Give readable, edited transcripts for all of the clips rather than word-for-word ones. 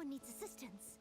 someone needs assistance.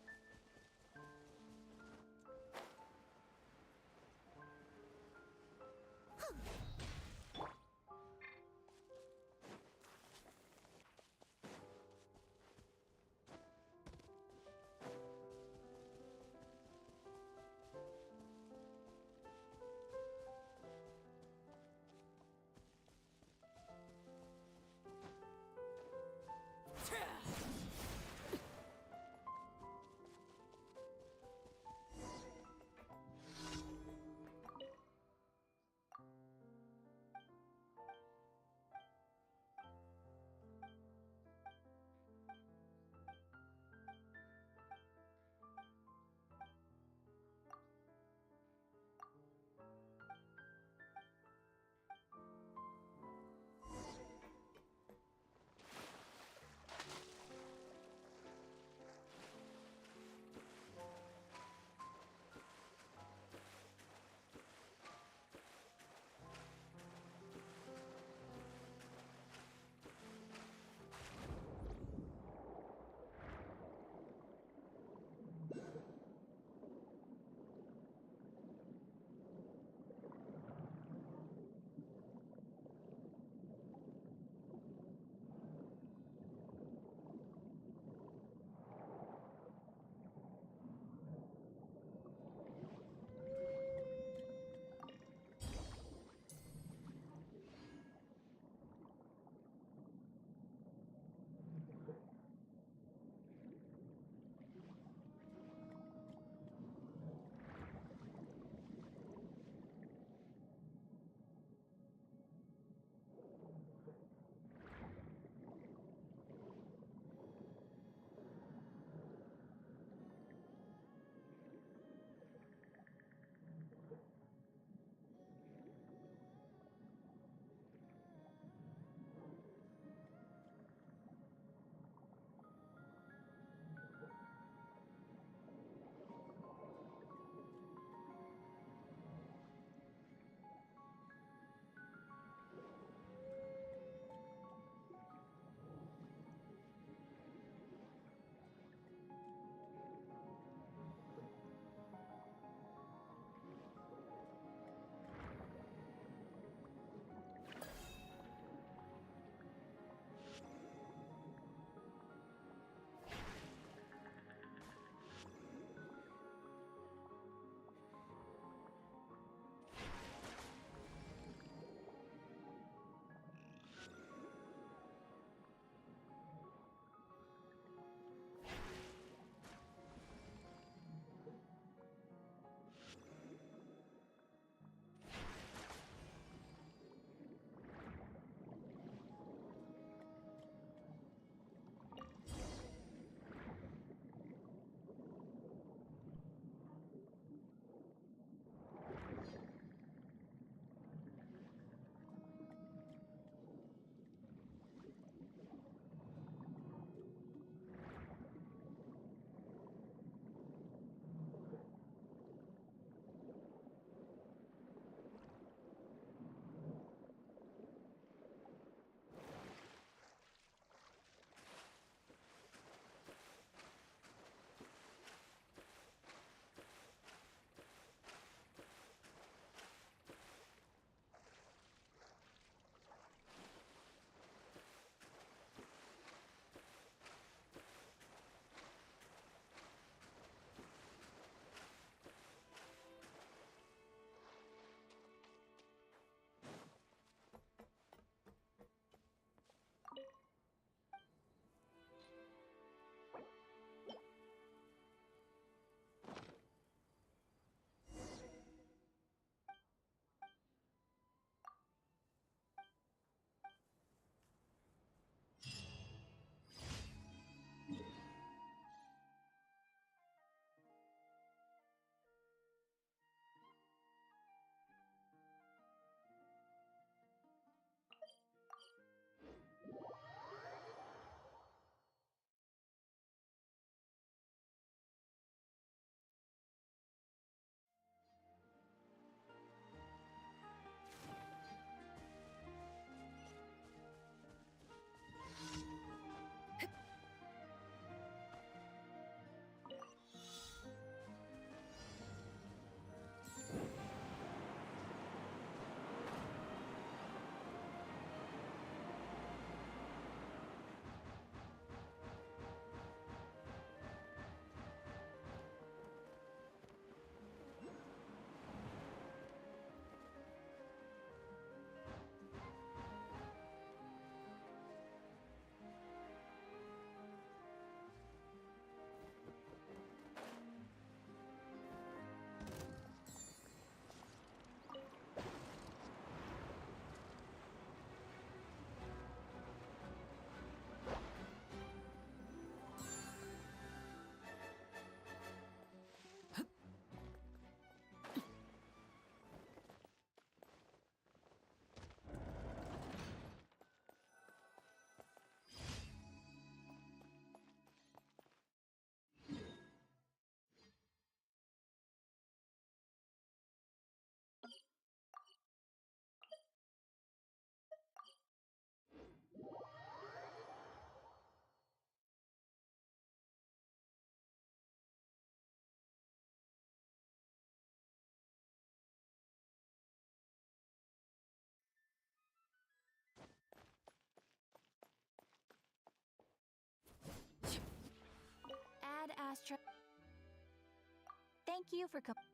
Thank you for coming.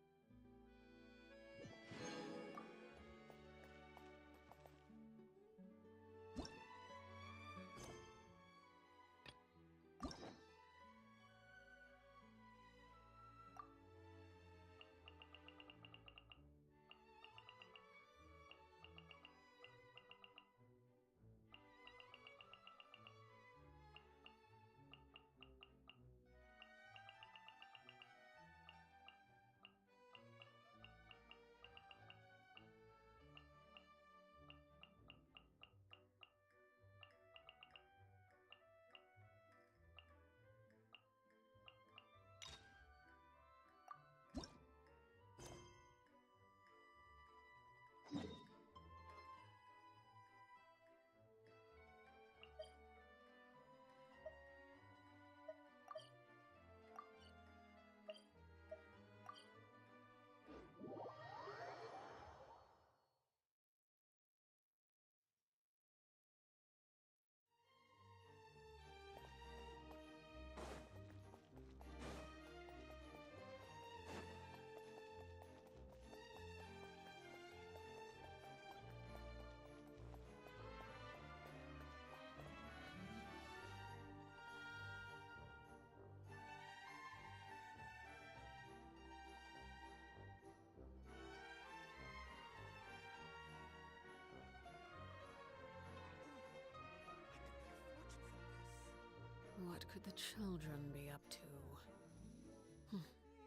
What could the children be up to?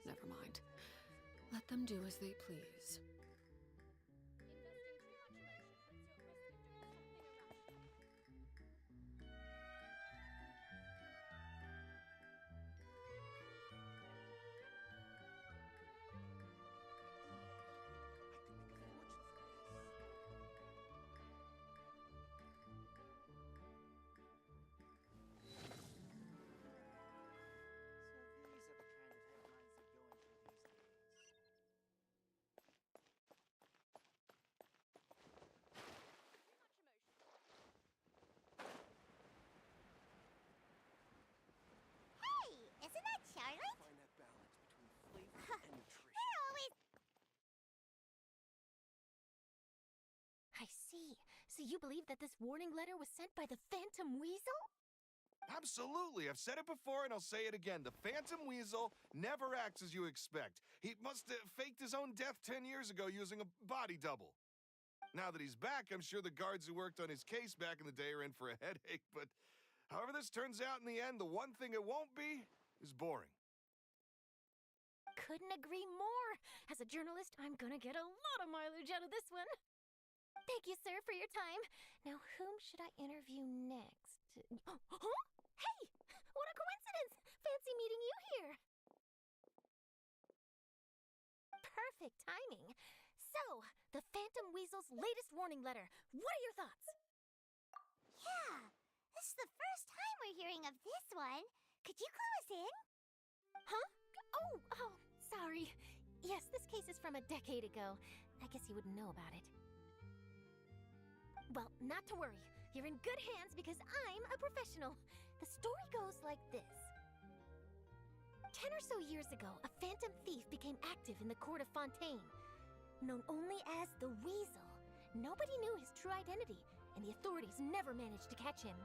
Never mind. Let them do as they please. Isn't that Charlotte? Find that balance between flavor and nutrition. They're always... I see. So you believe that this warning letter was sent by the Phantom Weasel? Absolutely. I've said it before and I'll say it again. The Phantom Weasel never acts as you expect. He must have faked his own death 10 years ago using a body double. Now that he's back, I'm sure the guards who worked on his case back in the day are in for a headache, but however this turns out in the end, the one thing it won't be is boring. Couldn't agree more. As a journalist, I'm gonna get a lot of mileage out of this one. Thank you, sir, for your time. Now, whom should I interview next? Huh? Hey! What a coincidence! Fancy meeting you here. Perfect timing. So, the Phantom Weasel's latest warning letter. What are your thoughts? Yeah, this is the first time we're hearing of this one. Could you clue us in? Huh? Oh, sorry. Yes, this case is from a decade ago. I guess you wouldn't know about it. Well, not to worry. You're in good hands because I'm a professional. The story goes like this. 10 or so years ago, a phantom thief became active in the court of Fontaine. Known only as the Weasel, nobody knew his true identity, and the authorities never managed to catch him.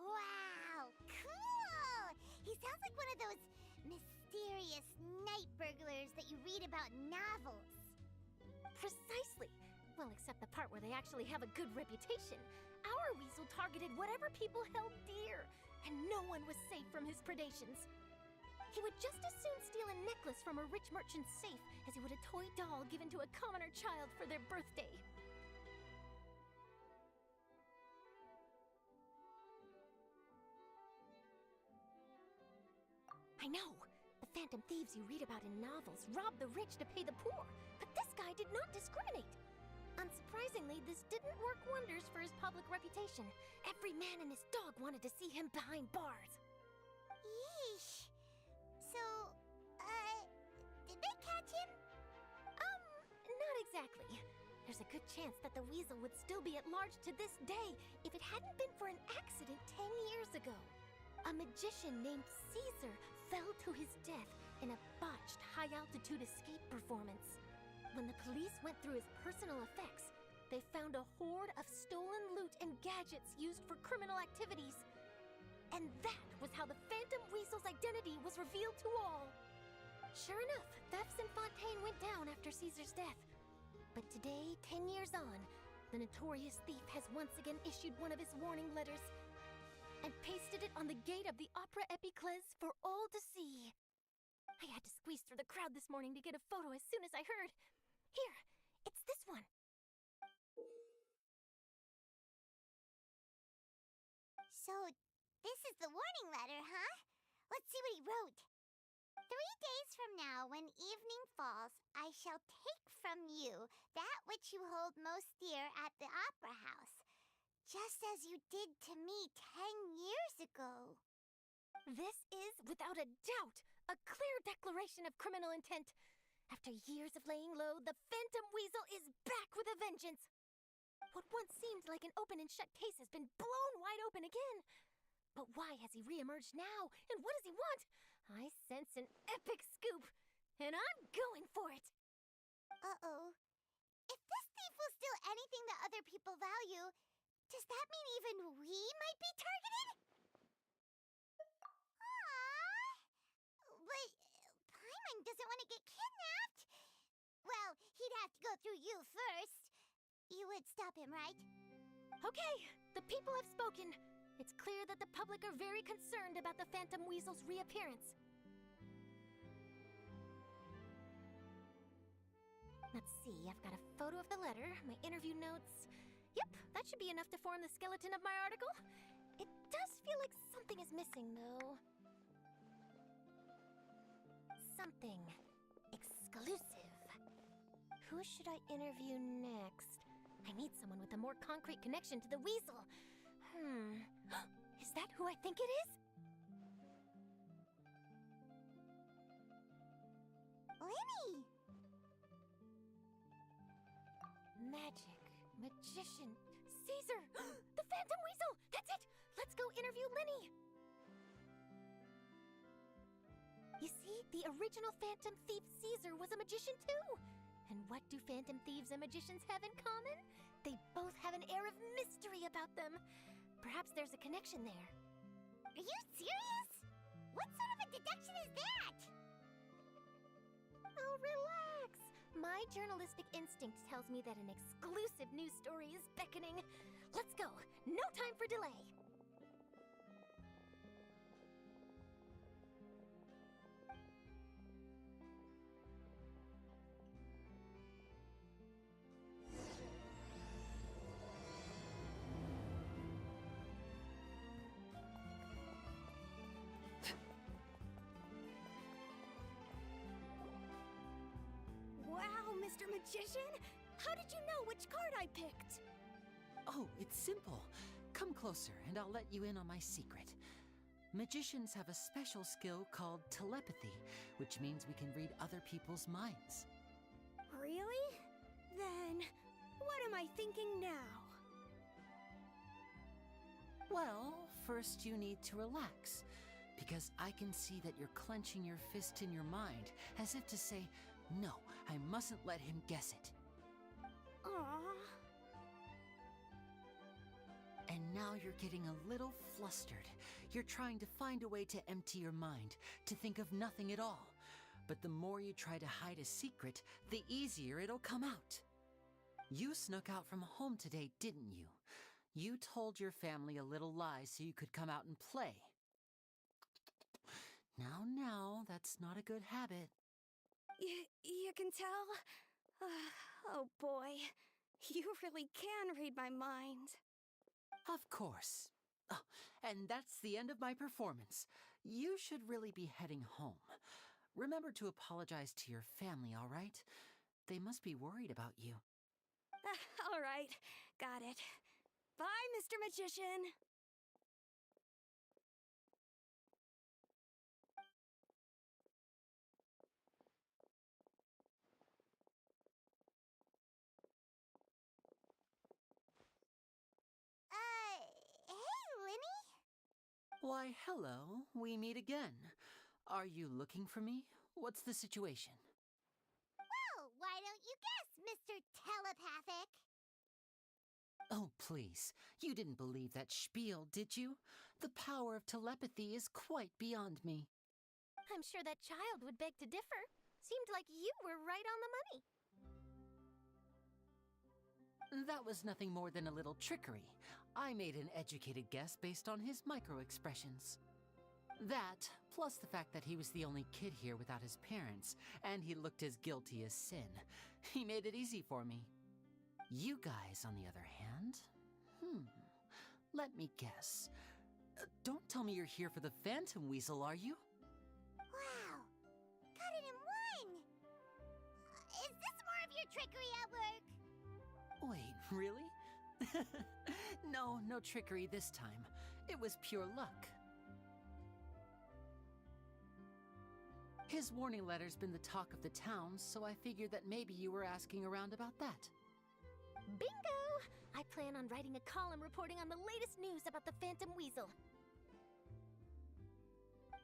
Wow, cool! He sounds like one of those mysterious night burglars that you read about in novels. Precisely. Well, except the part where they actually have a good reputation. Our Weasel targeted whatever people held dear, and no one was safe from his predations. He would just as soon steal a necklace from a rich merchant's safe as he would a toy doll given to a commoner child for their birthday. I know! The phantom thieves you read about in novels rob the rich to pay the poor, but this guy did not discriminate. Unsurprisingly, this didn't work wonders for his public reputation. Every man and his dog wanted to see him behind bars. Yeesh. So, did they catch him? Not exactly. There's a good chance that the Weasel would still be at large to this day if it hadn't been for an accident 10 years ago. A A magician named Caesar fell to his death in a botched high-altitude escape performance. When the police went through his personal effects, they found a hoard of stolen loot and gadgets used for criminal activities. And that was how the Phantom Weasel's identity was revealed to all. Sure enough, thefts in Fontaine went down after Caesar's death. But today, 10 years on, the notorious thief has once again issued one of his warning letters and pasted it on the gate of the Opera Epiclese for all to see. I had to squeeze through the crowd this morning to get a photo as soon as I heard. Here, it's this one. So, this is the warning letter, huh? Let's see what he wrote. 3 days from now, when evening falls, I shall take from you that which you hold most dear at the Opera House, just as you did to me 10 years ago. This is, without a doubt, a clear declaration of criminal intent. After years of laying low, the Phantom Weasel is back with a vengeance. What once seemed like an open and shut case has been blown wide open again. But why has he reemerged now, and what does he want? I sense an epic scoop, and I'm going for it. Uh-oh. If this thief will steal anything that other people value, does that mean even we might be targeted? Aww. But Paimon doesn't want to get kidnapped. Well, he'd have to go through you first. You would stop him, right? Okay, the people have spoken. It's clear that the public are very concerned about the Phantom Weasel's reappearance. Let's see, I've got a photo of the letter, my interview notes. Yep, that should be enough to form the skeleton of my article. It does feel like something is missing, though. Something exclusive. Who should I interview next? I need someone with a more concrete connection to the Weasel. Is that who I think it is? Lenny! Magic, magician, Caesar! The Phantom Weasel! That's it! Let's go interview Lenny! You see, the original Phantom Thief Caesar was a magician too! And what do Phantom Thieves and magicians have in common? They both have an air of mystery about them. Perhaps there's a connection there. Are you serious? What sort of a deduction is that? Oh, relax! My journalistic instinct tells me that an exclusive news story is beckoning. Let's go! No time for delay! Wow, Mr. Magician! How did you know which card I picked? Oh, it's simple. Come closer and I'll let you in on my secret. Magicians have a special skill called telepathy, which means we can read other people's minds. Really? Then, what am I thinking now? Well, first you need to relax, because I can see that you're clenching your fist in your mind, as if to say, no, I mustn't let him guess it. Aww. And now you're getting a little flustered. You're trying to find a way to empty your mind, to think of nothing at all. But the more you try to hide a secret, the easier it'll come out. You snuck out from home today, didn't you? You told your family a little lie so you could come out and play. Now, that's not a good habit. You can tell? Oh boy, you really can read my mind. Of course. Oh, and that's the end of my performance. You should really be heading home. Remember to apologize to your family, all right? They must be worried about you. All right, got it. Bye, Mr. Magician. Hey, Lenny? Why, hello. We meet again. Are you looking for me? What's the situation? Oh, why don't you guess, Mr. Telepathic? Oh, please. You didn't believe that spiel, did you? The power of telepathy is quite beyond me. I'm sure that child would beg to differ. Seemed like you were right on the money. That was nothing more than a little trickery. I made an educated guess based on his micro-expressions. That, plus the fact that he was the only kid here without his parents, and he looked as guilty as sin. He made it easy for me. You guys, on the other hand, let me guess. Don't tell me you're here for the Phantom Weasel, are you? Wow, got it in one! Is this more of your trickery at work? Wait, really? No trickery this time. It was pure luck. His warning letter's been the talk of the town, so I figured that maybe you were asking around about that. Bingo! I plan on writing a column reporting on the latest news about the Phantom Weasel.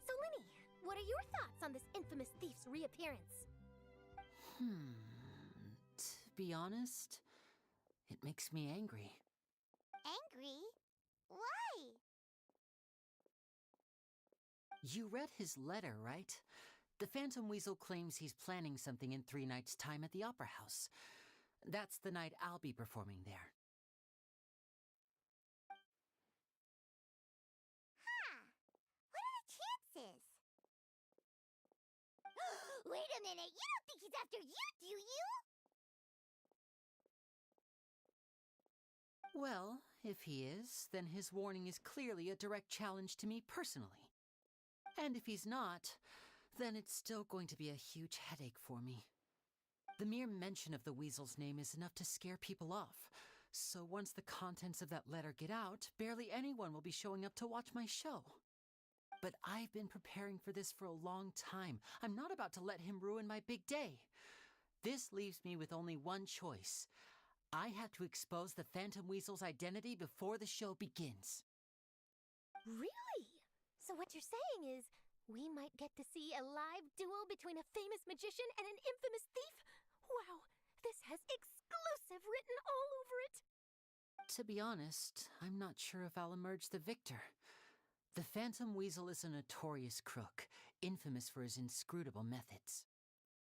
So, Linny, what are your thoughts on this infamous thief's reappearance? To be honest, it makes me angry. Angry? Why? You read his letter, right? The Phantom Weasel claims he's planning something in 3 nights' time at the Opera House. That's the night I'll be performing there. Huh. What are the chances? Wait a minute, you don't think he's after you, do you? Well, if he is, then his warning is clearly a direct challenge to me personally. And if he's not, then it's still going to be a huge headache for me. The mere mention of the Weasel's name is enough to scare people off. So once the contents of that letter get out, barely anyone will be showing up to watch my show. But I've been preparing for this for a long time. I'm not about to let him ruin my big day. This leaves me with only one choice. I have to expose the Phantom Weasel's identity before the show begins. Really? So what you're saying is, we might get to see a live duel between a famous magician and an infamous thief? Wow, this has exclusive written all over it. To be honest, I'm not sure if I'll emerge the victor. The Phantom Weasel is a notorious crook, infamous for his inscrutable methods.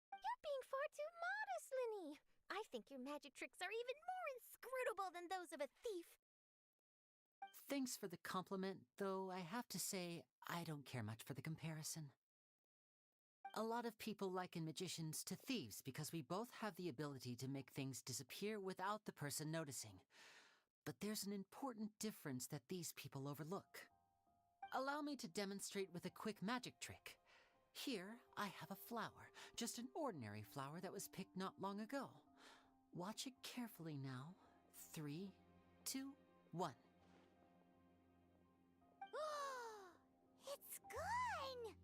You're being far too modest, Linny. I think your magic tricks are even more inscrutable than those of a thief. Thanks for the compliment, though I have to say I don't care much for the comparison. A lot of people liken magicians to thieves because we both have the ability to make things disappear without the person noticing. But there's an important difference that these people overlook. Allow me to demonstrate with a quick magic trick. Here, I have a flower, just an ordinary flower that was picked not long ago. Watch it carefully now. 3, 2, 1. It's gone!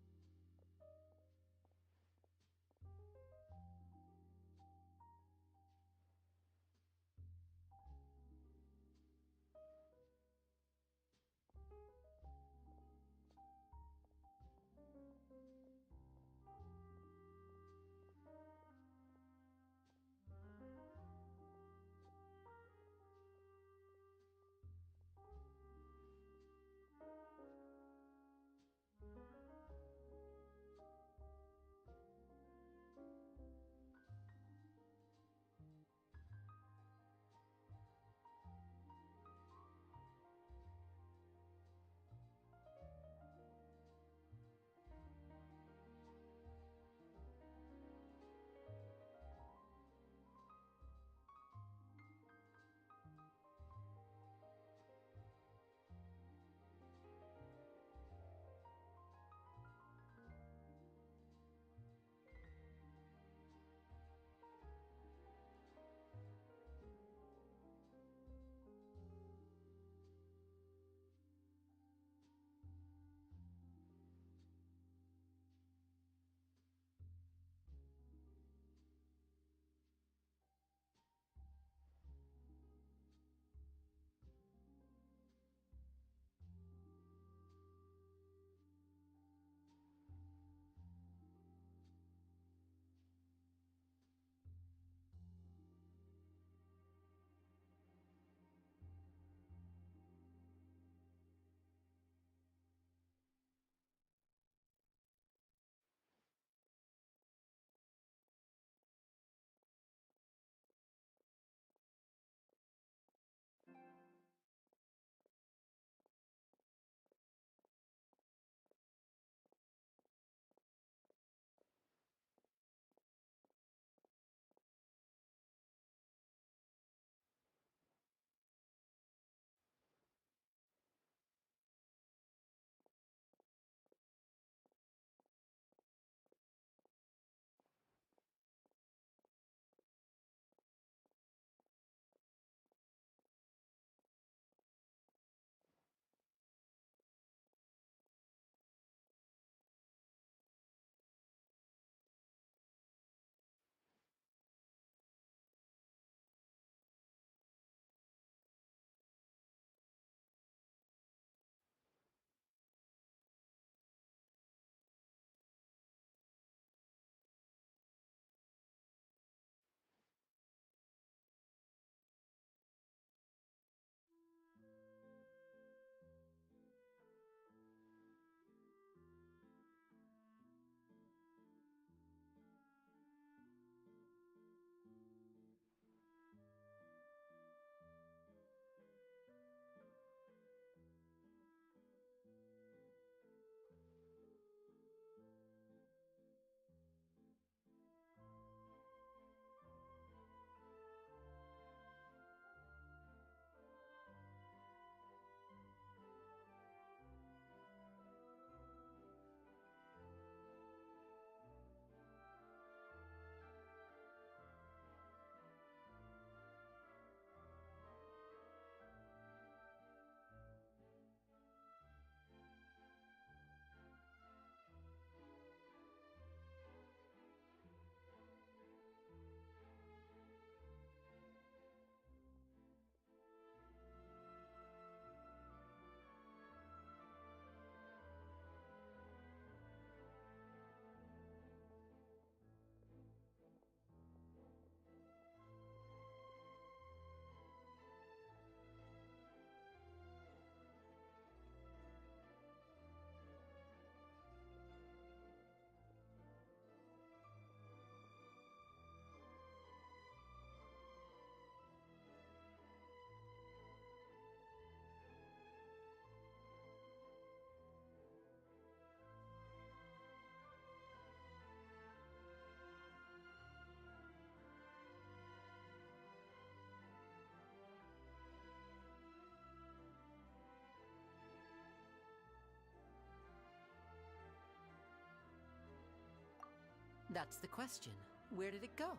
That's the question. Where did it go?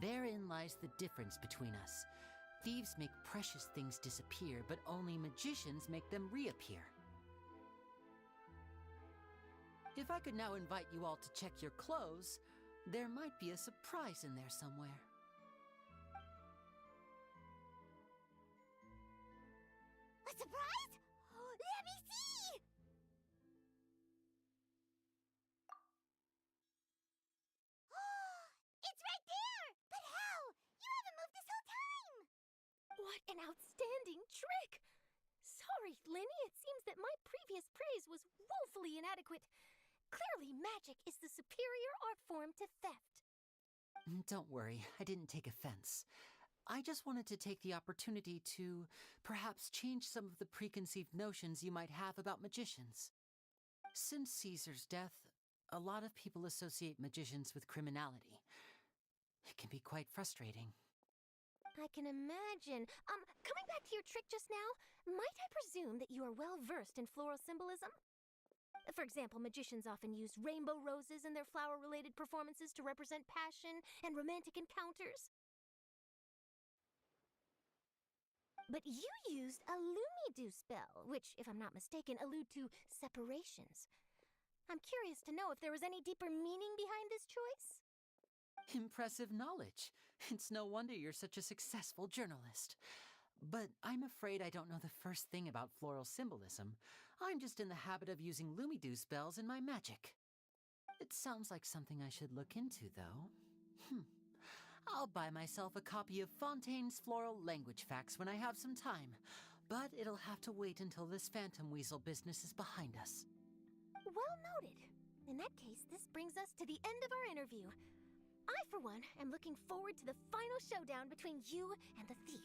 Therein lies the difference between us. Thieves make precious things disappear, but only magicians make them reappear. If I could now invite you all to check your clothes, there might be a surprise in there somewhere. A surprise? Let me see! It's right there! But how? You haven't moved this whole time! What an outstanding trick! Sorry, Lenny, it seems that my previous praise was woefully inadequate. Clearly, magic is the superior art form to theft. Don't worry, I didn't take offense. I just wanted to take the opportunity to perhaps change some of the preconceived notions you might have about magicians. Since Caesar's death, a lot of people associate magicians with criminality. It can be quite frustrating. I can imagine. Coming back to your trick just now, might I presume that you are well versed in floral symbolism? For example, magicians often use rainbow roses in their flower-related performances to represent passion and romantic encounters. But you used a Lumidu spell, which, if I'm not mistaken, allude to separations. I'm curious to know if there was any deeper meaning behind this choice? Impressive knowledge. It's no wonder you're such a successful journalist. But I'm afraid I don't know the first thing about floral symbolism. I'm just in the habit of using Lumidu spells in my magic. It sounds like something I should look into, though. I'll buy myself a copy of Fontaine's Floral Language Facts when I have some time, but it'll have to wait until this phantom weasel business is behind us. Well noted. In that case, this brings us to the end of our interview. I, for one, am looking forward to the final showdown between you and the thief.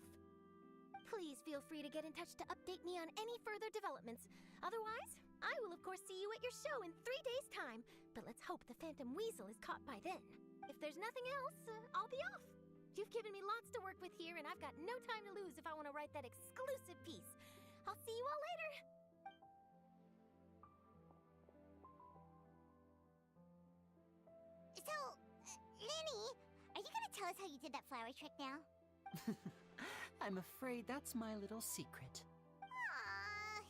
Please feel free to get in touch to update me on any further developments. Otherwise, I will of course see you at your show in 3 days' time, but let's hope the Phantom Weasel is caught by then. If there's nothing else, I'll be off. You've given me lots to work with here, and I've got no time to lose if I want to write that exclusive piece. I'll see you all later. So, Lenny, are you gonna tell us how you did that flower trick now? I'm afraid that's my little secret. Aww.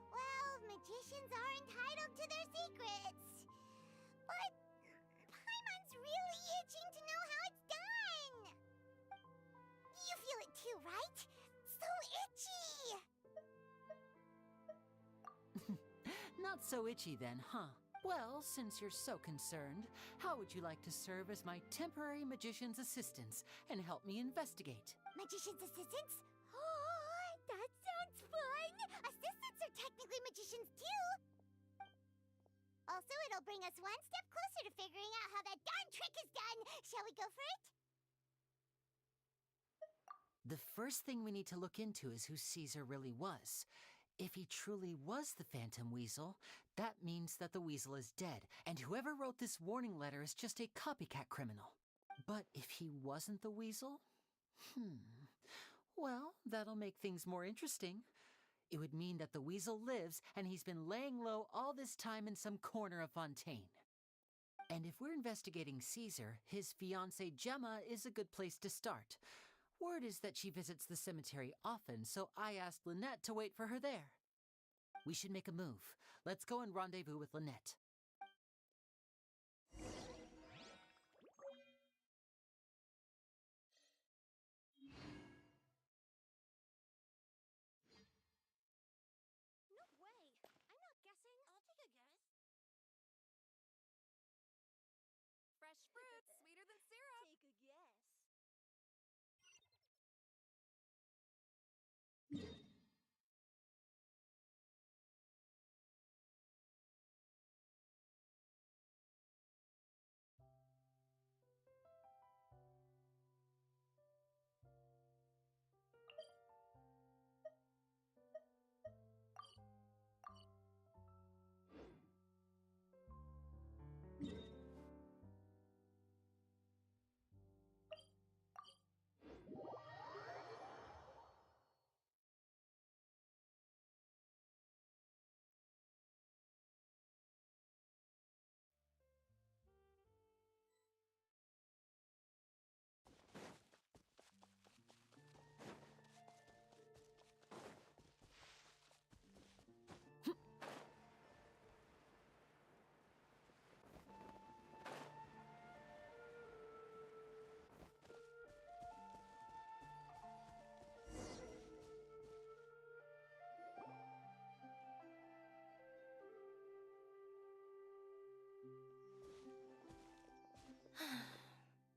Well, magicians are entitled to their secrets. But Paimon's really itching to know how it's done. You feel it too, right? So itchy. Not so itchy then, huh? Well, since you're so concerned, how would you like to serve as my temporary magician's assistants and help me investigate? Magician's assistants? Oh, that sounds fun! Assistants are technically magicians too! Also, it'll bring us one step closer to figuring out how that darn trick is done! Shall we go for it? The first thing we need to look into is who Caesar really was. If he truly was the Phantom Weasel, that means that the weasel is dead, and whoever wrote this warning letter is just a copycat criminal. But if he wasn't the weasel? Well, that'll make things more interesting. It would mean that the weasel lives, and he's been laying low all this time in some corner of Fontaine. And if we're investigating Caesar, his fiancée Gemma is a good place to start. Word is that she visits the cemetery often, so I asked Lynette to wait for her there. We should make a move. Let's go and rendezvous with Lynette. No way! I'm not guessing. I'll take a guess. Fresh fruit, sweeter than syrup. Take a guess.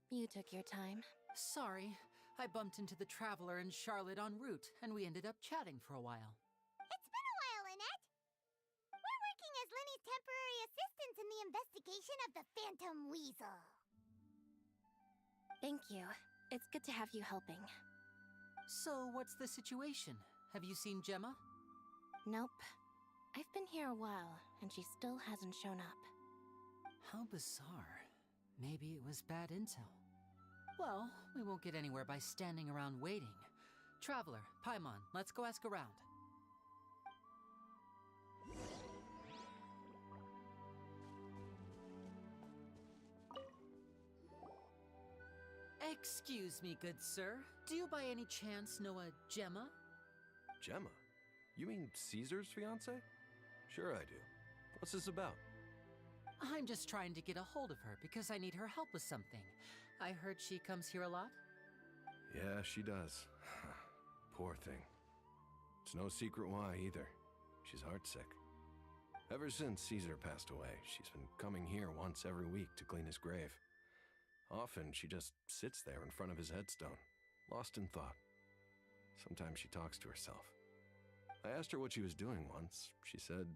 You took your time. Sorry, I bumped into the Traveler and Charlotte en route, and we ended up chatting for a while. It's been a while, Annette. We're working as Lenny's temporary assistants in the investigation of the Phantom Weasel. Thank you. It's good to have you helping. So, what's the situation? Have you seen Gemma? Nope. I've been here a while, and she still hasn't shown up. How bizarre. Maybe it was bad intel. Well, we won't get anywhere by standing around waiting. Traveler, Paimon, let's go ask around. Excuse me, good sir. Do you by any chance know a Gemma? Gemma? You mean Caesar's fiance? Sure I do. What's this about? I'm just trying to get a hold of her because I need her help with something. I heard she comes here a lot. Yeah, she does. Poor thing. It's no secret why either. She's heartsick. Ever since Caesar passed away, she's been coming here once every week to clean his grave. Often she just sits there in front of his headstone, lost in thought. Sometimes she talks to herself. I asked her what she was doing once. She said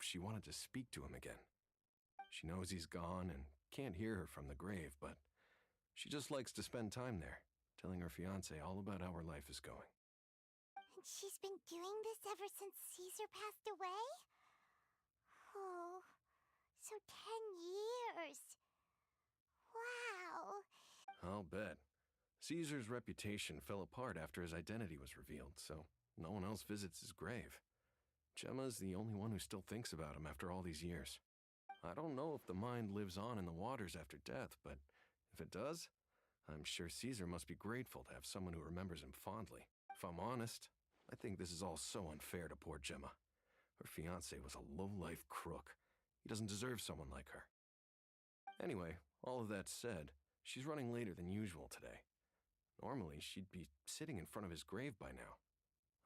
she wanted to speak to him again. She knows he's gone and can't hear her from the grave, but she just likes to spend time there, telling her fiancé all about how her life is going. And she's been doing this ever since Caesar passed away? Oh, so 10 years. Wow. I'll bet. Caesar's reputation fell apart after his identity was revealed, so no one else visits his grave. Gemma's the only one who still thinks about him after all these years. I don't know if the mind lives on in the waters after death, but if it does, I'm sure Caesar must be grateful to have someone who remembers him fondly. If I'm honest, I think this is all so unfair to poor Gemma. Her fiancé was a low-life crook. He doesn't deserve someone like her. Anyway, all of that said, she's running later than usual today. Normally, she'd be sitting in front of his grave by now.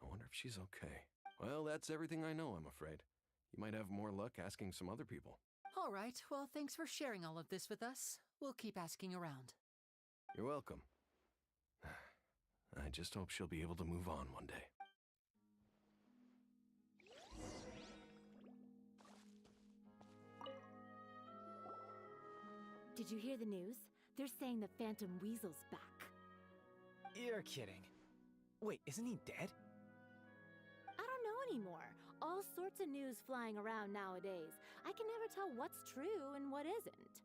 I wonder if she's okay. Well, that's everything I know, I'm afraid. You might have more luck asking some other people. All right, well, thanks for sharing all of this with us. We'll keep asking around. You're welcome. I just hope she'll be able to move on one day. Did you hear the news? They're saying the Phantom Weasel's back. You're kidding. Wait, isn't he dead? I don't know anymore. All sorts of news flying around nowadays. I can never tell what's true and what isn't.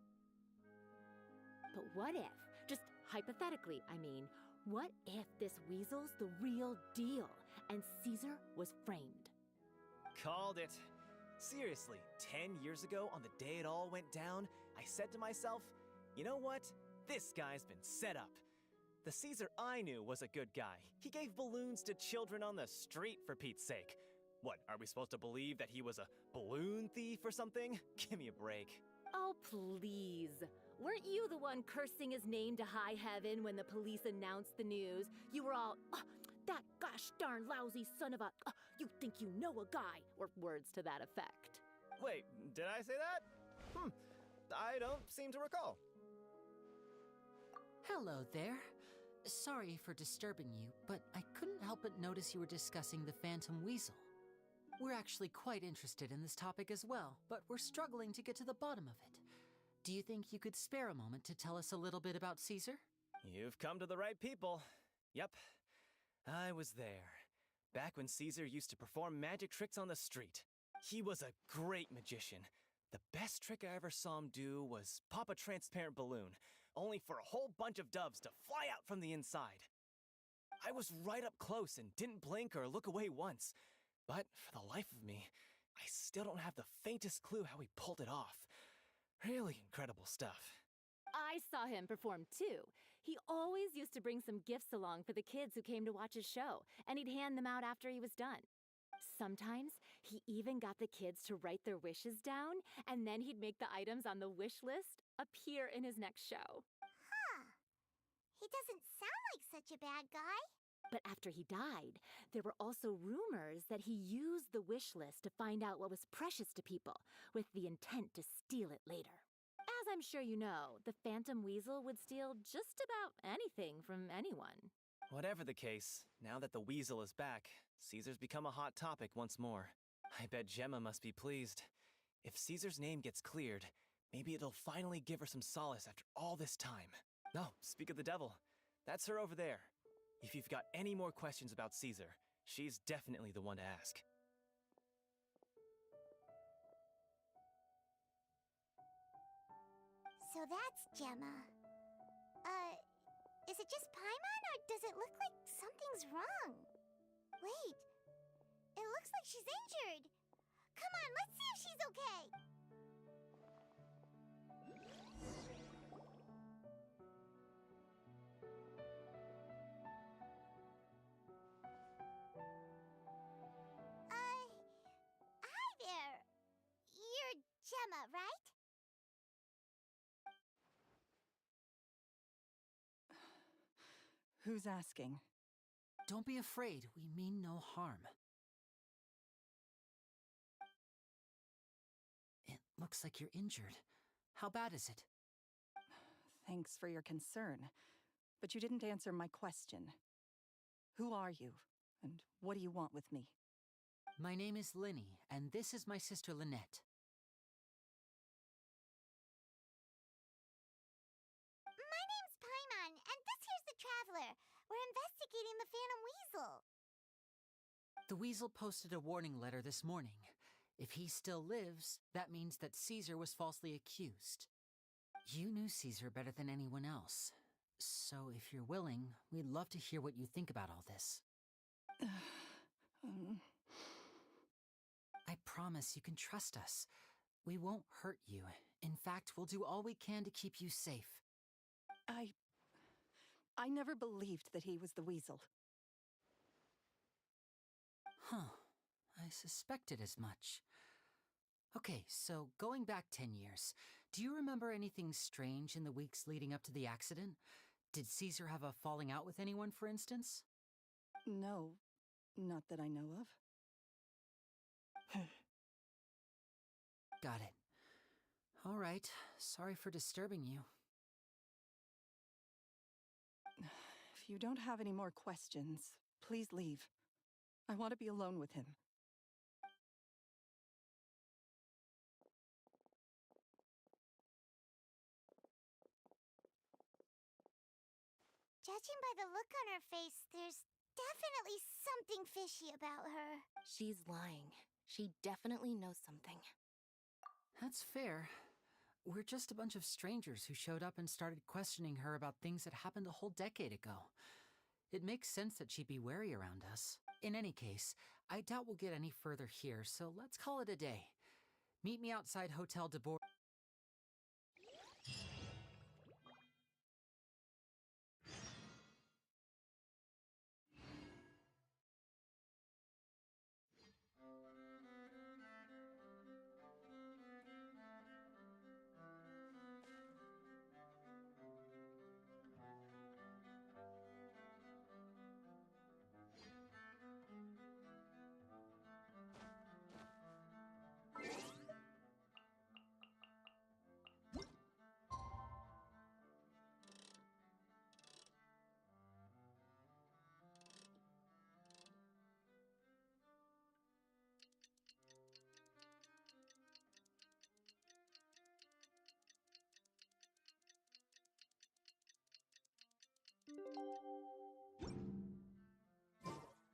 But what if, just hypothetically, I mean, what if this weasel's the real deal and Caesar was framed? Called it. Seriously, 10 years ago, on the day it all went down, I said to myself, you know what? This guy's been set up. The Caesar I knew was a good guy. He gave balloons to children on the street, for Pete's sake. What, are we supposed to believe that he was a balloon thief or something? Give me a break. Oh, please. Weren't you the one cursing his name to high heaven when the police announced the news? You were all, that gosh darn lousy son of a, you think you know a guy, or words to that effect. Wait, did I say that? I don't seem to recall. Hello there. Sorry for disturbing you, but I couldn't help but notice you were discussing the Phantom Weasel. We're actually quite interested in this topic as well, but we're struggling to get to the bottom of it. Do you think you could spare a moment to tell us a little bit about Caesar? You've come to the right people. Yep, I was there. Back when Caesar used to perform magic tricks on the street. He was a great magician. The best trick I ever saw him do was pop a transparent balloon, only for a whole bunch of doves to fly out from the inside. I was right up close and didn't blink or look away once. But for the life of me, I still don't have the faintest clue how he pulled it off. Really incredible stuff. I saw him perform too. He always used to bring some gifts along for the kids who came to watch his show, and he'd hand them out after he was done. Sometimes he even got the kids to write their wishes down, and then he'd make the items on the wish list appear in his next show. Huh. He doesn't sound like such a bad guy. But after he died, there were also rumors that he used the wish list to find out what was precious to people, with the intent to steal it later. As I'm sure you know, the Phantom Weasel would steal just about anything from anyone. Whatever the case, now that the weasel is back, Caesar's become a hot topic once more. I bet Gemma must be pleased. If Caesar's name gets cleared, maybe it'll finally give her some solace after all this time. No, speak of the devil. That's her over there. If you've got any more questions about Caesar, she's definitely the one to ask. So that's Gemma. Is it just Paimon, or does it look like something's wrong? Wait, it looks like she's injured. Come on, let's see if she's okay. Hi there. You're Gemma, right? Who's asking? Don't be afraid, we mean no harm. It looks like you're injured. How bad is it? Thanks for your concern, but you didn't answer my question. Who are you, and what do you want with me? My name is Linny, and this is my sister Lynette. My name's Paimon, and this here's the Traveler. We're investigating the Phantom Weasel. The Weasel posted a warning letter this morning. If he still lives, that means that Caesar was falsely accused. You knew Caesar better than anyone else. So if you're willing, we'd love to hear what you think about all this. I promise you can trust us. We won't hurt you. In fact, we'll do all we can to keep you safe. I never believed that he was the Weasel. Huh. I suspected as much. Okay, so going back 10 years, do you remember anything strange in the weeks leading up to the accident? Did Caesar have a falling out with anyone, for instance? No, not that I know of. Got it. All right, sorry for disturbing you. If you don't have any more questions, please leave. I want to be alone with him. Judging by the look on her face, there's definitely something fishy about her. She's lying. She definitely knows something. That's fair. We're just a bunch of strangers who showed up and started questioning her about things that happened a whole decade ago. It makes sense that she'd be wary around us. In any case, I doubt we'll get any further here, so let's call it a day. Meet me outside Hotel de Bourg.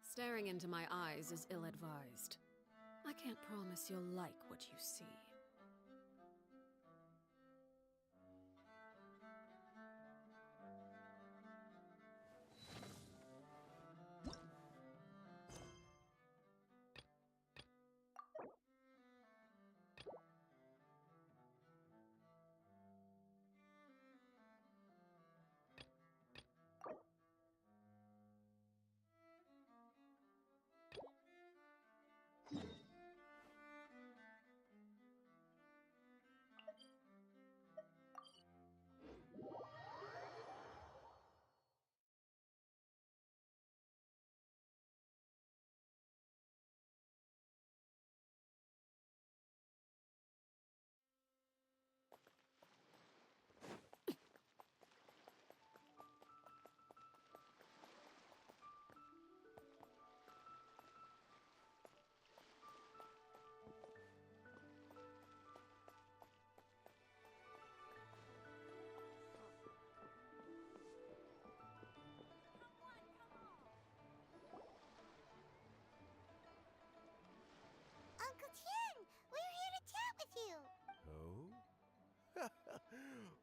Staring into my eyes is ill-advised. I can't promise you'll like what you see.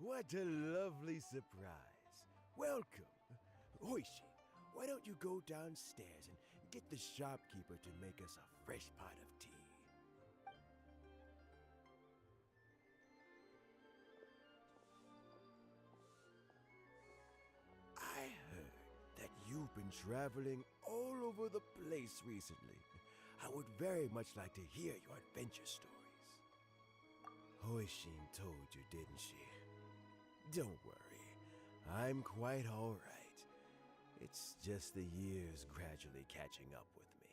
What a lovely surprise. Welcome. Oishi, why don't you go downstairs and get the shopkeeper to make us a fresh pot of tea? I heard that you've been traveling all over the place recently. I would very much like to hear your adventure stories. Hoishin told you, didn't she? Don't worry, I'm quite all right. It's just the years gradually catching up with me.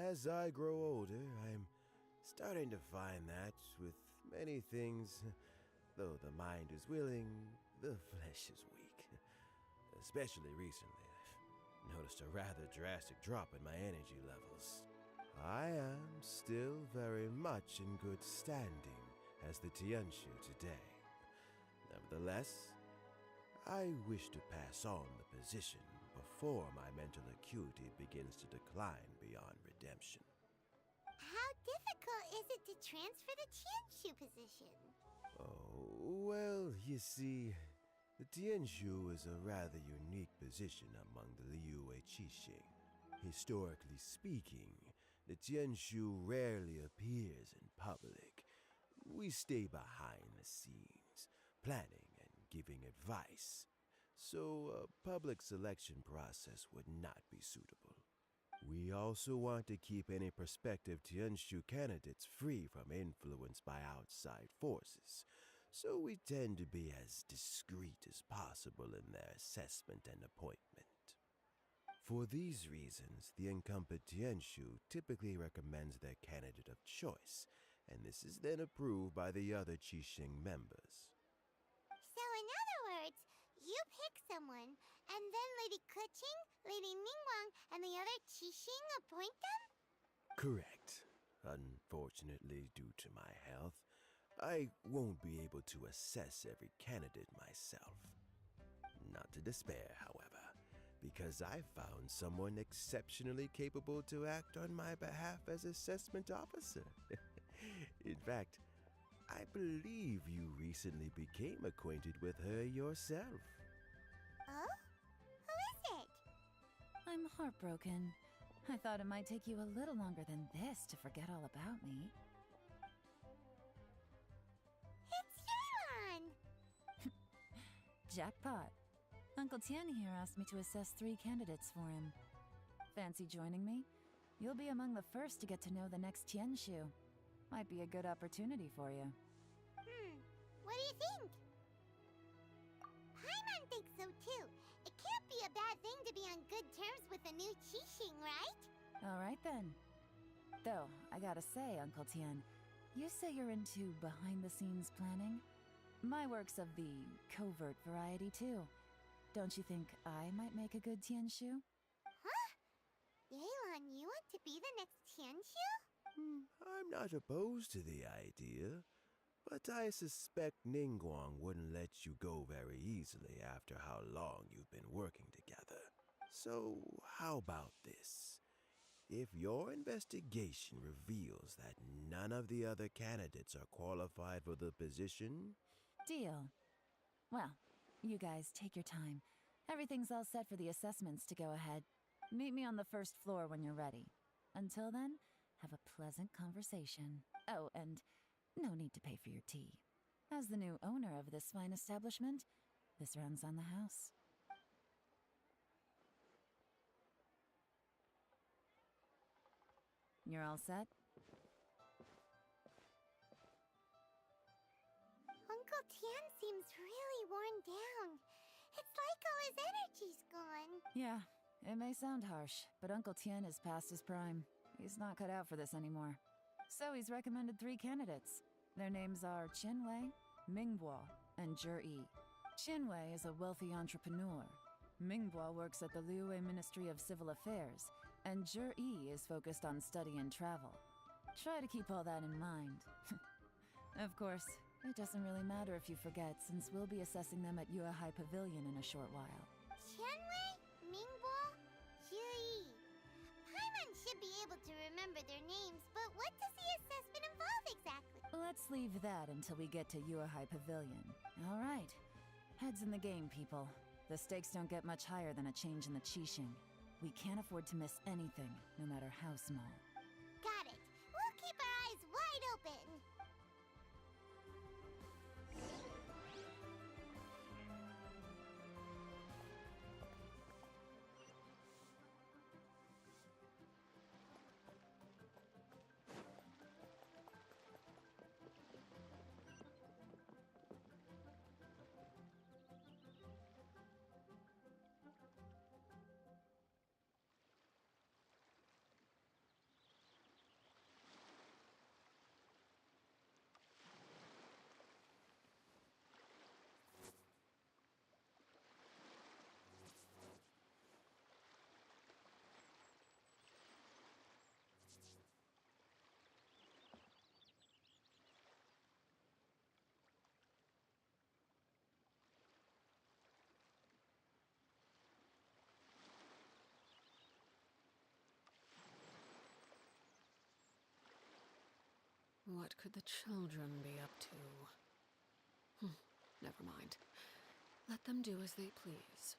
As I grow older, I'm starting to find that with many things, though the mind is willing, the flesh is weak. Especially recently, I've noticed a rather drastic drop in my energy levels. I am still very much in good standing as the Tianshu today. Nevertheless, I wish to pass on the position before my mental acuity begins to decline beyond redemption. How difficult is it to transfer the Tianshu position? Oh, well, you see, the Tianshu is a rather unique position among the Liyue Qixing. Historically speaking, the Tianshu rarely appears in public. We stay behind the scenes, planning and giving advice, so a public selection process would not be suitable. We also want to keep any prospective Tianshu candidates free from influence by outside forces, so we tend to be as discreet as possible in their assessment and appointment. For these reasons, the incumbent Tianshu typically recommends their candidate of choice, and this is then approved by the other Qixing members. So in other words, you pick someone, and then Lady Keqing, Lady Ningguang, and the other Qixing appoint them? Correct. Unfortunately, due to my health, I won't be able to assess every candidate myself. Not to despair, however, because I found someone exceptionally capable to act on my behalf as assessment officer. In fact, I believe you recently became acquainted with her yourself. Oh? Who is it? I'm heartbroken. I thought it might take you a little longer than this to forget all about me. It's Yelan! Jackpot. Uncle Tian here asked me to assess 3 candidates for him. Fancy joining me? You'll be among the first to get to know the next Tianshu. Might be a good opportunity for you. What do you think? Paimon thinks so too. It can't be a bad thing to be on good terms with a new Qixing, right? Alright then. Though, I gotta say, Uncle Tian, you say you're into behind-the-scenes planning? My work's of the covert variety too. Don't you think I might make a good Tianshu? Huh? Yelan, you want to be the next Tianshu? I'm not opposed to the idea, but I suspect Ningguang wouldn't let you go very easily after how long you've been working together. So, how about this? If your investigation reveals that none of the other candidates are qualified for the position... Deal. Well, you guys take your time. Everything's all set for the assessments to go ahead. Meet me on the first floor when you're ready. Until then, have a pleasant conversation. Oh, and no need to pay for your tea. As the new owner of this fine establishment, this runs on the house. You're all set? Uncle Tian seems really worn down. It's like all his energy's gone. Yeah, it may sound harsh, but Uncle Tian is past his prime. He's not cut out for this anymore. So he's recommended 3 candidates. Their names are Qinwei, Mingbo, and Zhi. Qinwei is a wealthy entrepreneur. Mingbo works at the Liyue Ministry of Civil Affairs, and Zhi is focused on study and travel. Try to keep all that in mind. Of course, it doesn't really matter if you forget, since we'll be assessing them at Yuehai Pavilion in a short while. Qianwei, Mingbo, Zhi. Paimon should be able to remember their names, but what does the assessment involve exactly? Let's leave that until we get to Yuehai Pavilion. All right. Heads in the game, people. The stakes don't get much higher than a change in the Qixing. We can't afford to miss anything, no matter how small. Got it. We'll keep our eyes wide open. What could the children be up to? Never mind. Let them do as they please.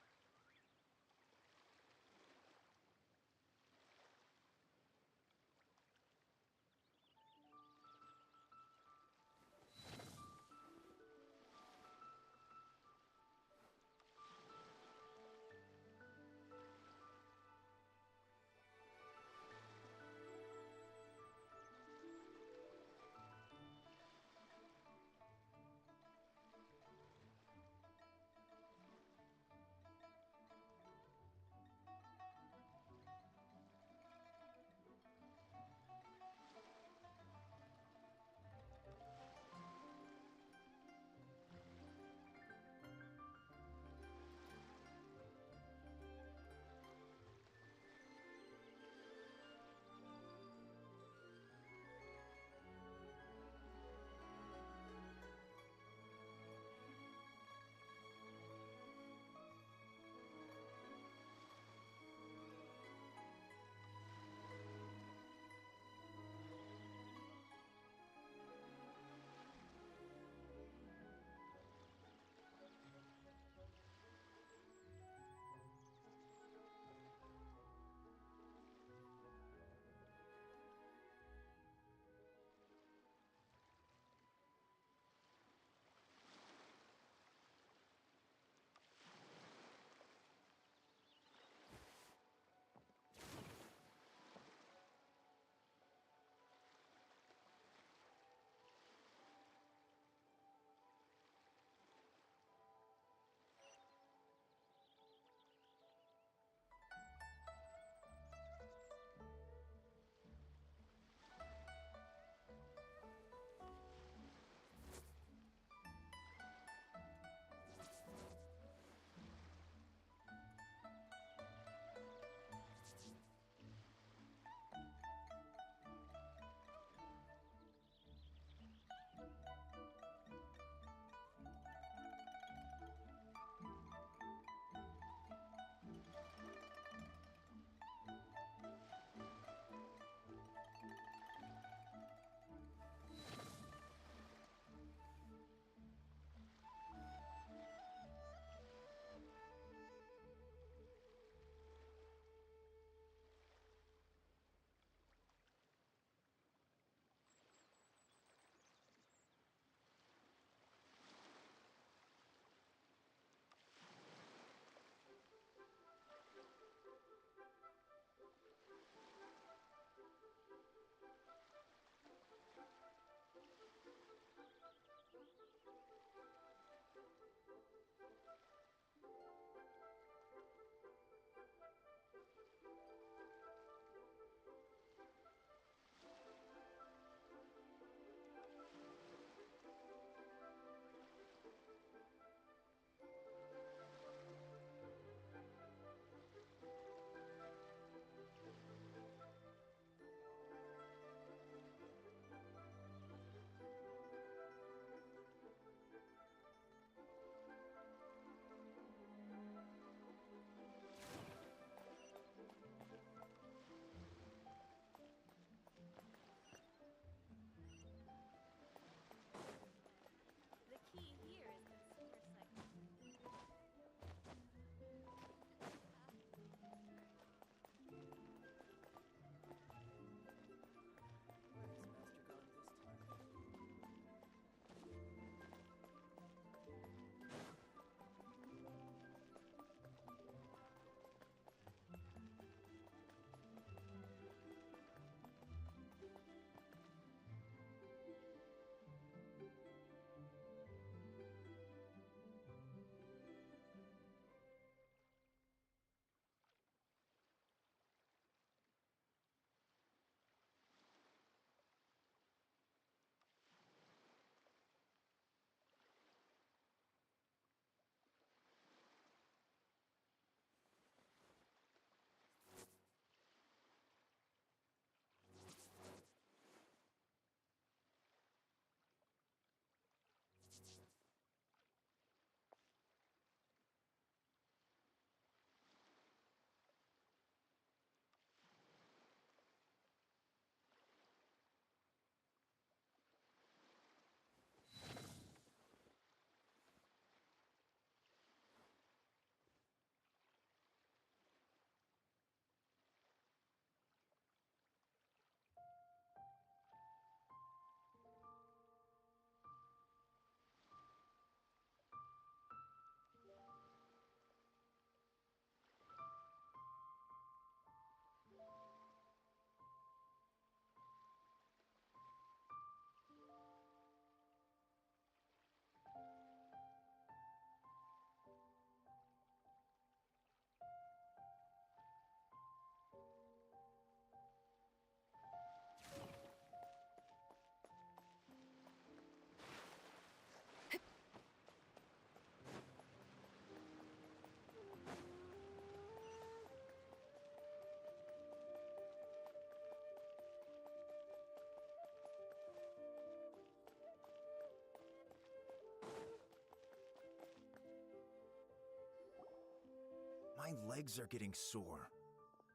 My legs are getting sore.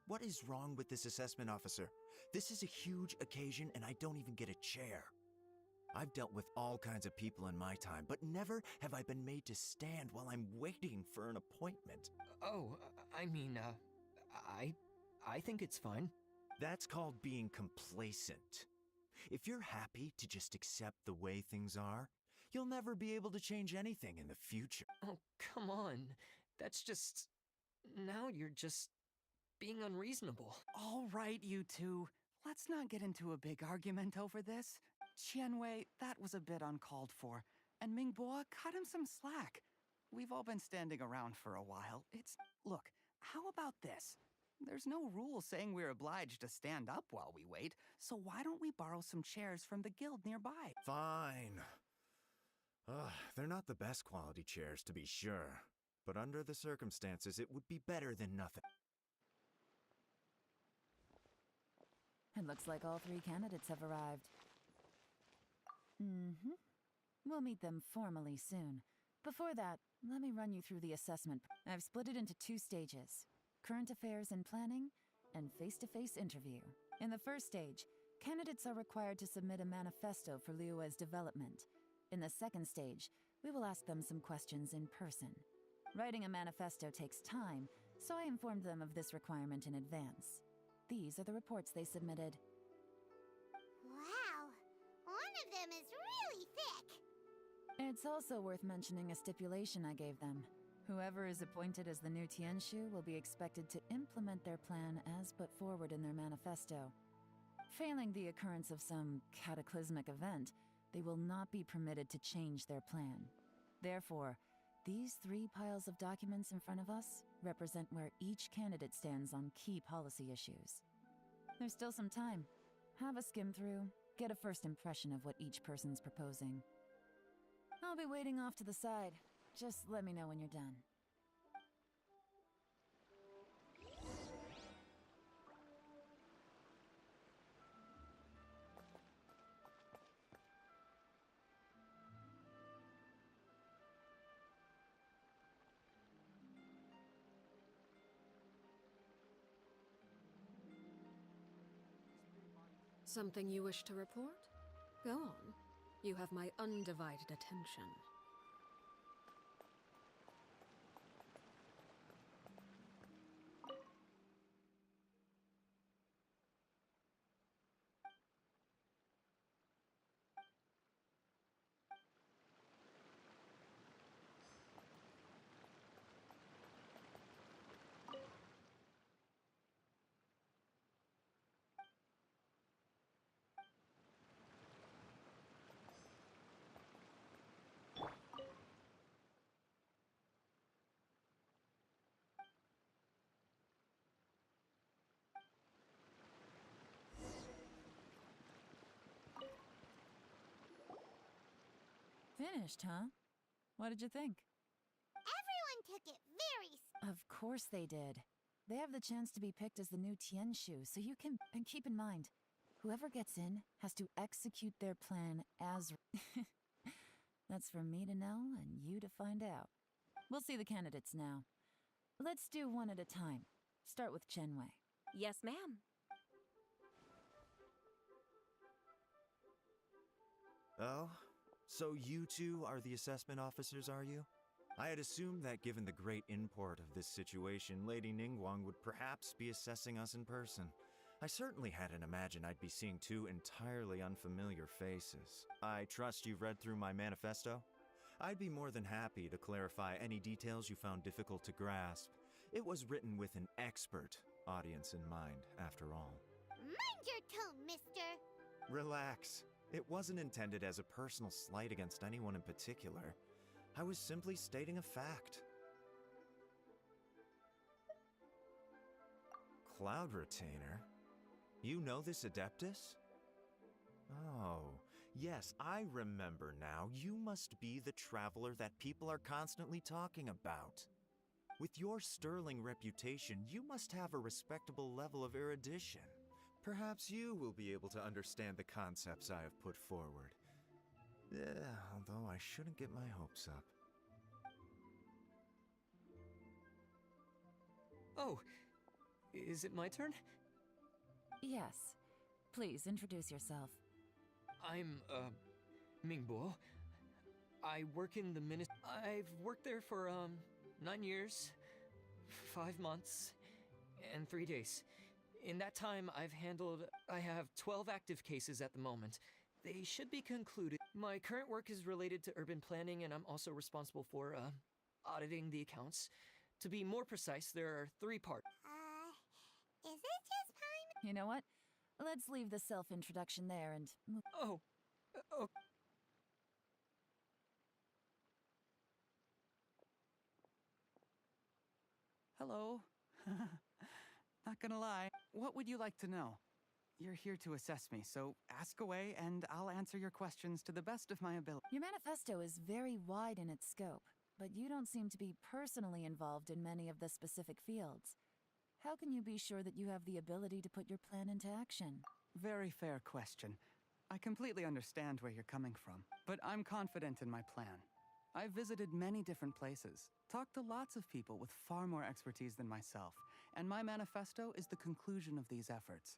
What is wrong with this assessment officer? This is a huge occasion and I don't even get a chair. I've dealt with all kinds of people in my time, but never have I been made to stand while I'm waiting for an appointment. Oh, I mean, I think it's fine. That's called being complacent. If you're happy to just accept the way things are, you'll never be able to change anything in the future. Oh, come on. That's just... Now you're just being unreasonable. All right, you two. Let's not get into a big argument over this. Qianwei, that was a bit uncalled for. And Mingbo, cut him some slack. We've all been standing around for a while. Look, how about this? There's no rule saying we're obliged to stand up while we wait, so why don't we borrow some chairs from the guild nearby? Fine. They're not the best quality chairs, to be sure. But under the circumstances, it would be better than nothing. It looks like all 3 candidates have arrived. We'll meet them formally soon. Before that, let me run you through the assessment. I've split it into 2 stages: current affairs and planning, and face-to-face interview. In the first stage, candidates are required to submit a manifesto for Liyue's development. In the second stage, we will ask them some questions in person. Writing a manifesto takes time, so I informed them of this requirement in advance. These are the reports they submitted. Wow, one of them is really thick. It's also worth mentioning a stipulation I gave them. Whoever is appointed as the new Tianshu will be expected to implement their plan as put forward in their manifesto. Failing the occurrence of some cataclysmic event, they will not be permitted to change their plan. Therefore, these 3 piles of documents in front of us represent where each candidate stands on key policy issues. There's still some time. Have a skim through, get a first impression of what each person's proposing. I'll be waiting off to the side. Just let me know when you're done. Something you wish to report? Go on. You have my undivided attention. Finished, huh? What did you think? Everyone took it very... Of course they did. They have the chance to be picked as the new Tianshu, so you can... And keep in mind, whoever gets in has to execute their plan as... That's for me to know and you to find out. We'll see the candidates now. Let's do one at a time. Start with Chenwei. Yes, ma'am. Oh? So you 2 are the assessment officers, are you? I had assumed that given the great import of this situation, Lady Ningguang would perhaps be assessing us in person. I certainly hadn't imagined I'd be seeing 2 entirely unfamiliar faces. I trust you've read through my manifesto? I'd be more than happy to clarify any details you found difficult to grasp. It was written with an expert audience in mind, after all. Mind your tone, mister. Relax. It wasn't intended as a personal slight against anyone in particular. I was simply stating a fact. Cloud Retainer? You know this Adeptus? Oh, yes, I remember now. You must be the traveler that people are constantly talking about. With your sterling reputation, you must have a respectable level of erudition. Perhaps you will be able to understand the concepts I have put forward. Although I shouldn't get my hopes up. Oh, is it my turn? Yes. Please introduce yourself. I'm, Mingbo. I work in the ministry. I've worked there for, 9 years, 5 months, and 3 days. In that time, I have 12 active cases at the moment. They should be concluded. My current work is related to urban planning, and I'm also responsible for, auditing the accounts. To be more precise, there are 3 parts. Is it just Paimon? You know what? Let's leave the self-introduction there and move. Oh, oh. Hello. Not gonna lie. What would you like to know? You're here to assess me, so ask away and I'll answer your questions to the best of my ability. Your manifesto is very wide in its scope, but you don't seem to be personally involved in many of the specific fields. How can you be sure that you have the ability to put your plan into action? Very fair question. I completely understand where you're coming from, but I'm confident in my plan. I've visited many different places, talked to lots of people with far more expertise than myself, and my manifesto is the conclusion of these efforts.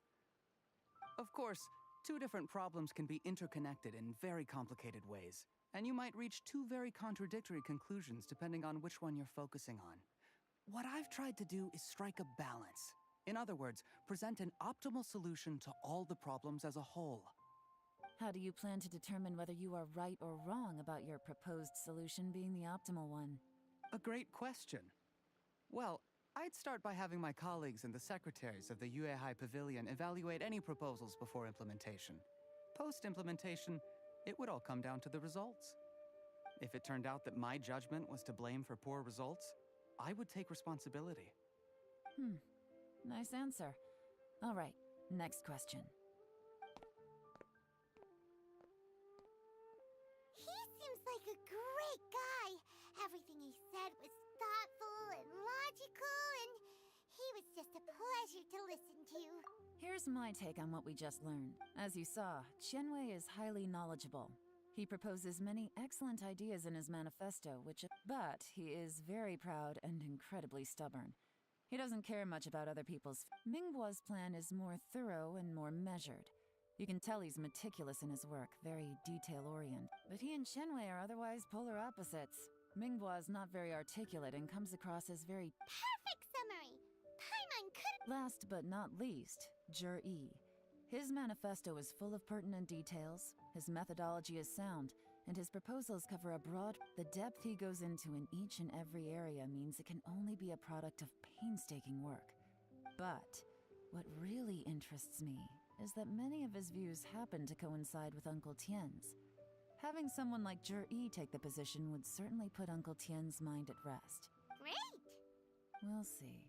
Of course, 2 different problems can be interconnected in very complicated ways, and you might reach 2 very contradictory conclusions depending on which one you're focusing on. What I've tried to do is strike a balance. In other words, present an optimal solution to all the problems as a whole. How do you plan to determine whether you are right or wrong about your proposed solution being the optimal one? A great question. Well, I'd start by having my colleagues and the secretaries of the Yuehai Pavilion evaluate any proposals before implementation. Post-implementation, it would all come down to the results. If it turned out that my judgment was to blame for poor results, I would take responsibility. Nice answer. All right, next question. He seems like a great guy. Everything he said was thoughtful and logical, and he was just a pleasure to listen to. Here's my take on what we just learned. As you saw, Qianwei is highly knowledgeable. He proposes many excellent ideas in his manifesto, but he is very proud and incredibly stubborn. He doesn't care much about other people's. Mingbo's plan is more thorough and more measured. You can tell he's meticulous in his work, very detail-oriented. But he and Qianwei are otherwise polar opposites. Mingbo is not very articulate and comes across as very... Perfect summary! Paimon could... Last but not least, Zhi. His manifesto is full of pertinent details, his methodology is sound, and his proposals cover a broad... The depth he goes into in each and every area means it can only be a product of painstaking work. But what really interests me is that many of his views happen to coincide with Uncle Tien's. Having someone like Zhi take the position would certainly put Uncle Tien's mind at rest. Great! We'll see.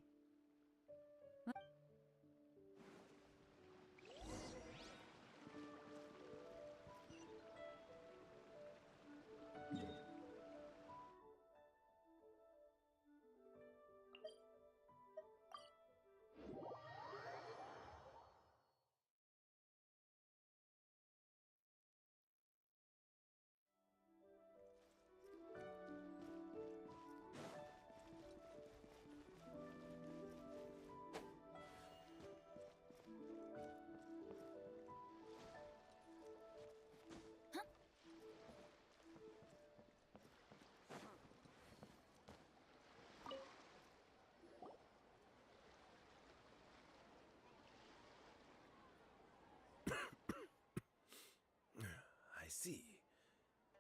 I see.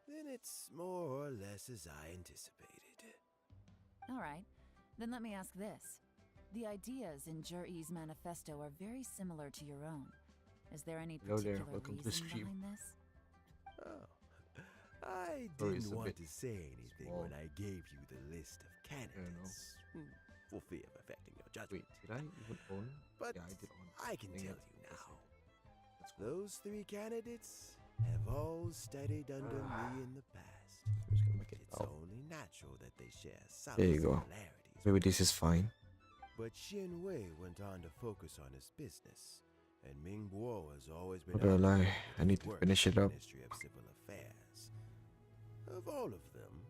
Then it's more or less as I anticipated. All right, then let me ask this. The ideas in Zhi's manifesto are very similar to your own. Is there any Hello there, particular welcome to the reason stream. behind this? Oh, I Sorry, it's didn't a want bit to say anything small. when I gave you the list of candidates, for fear of affecting your judgment. Wait, did I even own? But Yeah, I did own. I can Dang tell it. you now, That's cool. those 3 candidates have all studied under me in the past. I'm just gonna make it. It's Oh, only natural that they share some there you go. similarities. Maybe this is fine. But Xin Wei went on to focus on his business, and Ming Guo has always been Not gonna lie, occupied I with need his to work finish in it the up. Ministry of Civil Affairs. Of all of them,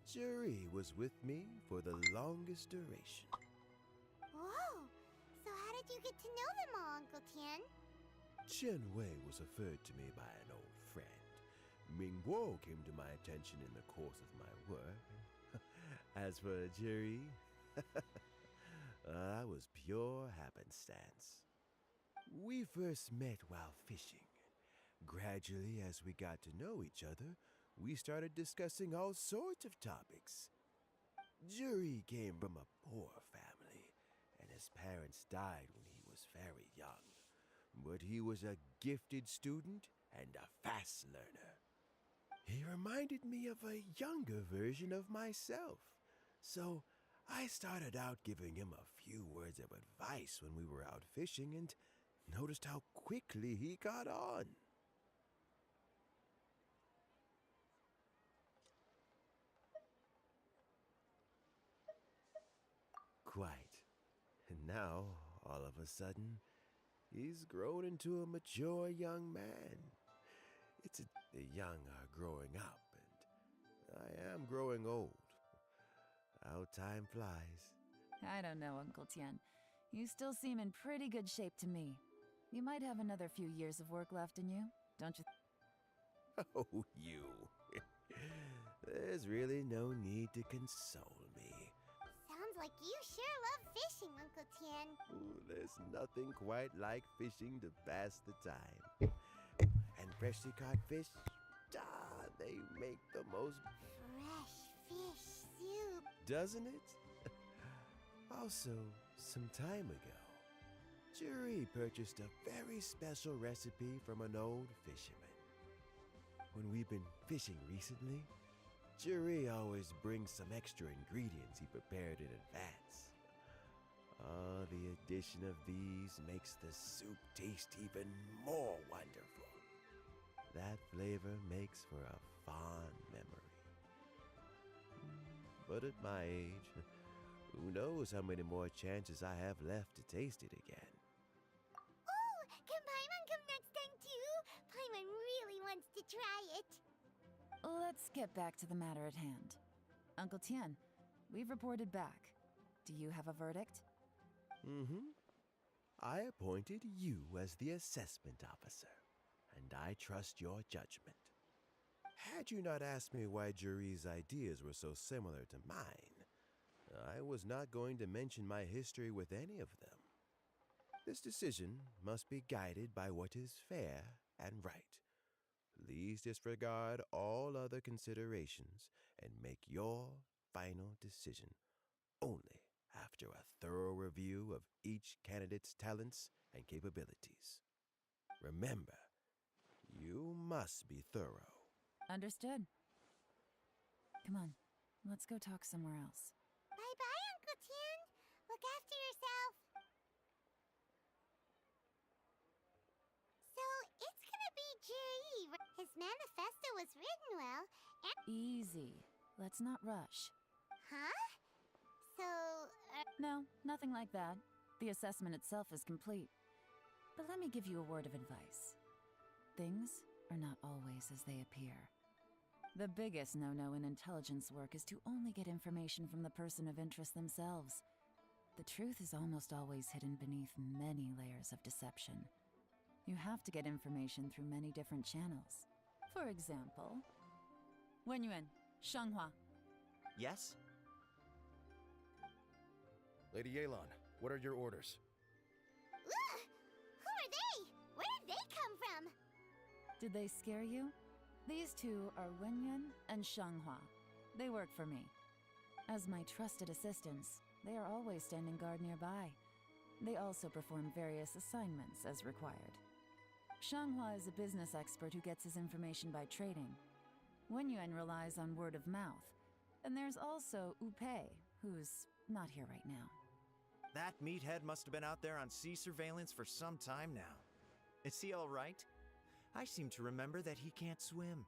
Zhi was with me for the longest duration. Whoa! So how did you get to know them all, Uncle Tian? Chen Wei was referred to me by an old friend. Ming Guo came to my attention in the course of my work. As for Jiri, I was pure happenstance. We first met while fishing. Gradually, as we got to know each other, we started discussing all sorts of topics. Jiri came from a poor family, and his parents died when he was very young. But he was a gifted student and a fast learner. He reminded me of a younger version of myself. So I started out giving him a few words of advice when we were out fishing and noticed how quickly he caught on. Quite. And now, all of a sudden, he's grown into a mature young man. The young are growing up, and I am growing old. How time flies. I don't know, Uncle Tian. You still seem in pretty good shape to me. You might have another few years of work left in you, don't you? Oh, you. There's really no need to console me. Sounds like you sure love fishing, Uncle Tian. Ooh, there's nothing quite like fishing to pass the time. And freshly caught fish, they make the most Fresh fish soup. doesn't it? Also, some time ago, Juri purchased a very special recipe from an old fisherman. When we've been fishing recently, Juri always brings some extra ingredients he prepared in advance. Oh, the addition of these makes the soup taste even more wonderful. That flavor makes for a fond memory. But at my age, who knows how many more chances I have left to taste it again. Oh, can Paimon come next time too? Paimon really wants to try it. Let's get back to the matter at hand. Uncle Tian, we've reported back. Do you have a verdict? Mm-hmm. I appointed you as the assessment officer, and I trust your judgment. Had you not asked me why Juri's ideas were so similar to mine, I was not going to mention my history with any of them. This decision must be guided by what is fair and right. Please disregard all other considerations and make your final decision only after a thorough review of each candidate's talents and capabilities. Remember, you must be thorough. Understood. Come on, let's go talk somewhere else. Bye-bye, Uncle Tian. Look after yourself. So, it's gonna be Jiri. His manifesto was written well, and... Easy. Let's not rush. Huh? So, No, nothing like that. The assessment itself is complete. But let me give you a word of advice. Things are not always as they appear. The biggest no-no in intelligence work is to only get information from the person of interest themselves. The truth is almost always hidden beneath many layers of deception. You have to get information through many different channels. For example, Wenyuan, Shanghua. Yes? Lady Yelan, what are your orders? Ugh! Who are they? Where did they come from? Did they scare you? These two are Wenyuan and Shanghua. They work for me. As my trusted assistants, they are always standing guard nearby. They also perform various assignments as required. Shanghua is a business expert who gets his information by trading. Wenyuan relies on word of mouth. And there's also Upei, who's not here right now. That meathead must have been out there on sea surveillance for some time now. Is he all right? I seem to remember that he can't swim.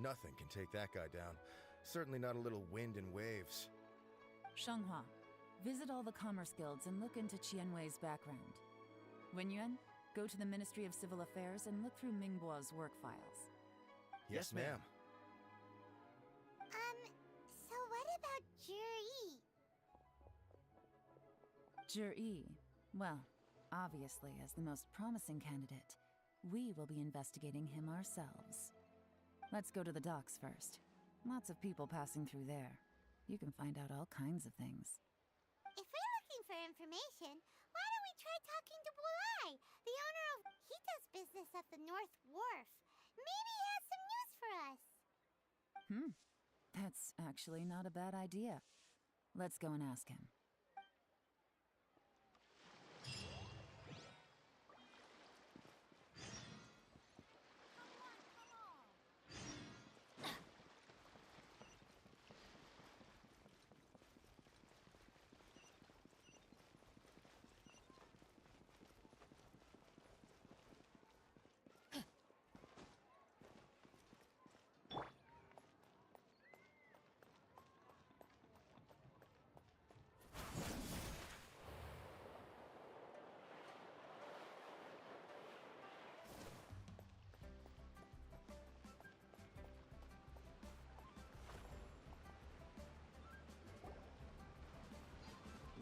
Nothing can take that guy down. Certainly not a little wind and waves. Shanghua, visit all the commerce guilds and look into Qianwei's background. Wenyuan, go to the Ministry of Civil Affairs and look through Mingbo's work files. Yes, ma'am. So what about Juri? Zhi. Well, obviously, as the most promising candidate, we will be investigating him ourselves. Let's go to the docks first. Lots of people passing through there. You can find out all kinds of things. If we're looking for information, why don't we try talking to Bulai, the owner of... He does business at the North Wharf. Maybe he has some news for us. That's actually not a bad idea. Let's go and ask him.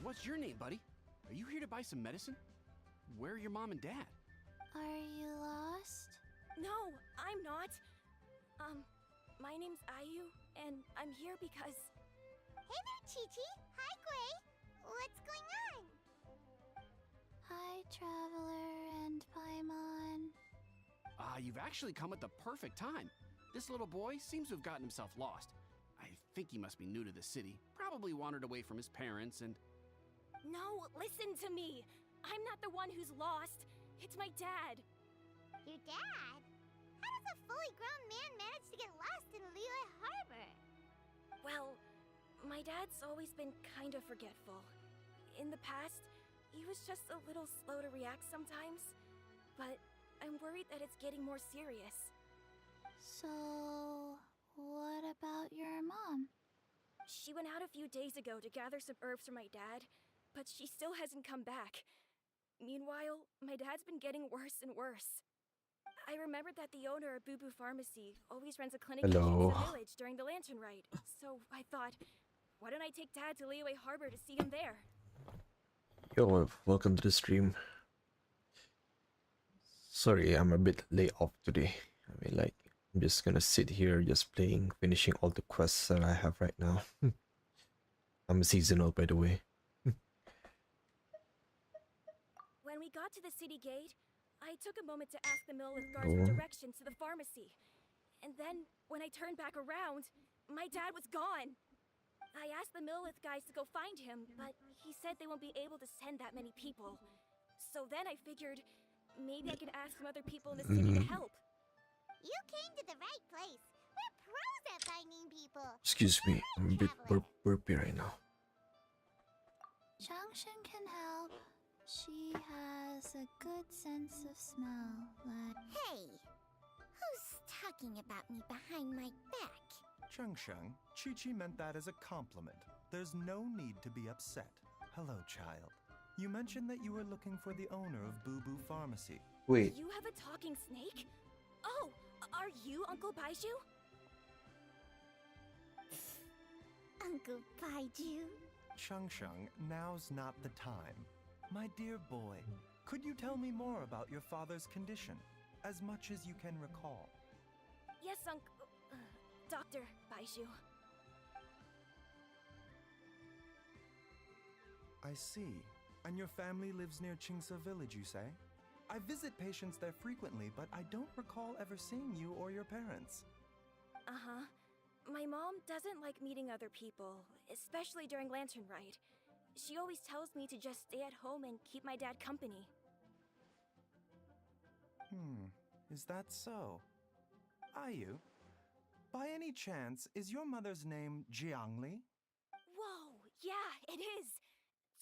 What's your name, buddy? Are you here to buy some medicine? Where are your mom and dad? Are you lost? No, I'm not. My name's Ayu, and I'm here because... Hey there, Chi-Chi. Hi, Gui. What's going on? Hi, Traveler and Paimon. You've actually come at the perfect time. This little boy seems to have gotten himself lost. I think he must be new to the city. Probably wandered away from his parents and... No, listen to me. I'm not the one who's lost. It's my dad. Your dad? How does a fully grown man manage to get lost in Liyue Harbor? Well, my dad's always been kind of forgetful. In the past, he was just a little slow to react sometimes. But I'm worried that it's getting more serious. So, what about your mom? She went out a few days ago to gather some herbs for my dad, but she still hasn't come back. Meanwhile, my dad's been getting worse and worse. I remembered that the owner of Boo Boo Pharmacy always runs a clinic in Hello. the village during the lantern ride. So I thought, why don't I take Dad to Liyue Harbor to see him there? Yo, welcome to the stream. Sorry, I'm a bit late off today. I mean, like, I'm just gonna sit here just playing, finishing all the quests that I have right now. I'm a seasonal, by the way. When we got to the city gate, I took a moment to ask the Millith guards for directions to the pharmacy. And then, when I turned back around, my dad was gone. I asked the Millith guys to go find him, but he said they won't be able to send that many people. So then I figured, maybe I could ask some other people in the city to help. You came to the right place. We're pros at finding people. Excuse me, I'm a bit burpy right now. Changshan can help. She has a good sense of smell, like... Hey! Who's talking about me behind my back? Cheng-Sheng, Chi-Chi meant that as a compliment. There's no need to be upset. Hello, child. You mentioned that you were looking for the owner of Boo Boo Pharmacy. Wait. You have a talking snake? Oh, are you Uncle Baiju? Uncle Baiju? Cheng-Sheng, now's not the time. My dear boy, could you tell me more about your father's condition? As much as you can recall. Yes, Dr. Baiju. I see. And your family lives near Qingse Village, you say? I visit patients there frequently, but I don't recall ever seeing you or your parents. Uh-huh. My mom doesn't like meeting other people, especially during Lantern Ride. She always tells me to just stay at home and keep my dad company. Is that so? Ayu, by any chance, is your mother's name Jiangli? Whoa, yeah, it is!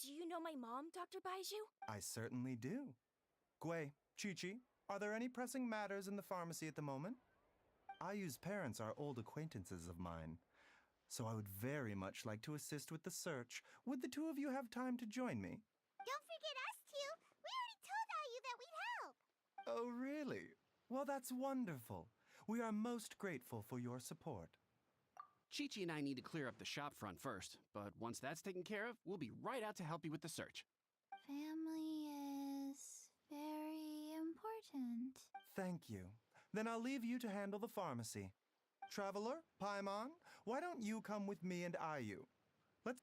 Do you know my mom, Dr. Baiju? I certainly do. Gui, Chi-Chi, are there any pressing matters in the pharmacy at the moment? Ayu's parents are old acquaintances of mine, so I would very much like to assist with the search. Would the two of you have time to join me? Don't forget us two! We already told Ayu that we'd help! Oh, really? Well, that's wonderful. We are most grateful for your support. Chi-Chi and I need to clear up the shop front first, but once that's taken care of, we'll be right out to help you with the search. family is very important. Thank you. Then I'll leave you to handle the pharmacy. Traveler, Paimon, why don't you come with me and Ayu? Let's...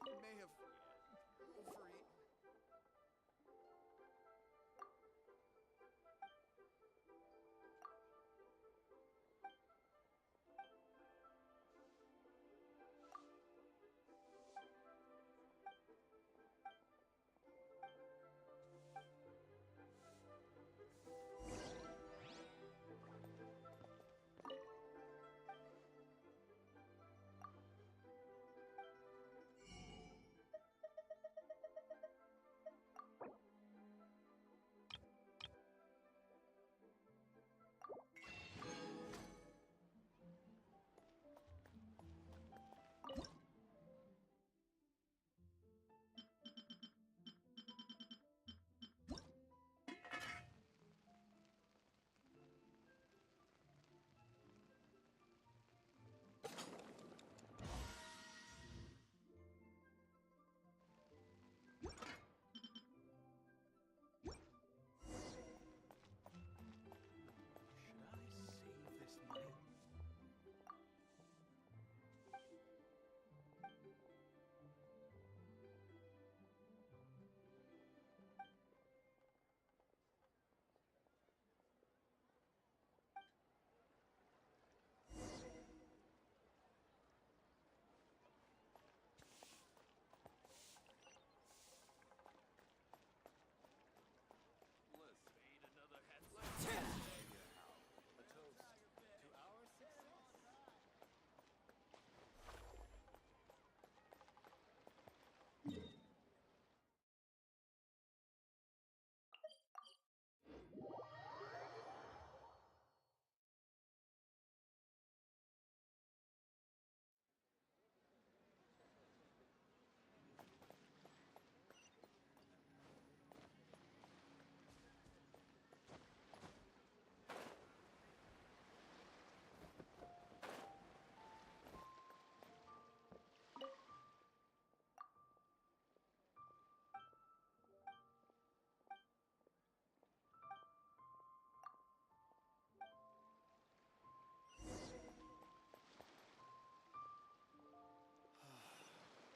may have overeaten.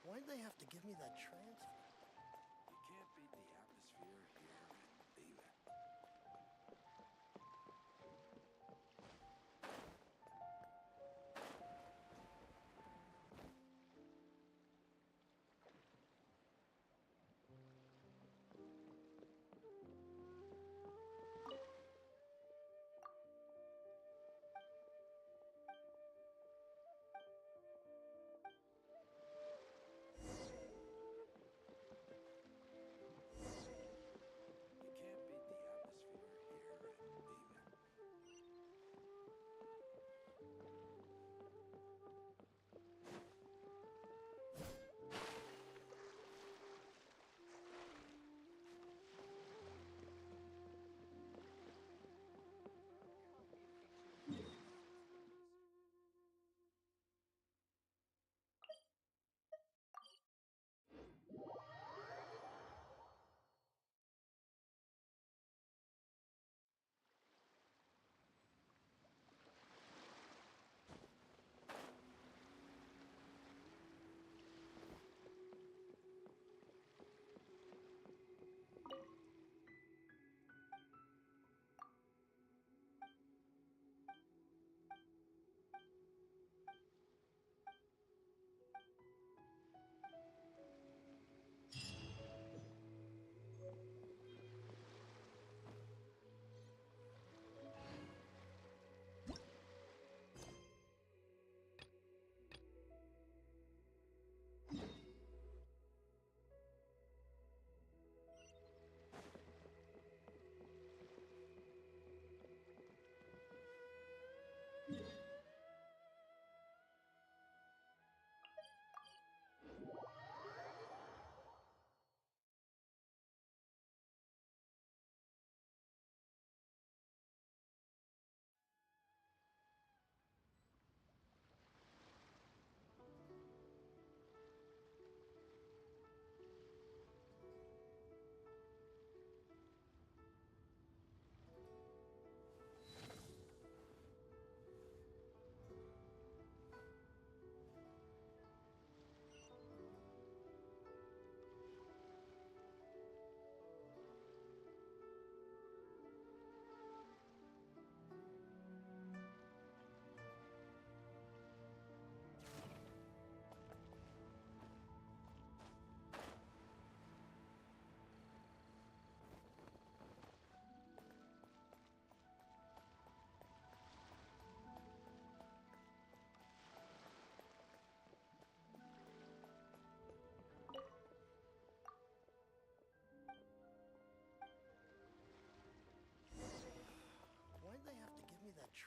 Why'd they have to give me that transfer? You can't beat the atmosphere here at Baylor.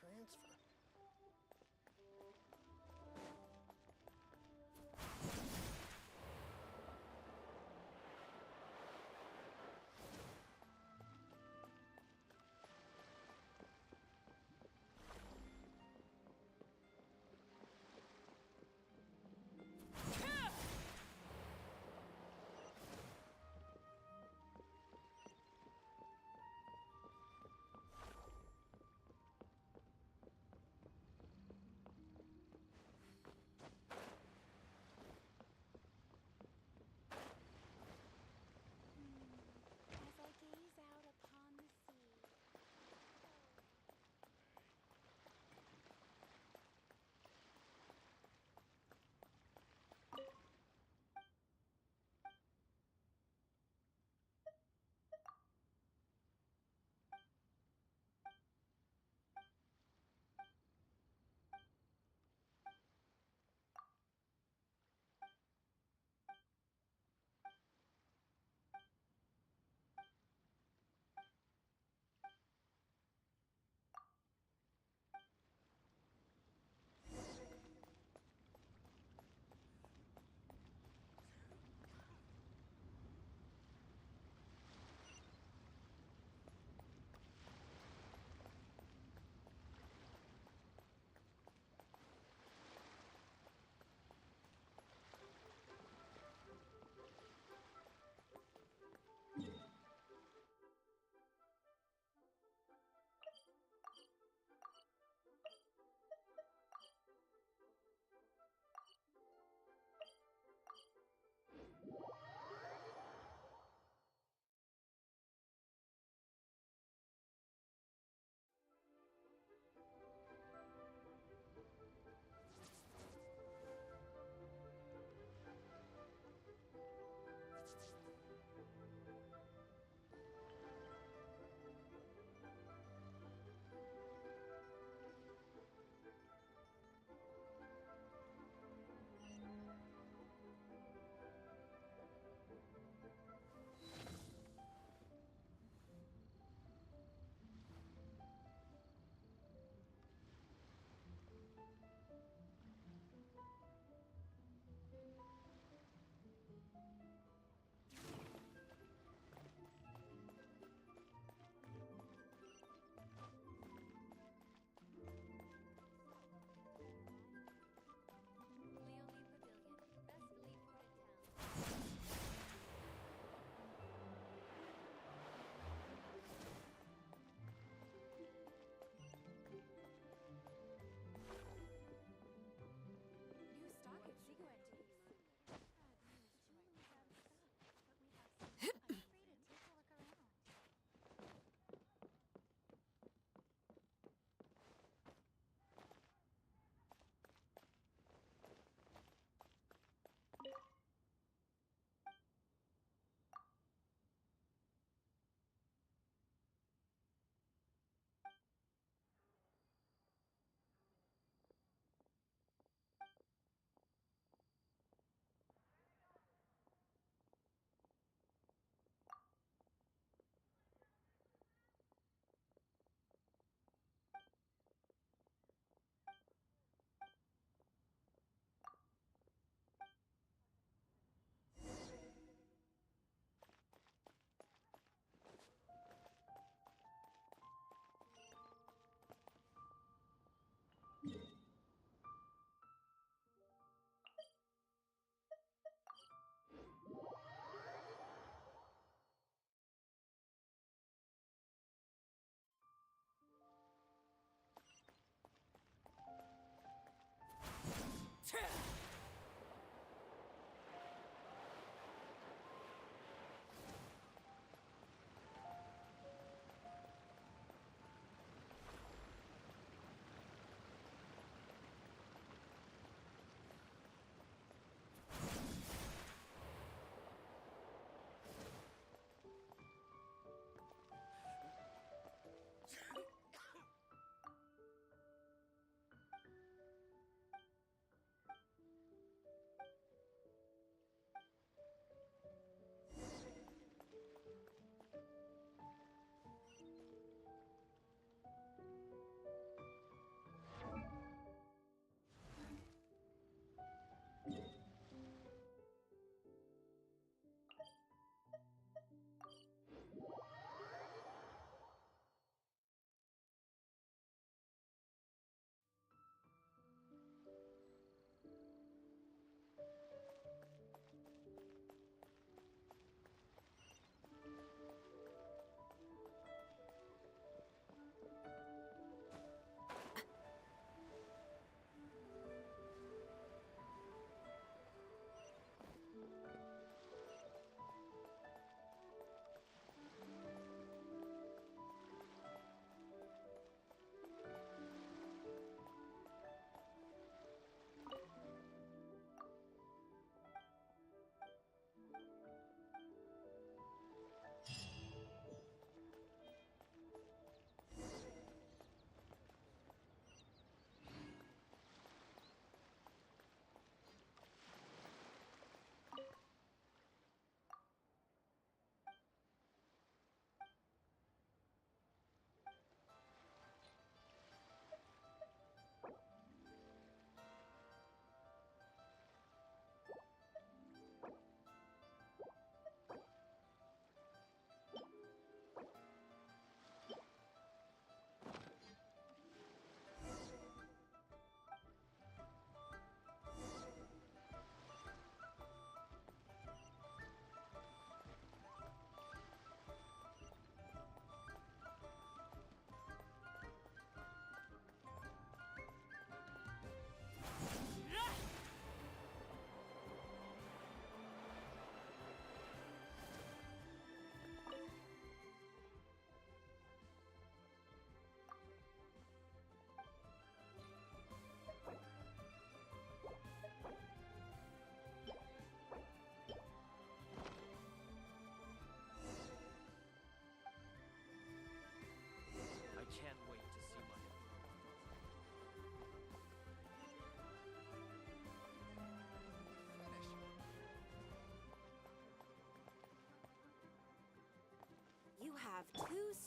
transfer.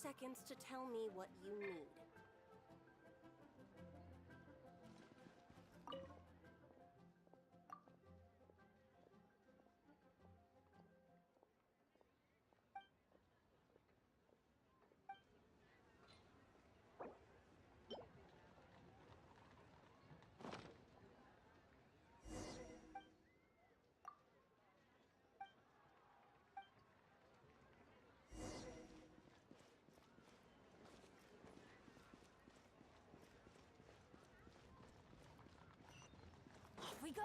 seconds to tell me what you need. Off we go!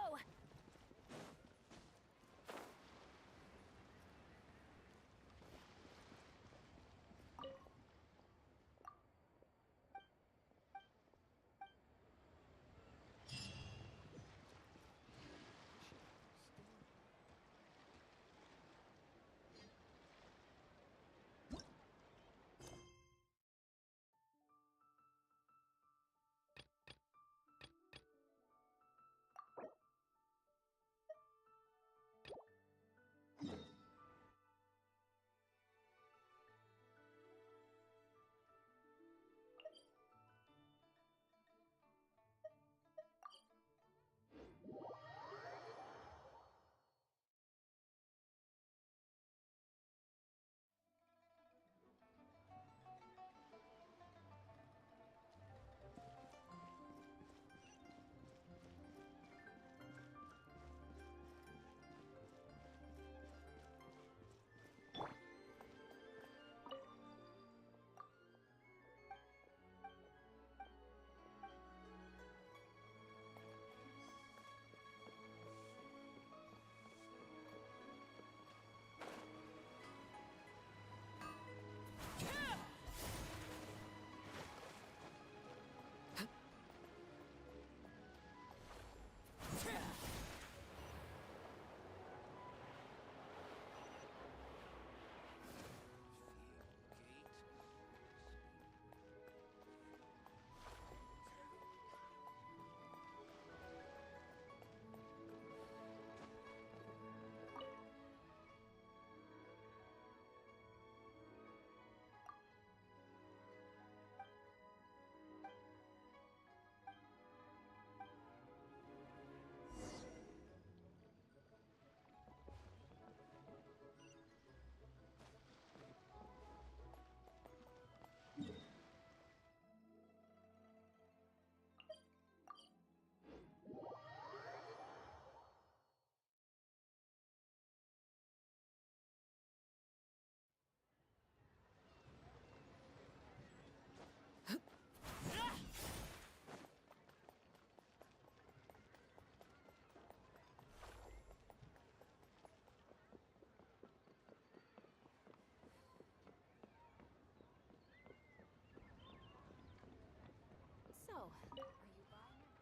So, are you buying it?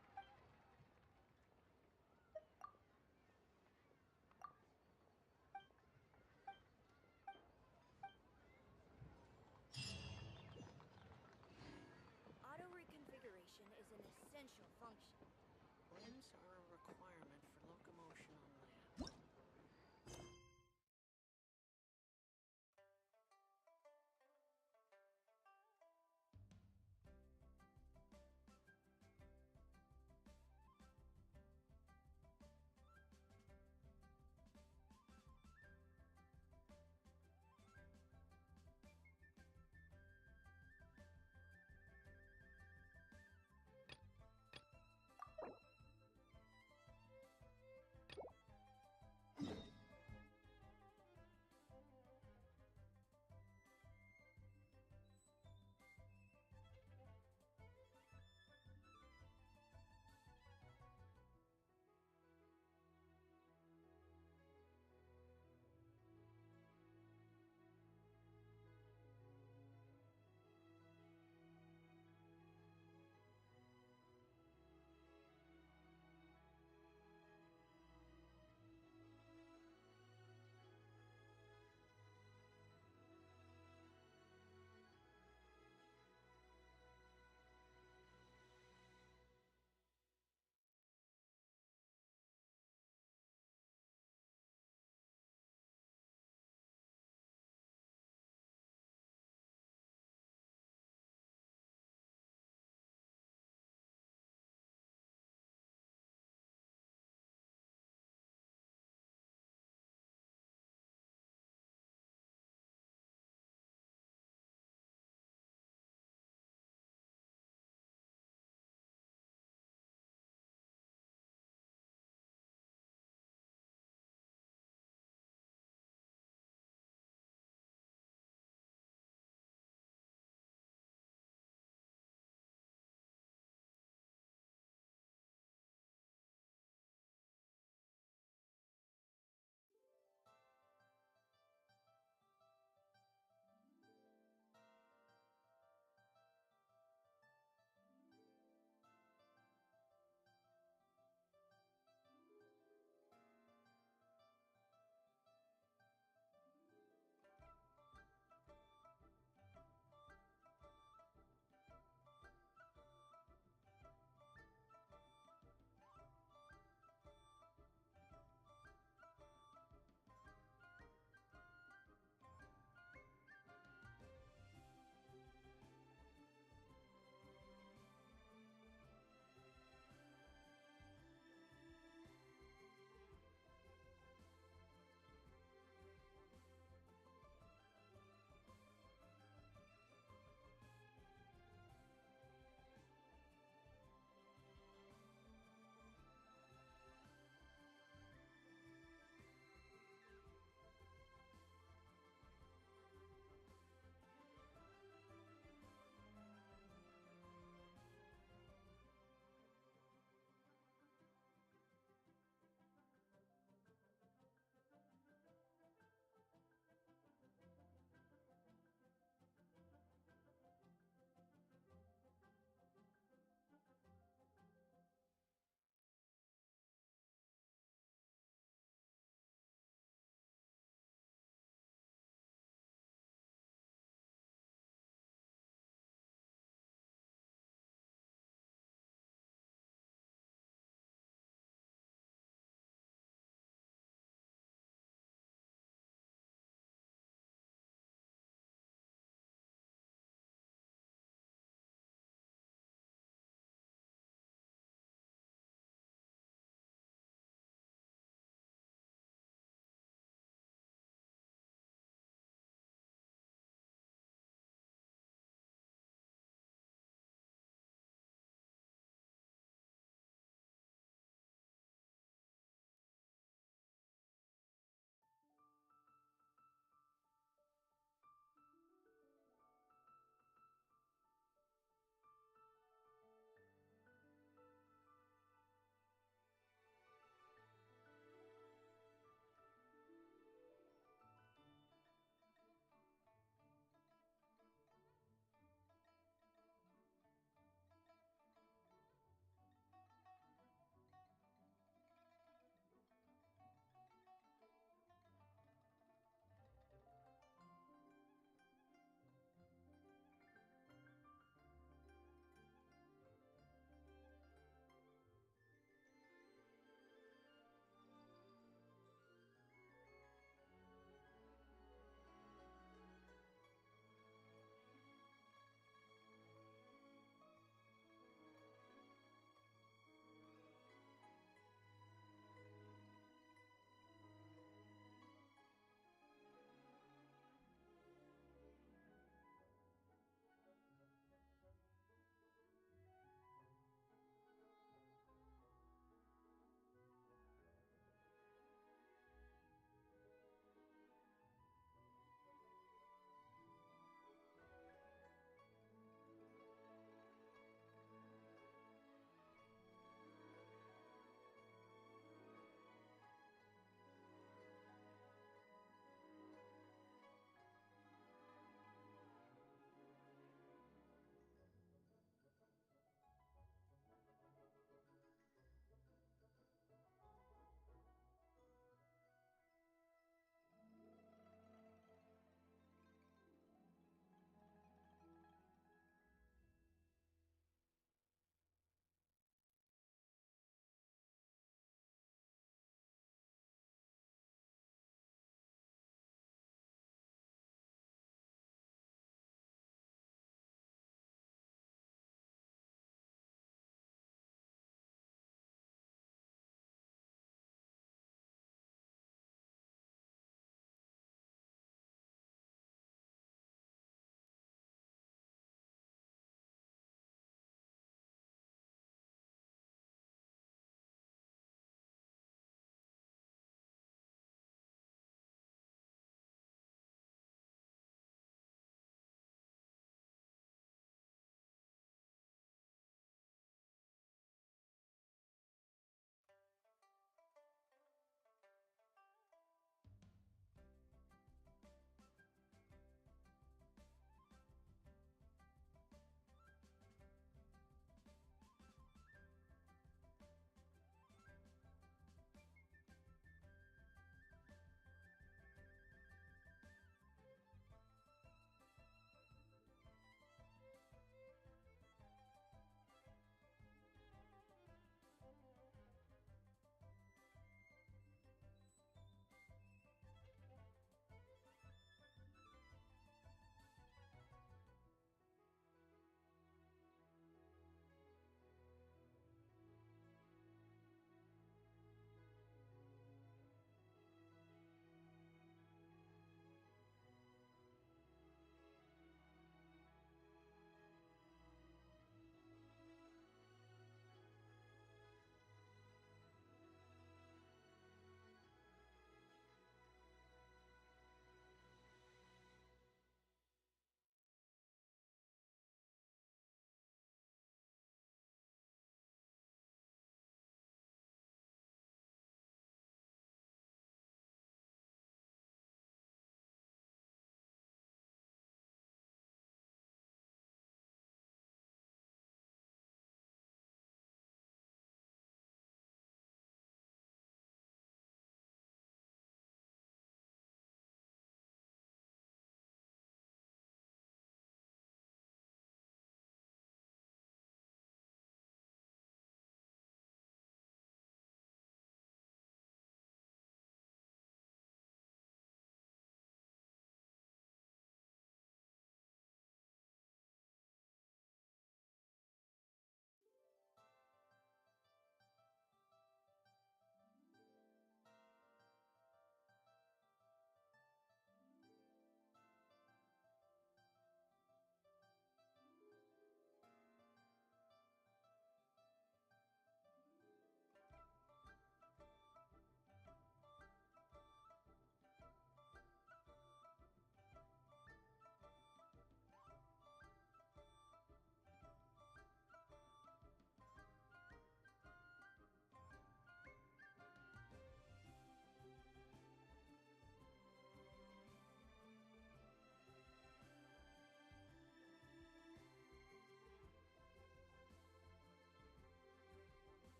Auto reconfiguration is an essential function. Limbs are a requirement for locomotion on land.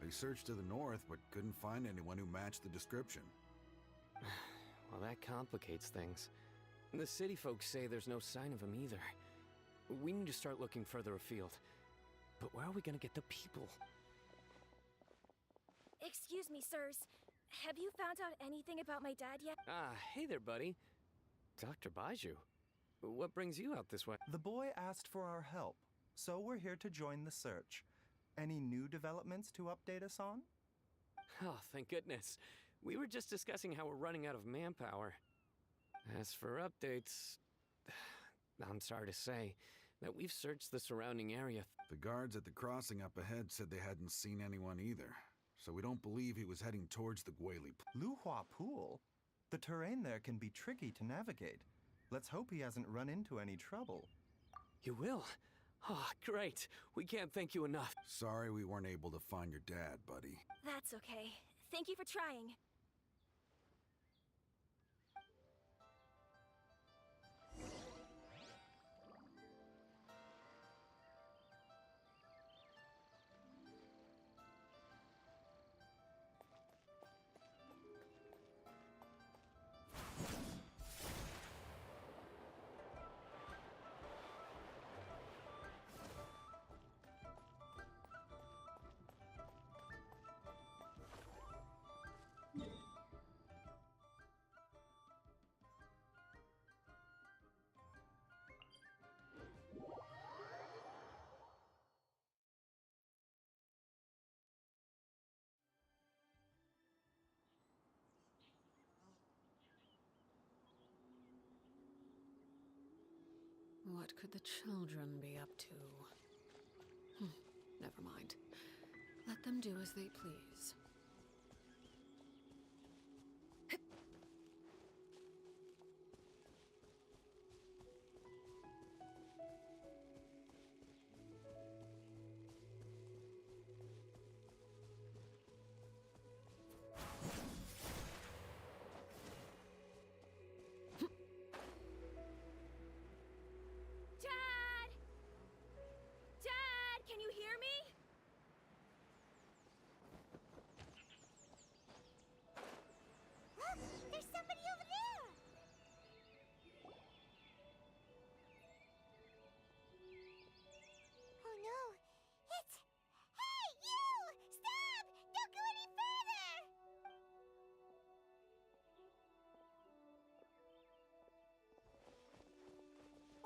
We searched to the north, but couldn't find anyone who matched the description. Well, that complicates things. The city folks say there's no sign of him either. We need to start looking further afield. But where are we gonna get the people? Excuse me, sirs. Have you found out anything about my dad yet? Ah, hey there, buddy. Dr. Baiju. What brings you out this way? The boy asked for our help, so we're here to join the search. Any new developments to update us on? Oh, thank goodness. We were just discussing how we're running out of manpower. As for updates, I'm sorry to say that we've searched the surrounding area. The guards at the crossing up ahead said they hadn't seen anyone either, so we don't believe he was heading towards the Guili. Luhua Pool? The terrain there can be tricky to navigate. Let's hope he hasn't run into any trouble. You will? Oh, great. We can't thank you enough. Sorry we weren't able to find your dad, buddy. That's okay. Thank you for trying. What could the children be up to? Never mind. Let them do as they please.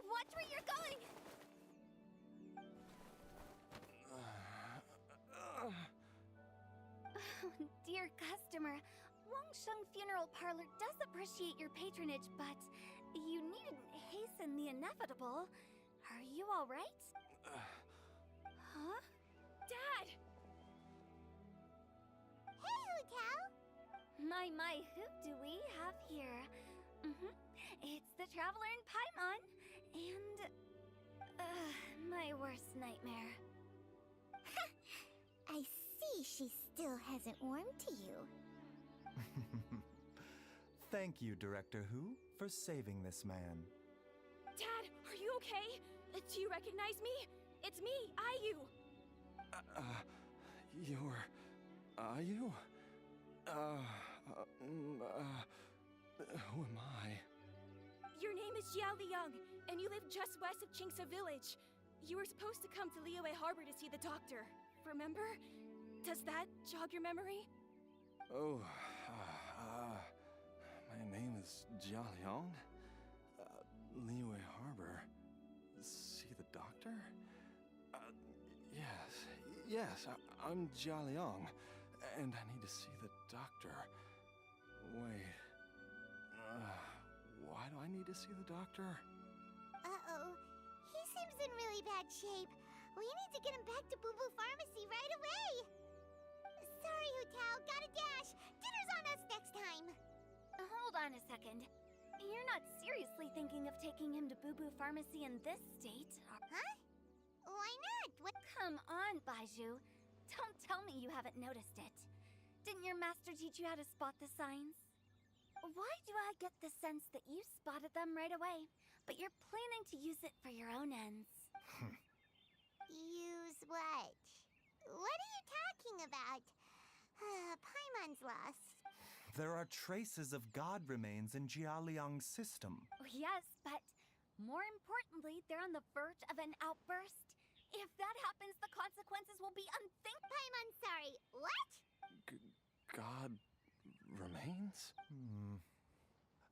Watch where you're going! Dear customer, Wangsheng Funeral Parlor does appreciate your patronage, but you needn't hasten the inevitable. Are you all right? Huh? Dad! Hey, Hu Tao! My, who do we have here? It's the Traveler in Paimon, and my worst nightmare. I see she still hasn't warmed to you. Thank you, Director Hu, for saving this man. Dad, are you okay? Do you recognize me? It's me, Ayu! You're... Ayu? Who am I? Your name is Jia Liang, and you live just west of Qingse Village. You were supposed to come to Liyue Harbor to see the doctor. Remember? Does that jog your memory? Oh, my name is Jia Liang. Liyue Harbor. See the doctor? Yes, I'm Jia Liang, and I need to see the doctor. Wait, why do I need to see the doctor? Uh-oh. He seems in really bad shape. We need to get him back to Boo Boo Pharmacy right away. Sorry, Hu Tao. Gotta dash. Dinner's on us next time. Hold on a second. You're not seriously thinking of taking him to Boo Boo Pharmacy in this state, Huh? Why not? What? Come on, Baiju. Don't tell me you haven't noticed it. Didn't your master teach you how to spot the signs? Why do I get the sense that you spotted them right away, but you're planning to use it for your own ends? Use what? What are you talking about Paimon's loss. There are traces of god remains in Jialiang's system. Yes, but more importantly, they're on the verge of an outburst. If that happens, the consequences will be unthinkable. Paimon, sorry, what? God remains?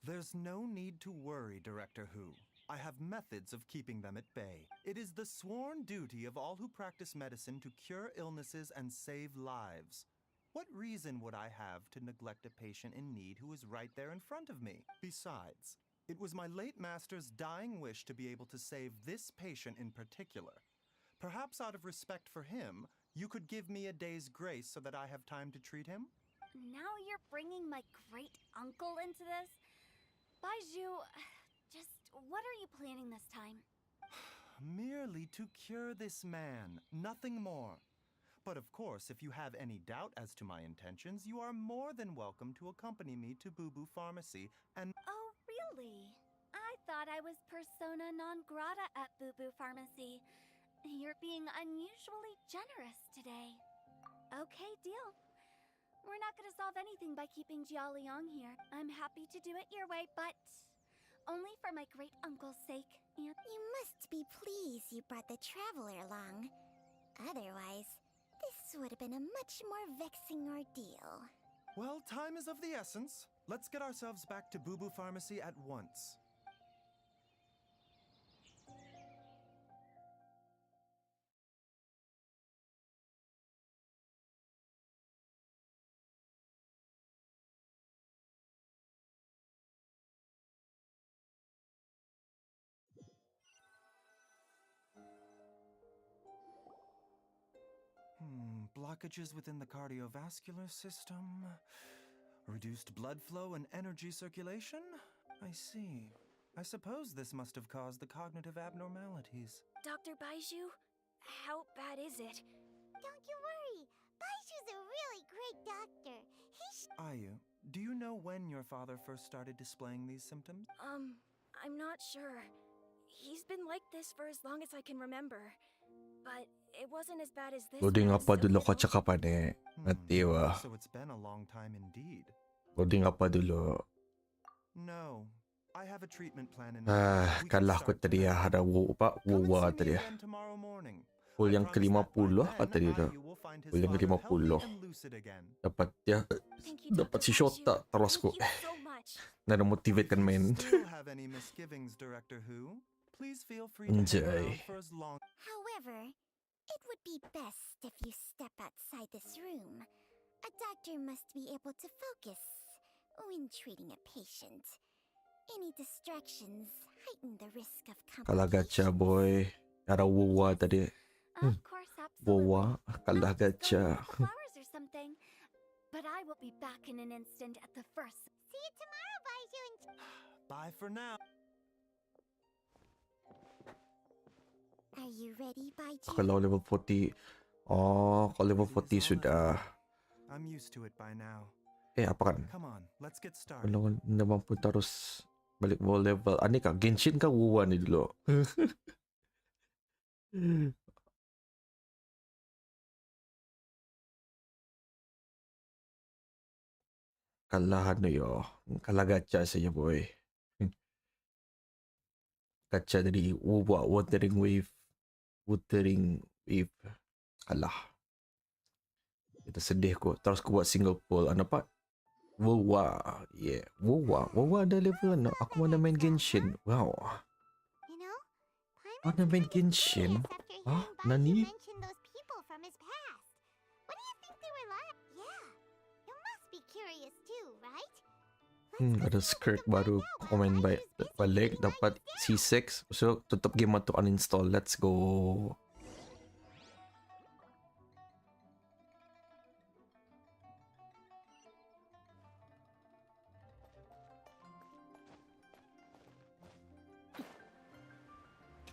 There's no need to worry, Director Who. I have methods of keeping them at bay. It is the sworn duty of all who practice medicine to cure illnesses and save lives. What reason would I have to neglect a patient in need who is right there in front of me? Besides, it was my late master's dying wish to be able to save this patient in particular. Perhaps out of respect for him, you could give me a day's grace so that I have time to treat him? Now you're bringing my great uncle into this? Baiju, just what are you planning this time? Merely to cure this man, nothing more. But of course, if you have any doubt as to my intentions, you are more than welcome to accompany me to Boo Boo Pharmacy and... Oh, really? I thought I was persona non grata at Boo Boo Pharmacy. You're being unusually generous today. Okay, deal. We're not gonna solve anything by keeping Jialiang here. I'm happy to do it your way, but only for my great uncle's sake. And you must be pleased you brought the traveler along. Otherwise, this would have been a much more vexing ordeal. Well, time is of the essence. Let's get ourselves back to Boo Boo Pharmacy at once. Blockages within the cardiovascular system, reduced blood flow and energy circulation? I see. I suppose this must have caused the cognitive abnormalities. Dr. Baiju, how bad is it? Don't you worry. Baiju's a really great doctor. Ayu, do you know when your father first started displaying these symptoms? I'm not sure. He's been like this for as long as I can remember. But it wasn't as bad as this. Loading apa dulu kocak apa nih? Natiwa. So it's been a long time indeed. Loading apa dulu? No. I have a treatment plan in kalah ko tadi ada wuwa tadi. Pool yang ke-50 apa tadi tu? Pool yang ke-50. Dapat ya. Dapat si Shota terus ko. Nada motivate kan main. Enjoy. However, it would be best if you step outside this room. A doctor must be able to focus when treating a patient. Any distractions heighten the risk of Kalah gacha boy. Ada wuwa tadi. Wuwa. Kalah gacha. Flowers or something. But I will be back in an instant at the first. See you tomorrow, Baiju. Bye for now. Are you ready, Baiju? Kalau level 40. Oh, kalau level 40 sudah. I'm used to it by now. Apa kan? Come on, let's get started. Kalau anda mampu terus balik bawah level. Ni kah Genshin kah Wuwa ni dulu? Kalah yo. Kalah gacha saja boy. Gacha dari Wuwa Wuthering Wave. Wuthering Wave. Kalah. Kita sedih ko. Terus ko buat single pull. Nampak? Wuwa. Yeah. Wuwa. Wuwa ada level ano. Aku mana main Genshin. Wow. Mana main Genshin? Ah, nani? Ada skirt baru komen balik dapat C6 so tutup game atau uninstall. Let's go.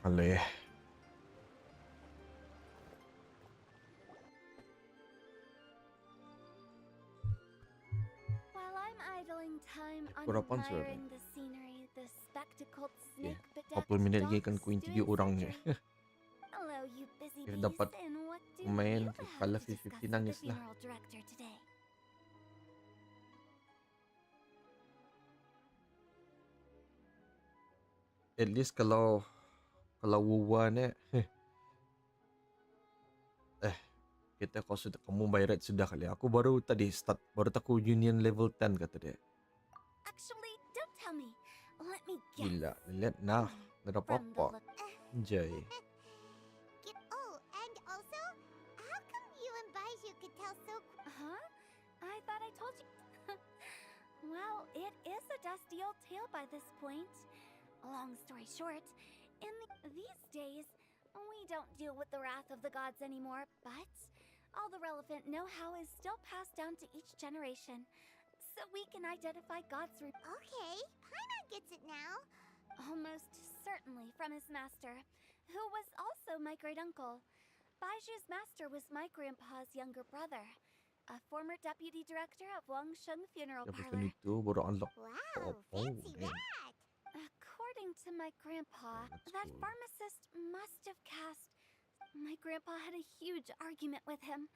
Ale. Berapa admiring the scenery, the spectacled snake 40 minit lagi kan ku interview orang ni. Hello, you busy If bees, dapat and what do main you kala have to 50-50 discuss with the nangis lah. funeral director today? At least kalau Wuwan kita kau sudah kamu bayar sudah kali. Aku baru tadi start baru aku union level 10 kata dia. Actually, don't tell me. Let me guess. Gila, lihat nah, nggak ada apa-apa. Anjay. Oh, and also, how come you and Baiju could tell so? Huh? I thought I told you. Well, it is a dusty old tale by this point. Long story short, these days, we don't deal with the wrath of the gods anymore, but all the relevant know-how is still passed down to each generation, so we can identify God's Okay, Paimon gets it now. almost certainly from his master, who was also my great-uncle. Baiju's master was my grandpa's younger brother, a former deputy director of Wangsheng Funeral Tapos Parlor. nito, baru unlock. Wow, fancy damn. that. According to my grandpa, that pharmacist must have cast. My grandpa had a huge argument with him,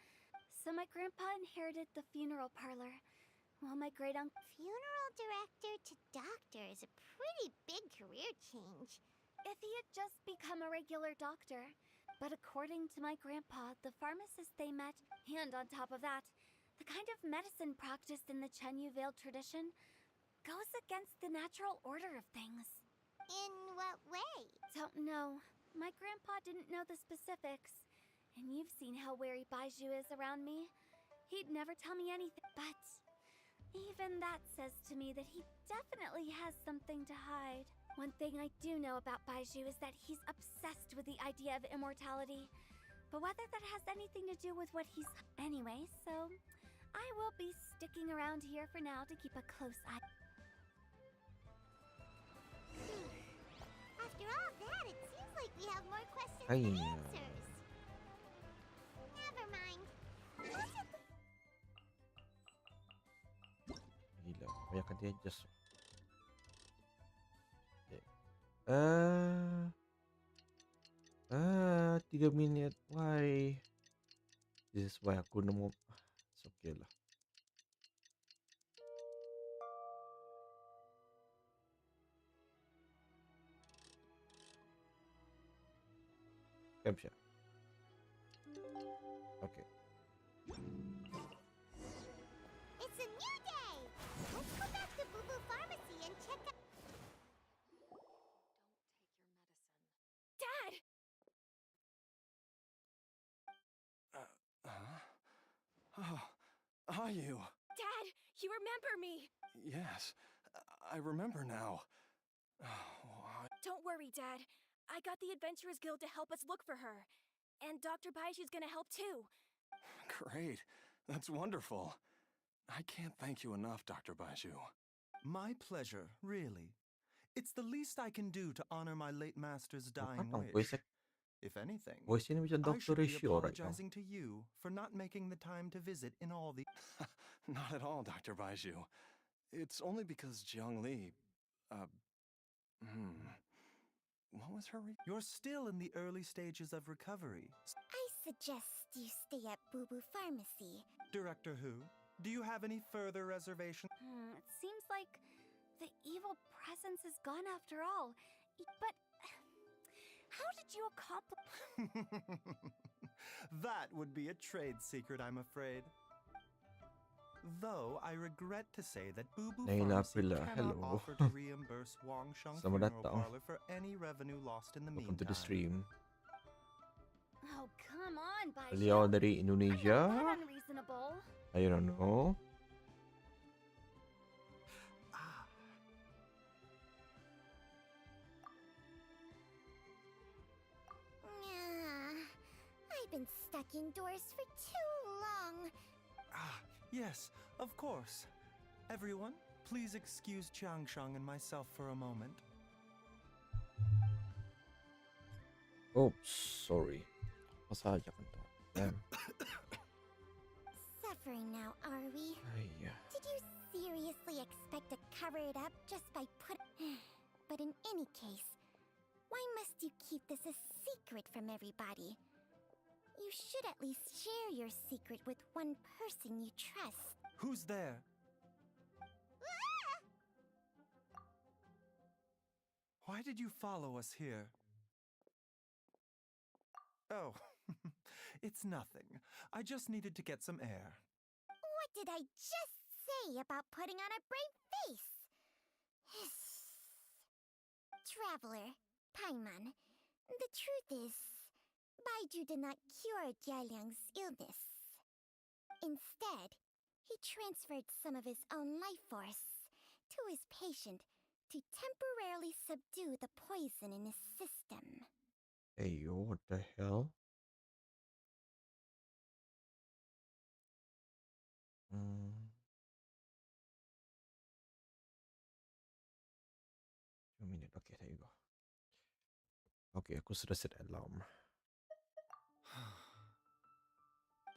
so my grandpa inherited the funeral parlor, while my great-uncle... Funeral director to doctor is a pretty big career change. If he had just become a regular doctor. But according to my grandpa, the pharmacist they met, and on top of that, the kind of medicine practiced in the Chenyu Vale tradition goes against the natural order of things. In what way? Don't know. My grandpa didn't know the specifics. And you've seen how wary Baiju is around me. He'd never tell me anything. But even that says to me that he definitely has something to hide. One thing I do know about Baiju is that he's obsessed with the idea of immortality. But whether that has anything to do with what he's... Anyway, so I will be sticking around here for now to keep a close eye. After all that, it seems like we have more questions Ay, than answers. Never mind. Gila, banyak kan dia just. Okay. 3 minit. Why? This is why aku nemu. It's okay lah. Capture. Okay. It's a new day. Let's go back to Boo Boo Pharmacy and check out. Dad! Are you? Dad, you remember me! Yes, I remember now. Don't worry, Dad. I got the Adventurers Guild to help us look for her. And Dr. Baiju's gonna help too. Great. That's wonderful. I can't thank you enough, Dr. Baiju. My pleasure, really. It's the least I can do to honor my late master's dying wish. If anything, Voice ini macam I Dr. should be Ratio right now. apologizing to you for not making the time to visit in all the... Not at all, Dr. Baiju. It's only because Jiang Li... What was her... You're still in the early stages of recovery. I suggest you stay at Boo Boo Pharmacy. Director Who, do you have any further reservations? It seems like the evil presence is gone after all. But how did you accomplish... That would be a trade secret, I'm afraid. Though I regret to say that Boo Boo Naila Pharmacy Pila, cannot hello. offer to reimburse Wangsheng Selamat Funeral datang. Parlor for any revenue lost in the Welcome to meantime. the stream. Oh, come on, Baiju. Beliau dari Indonesia. I'm not that unreasonable. I don't know. I've been stuck indoors for too long. Yes, of course. Everyone, please excuse Chiangsheng and myself for a moment. Oh, sorry. Apa saja kan to? Damn. Suffering now, are we? Ayah. Did you seriously expect to cover it up just by But in any case, why must you keep this a secret from everybody? You should at least share your secret with one person you trust. Who's there? Why did you follow us here? Oh, it's nothing. I just needed to get some air. What did I just say about putting on a brave face? Traveler, Paimon, the truth is, Baiju did not cure Jialiang's illness. Instead, he transferred some of his own life force to his patient to temporarily subdue the poison in his system. Hey, yo, what the hell? Hmm. 2 minit. Okay, there you go. Okay, aku sudah set alarm.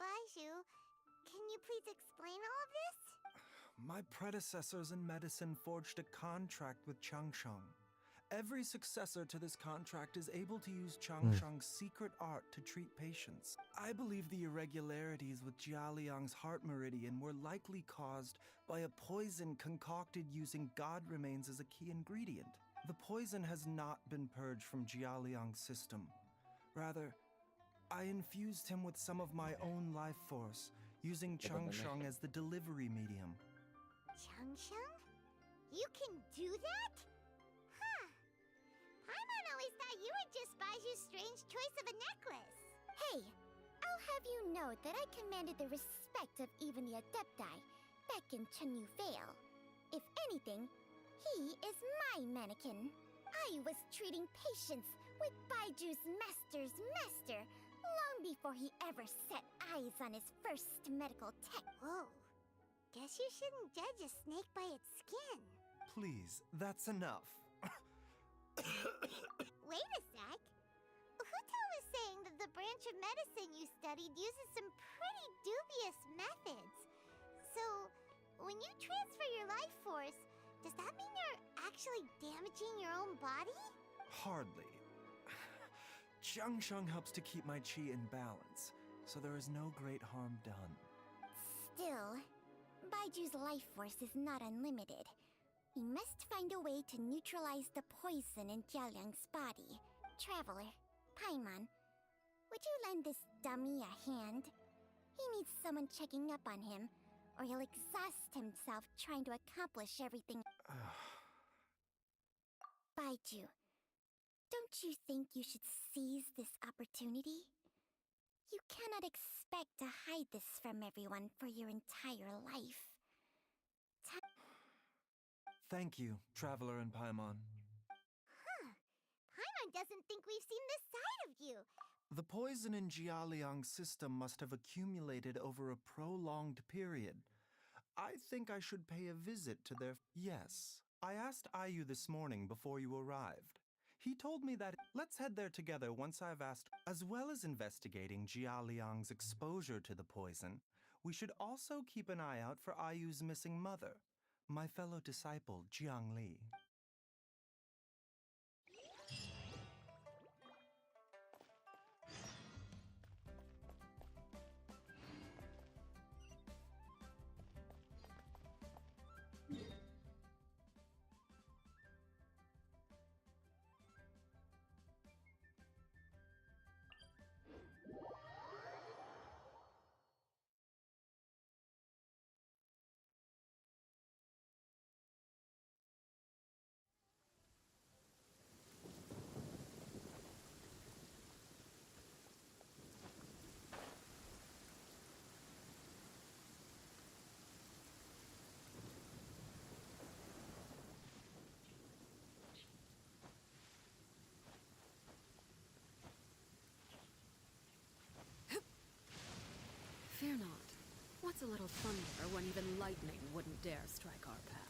Baiju, can you please explain all of this? My predecessors in medicine forged a contract with Changsheng. Every successor to this contract is able to use Changsheng's secret art to treat patients. I believe the irregularities with Jialiang's heart meridian were likely caused by a poison concocted using god remains as a key ingredient. The poison has not been purged from Jialiang's system. Rather, I infused him with some of my own life force, using Changsheng as the delivery medium. Changsheng? You can do that? Huh. Paimon always thought you were just Baiju's strange choice of a necklace. Hey, I'll have you know that I commanded the respect of even the Adepti back in Chenyu Vale. If anything, he is my mannequin. I was treating patients with Baiju's master's master long before he ever set eyes on his first medical tech. Whoa. Guess you shouldn't judge a snake by its skin. Please, that's enough. Wait a sec. Huto was saying that the branch of medicine you studied uses some pretty dubious methods. So, when you transfer your life force, does that mean you're actually damaging your own body? Hardly. Changsheng helps to keep my chi in balance, so there is no great harm done. Still, Baiju's life force is not unlimited. We must find a way to neutralize the poison in Jialiang's body. Traveler, Paimon, would you lend this dummy a hand? He needs someone checking up on him, or he'll exhaust himself trying to accomplish everything. Baiju, don't you think you should seize this opportunity? You cannot expect to hide this from everyone for your entire life. Thank you, Traveler and Paimon. Huh. Paimon doesn't think we've seen this side of you. The poison in Jialiang's system must have accumulated over a prolonged period. I think I should pay a visit to their... Yes, I asked Ayu this morning before you arrived. He told me that let's head there together once I've asked... As well as investigating Jialiang's exposure to the poison, we should also keep an eye out for Ayu's missing mother, my fellow disciple, Jiang Li. Fear not. What's a little thunder when even lightning wouldn't dare strike our path?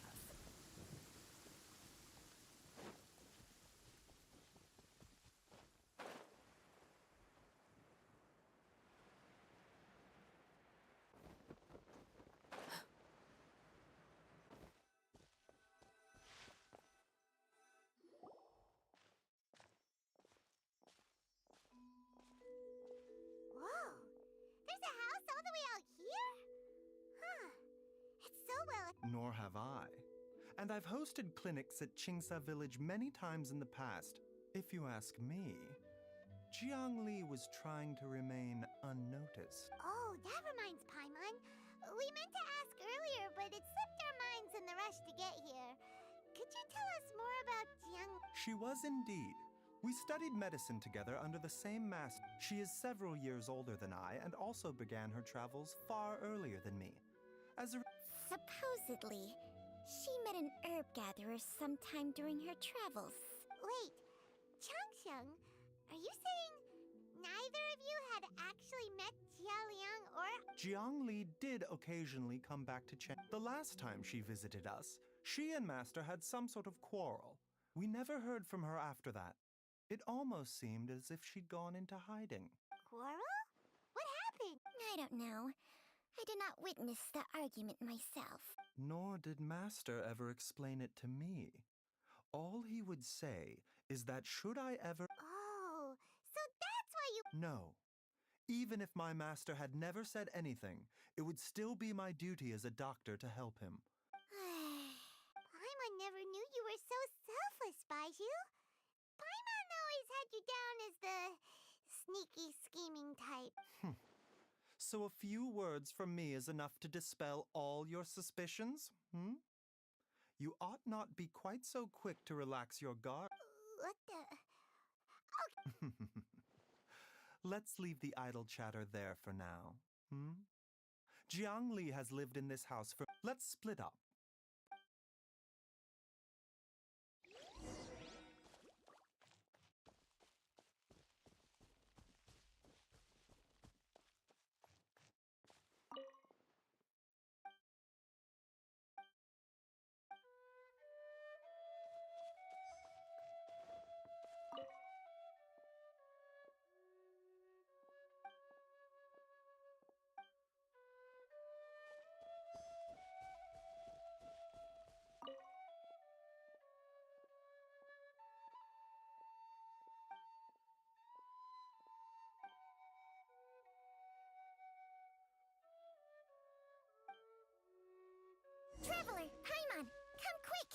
Whoa. Nor have I. And I've hosted clinics at Qingsa Village many times in the past. If you ask me, Jiangli was trying to remain unnoticed. Oh, that reminds Paimon. We meant to ask earlier, but it slipped our minds in the rush to get here. Could you tell us more about Jiang? She was indeed. We studied medicine together under the same master. She is several years older than I and also began her travels far earlier than me. Supposedly, she met an herb gatherer sometime during her travels. Wait, Changsheng, are you saying neither of you had actually met Jialiang or... Jiangli did occasionally come back to Chen. The last time she visited us, she and Master had some sort of quarrel. We never heard from her after that. It almost seemed as if she'd gone into hiding. Quarrel? What happened? I don't know. I did not witness the argument myself. Nor did Master ever explain it to me. All he would say is that should I ever... Oh, so that's why you... No. Even if my master had never said anything, it would still be my duty as a doctor to help him. Paimon never knew you were so selfless, Baiju. Paimon always had you down as the sneaky, scheming type. So a few words from me is enough to dispel all your suspicions? You ought not be quite so quick to relax your guard. What the... Let's leave the idle chatter there for now. Jiangli has lived in this house for... Let's split up. Traveler, Paimon, come quick!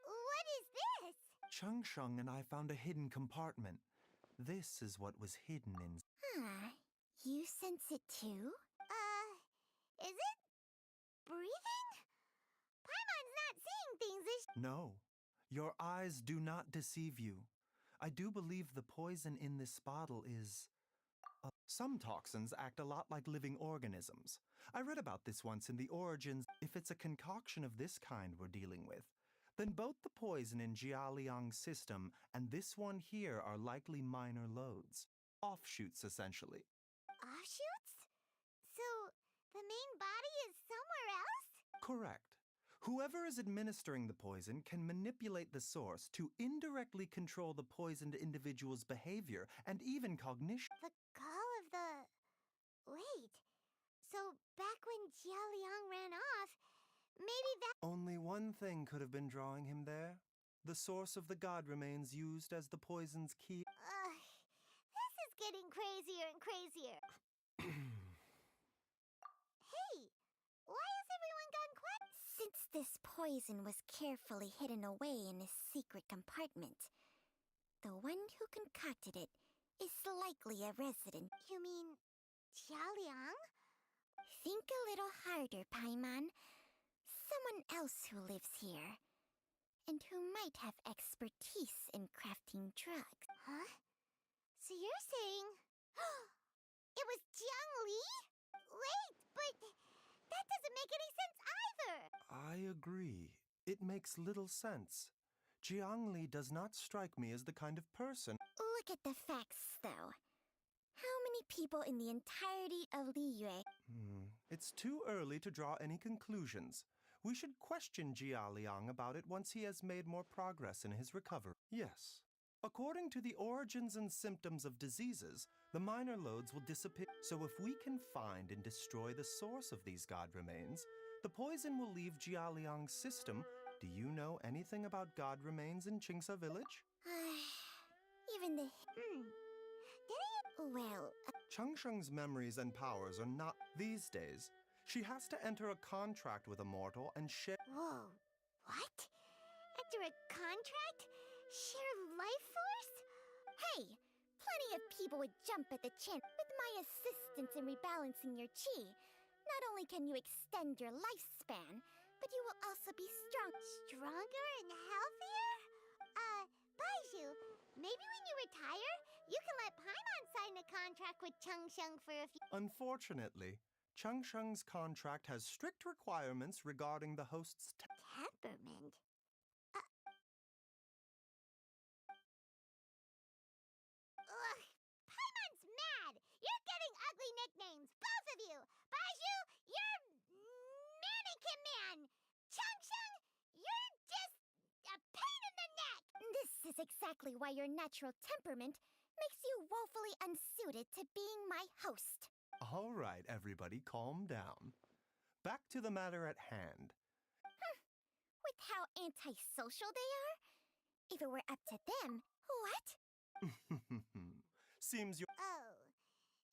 What is this? Changsheng and I found a hidden compartment. This is what was hidden in... You sense it too? Is it breathing? Paimon's not seeing things as... No, your eyes do not deceive you. I do believe the poison in this bottle is... some toxins act a lot like living organisms. I read about this once in the Origins. If it's a concoction of this kind we're dealing with, then both the poison in Jialiang's system and this one here are likely minor loads. Offshoots, essentially. Offshoots? So, the main body is somewhere else? Correct. Whoever is administering the poison can manipulate the source to indirectly control the poisoned individual's behavior and even cognition. The call of the... Wait. So, back when Jialiang ran off, maybe that... Only one thing could have been drawing him there. The source of the god remains used as the poison's key. This is getting crazier and crazier. Hey, why has everyone gone quiet? Since this poison was carefully hidden away in a secret compartment, the one who concocted it is likely a resident. You mean Jialiang? Think a little harder, Paimon. Someone else who lives here, and who might have expertise in crafting drugs. Huh? So you're saying... it was Jiangli? Wait, but that doesn't make any sense either! I agree. It makes little sense. Jiangli does not strike me as the kind of person... Look at the facts, though. How many people in the entirety of Liyue... It's too early to draw any conclusions. We should question Jialiang about it once he has made more progress in his recovery. Yes. According to the origins and symptoms of diseases, the minor loads will disappear. So if we can find and destroy the source of these god remains, the poison will leave Jialiang's system. Do you know anything about god remains in Qingsa village? even the... Well... Changsheng's memories and powers are not these days. She has to enter a contract with a mortal and share... Whoa. What? Enter a contract? Share life force? Hey, plenty of people would jump at the chance. With my assistance in rebalancing your chi, not only can you extend your lifespan, but you will also be stronger and healthier? Baiju, maybe when you retire, you can let Paimon sign a contract with Changsheng for a few... Unfortunately, Changsheng's contract has strict requirements regarding the host's temperament. Ugh, Paimon's mad! You're getting ugly nicknames, both of you! Baiju, you're Mannequin Man! Changsheng, you're just a pain in the neck! This is exactly why your natural temperament makes you woefully unsuited to being my host. All right, everybody, calm down. Back to the matter at hand. With how antisocial they are? If it were up to them, what? Seems you... Oh,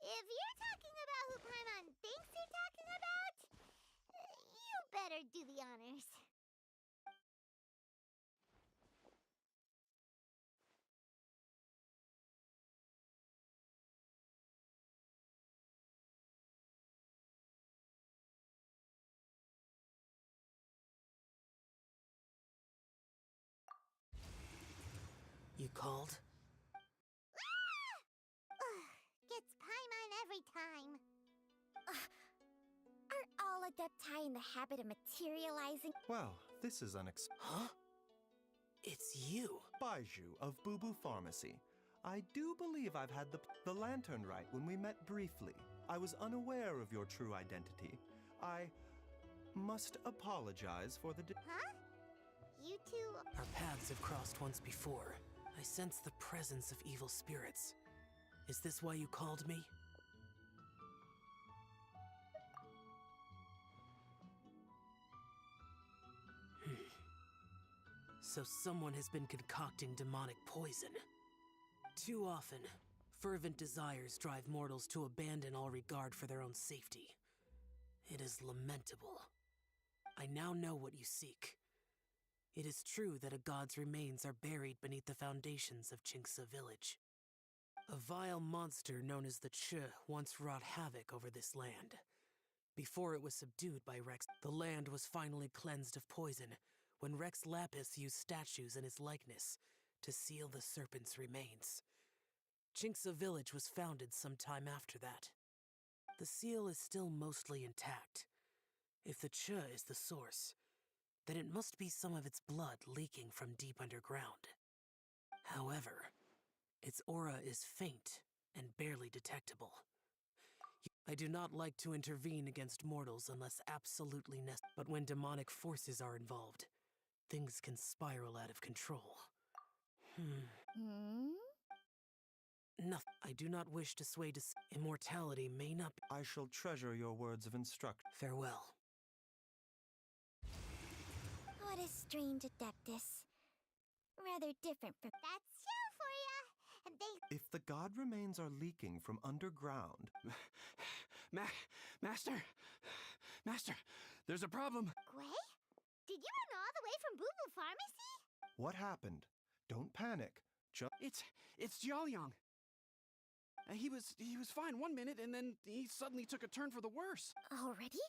if you're talking about who Paimon thinks you're talking about, you better do the honors. You called? Gets Paimon every time. Aren't all Adepti in the habit of materializing? Well, this is unexpected. Huh? It's you. Baiju of Boo Boo Pharmacy. I do believe I've had the lantern right when we met briefly. I was unaware of your true identity. I must apologize for the... Huh? You two... Our paths have crossed once before. I sense the presence of evil spirits. Is this why you called me? So someone has been concocting demonic poison. Too often, fervent desires drive mortals to abandon all regard for their own safety. It is lamentable. I now know what you seek. It is true that a god's remains are buried beneath the foundations of Qingce Village. A vile monster known as the Che once wrought havoc over this land. Before it was subdued by Rex, the land was finally cleansed of poison when Rex Lapis used statues in his likeness to seal the serpent's remains. Qingce Village was founded some time after that. The seal is still mostly intact. If the Che is the source, then it must be some of its blood leaking from deep underground. However, its aura is faint and barely detectable. I do not like to intervene against mortals unless absolutely necessary, but when demonic forces are involved, things can spiral out of control. Nothing. I do not wish to sway to... Immortality may not be... I shall treasure your words of instruction. Farewell. What a strange Adeptus. Rather different from... That's show for ya! And they... If the god remains are leaking from underground... Master! Master, there's a problem. Gui? Did you run all the way from Boo Boo Pharmacy? What happened? Don't panic. It's Jiaoyang. He was fine one minute, and then he suddenly took a turn for the worse. Already?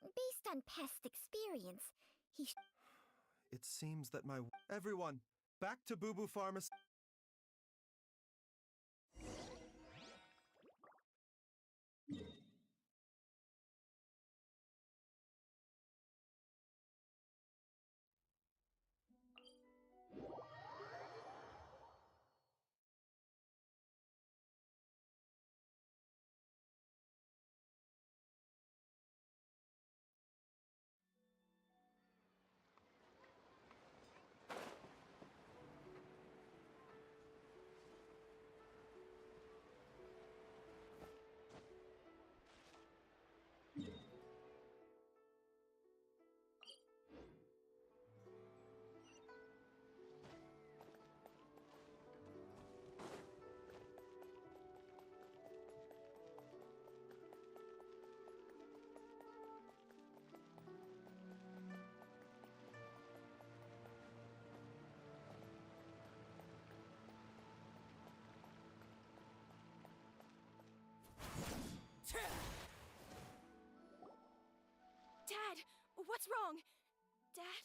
Based on past experience, he... It seems that my... Everyone, back to Boo Boo Pharmacy. What's wrong? Dad?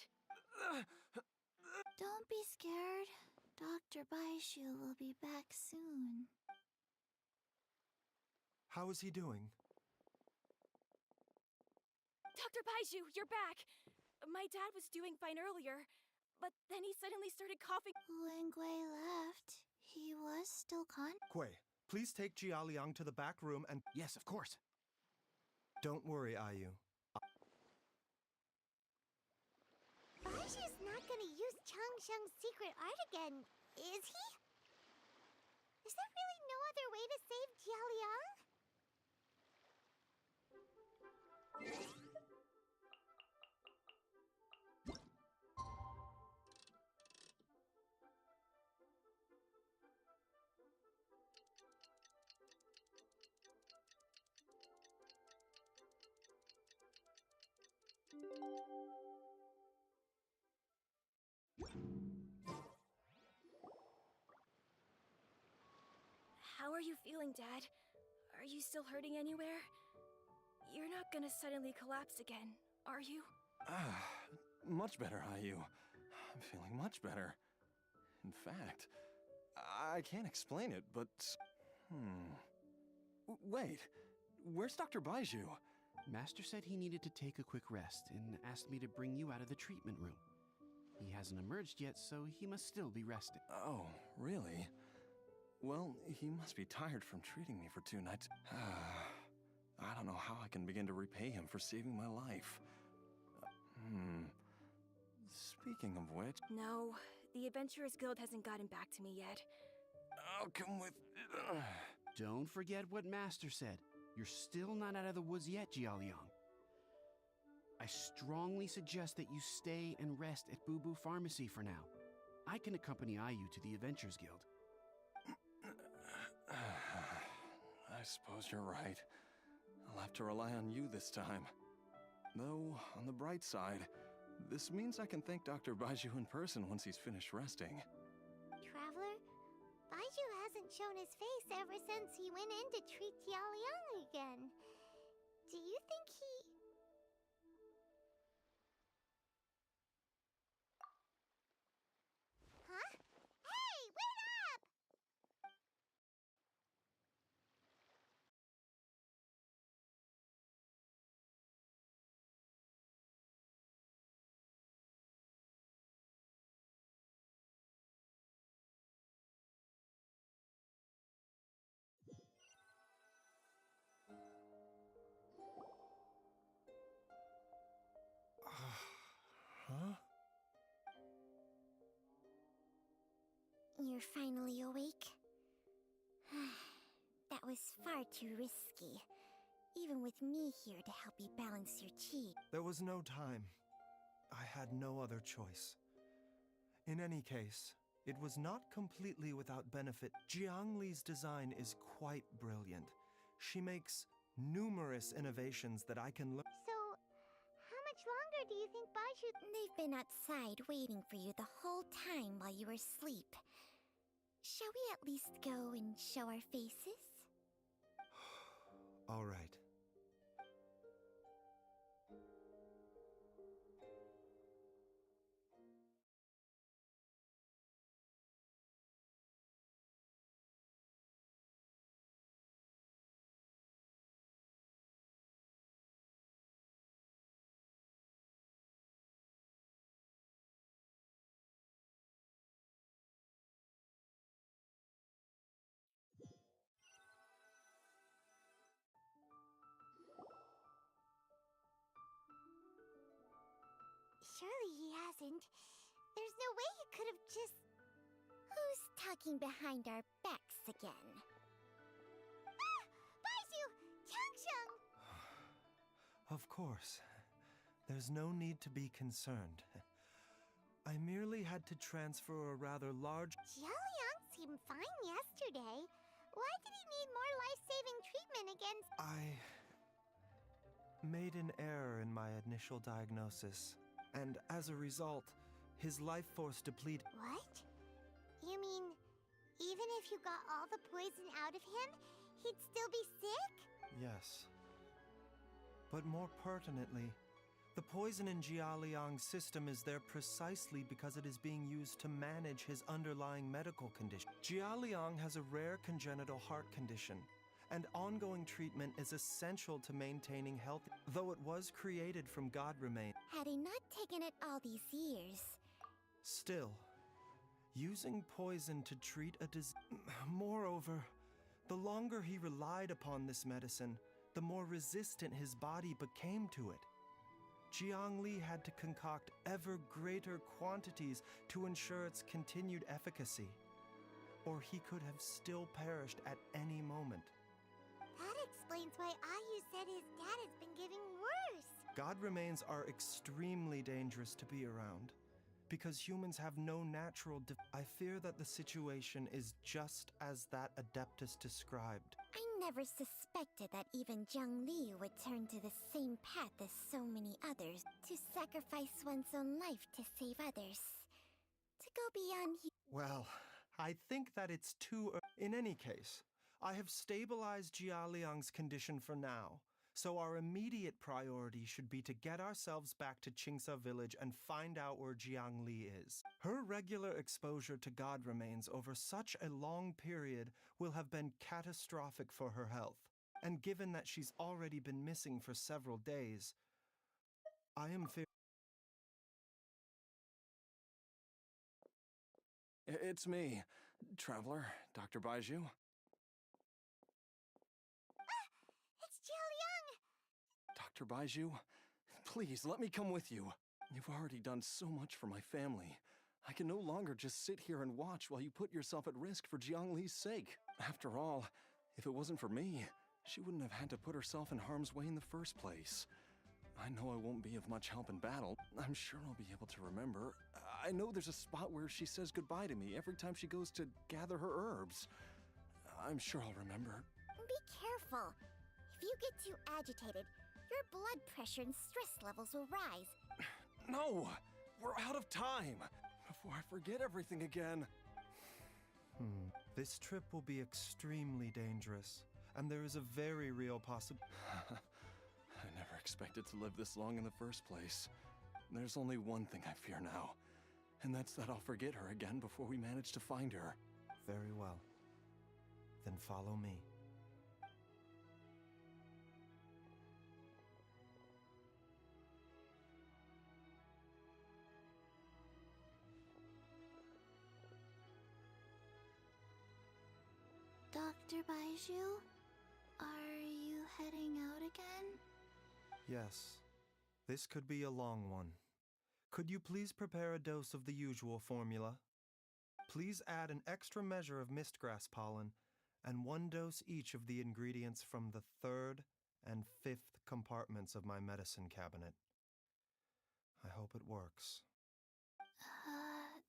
Don't be scared. Dr. Baishu will be back soon. How is he doing? Dr. Baiju, you're back! My dad was doing fine earlier, but then he suddenly started coughing. When Gui left, he was still Gui, please take Jialiang to the back room and... Yes, of course. Don't worry, Ayu. Baiju's not gonna use Changsheng's secret art again, is he? Is there really no other way to save Jialiang? How are you feeling, Dad? Are you still hurting anywhere? You're not gonna suddenly collapse again, are you? Much better, Ayu. I'm feeling much better. In fact, I can't explain it, but... Wait, where's Dr. Baiju? Master said he needed to take a quick rest and asked me to bring you out of the treatment room. He hasn't emerged yet, so he must still be resting. Oh, really? Well, he must be tired from treating me for 2 nights. I don't know how I can begin to repay him for saving my life. Speaking of which... No, the Adventurers Guild hasn't gotten back to me yet. I'll come with... Don't forget what Master said. You're still not out of the woods yet, Jialiang. I strongly suggest that you stay and rest at Boo Boo Pharmacy for now. I can accompany Ayu to the Adventurers Guild. I suppose you're right. I'll have to rely on you this time. Though, on the bright side, this means I can thank Dr. Baiju in person once he's finished resting. Traveler, Baiju hasn't shown his face ever since he went in to treat Jialiang again. Do you think he... Huh? Hey, wait up! Huh? You're finally awake? That was far too risky. Even with me here to help you balance your chi. There was no time. I had no other choice. In any case, it was not completely without benefit. Jiang Li's design is quite brilliant. She makes numerous innovations that I can learn. So, how much longer do you think Baiju... They've been outside waiting for you the whole time while you were asleep. Shall we at least go and show our faces? All right. Surely he hasn't. There's no way he could have just... Who's talking behind our backs again? Ah! Baiju! Changsheng! Of course. There's no need to be concerned. I merely had to transfer a rather large... Jialiang seemed fine yesterday. Why did he need more life-saving treatment against... I made an error in my initial diagnosis, and as a result, his life force depleted. What? You mean, even if you got all the poison out of him, he'd still be sick? Yes. But more pertinently, The poison in Jialiang's system is there precisely because it is being used to manage his underlying medical condition. Jialiang has a rare congenital heart condition, and ongoing treatment is essential to maintaining health, though it was created from God remains. Had he not taken it all these years. Still, using poison to treat a disease. Moreover, the longer he relied upon this medicine, the more resistant his body became to it. Jiang Li had to concoct ever greater quantities to ensure its continued efficacy, or he could have still perished at any moment. That explains why Ayu said his dad has been getting worse. God remains are extremely dangerous to be around, because humans have no natural I fear that the situation is just as that Adeptus described. I never suspected that even Zhang Li would turn to the same path as so many others, to sacrifice one's own life to save others. To go beyond Well, I think that it's too In any case, I have stabilized Jialiang's condition for now, so our immediate priority should be to get ourselves back to Qingsa village and find out where Jiang Li is. Her regular exposure to God remains over such a long period will have been catastrophic for her health, and given that she's already been missing for several days, I am It's me, Traveler, Dr. Baiju. It's Jialiang! Dr. Baiju, please let me come with you. You've already done so much for my family. I can no longer just sit here and watch while you put yourself at risk for Jiang Li's sake. After all, if it wasn't for me, she wouldn't have had to put herself in harm's way in the first place. I know I won't be of much help in battle. I'm sure I'll be able to remember. I know there's a spot where she says goodbye to me every time she goes to gather her herbs. I'm sure I'll remember. Be careful. If you get too agitated, your blood pressure and stress levels will rise. No! We're out of time! Before I forget everything again. This trip will be extremely dangerous, and there is a very real possibility. I never expected to live this long in the first place. There's only one thing I fear now, and that's that I'll forget her again before we manage to find her. Very well. Then follow me. Dr. Baiju, are you heading out again? Yes. This could be a long one. Could you please prepare a dose of the usual formula? Please add an extra measure of mistgrass pollen and 1 dose each of the ingredients from the 3rd and 5th compartments of my medicine cabinet. I hope it works.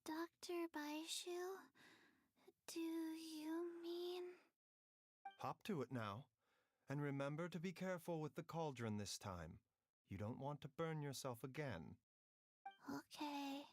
Dr. Baiju, do you mean... Hop to it now, and remember to be careful with the cauldron this time. You don't want to burn yourself again. Okay.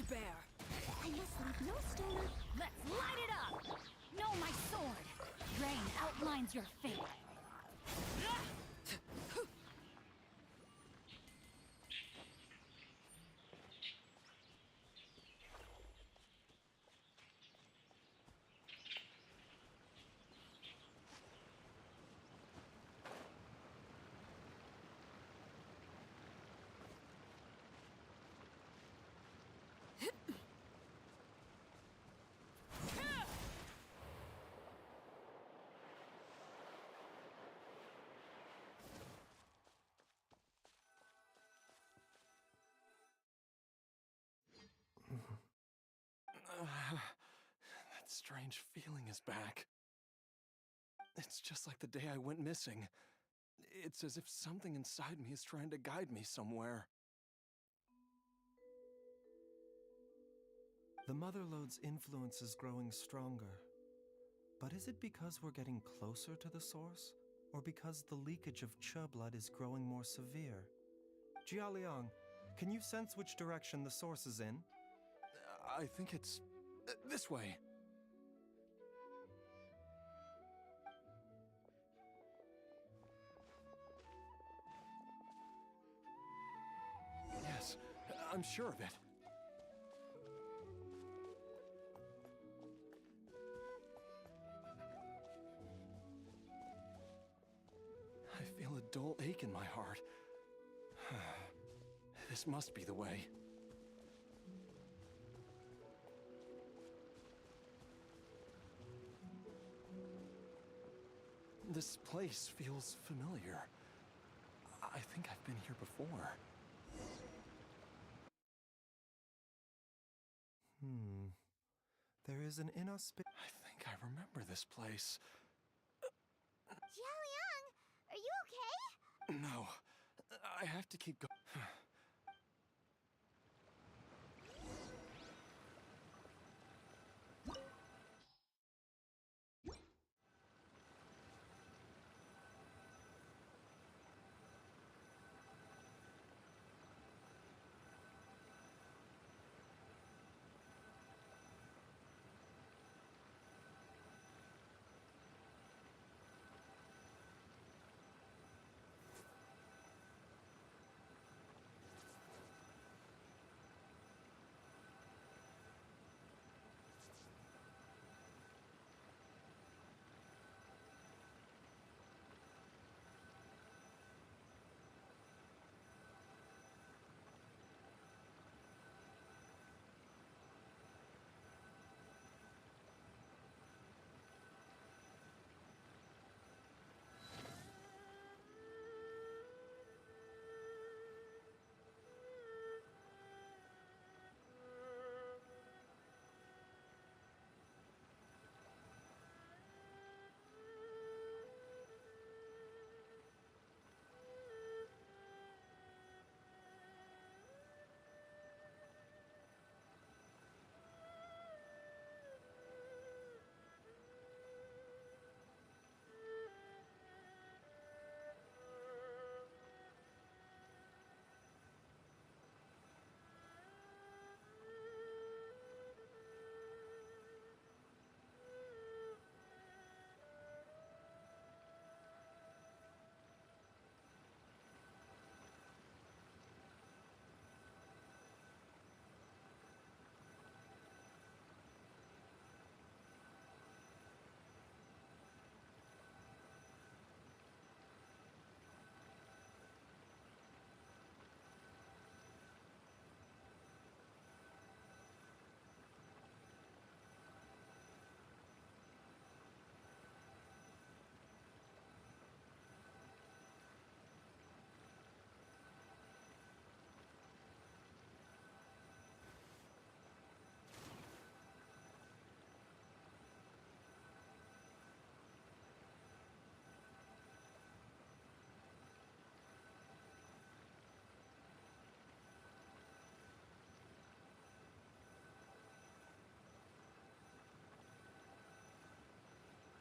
bear. I must leave no stone. Let's light it up! Know my sword! Rain outlines your fate. That strange feeling is back. It's just like the day I went missing. It's as if something inside me is trying to guide me somewhere. The Motherlode's influence is growing stronger. But is it because we're getting closer to the source? Or because the leakage of Che blood is growing more severe? Jialiang, can you sense which direction the source is in? I think it's this way. Yes, I'm sure of it. I feel a dull ache in my heart. This must be the way. This place feels familiar. I think I've been here before. There is an inauspicious... I think I remember this place. Jialiang, are you okay? No, I have to keep going.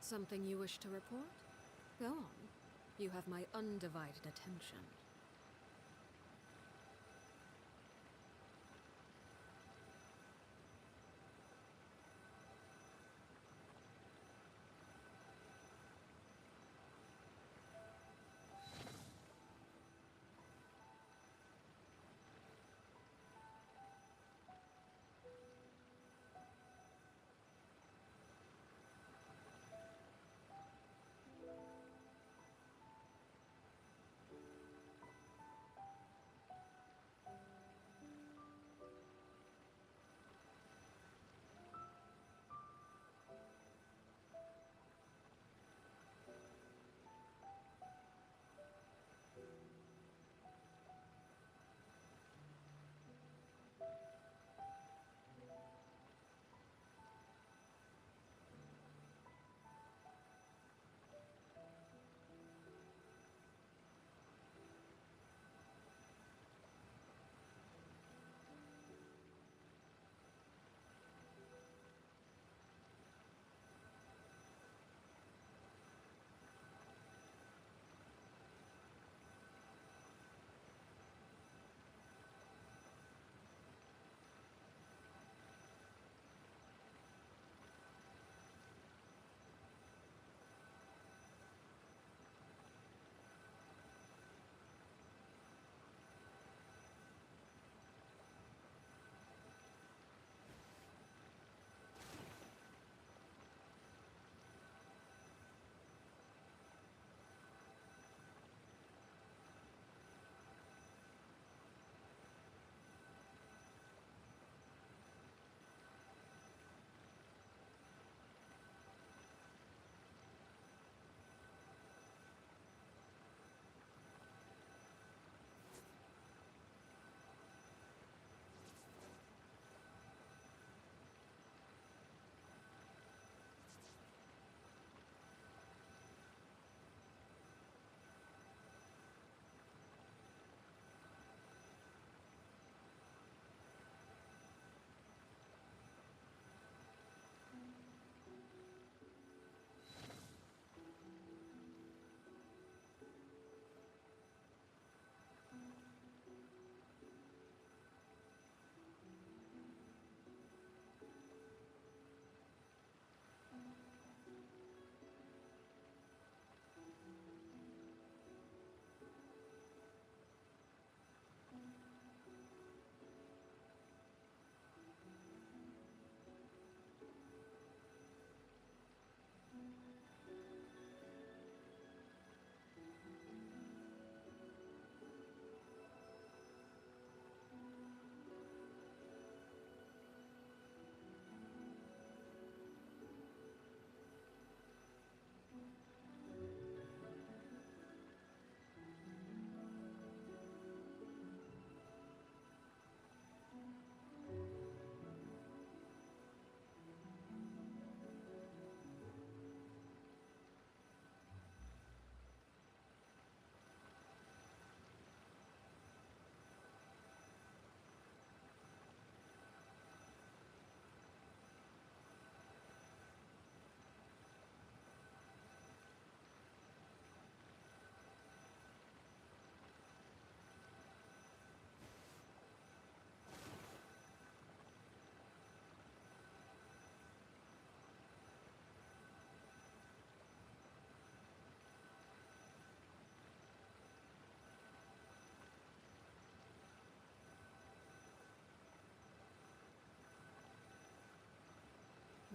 Something you wish to report? Go on. You have my undivided attention.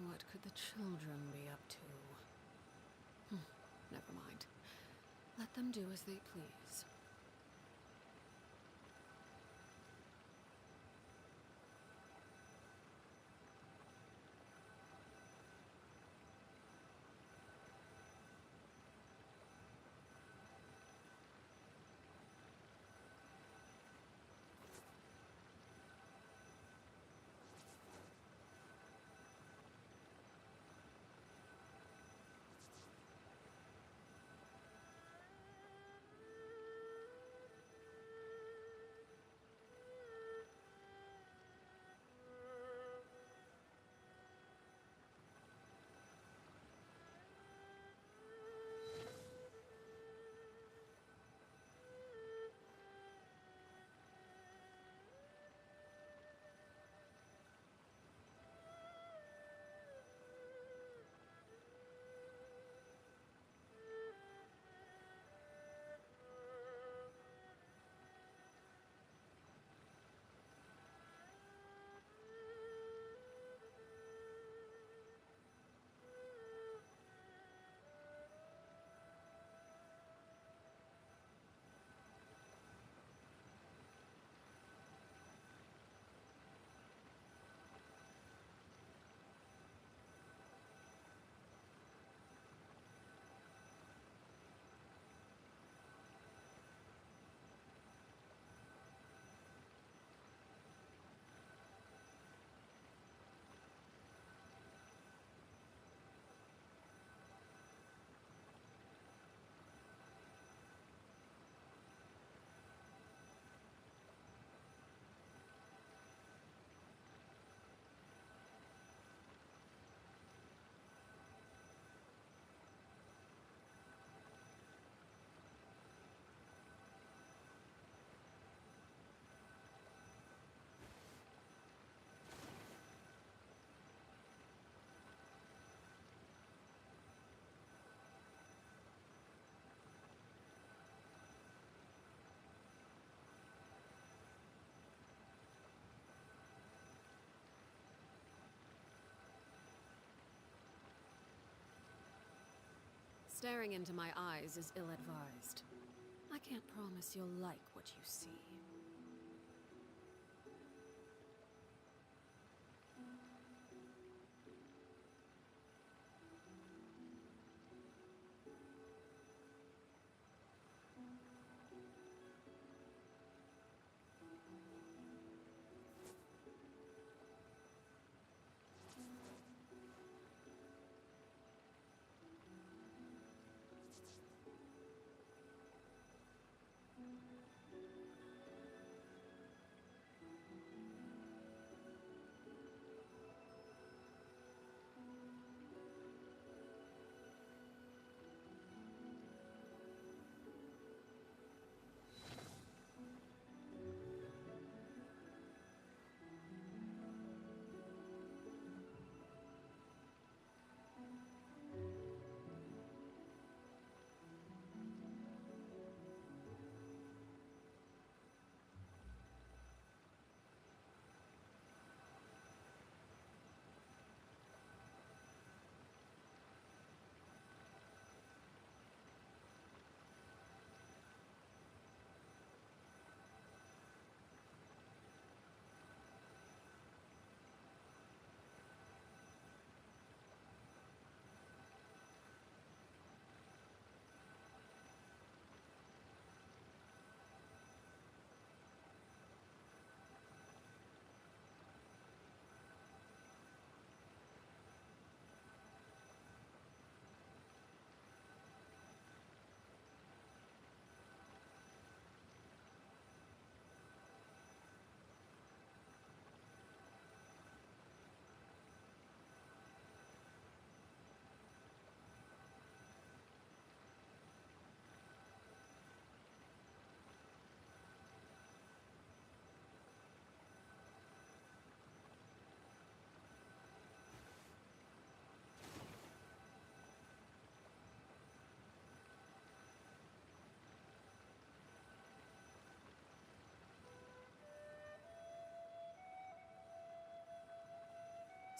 What could the children be up to? Never mind. Let them do as they please. Staring into my eyes is ill-advised. I can't promise you'll like what you see.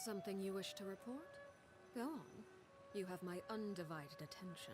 Something you wish to report? Go on. You have my undivided attention.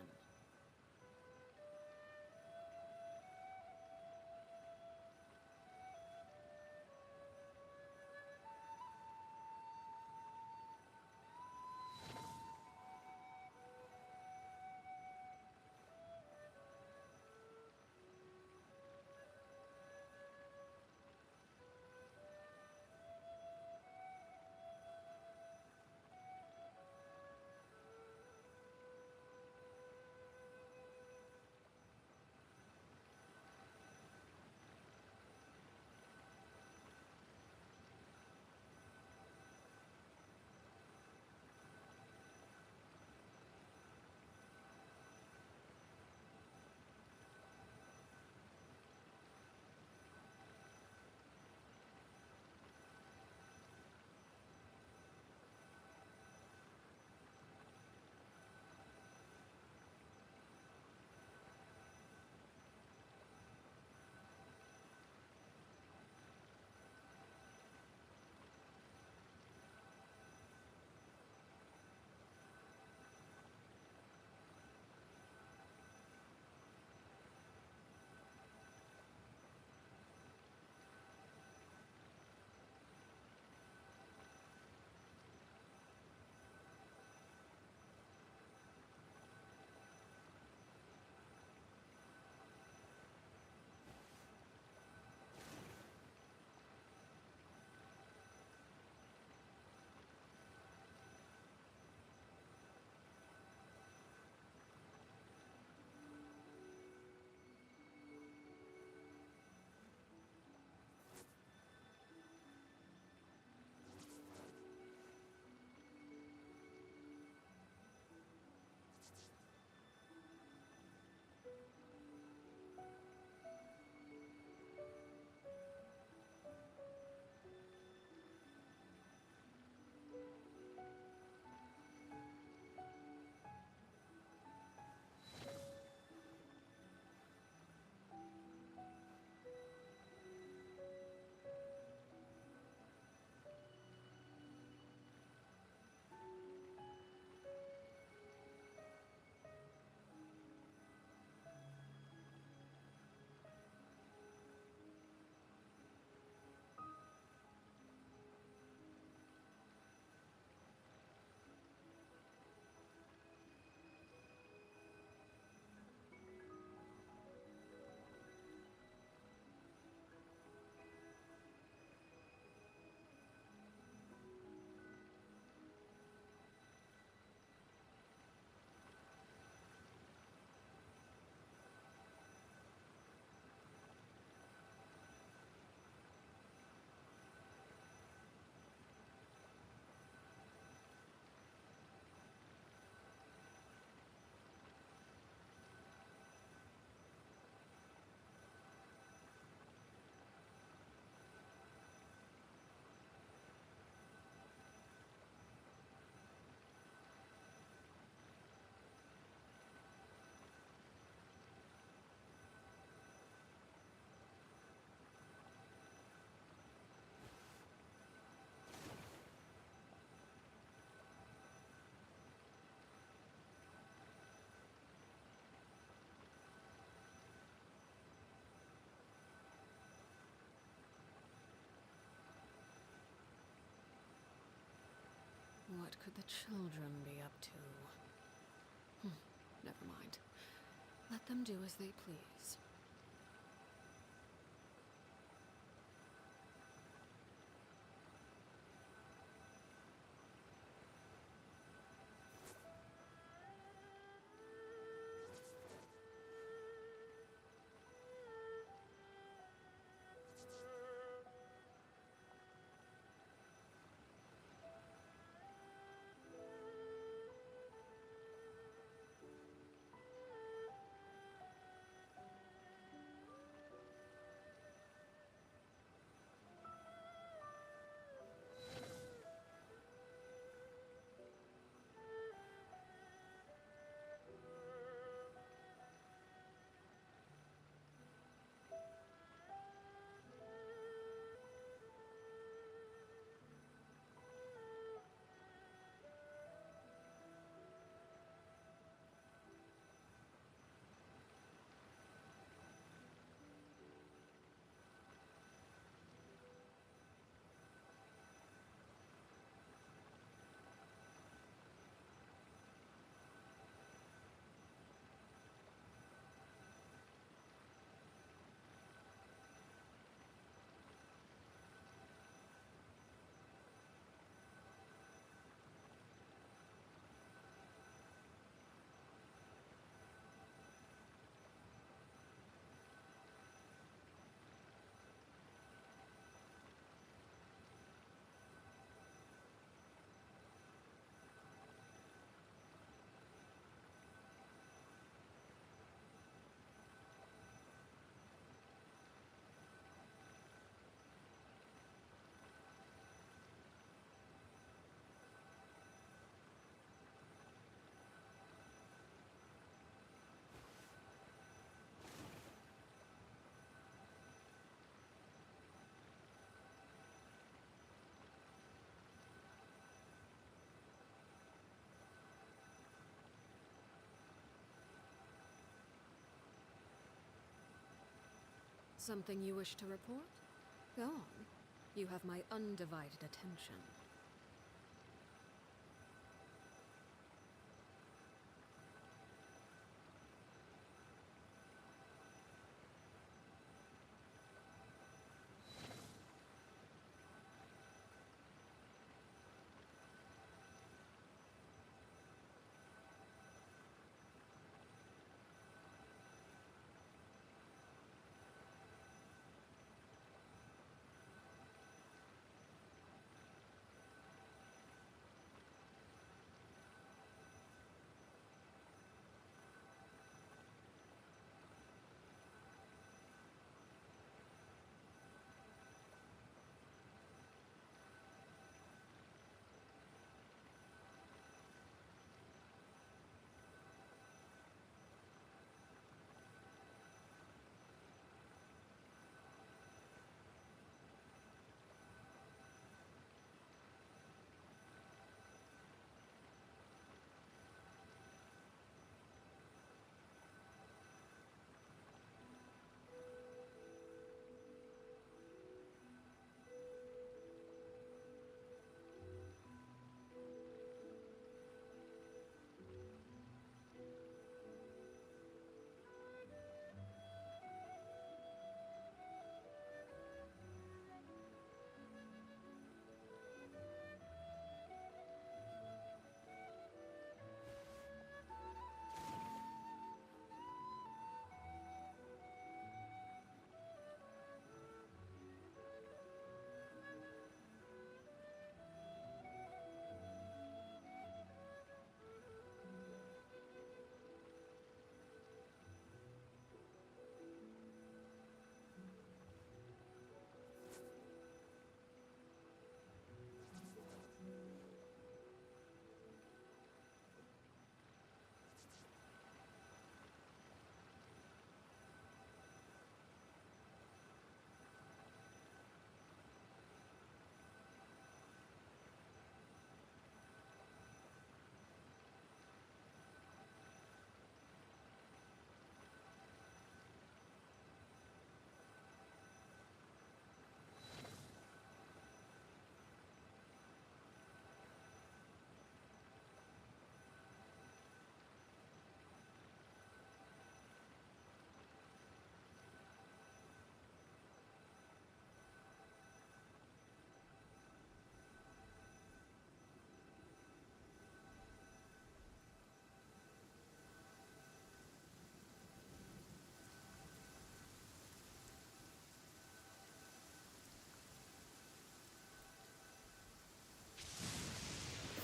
What could the children be up to? Never mind. Let them do as they please. Something you wish to report? Go on. You have my undivided attention.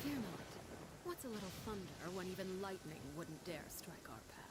Fear not. What's a little thunder when even lightning wouldn't dare strike our path?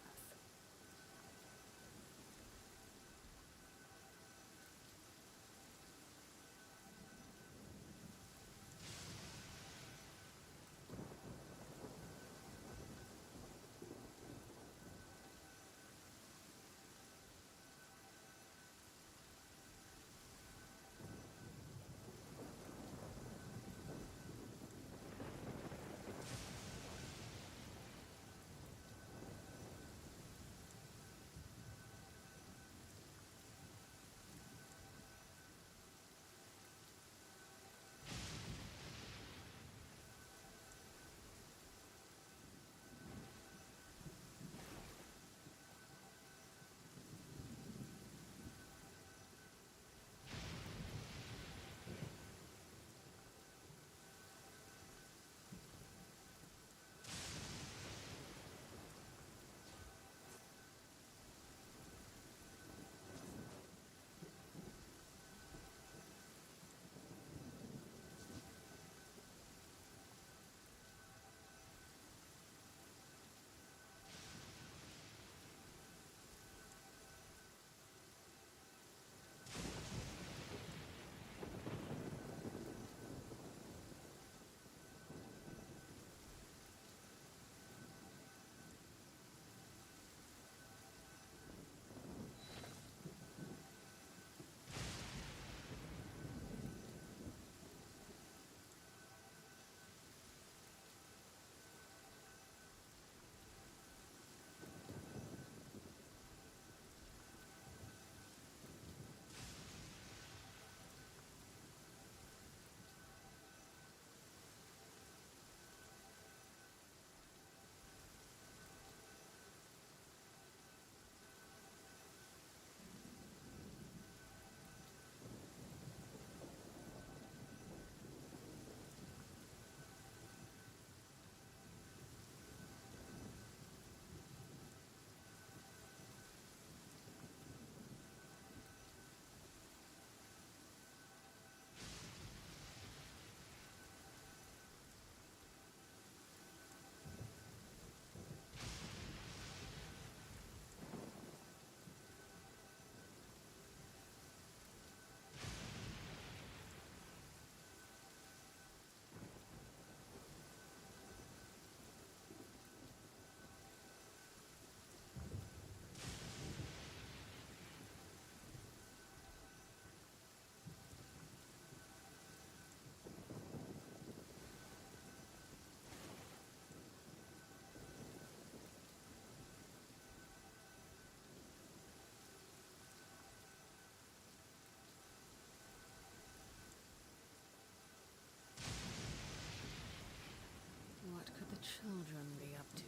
children be up to?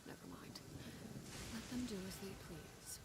Never mind. Let them do as they please.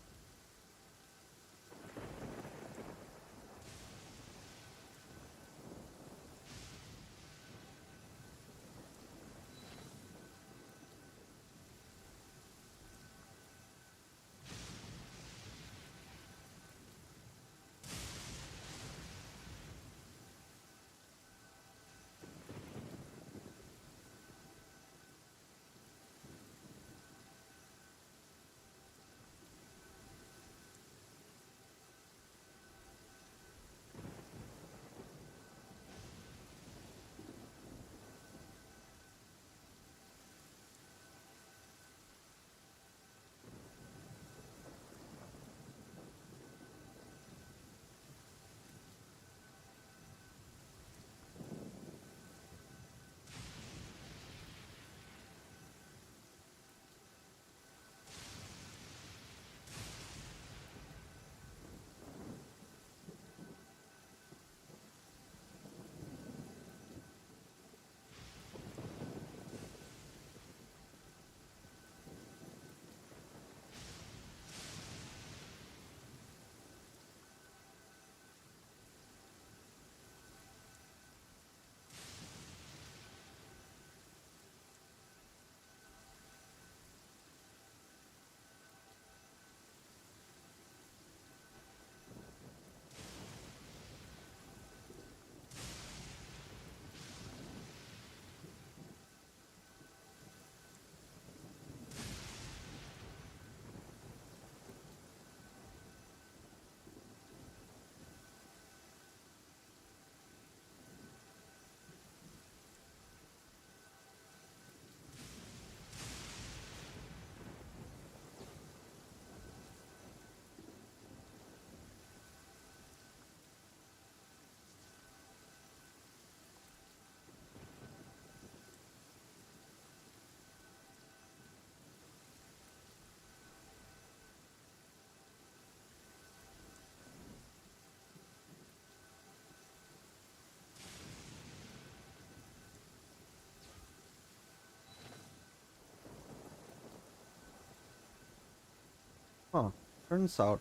Huh. Turns out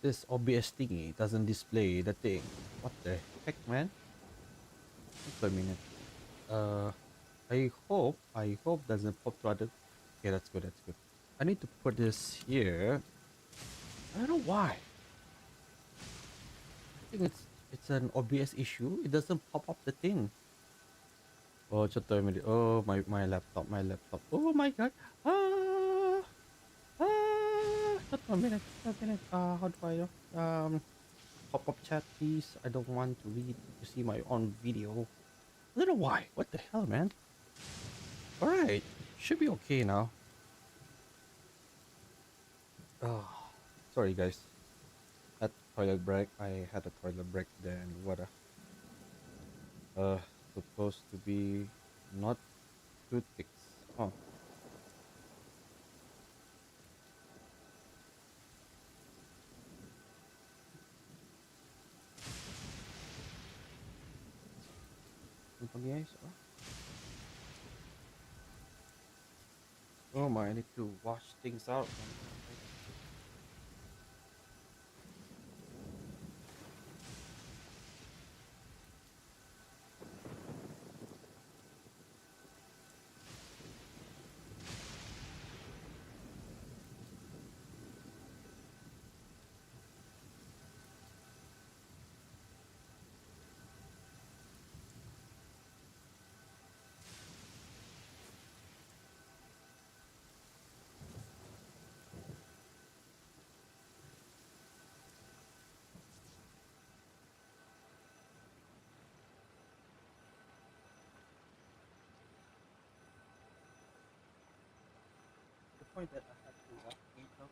this OBS thingy doesn't display the thing. What the heck, man? Wait a minute. I hope doesn't pop to other. Okay, that's good. That's good. I need to put this here. I don't know why. I think it's an OBS issue. It doesn't pop up the thing. Oh, just a minute. Oh, my laptop, my laptop. Oh my god. Just a minute. Just a minute. How do I pop up chat, please? I don't want to read to see my own video. I don't know why. What the hell, man? All right, should be okay now. Oh, sorry guys. At toilet break, I had a toilet break. Then what? Supposed to be not toothpicks. Oh. Apa guys? Oh my, I need to wash things out. The point that I had to wash things out.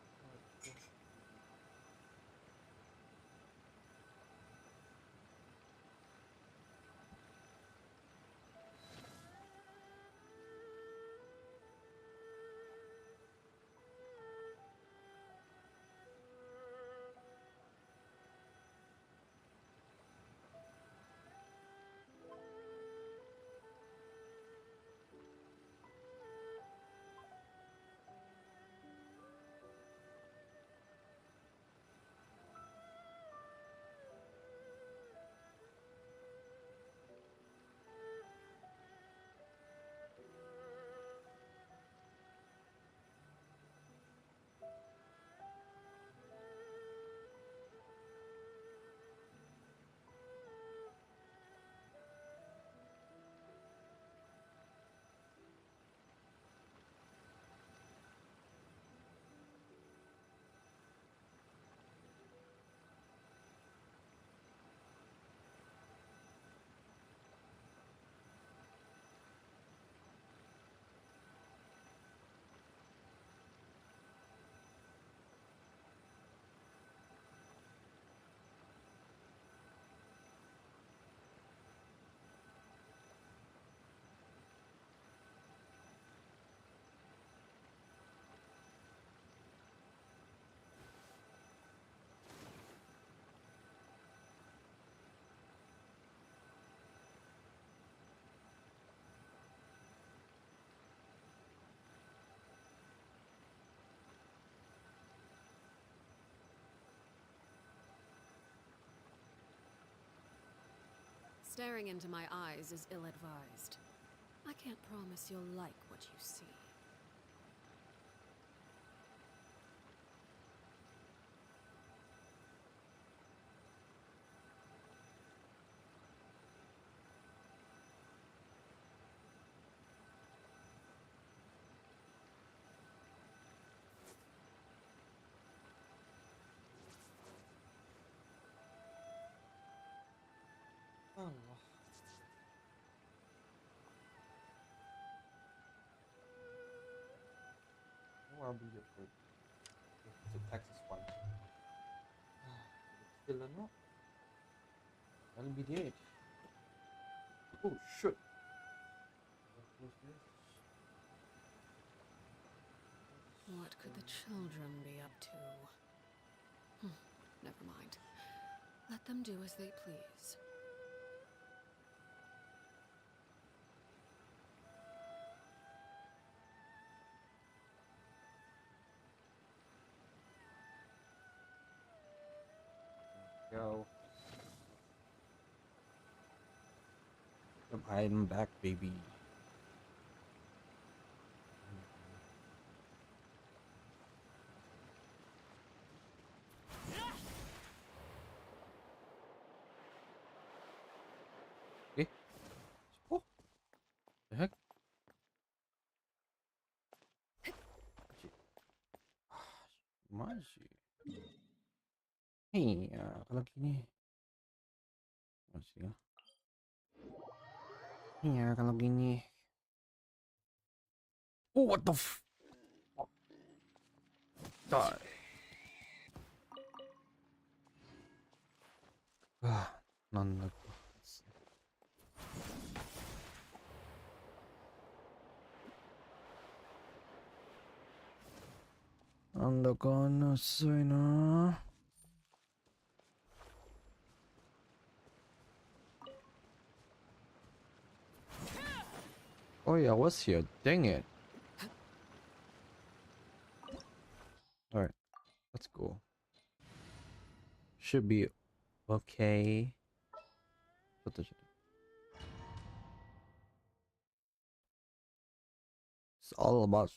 Staring into my eyes is ill-advised. I can't promise you'll like what you see. Allah. I'll be here for the Texas one. Still not. I'll be dead. Oh shit. What was this? What could the children be up to? Never mind. Let them do as they please. Go. I'm back, baby. Okay. Oh, the heck? Masih. Kalau gini. Masih ya. Kalau gini. Oh, what the f... Die. None of this. Anda kan say na. Oh yeah, I was here. Dang it. Alright, let's go. Should be okay. It's all about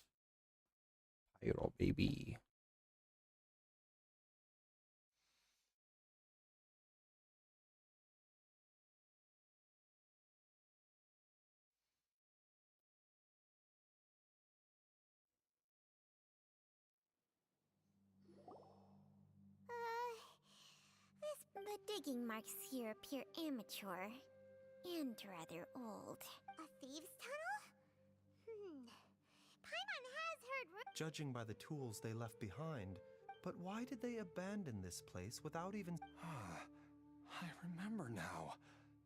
Pyro, baby. The digging marks here appear amateur and rather old. A thieves' tunnel? Paimon has heard Judging by the tools they left behind, but why did they abandon this place without even... I remember now.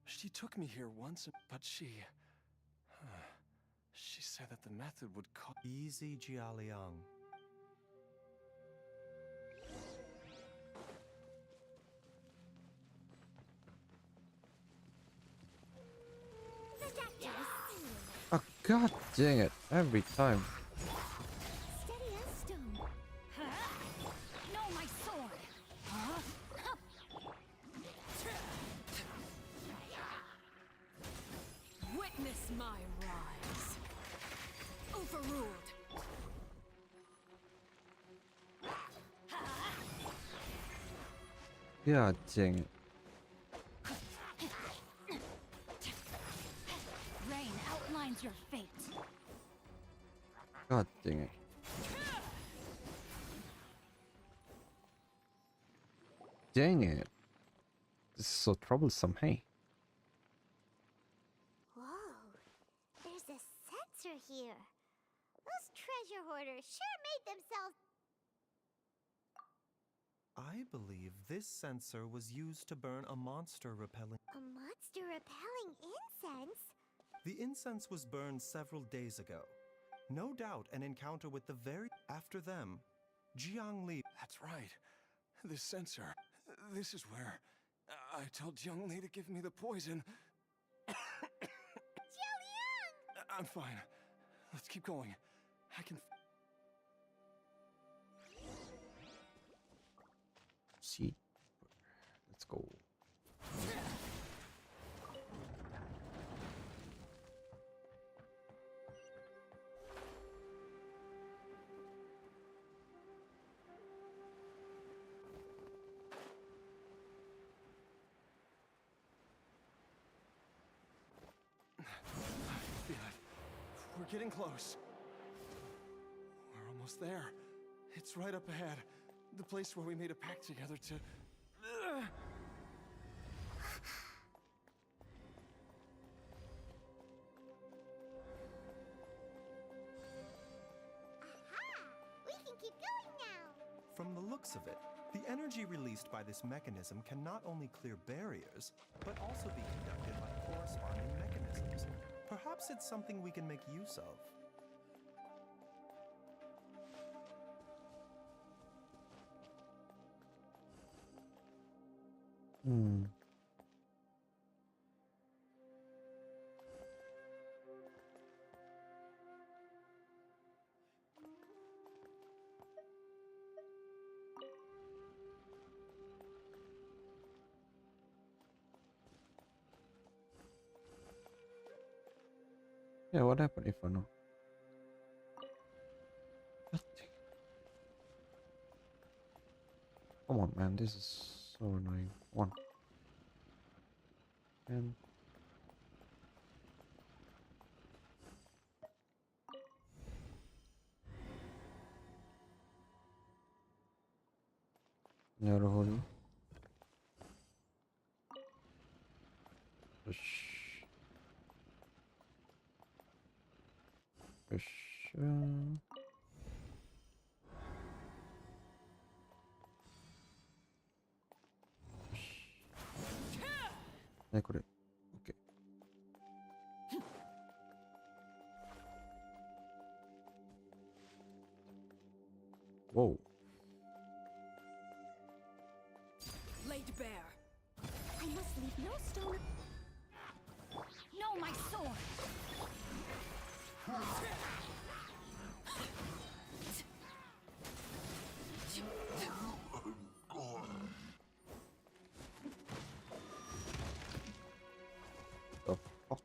She took me here once, but she said that the method would cause... Easy, Jialiang. Oh, god dang it, every time. Steady as stone. No, my sword. Witness my rise. Overruled. God dang it. Rain outlines your fate. God dang it. Dang it. This is so troublesome, hey. Whoa, there's a sensor here. Those treasure hoarders sure made themselves... I believe this sensor was used to burn a monster repelling... A monster repelling incense? The incense was burned several days ago. No doubt an encounter with the very... After them, Jiang Li... That's right. This sensor. This is where I told Jiang Li to give me the poison. Jialiang! I'm fine. Let's keep going. I can... See. Let's go. getting close. We're almost there. It's right up ahead. The place where we made a pact together to... We can keep going now. From the looks of it, the energy released by this mechanism can not only clear barriers, but also be conducted by corresponding mechanisms. Perhaps it's something we can make use of. Hmm. Yeah, what happened if I know? Nothing. Come on, man, this is so annoying. One. And Naruhodo. Push. Push. Push. これ。OK。Whoa. Laid bare. I must leave no stone. No, my sword! The fuck?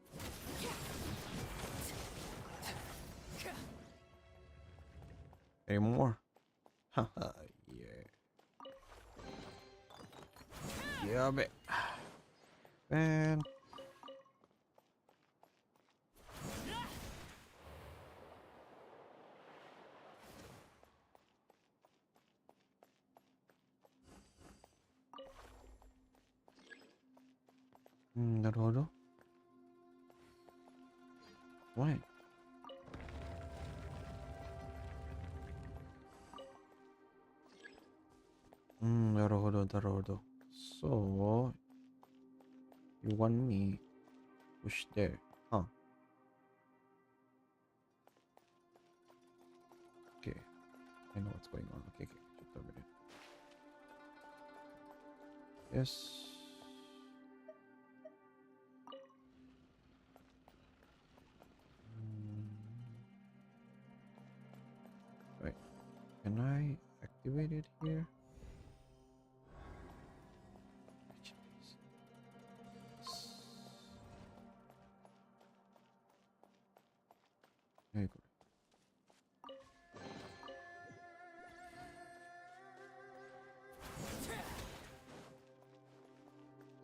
Any more? Haha, yeah. Yeah, man. Man. Naruhodo. Why? Naruhodo. So, you want me push there, huh? Okay, I know what's going on. Okay, just a minute. Yes. Right. Can I activate it here? There you go.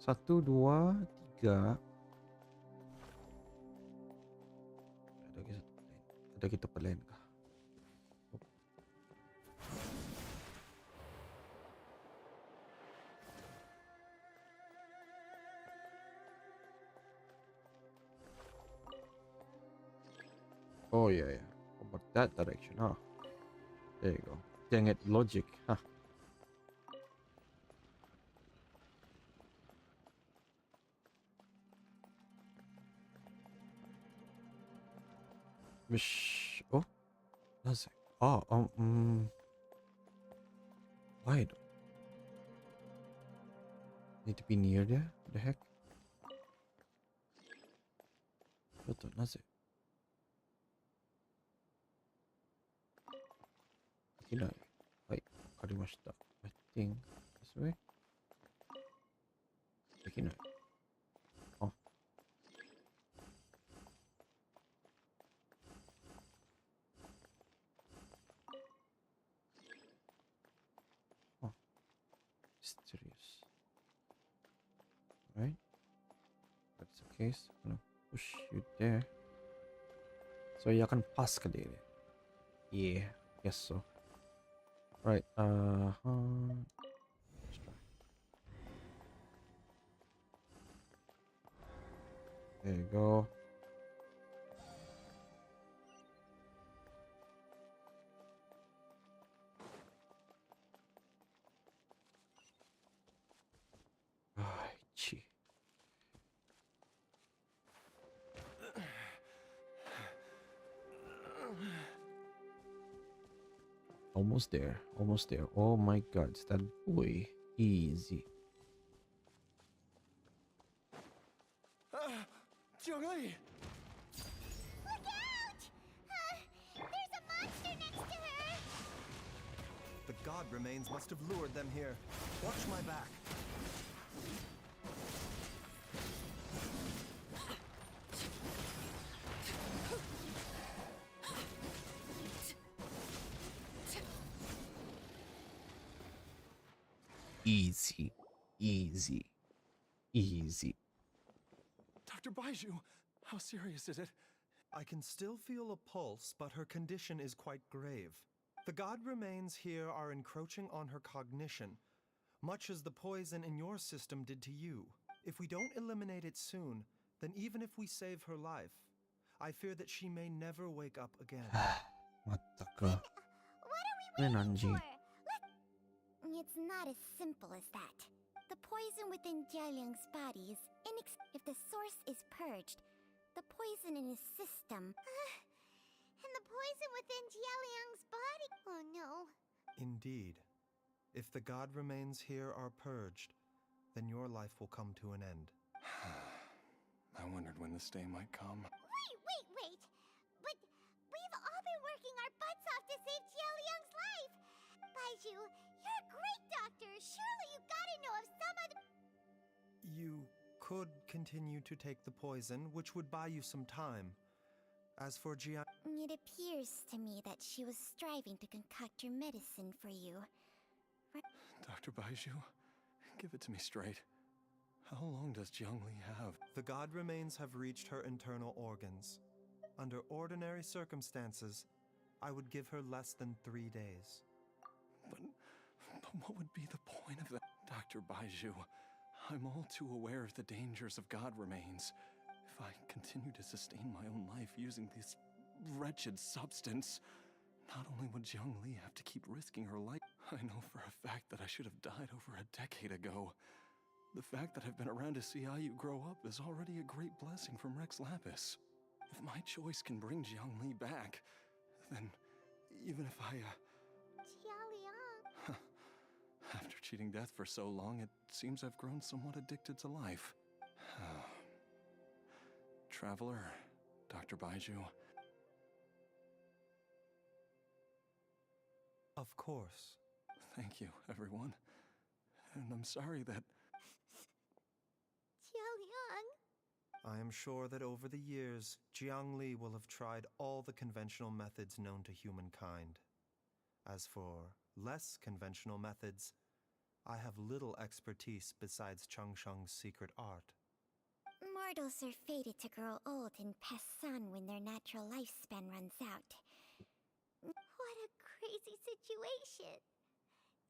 Satu, dua, tiga. Ada kita plan kah? Oh yeah. About that direction, huh? There you go. Dang it, logic, huh? Wish. Oh, does it? Oh, why? Need to be near there? The heck? What does it? できない。はい、わかりました。I think this way? できない。あ。あ。Mysterious. Right? That's the case. I'm gonna push you there. So ya akan pas kali ini. Yeah, guess so. Right, let's try. There you go. Ay, gee. Almost there. Almost there. Oh my god, it's that boy. Easy. Jiangli! Look out! There's a monster next to her! The god remains must have lured them here. Watch my back. Easy. Easy. Easy. Dr. Baiju, how serious is it? I can still feel a pulse, but her condition is quite grave. The god remains here are encroaching on her cognition, much as the poison in your system did to you. If we don't eliminate it soon, then even if we save her life, I fear that she may never wake up again. Mataka. What are we waiting Nanji. for? It's not as simple as that. The poison within Jialiang's body is if the source is purged, the poison in his system. And the poison within Jialiang's body. Oh no. Indeed. If the god remains here are purged, then your life will come to an end. I wondered when this day might come. Wait! But we've all been working our butts off to save Jialiang's life! Baiju, you're a great doctor! Surely you gotta know of some other— You could continue to take the poison, which would buy you some time. As for It appears to me that she was striving to concoct your medicine for you. Dr. Baiju, give it to me straight. How long does Jiangli have? The god remains have reached her internal organs. Under ordinary circumstances, I would give her less than 3 days. But what would be the point of that? Dr. Baiju, I'm all too aware of the dangers of god remains. If I continue to sustain my own life using this wretched substance, not only would Jiangli have to keep risking her life, I know for a fact that I should have died over a decade ago. The fact that I've been around to see Ayu grow up is already a great blessing from Rex Lapis. If my choice can bring Jiangli back, then even if I, Jialiang. After cheating death for so long, it seems I've grown somewhat addicted to life. Traveler, Dr. Baiju. Of course. Thank you, everyone. And I'm sorry that... Jialiang. I am sure that over the years, Jiangli will have tried all the conventional methods known to humankind. As for less conventional methods, I have little expertise besides Changsheng's secret art. Mortals are fated to grow old and pass on when their natural lifespan runs out. What a crazy situation!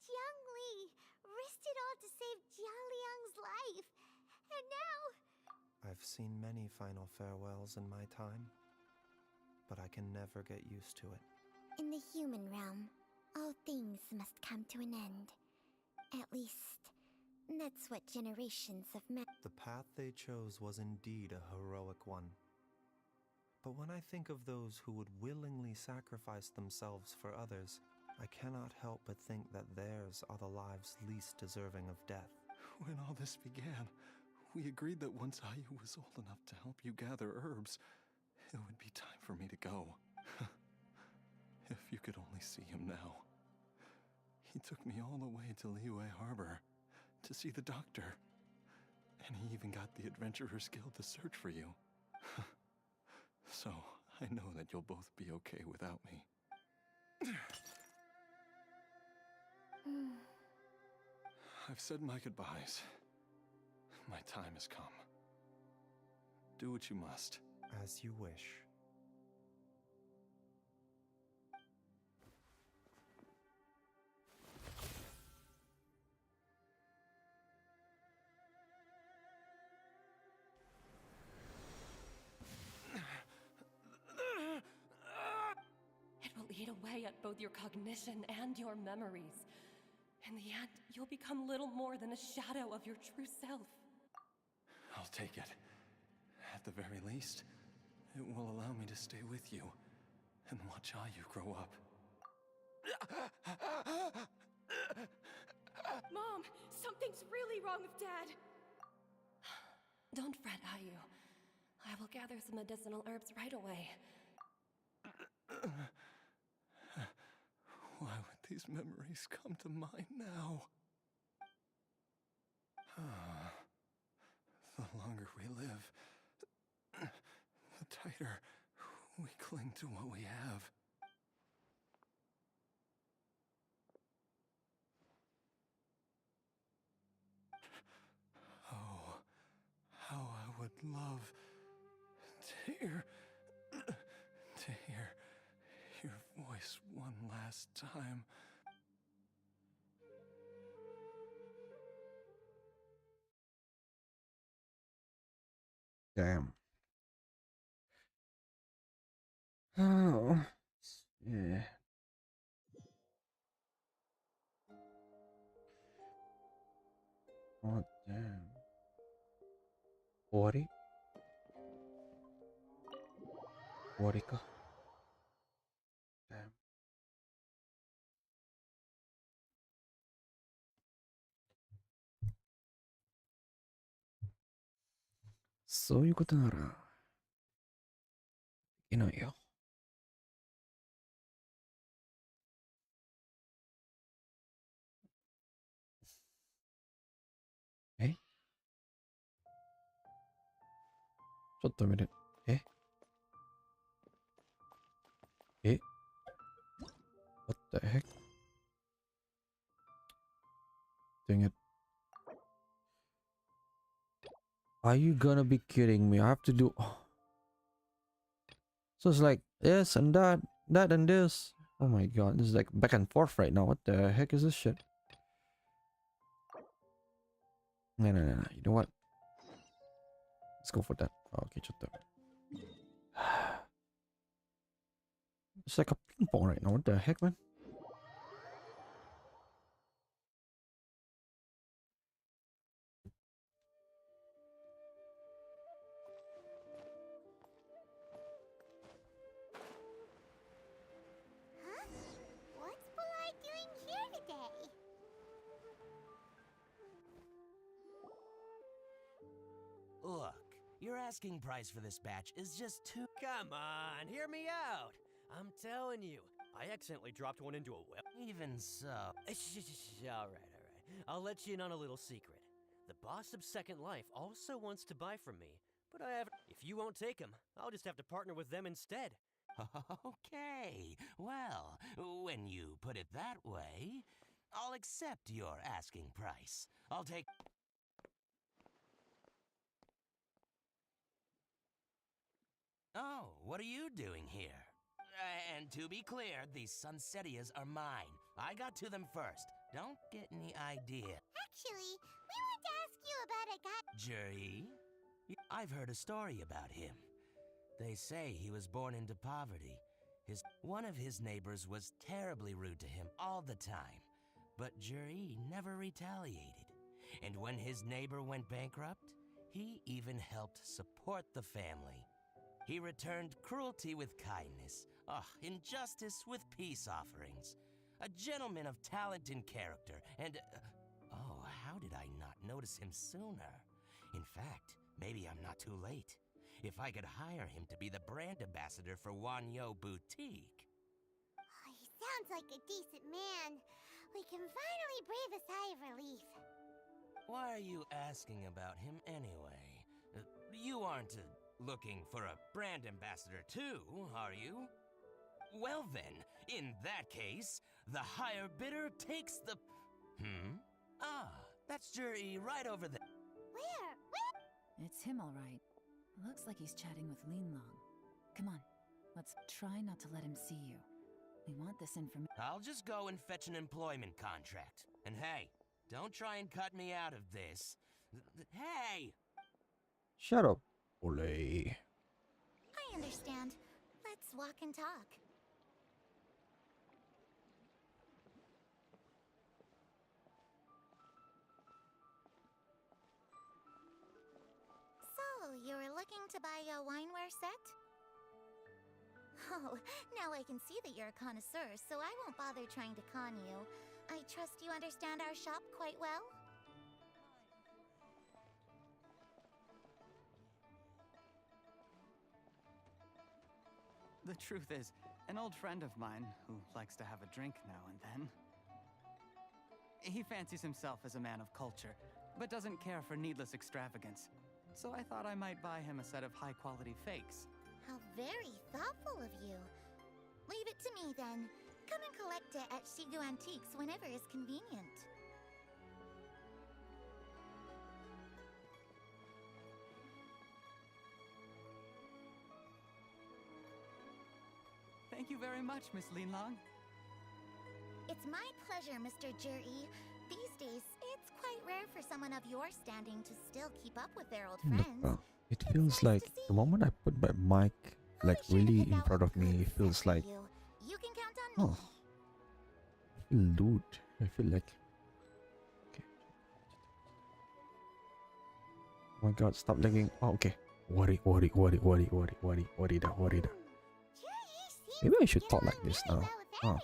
Jiangli risked it all to save Jialiang's life, and now... I've seen many final farewells in my time, but I can never get used to it. In the human realm, all things must come to an end. At least, that's what generations of men... The path they chose was indeed a heroic one. But when I think of those who would willingly sacrifice themselves for others, I cannot help but think that theirs are the lives least deserving of death. When all this began, we agreed that once Ayu was old enough to help you gather herbs, it would be time for me to go. If you could only see him now. He took me all the way to Liyue Harbor to see the doctor. And he even got the Adventurers Guild to search for you. So, I know that you'll both be okay without me. I've said my goodbyes. My time has come. Do what you must. As you wish. away at both your cognition and your memories. In the end, you'll become little more than a shadow of your true self. I'll take it. At the very least, it will allow me to stay with you and watch how you grow up. Mom, something's really wrong with Dad. Don't fret, Ayu. I will gather some medicinal herbs right away. Why would these memories come to mind now? The longer we live, the tighter we cling to what we have. Oh, how I would love to hear your voice one last time. Damn. Oh. Yeah. Oh, damn. 40? 40 ka? Damn. そういうことなら、いないよ。え？ちょっと見れ。え？え？ What the heck? Dang it. Are you gonna be kidding me? I have to do... So it's like this and that, that and this. Oh my god, this is like back and forth right now. What the heck is this shit? No. You know what? Let's go for that. Okay, shut up. It's like a ping pong right now. What the heck, man? Huh? What's Polite doing here today? Look, your asking price for this batch is just too... Come on, hear me out. I'm telling you, I accidentally dropped one into a well. Even so... All right. I'll let you in on a little secret. The boss of Second Life also wants to buy from me, but I have... If you won't take him, I'll just have to partner with them instead. Okay, well, when you put it that way, I'll accept your asking price. I'll take... Oh, what are you doing here? And to be clear, these Sunsetias are mine. I got to them first. Don't get any idea. Actually, we want to ask you about a guy. Juri? I've heard a story about him. They say he was born into poverty. One of his neighbors was terribly rude to him all the time. But Juri never retaliated. And when his neighbor went bankrupt, he even helped support the family. He returned cruelty with kindness, injustice with peace offerings. A gentleman of talent and character, and... how did I not notice him sooner? In fact, maybe I'm not too late. If I could hire him to be the brand ambassador for Wanyo Boutique. Oh, he sounds like a decent man. We can finally breathe a sigh of relief. Why are you asking about him anyway? You aren't looking for a brand ambassador too, are you? Well then, in that case, the higher bidder takes the... That's Juri right over there. Where? It's him, all right. Looks like he's chatting with Linlong. Come on, let's try not to let him see you. We want this information. I'll just go and fetch an employment contract. And hey, don't try and cut me out of this. Hey! Shut up, Ole. I understand. Let's walk and talk. you're looking to buy a wineware set? Oh, now I can see that you're a connoisseur, so I won't bother trying to con you. I trust you understand our shop quite well? The truth is, an old friend of mine, who likes to have a drink now and then, he fancies himself as a man of culture, but doesn't care for needless extravagance. So I thought I might buy him a set of high-quality fakes. How very thoughtful of you. Leave it to me, then. Come and collect it at Shigu Antiques whenever is convenient. Thank you very much, Miss Linlong. It's my pleasure, Mr. Juri. These days, it's quite rare for someone of your standing to still keep up with their old friends. It feels like the moment I put my mic like really in front of me, it feels like You can count on me. I feel lewd. I feel like okay. Oh my god, stop lagging. Oh, okay. Worry. Maybe I should talk like this now. Huh.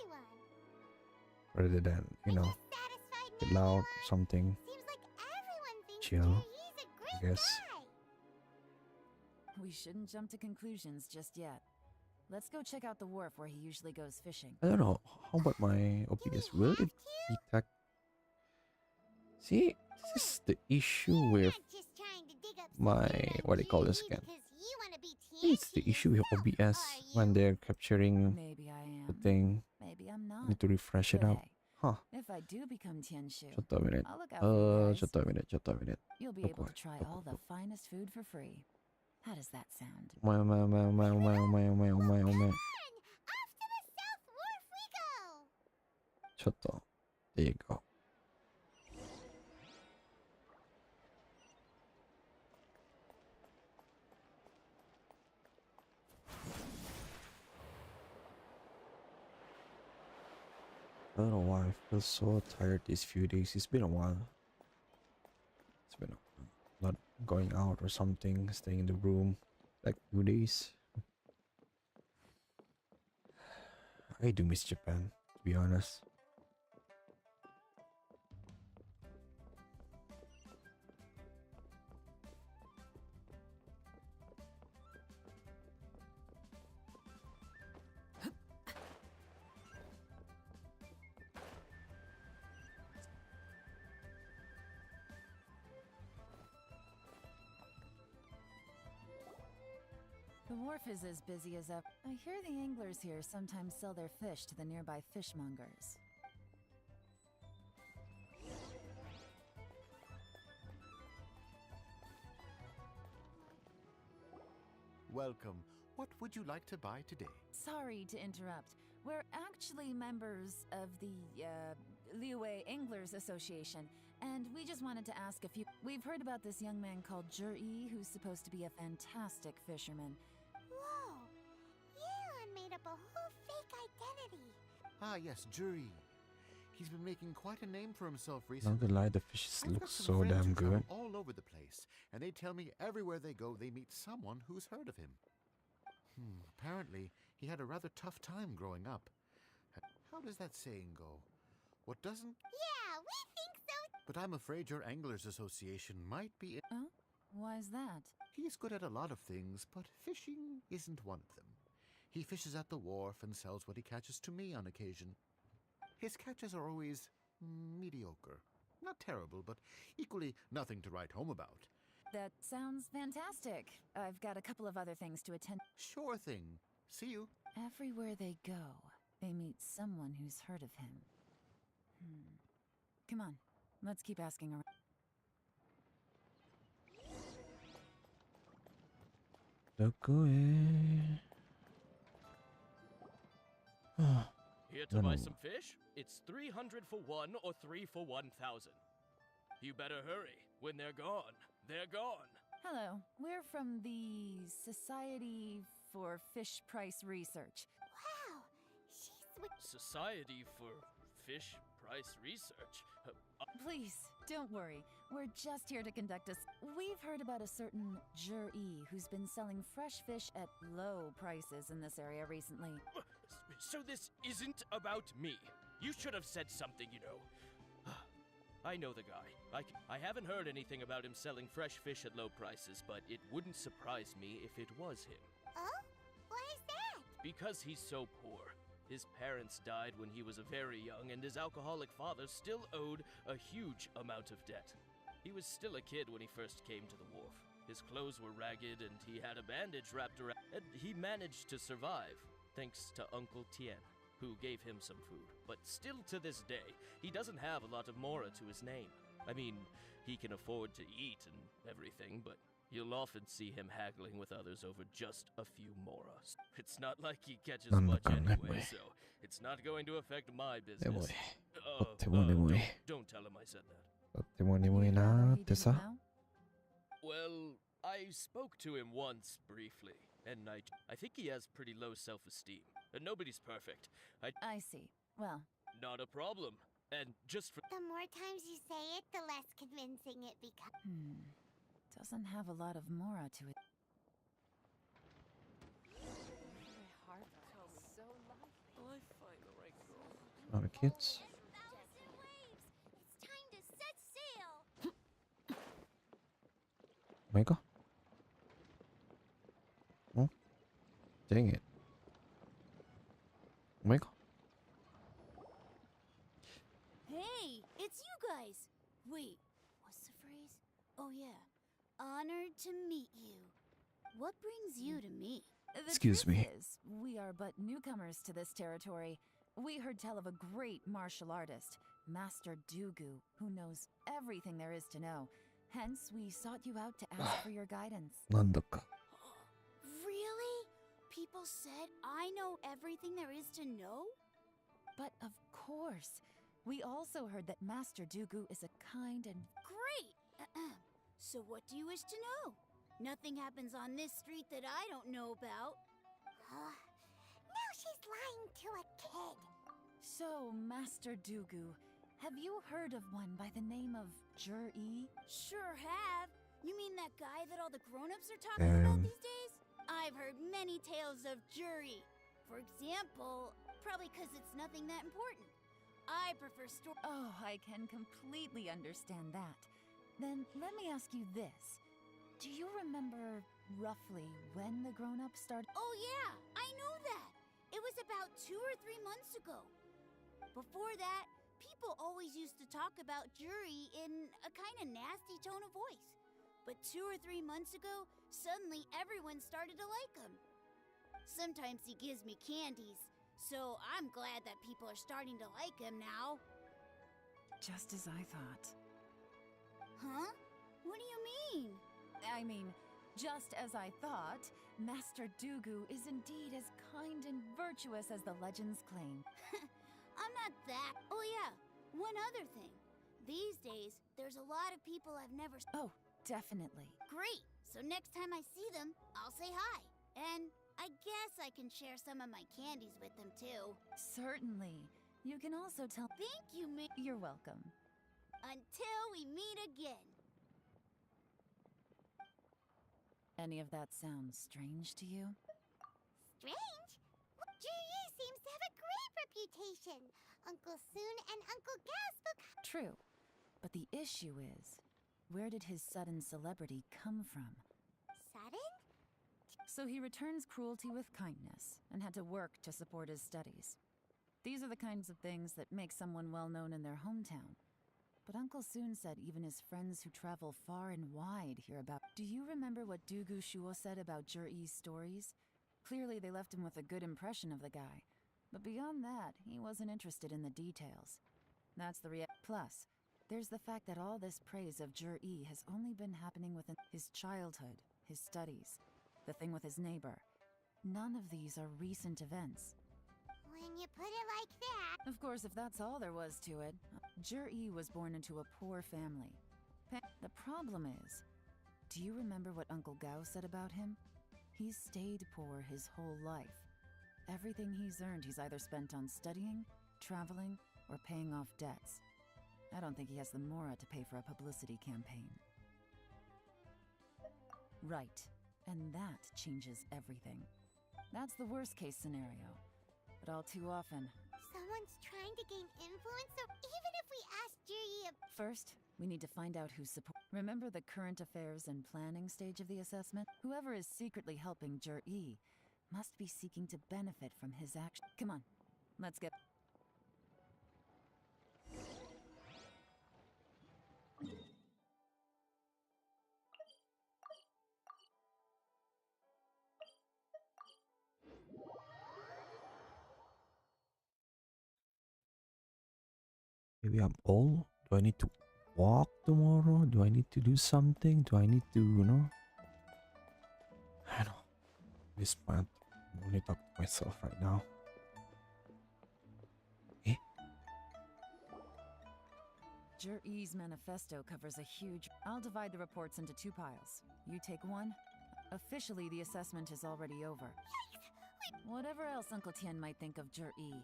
Rather than, you know, get loud or something. Chill, I guess. We shouldn't jump to conclusions just yet. Let's go check out the wharf where he usually goes fishing. I don't know. How about my OBS? Will it detect? See, this is the issue with my, what do you call this again? It's the issue with OBS when they're capturing the thing. Maybe I'm not. Need to refresh it up. Huh. If I do become Tianshu, Just a minute. I'll look out for you guys. Just a minute. You'll be able to try all the finest food for free. How does that sound? Meow. Shut up. There you go. I don't know why I feel so tired these few days. It's been a while. It's been not going out or something, staying in the room like 2 days. I do miss Japan, to be honest. The wharf is as busy as ever. I hear the anglers here sometimes sell their fish to the nearby fishmongers. Welcome. What would you like to buy today? Sorry to interrupt. We're actually members of the Liyue Anglers Association, and we just wanted to ask a few. We've heard about this young man called Juri, who's supposed to be a fantastic fisherman. Whoa! Yeon made up a whole fake identity. Ah, yes, Juri. He's been making quite a name for himself Not recently. gonna lie, the fishes I've look got some so friends damn who travel good. all over the place, and they tell me everywhere they go, they meet someone who's heard of him. Apparently, he had a rather tough time growing up. How does that saying go? What doesn't? Yeah, we think so. But I'm afraid your Anglers Association might be. Oh? Why's that? He's good at a lot of things, but fishing isn't one of them. He fishes at the wharf and sells what he catches to me on occasion. His catches are always mediocre. Not terrible, but equally nothing to write home about. That sounds fantastic. I've got a couple of other things to attend. Sure thing. See you. Everywhere they go, they meet someone who's heard of him. Come on, let's keep asking around. Look away. Here to buy some fish? It's 300 for one or 3 for 1,000. You better hurry. When they're gone, they're gone. Hello, we're from the Society for Fish Price Research. Wow, she's with Society for Fish price research. Please, don't worry. We're just here to conduct a... We've heard about a certain Jur-E who's been selling fresh fish at low prices in this area recently. So this isn't about me. You should have said something, you know. I know the guy. I haven't heard anything about him selling fresh fish at low prices, but it wouldn't surprise me if it was him. Oh? Why is that? Because he's so poor. His parents died when he was very young, and his alcoholic father still owed a huge amount of debt. He was still a kid when he first came to the wharf. His clothes were ragged, and he had a bandage wrapped around. And he managed to survive, thanks to Uncle Tien, who gave him some food. But still to this day, he doesn't have a lot of mora to his name. I mean, he can afford to eat and everything, but you'll often see him haggling with others over just a few moras. It's not like he catches much anyway, so it's not going to affect my business. Don't tell him I said that. とっても眠いなーってさ。 Well, I spoke to him once briefly, and I think he has pretty low self-esteem. And nobody's perfect. I see. Well, not a problem. And just for... The more times you say it, the less convincing it becomes. Doesn't have a lot of mora to it. My heart feels so light. Will I find the right girl? A lot of kids. It's time to set sail. Oh my god. Oh. Dang it. Oh my god. Hey, it's you guys. Wait, what's the phrase? Oh yeah. Honored to meet you. What brings you to me? Excuse me. We are but newcomers to this territory. We heard tell of a great martial artist, Master Dugu, who knows everything there is to know. Hence, we sought you out to ask for your guidance. なんだか。 Really? People said I know everything there is to know? But of course. We also heard that Master Dugu is a kind and... Great! So what do you wish to know? Nothing happens on this street that I don't know about. Now she's lying to a kid. So, Master Dugu, have you heard of one by the name of Jur-E? Sure have. You mean that guy that all the grown-ups are talking about these days? I've heard many tales of Juri. For example, probably because it's nothing that important. I prefer Oh, I can completely understand that. Then let me ask you this. Do you remember roughly when the grown-ups started? Oh yeah, I know that. It was about 2 or 3 months ago. Before that, people always used to talk about Juri in a kind of nasty tone of voice. But 2 or 3 months ago, suddenly everyone started to like him. Sometimes he gives me candies, so I'm glad that people are starting to like him now. Just as I thought. Huh? What do you mean? I mean, just as I thought, Master Dugu is indeed as kind and virtuous as the legends claim. I'm not that. Oh yeah, one other thing. These days, there's a lot of people I've never... Oh, definitely. Great! So next time I see them, I'll say hi. And I guess I can share some of my candies with them too. Certainly. You can also tell... Thank you, You're welcome. Until we meet again. Any of that sound strange to you? Strange? Juri seems to have a great reputation. Uncle Soon and Uncle Gas book. True. But the issue is, where did his sudden celebrity come from? Sudden? So he returns cruelty with kindness and had to work to support his studies. These are the kinds of things that make someone well known in their hometown. But Uncle Soon said even his friends who travel far and wide hear about... Do you remember what Dugu Shuo said about Jur-E's stories? Clearly they left him with a good impression of the guy. But beyond that, he wasn't interested in the details. That's the Plus, there's the fact that all this praise of Jur-E has only been happening within his childhood, his studies, the thing with his neighbor. None of these are recent events. When you put it like that... Of course, if that's all there was to it, Jur-E was born into a poor family. The problem is, do you remember what Uncle Gao said about him? He's stayed poor his whole life. Everything he's earned he's either spent on studying, traveling, or paying off debts. I don't think he has the mora to pay for a publicity campaign. Right. And that changes everything. That's the worst case scenario. But all too often... Someone's trying to gain influence, so even if we ask Jiri First, we need to find out who's support. Remember the current affairs and planning stage of the assessment? Whoever is secretly helping Jiri must be seeking to benefit from his action. Come on, let's get... Maybe I'm old? Do I need to walk tomorrow? Do I need to do something? Do I need to, I know. This month, I'm only talking to myself right now. Eh? Jiri's manifesto covers a huge... I'll divide the reports into 2 piles. You take one. Officially, the assessment is already over. Whatever else Uncle Tien might think of Jiri,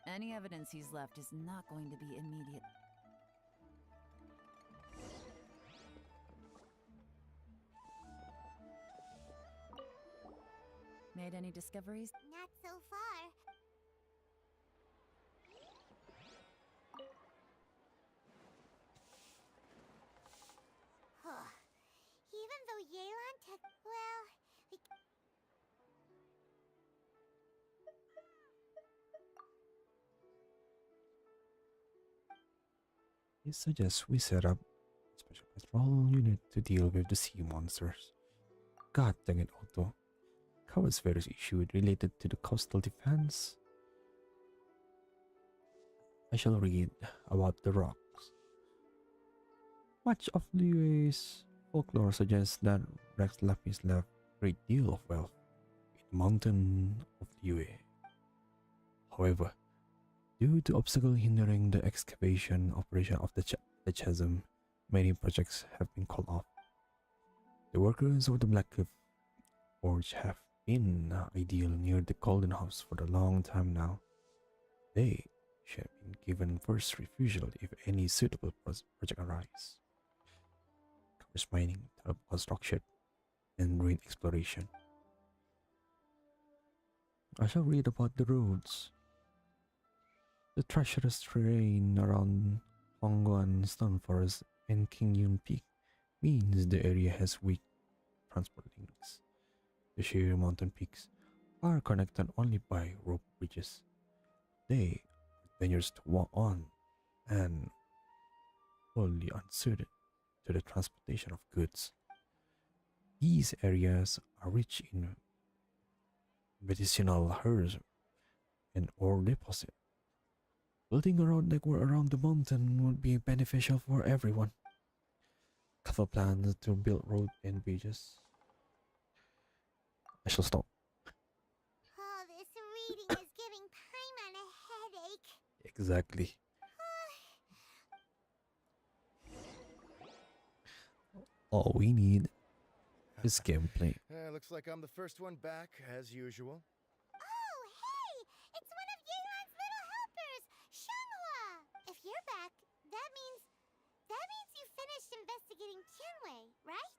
any evidence he's left is not going to be immediate. Made any discoveries? Not so far. Even though Yelan took... Well, we... He suggests we set up a special patrol unit to deal with the sea monsters. God dang it, Otto. Covers various issues related to the coastal defense. I shall read about the rocks. Much of Liyue's folklore suggests that Rex Lapis left a great deal of wealth in the mountain of Liyue. However, due to obstacles hindering the excavation operation of the chasm, many projects have been called off. The workers of the Black Cliff Forge have been ideal near the Golden House for a long time now. They should have been given first refusal if any suitable project arises. Covers mining, construction, and ruin exploration. I shall read about the roads. The treacherous terrain around Hongguan Stone Forest and King Yun Peak means the area has weak transport links. The sheer mountain peaks are connected only by rope bridges. They are dangerous to walk on and wholly unsuited to the transportation of goods. These areas are rich in medicinal herbs and ore deposit. Building a road network around the mountain would be beneficial for everyone. Cover plans to build roads and bridges. I shall stop. Oh, this reading is giving Paimon a headache. Exactly. All we need is gameplay. Looks like I'm the first one back, as usual. Oh, hey! It's one of Yelan's little helpers, Shanghua! If you're back, that means you finished investigating Tianwei, right?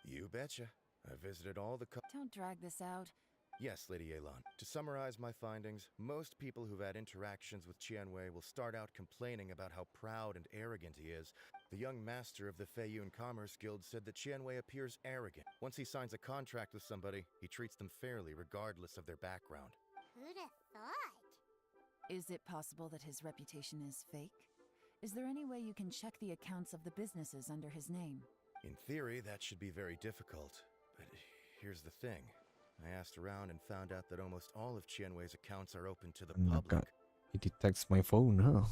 You betcha. I visited all the Don't drag this out. Yes, Lady Yelan. To summarize my findings, most people who've had interactions with Tianwei will start out complaining about how proud and arrogant he is. The young master of the Feiyun Commerce Guild said that Tianwei appears arrogant. Once he signs a contract with somebody, he treats them fairly regardless of their background. Who'd have thought? Is it possible that his reputation is fake? Is there any way you can check the accounts of the businesses under his name? In theory, that should be very difficult. But here's the thing. I asked around and found out that almost all of Tianwei's accounts are open to the public. It detects my phone, huh?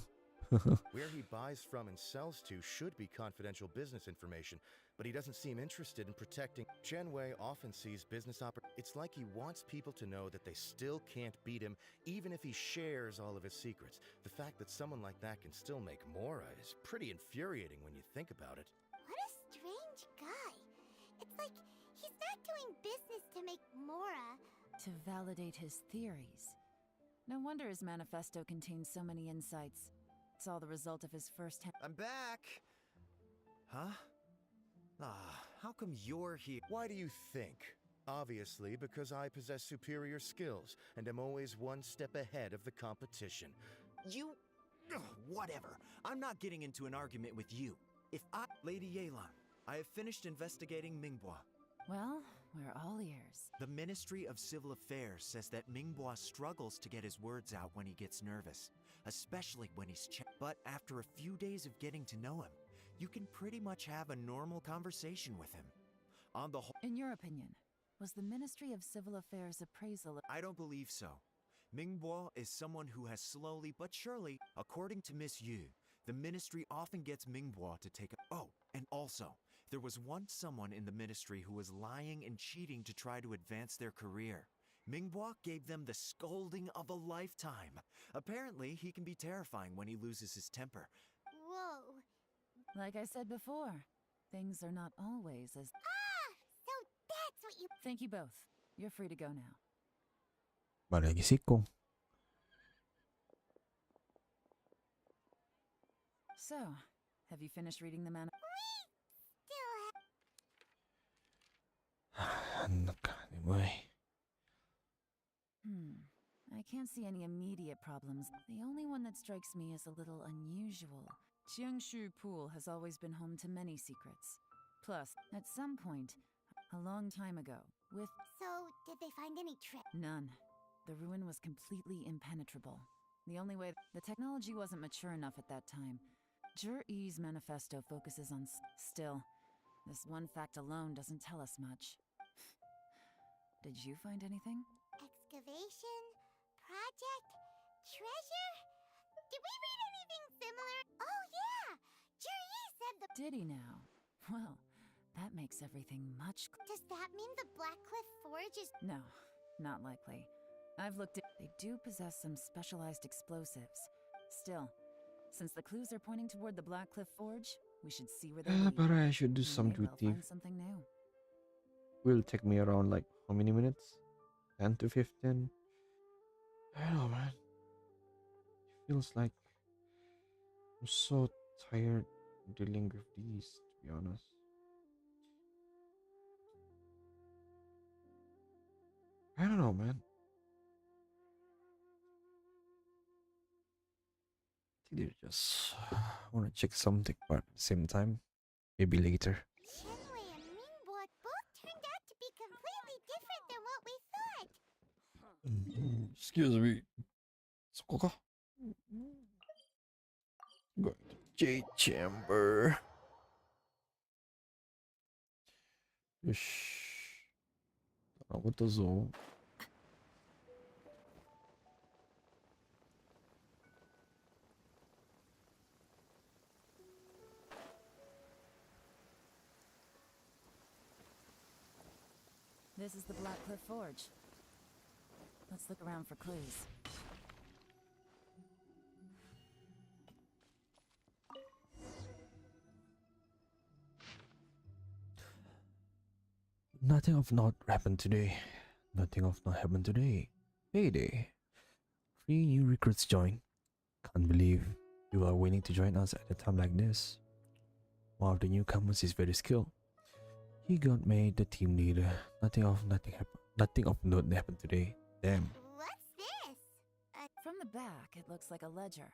Where he buys from and sells to should be confidential business information, but he doesn't seem interested in protecting. Tianwei often sees business It's like he wants people to know that they still can't beat him, even if he shares all of his secrets. The fact that someone like that can still make mora is pretty infuriating when you think about it. What a strange guy. It's like he's not doing business to make mora, to validate his theories. No wonder his manifesto contains so many insights. It's all the result of his first-hand... I'm back! Huh? How come you're here? Why do you think? Obviously, because I possess superior skills and am always one step ahead of the competition. You... Ugh, whatever. I'm not getting into an argument with you. Lady Yelan, I have finished investigating Mingbois. Well, we're all ears. The Ministry of Civil Affairs says that Mingbois struggles to get his words out when he gets nervous, especially when he's but after a few days of getting to know him, you can pretty much have a normal conversation with him. On the whole... In your opinion, was the Ministry of Civil Affairs appraisal... I don't believe so. Mingbois is someone who has slowly but surely, according to Miss Yu, the ministry often gets Mingbois to take a... Oh, and also, there was once someone in the ministry who was lying and cheating to try to advance their career. Mingbois gave them the scolding of a lifetime. Apparently, he can be terrifying when he loses his temper. Whoa. Like I said before, things are not always as... So that's what you... Thank you both. You're free to go now. Balik lagi sikong. So, have you finished reading the manifesto? Anyway. I can't see any immediate problems. The only one that strikes me as a little unusual. Qiangshu Pool has always been home to many secrets. Plus, at some point, a long time ago, with... So, did they find any None. The ruin was completely impenetrable. The only way... The technology wasn't mature enough at that time. Zhi-Yi's manifesto focuses on... Still, this one fact alone doesn't tell us much. Did you find anything? Excavation? Project? Treasure? Did we read anything similar? Oh yeah! Zhi-Yi said the... Did he now? Well, that makes everything much... Does that mean the Blackcliff Forge is... No, not likely. I've looked at... They do possess some specialized explosives. Still, since the clues are pointing toward the Blackcliff Forge, we should see where they lead. But I should do some Maybe duty. we'll find something new. Will take me around like how many minutes? 10 to 15? I don't know, man. It feels like I'm so tired dealing with these, to be honest. I don't know, man. I think they just want to check something, but at the same time, maybe later. Shenwei and Mingbois both turned out to be completely different than what we thought. Excuse me. そこか? Going to J chamber. よし。あ、ことぞ。This is the Blackcliff Forge. Let's look around for clues. Nothing of not happened today. Nothing of not happened today. Payday. 3 new recruits join. Can't believe you are willing to join us at a time like this. One of the newcomers is very skilled. He got made the team leader. Nothing of note happened today. Damn. What's this? From the back, it looks like a ledger.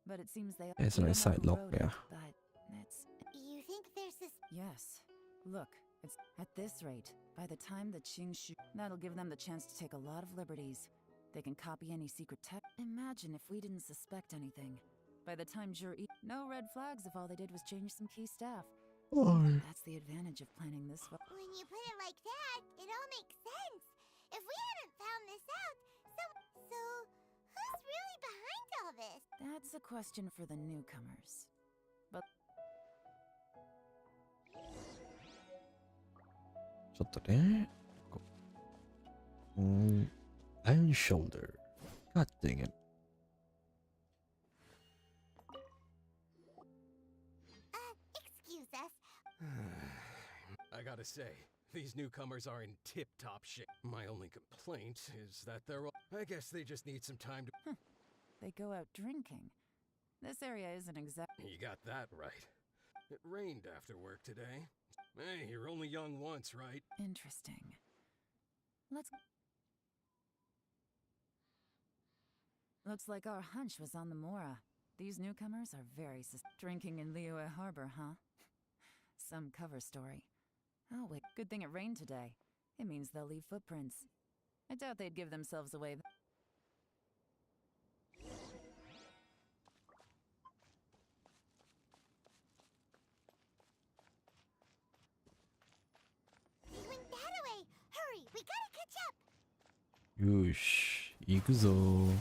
But it seems they... It's we a don't know side who lock, wrote it, yeah. But it's... You think there's this... Yes. Look, it's... At this rate, by the time the Qingshu... That'll give them the chance to take a lot of liberties. They can copy any secret tech. Imagine if we didn't suspect anything. By the time Zhi-Yi... No red flags if all they did was change some key staff. That's the advantage of planning this well. When you put it like that, it all makes sense. If we hadn't found this out, so who's really behind all this? That's a question for the newcomers. But... ちょっとね。Iron shoulder. God dang it. Excuse us. I gotta say, These newcomers are in tip-top shape. My only complaint is that they're all... I guess they just need some time to... They go out drinking. This area isn't exact. You got that right. It rained after work today. Hey, you're only young once, right? Interesting. Let's... Looks like our hunch was on the Mora. These newcomers are very drinking in Liyue Harbor, huh? Some cover story. Oh wait, good thing it rained today. It means they'll leave footprints. I doubt they'd give themselves away. They went that way! Hurry, we gotta catch up! Yush, ikuzo.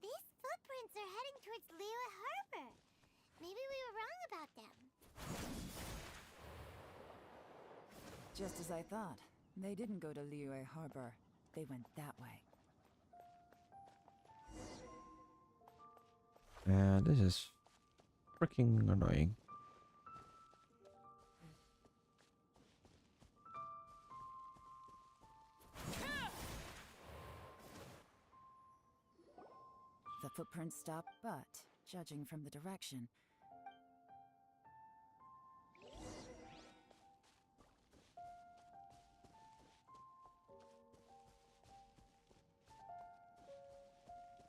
These footprints are heading towards Liyue Harbor. Maybe we were wrong about them. Just as I thought. They didn't go to Liyue Harbor. They went that way. And this is freaking annoying. The footprints stop, but judging from the direction,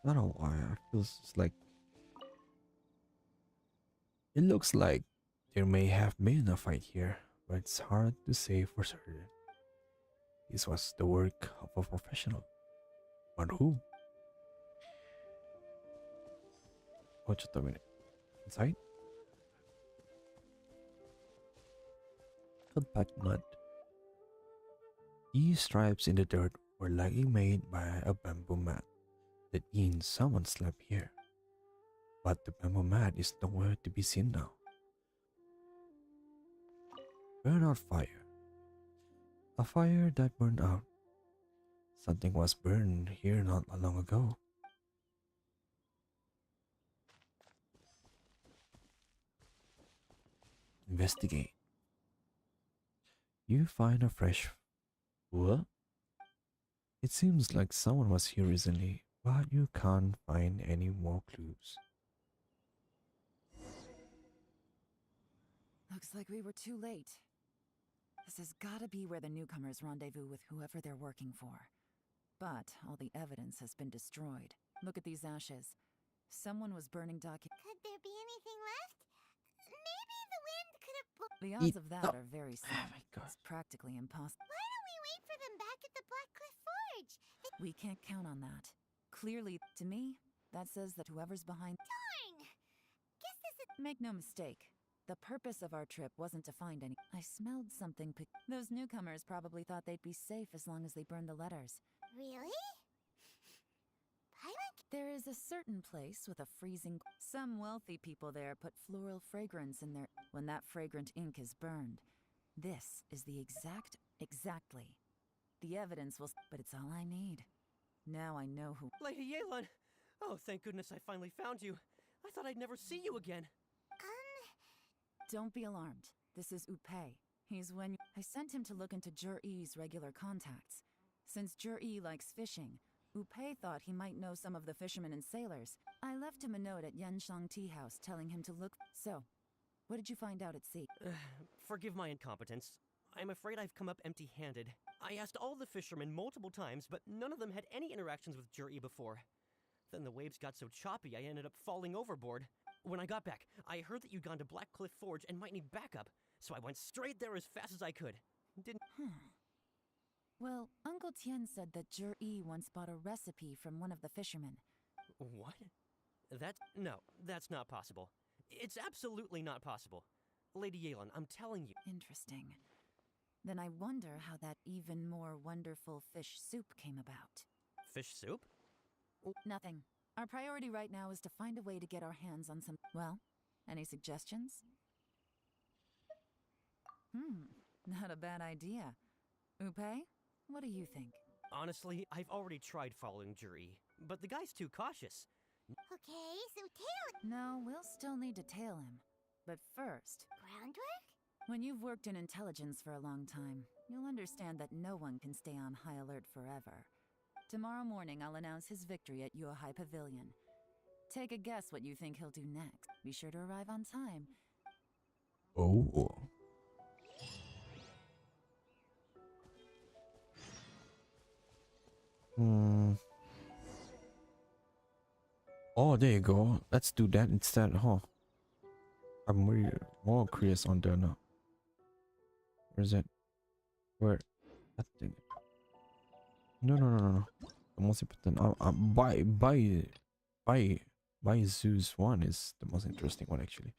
I don't know why I feel like it looks like there may have been a fight here, but it's hard to say for certain. This was the work of a professional. But who? Oh, just a minute. Inside? Compact mud. These stripes in the dirt were likely made by a bamboo mat. That means someone slept here. But the bamboo mat is nowhere to be seen now. Burnout fire. A fire that burned out. Something was burned here not long ago. Investigate. You find a fresh... What? It seems like someone was here recently, but you can't find any more clues. looks like we were too late. This has gotta be where the newcomers rendezvous with whoever they're working for. But all the evidence has been destroyed. Look at these ashes. Someone was burning documents. Could there be anything left? Maybe the wind could have The odds of that are very slim. Oh my God. It's practically impossible. Why don't we wait for them back at the Black Cliff Forge? We can't count on that. Clearly, to me, that says that whoever's behind... Darn! Guess this is... Make no mistake. The purpose of our trip wasn't to find any... I smelled something Those newcomers probably thought they'd be safe as long as they burned the letters. Really? There is a certain place with a freezing... Some wealthy people there put floral fragrance in their... When that fragrant ink is burned. This is the Exactly. The evidence will... But it's all I need. Now I know who... Lady Yelan! Oh, thank goodness I finally found you. I thought I'd never see you again. Don't be alarmed. This is Upe. He's when... I sent him to look into Jur-E's regular contacts. Since Jur-E likes fishing, Upe thought he might know some of the fishermen and sailors. I left him a note at Yanshang Tea House telling him to look... So, what did you find out at sea? Forgive my incompetence. I'm afraid I've come up empty-handed. I asked all the fishermen multiple times, but none of them had any interactions with Jur-E before. Then the waves got so choppy I ended up falling overboard. When I got back, I heard that you'd gone to Black Cliff Forge and might need backup, so I went straight there as fast as I could. Didn't... Well, Uncle Tian said that Jur-E once bought a recipe from one of the fishermen. What? No, that's not possible. It's absolutely not possible. Lady Yelan, I'm telling you. Interesting. Then I wonder how that even more wonderful fish soup came about. Fish soup? Nothing. Our priority right now is to find a way to get our hands on some... Well, any suggestions? Not a bad idea. Upe, what do you think? Honestly, I've already tried following Juri, but the guy's too cautious. Okay, so tail No, we'll still need to tail him. But first, groundwork? when you've worked in intelligence for a long time, you'll understand that no one can stay on high alert forever. Tomorrow morning, I'll announce his victory at Yuehai Pavilion. Take a guess what you think he'll do next. Be sure to arrive on time. Oh. Hmm. Oh, there you go. Let's do that instead, huh? I'm really more curious on there now. Where is it? Where? That thing. No. The most important. By Zeus one is the most interesting one actually.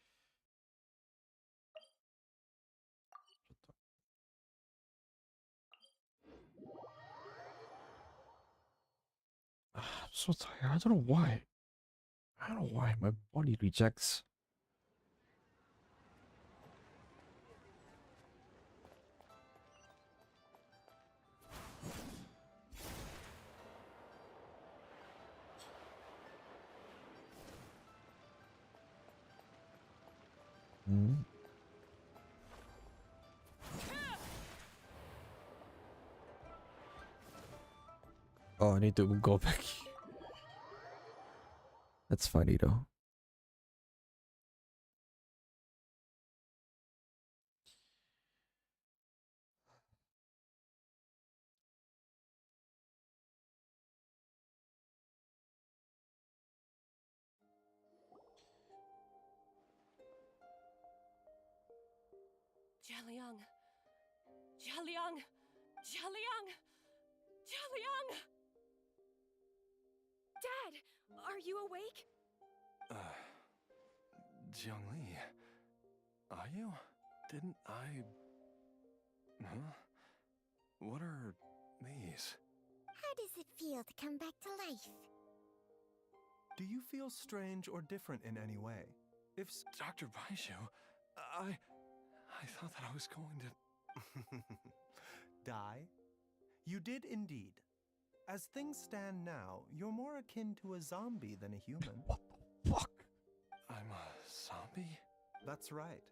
I'm so tired. I don't know why. I don't know why my body rejects. Hmm. Oh, I need to go back. That's funny though. Jialiang! Jialiang! Jialiang! Jialiang! Dad, are you awake? Jiangli, are you? Didn't I... Huh? What are these? How does it feel to come back to life? Do you feel strange or different in any way? If Dr. Baishu, I thought that I was going to... Die? You did indeed. As things stand now, you're more akin to a zombie than a human. What the fuck? I'm a zombie? That's right.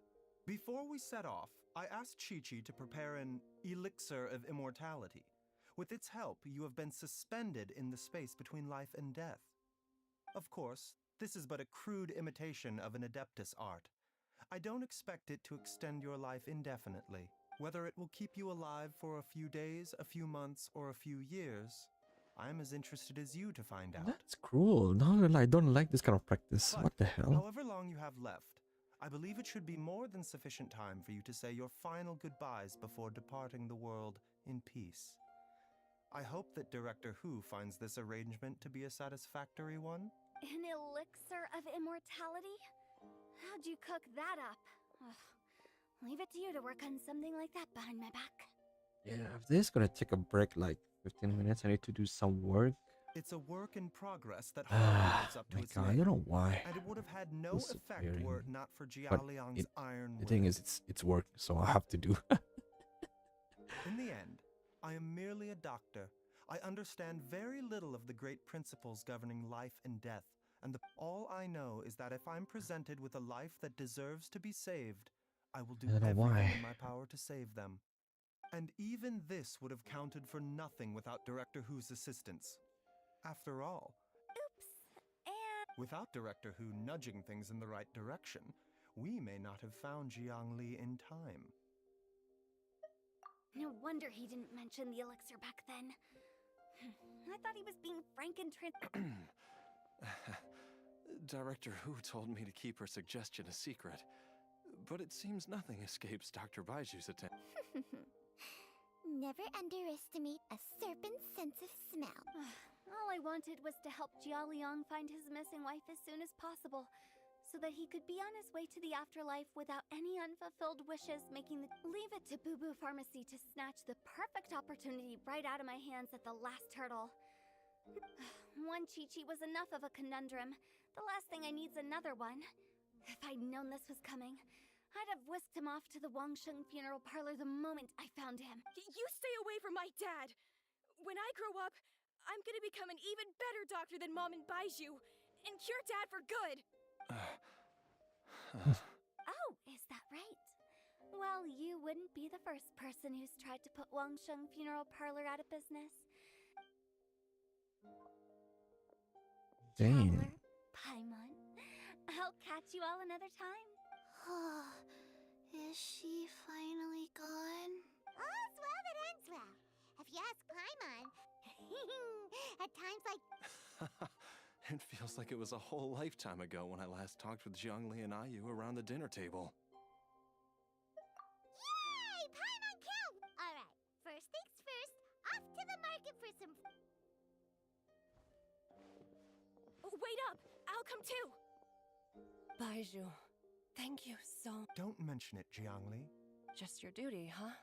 Before we set off, I asked Chi-Chi to prepare an elixir of immortality. With its help, you have been suspended in the space between life and death. Of course, this is but a crude imitation of an Adeptus art. I don't expect it to extend your life indefinitely. Whether it will keep you alive for a few days, a few months, or a few years, I'm as interested as you to find out. That's cruel. No, I don't like this kind of practice. But what the hell? However long you have left, I believe it should be more than sufficient time for you to say your final goodbyes before departing the world in peace. I hope that Director Hu finds this arrangement to be a satisfactory one. An elixir of immortality? How'd you cook that up? Ugh. Leave it to you to work on something like that behind my back. Yeah, if this is gonna take a break like 15 minutes, I need to do some work. It's a work in progress that hardly lives up to its God, name. I don't know why. And it would have had no effect were it not for But Jialiang's iron will. the thing is, it's work, so I have to do. In the end, I am merely a doctor. I understand very little of the great principles governing life and death, and all I know is that if I'm presented with a life that deserves to be saved, I will do I don't know everything why. in my power to save them. And even this would have counted for nothing without Director Hu's assistance. After all, without Director Hu nudging things in the right direction, we may not have found Jiangli in time. No wonder he didn't mention the elixir back then. I thought he was being frank and Director Hu told me to keep her suggestion a secret, but it seems nothing escapes Dr. Baiju's attention. Never underestimate a serpent's sense of smell. All I wanted was to help Jialiang find his missing wife as soon as possible, so that he could be on his way to the afterlife without any unfulfilled wishes, leave it to Boo Boo Pharmacy to snatch the perfect opportunity right out of my hands at the last hurdle. One Chi-Chi was enough of a conundrum. The last thing I need's another one. If I'd known this was coming, I'd have whisked him off to the Wangsheng funeral parlor the moment I found him. You stay away from my dad! When I grow up, I'm gonna become an even better doctor than Mom and Baiju, and cure Dad for good! Oh, is that right? Well, you wouldn't be the first person who's tried to put Wangsheng Funeral Parlor out of business. Dang. Traveler, Paimon, I'll catch you all another time. Is she finally gone? All's well that ends well. If you ask Paimon, at times like... It feels like it was a whole lifetime ago when I last talked with Zhongli and Ayu around the dinner table. Yay! Paimon killed! Alright, first things first, off to the market for some... Wait up! I'll come too! Baiju, thank you so... Don't mention it, Jiangli. Just your duty, huh?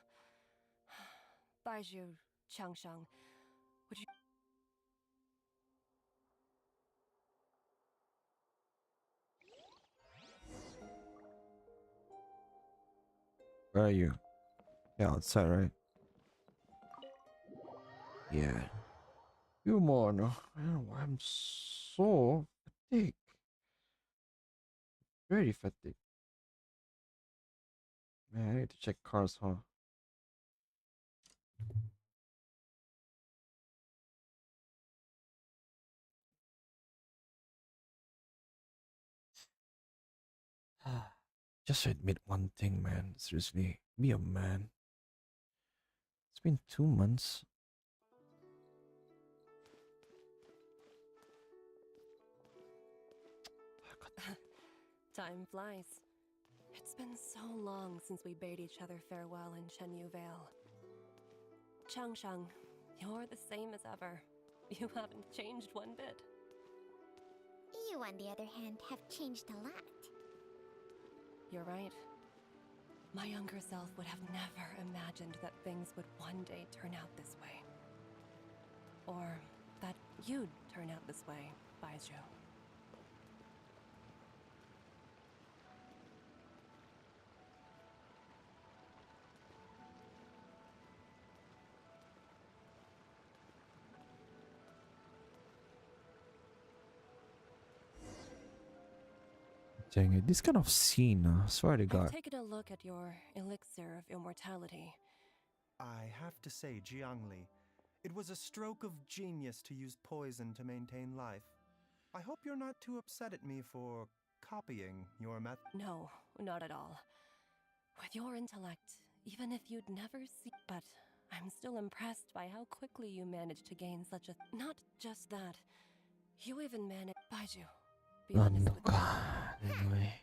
Baiju, Changsheng, would you... Where are you? Yeah, outside, right? Yeah. Few more, no. I'm so fatigued. Very fatigued. Man, I need to check cars, huh? Just admit one thing, man. Seriously, be a man. It's been 2 months. Time flies. It's been so long since we bade each other farewell in Chenyu Vale. Changsheng, you're the same as ever. You haven't changed one bit. You, on the other hand, have changed a lot. You're right. My younger self would have never imagined that things would one day turn out this way. Or that you'd turn out this way, Baiju. Dang it, this kind of scene, swear to God. I've taken a look at your elixir of immortality. I have to say, Jiangli, it was a stroke of genius to use poison to maintain life. I hope you're not too upset at me for copying your method. No, not at all. With your intellect, even if you'd never see... But I'm still impressed by how quickly you managed to gain such a... Not just that. You even managed... Baiju, be honest with me. Anyway.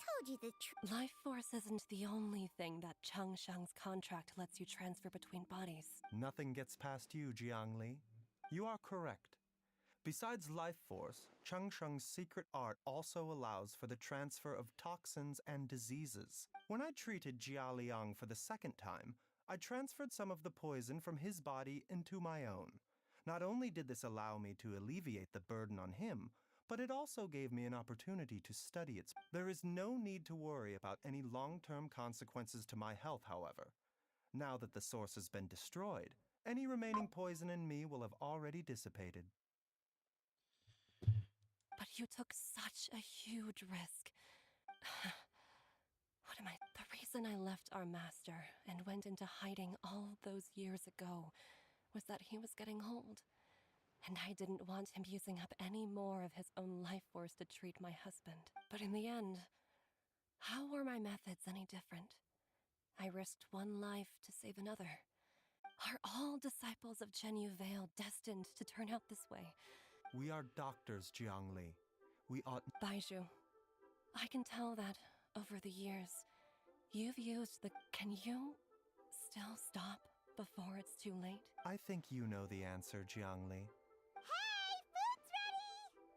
Told you the truth. Life force isn't the only thing that Changsheng's contract lets you transfer between bodies. Nothing gets past you, Jiangli. You are correct. Besides life force, Changsheng's secret art also allows for the transfer of toxins and diseases. When I treated Jia Liang for the second time, I transferred some of the poison from his body into my own. Not only did this allow me to alleviate the burden on him, but it also gave me an opportunity to study its... There is no need to worry about any long-term consequences to my health, however. Now that the source has been destroyed, any remaining poison in me will have already dissipated. But you took such a huge risk. What am I... The reason I left our master and went into hiding all those years ago was that he was getting old. And I didn't want him using up any more of his own life force to treat my husband. But in the end, how were my methods any different? I risked one life to save another. Are all disciples of Chenyu Vale destined to turn out this way? We are doctors, Jiangli. We ought... Baiju, I can tell that, over the years, you've used the... Can you still stop before it's too late? I think you know the answer, Jiangli. Hey, food's ready!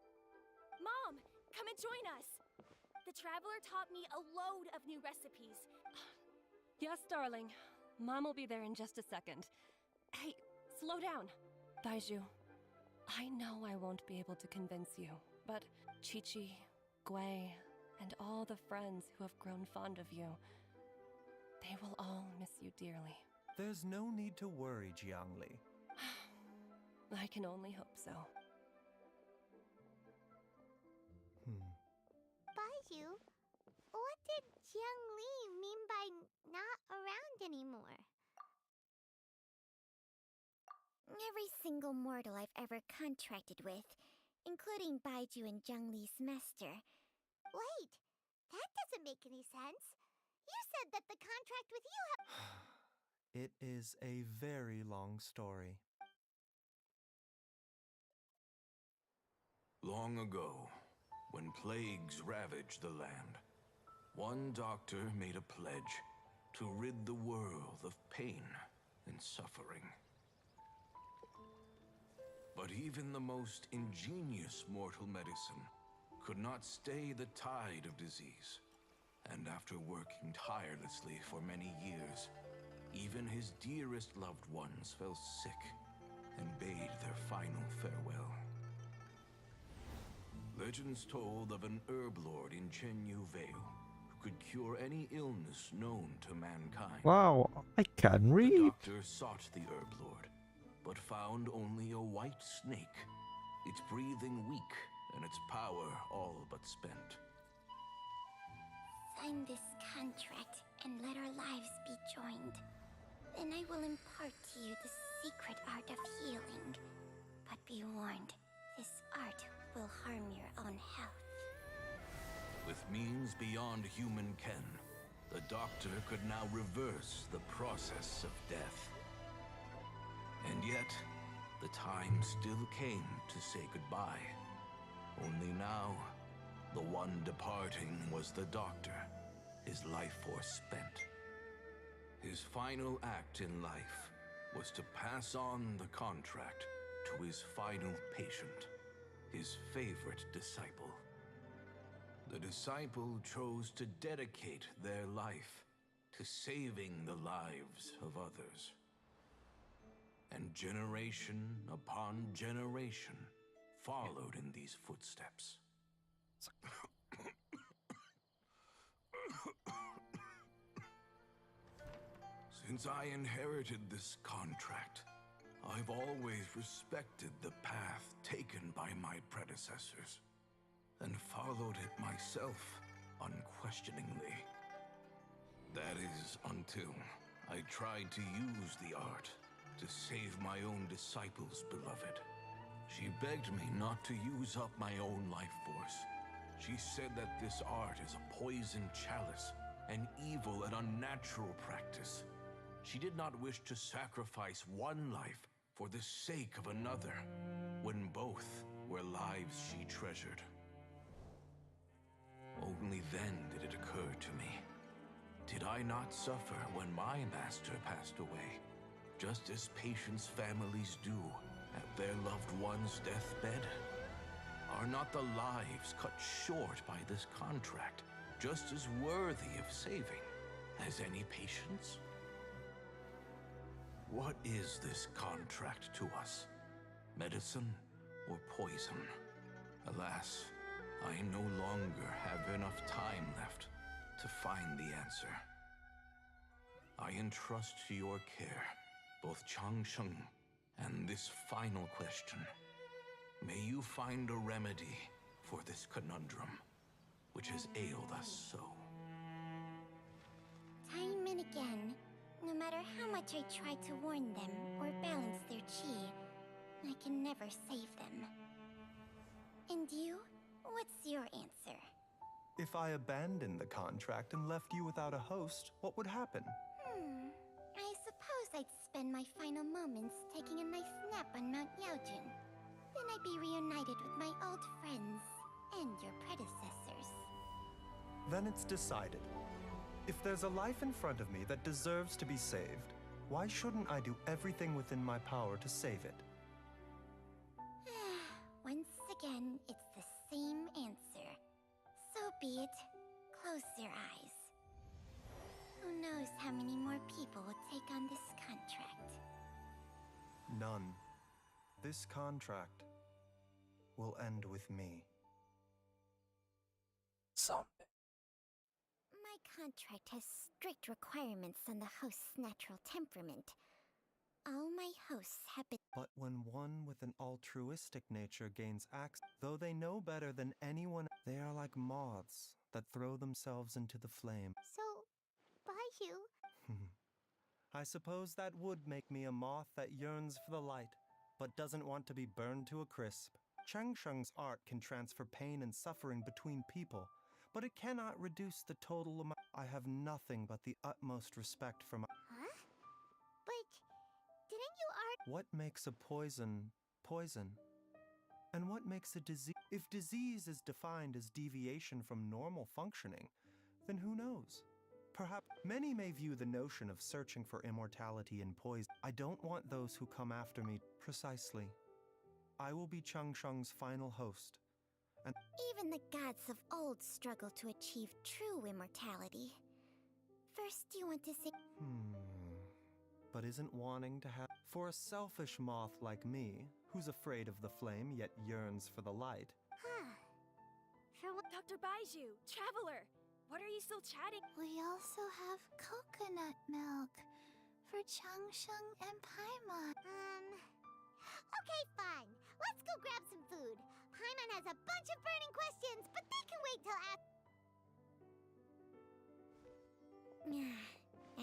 Mom, come and join us! The Traveler taught me a load of new recipes. Yes, darling. Mom will be there in just a second. Hey, slow down. Baiju, I know I won't be able to convince you, but Chi-Chi, Gui, and all the friends who have grown fond of you, they will all miss you dearly. There's no need to worry, Jiangli. I can only hope so. Baiju, what did Jiang Li mean by not around anymore? Every single mortal I've ever contracted with, including Baiju and Jiang Li's master. Wait, that doesn't make any sense. You said that the contract with you It is a very long story. Long ago, when plagues ravaged the land, one doctor made a pledge to rid the world of pain and suffering. But even the most ingenious mortal medicine could not stay the tide of disease. And after working tirelessly for many years, even his dearest loved ones fell sick and bade their final farewell. Legends told of an herb lord in Chenyu Vale who could cure any illness known to mankind. Wow, I can The read. doctor sought the herb lord, but found only a white snake, its breathing weak and its power all but spent. Sign this contract and let our lives be joined. Then I will impart to you the secret art of healing. But be warned, this art will harm your own health. With means beyond human ken, the doctor could now reverse the process of death. And yet, the time still came to say goodbye. Only now, the one departing was the doctor, his life force spent. His final act in life was to pass on the contract to his final patient, his favorite disciple. The disciple chose to dedicate their life to saving the lives of others. And generation upon generation followed in these footsteps. Since I inherited this contract, I've always respected the path taken by my predecessors and followed it myself unquestioningly. That is until I tried to use the art to save my own disciple's beloved. She begged me not to use up my own life force. She said that this art is a poison chalice, an evil and unnatural practice. She did not wish to sacrifice one life for the sake of another, when both were lives she treasured. Only then did it occur to me. Did I not suffer when my master passed away, just as patients' families do at their loved one's deathbed? Are not the lives cut short by this contract just as worthy of saving as any patients? What is this contract to us? Medicine or poison? Alas, I no longer have enough time left to find the answer. I entrust to your care both Changsheng and this final question. May you find a remedy for this conundrum, which has ailed us so. Time and again, no matter how much I try to warn them or balance their chi, I can never save them. And you? What's your answer? If I abandoned the contract and left you without a host, what would happen? I suppose I'd spend my final moments taking a nice nap on Mount Yaojun. Then I'd be reunited with my old friends and your predecessors. Then it's decided. If there's a life in front of me that deserves to be saved, why shouldn't I do everything within my power to save it? Once again, it's the same answer. So be it. Close your eyes. Who knows how many more people will take on this contract? None. This contract will end with me. Someday. My contract has strict requirements on the host's natural temperament. All my hosts have been. But when one with an altruistic nature gains access, though they know better than anyone, they are like moths that throw themselves into the flame. So, Baiju, I suppose that would make me a moth that yearns for the light, but doesn't want to be burned to a crisp. Chang Sheng's art can transfer pain and suffering between people, but it cannot reduce the total amount. I have nothing but the utmost respect for my... huh? But didn't you What makes a poison poison? And what makes a disease? If disease is defined as deviation from normal functioning, then who knows? Perhaps many may view the notion of searching for immortality in poison. I don't want those who come after me. Precisely. I will be Chang Sheng's final host. And Even the gods of old struggle to achieve true immortality. First, you want to say. But isn't wanting to have... For a selfish moth like me, who's afraid of the flame yet yearns for the light... Dr. Baiju, Traveler, what are you still chatting? We also have coconut milk for Chang Sheng and Paimon. Okay, fine. Let's go grab some food. Paimon has a bunch of burning questions, but they can wait till after.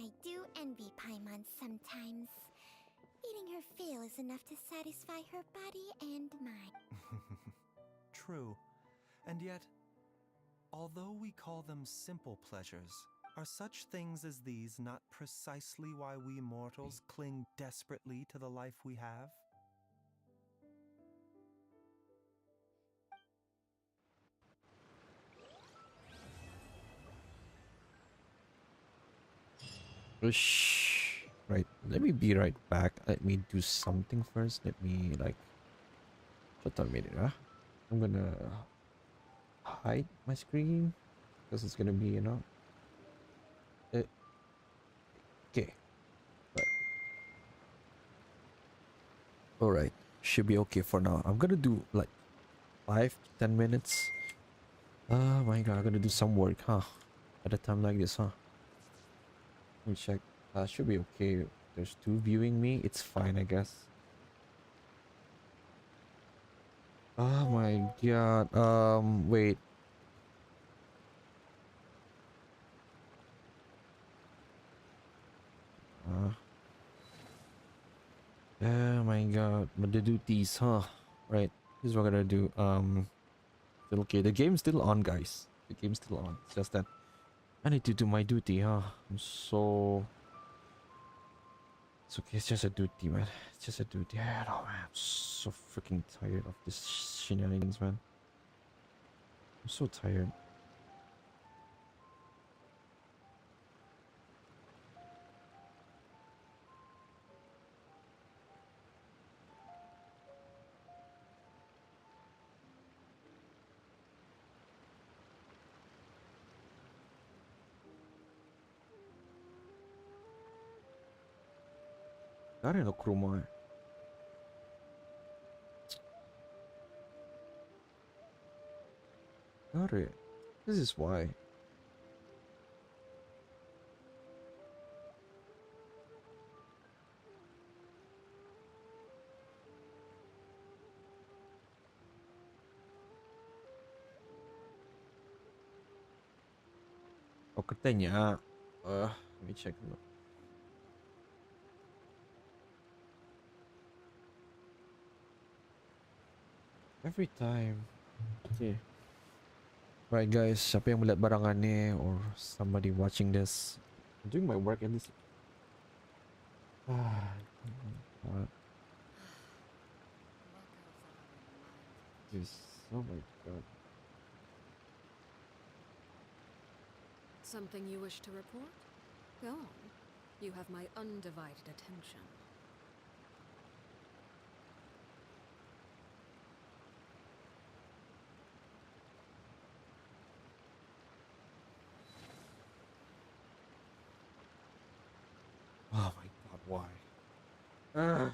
I do envy Paimon sometimes. Eating her fill is enough to satisfy her body and mind. True. And yet, although we call them simple pleasures, are such things as these not precisely why we mortals cling desperately to the life we have? Right, let me be right back. Let me do something first. Let me like... Shut up a minute, huh? I'm gonna hide my screen because it's gonna be, you know... Okay. Right. Alright, should be okay for now. I'm gonna do like 5 to 10 minutes. Oh my god, I'm gonna do some work, huh? At a time like this, huh? Let me check. Should be okay. There's 2 viewing me. It's fine, I guess. Oh my god. Wait. Oh my god. But the duties, huh? Right. This is what I'm gonna do. Still okay. The game's still on, guys. The game's still on. It's just that I need to do my duty, huh? I'm so... It's okay. It's just a duty, man. It's just a duty. I don't know, man. I'm so freaking tired of this shenanigans, man. I'm so tired.誰の黒前?誰? This is why. Oh, katanya. Let me check. Every time. Okay. Right guys, siapa yang melihat barangan ni or somebody watching this, I'm doing my work at least. Yes. Oh my god. Something you wish to report? Go on. You have my undivided attention. Oh my god, why? Ah.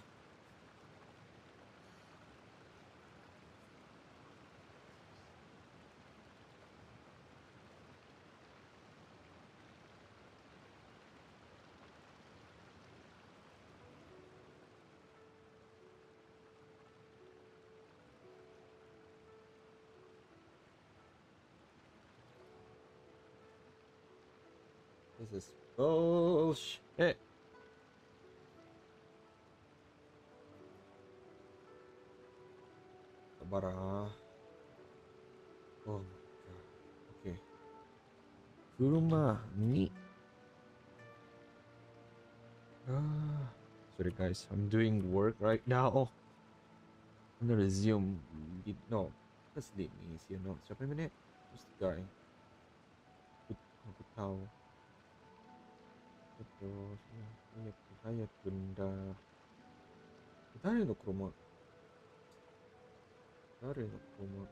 This is bullshit. Sabar ah. Oh my god. Okay. Kuruma ni. Sorry guys, I'm doing work right now. I'm gonna resume. No, let's leave me. You know, siapa yung minute? Who's the guy? Aku tahu. Betul. Hayat benda. Dari no kuruma. Dari no kuruma.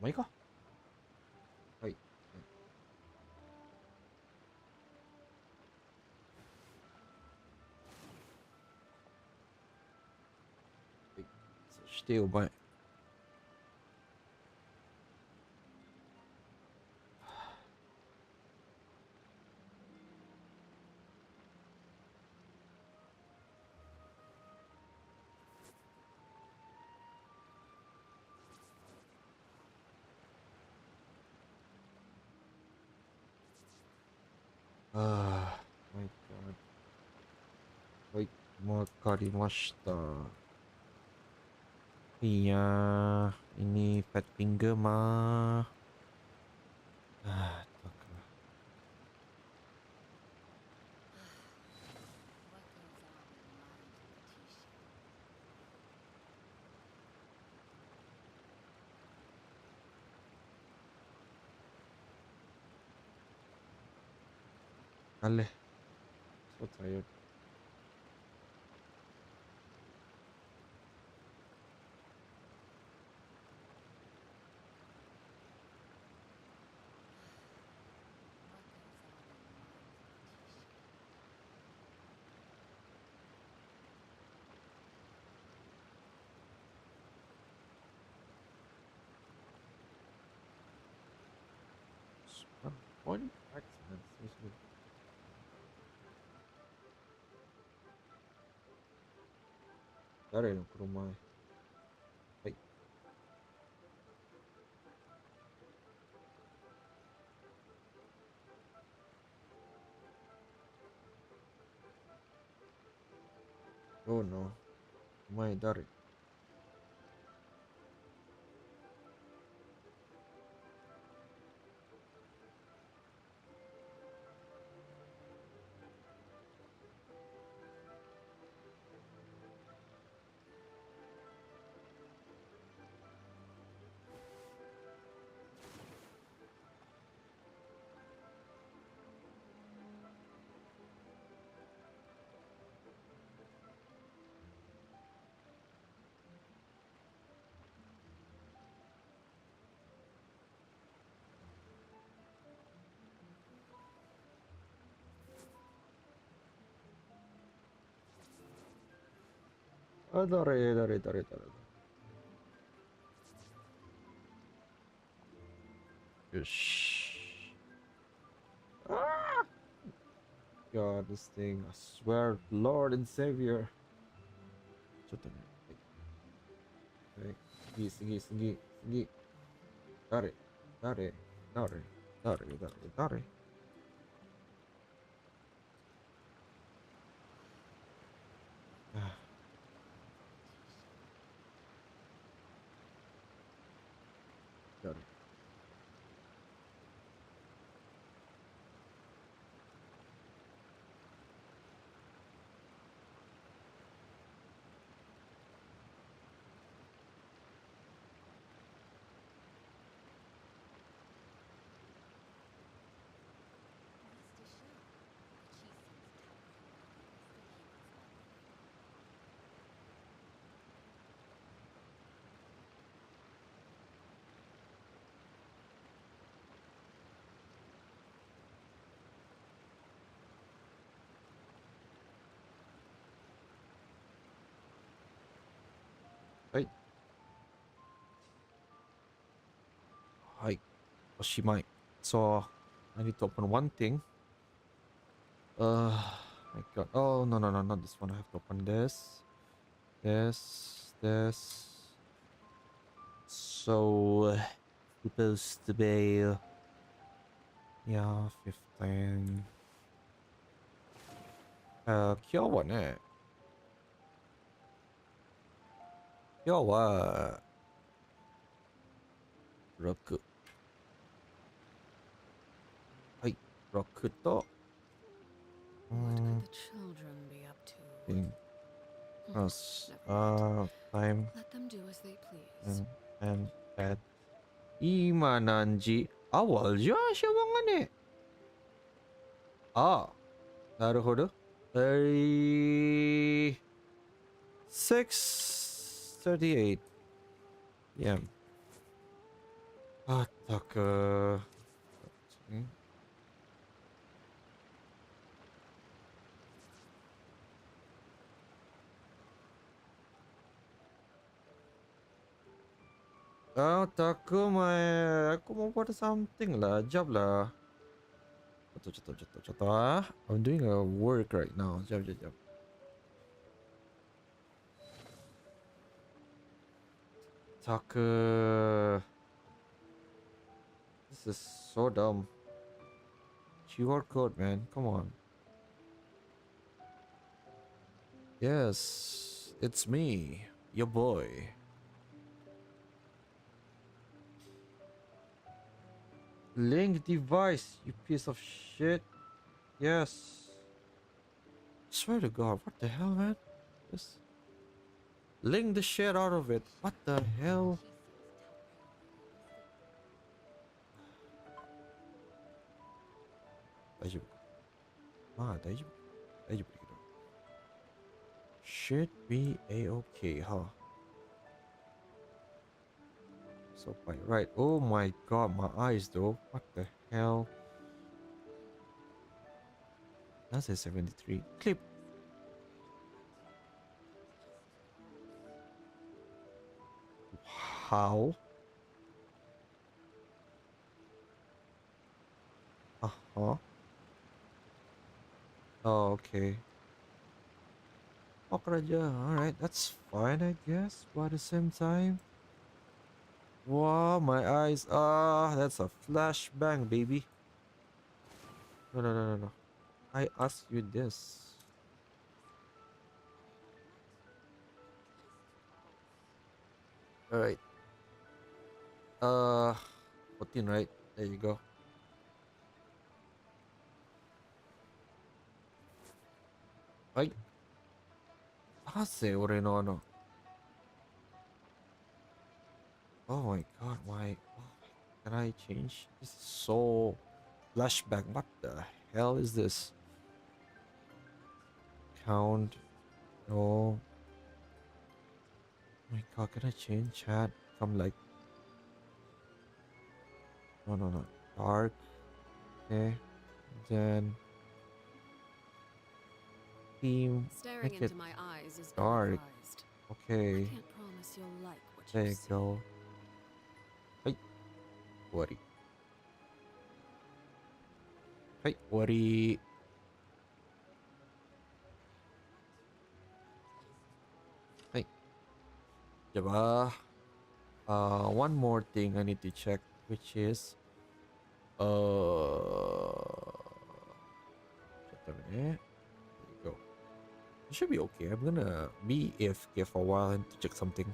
Mai ka? Hai. So stay by. My god. Hai, wakarimashita. Iya, ini fat finger mah. Taklah. Aleh. So tired. One accident, seriously. Dari no kuruma. Hai. Oh no. My dari. Dari. Shh. Ah! God, this thing. I swear, Lord and Savior. Hey, segi. Dari. Ah. Dari. Hey. Hi. Oshimai. So, I need to open one thing. My god. Oh, no, not this one. I have to open this. This. So, Supposed to be. Yeah, 15. 今日はね、今日は6。はい、6と、What could the children be up to? plus, Never time, Let them do as they please. and bed. 今何時awal dyan siya mga ne. Ah, なるほど。6:38 p.m. あったく。Ah, taku mai. Aku mau buat something lah, job lah. Jatuh ah. I'm doing a work right now. Job. Taku. This is so dumb. QR code, man. Come on. Yes, it's me, your boy. Link device, you piece of shit. Yes. Swear to God, what the hell, man? Just link the shit out of it. What the hell? Should be a-okay, huh? So right. Oh my God, my eyes though. What the hell? That's a 73. Clip. How? Uh-huh. Oh, okay. Alright, that's fine, I guess. But at the same time, wow, my eyes. Ah, that's a flashbang, baby. No. I asked you this. Alright. 14, right? There you go. Right. Oh my God, why? Can I change? This is so flashback. What the hell is this? Count. No. Oh my God, can I change chat? Come like. No. Dark. Okay. Then. Theme. Staring Make it into my eyes is dark. ill-advised. Okay. I can't promise you'll like what There you you see. go. Hey. Worry. Hey, worry. Hey. Diba? One more thing I need to check, which is just a minute. There you go. It should be okay. I'm gonna be AFK for a while and to check something.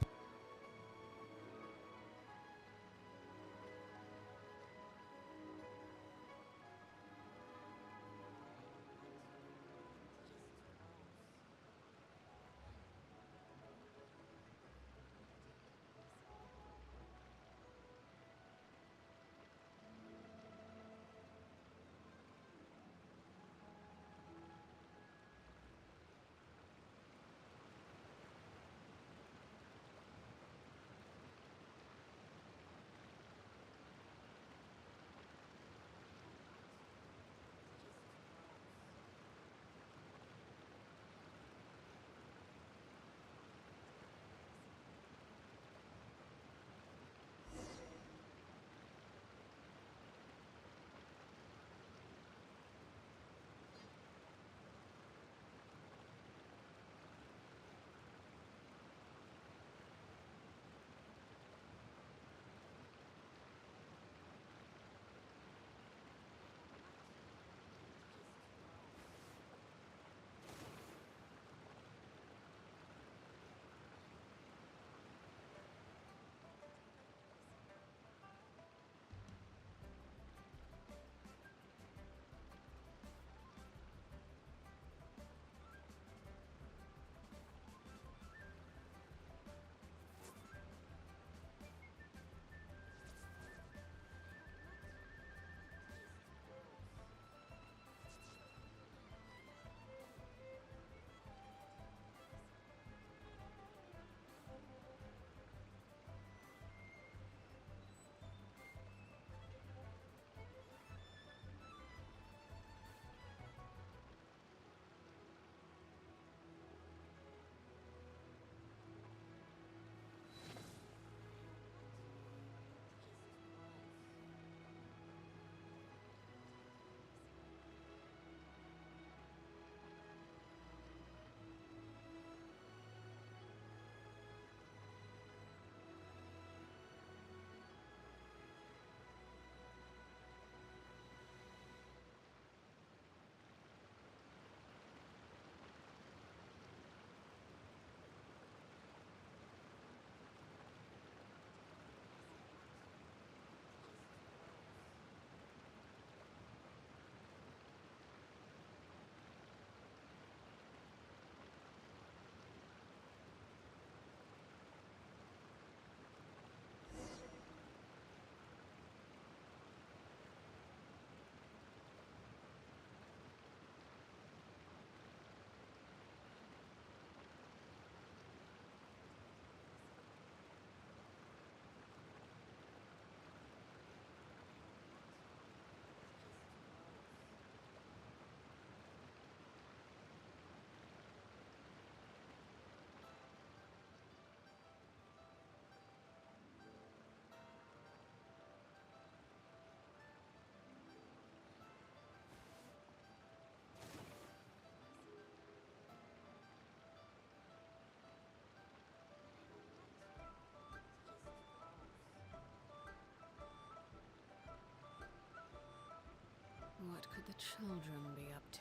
children be up to?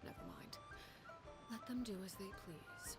Never mind. Let them do as they please.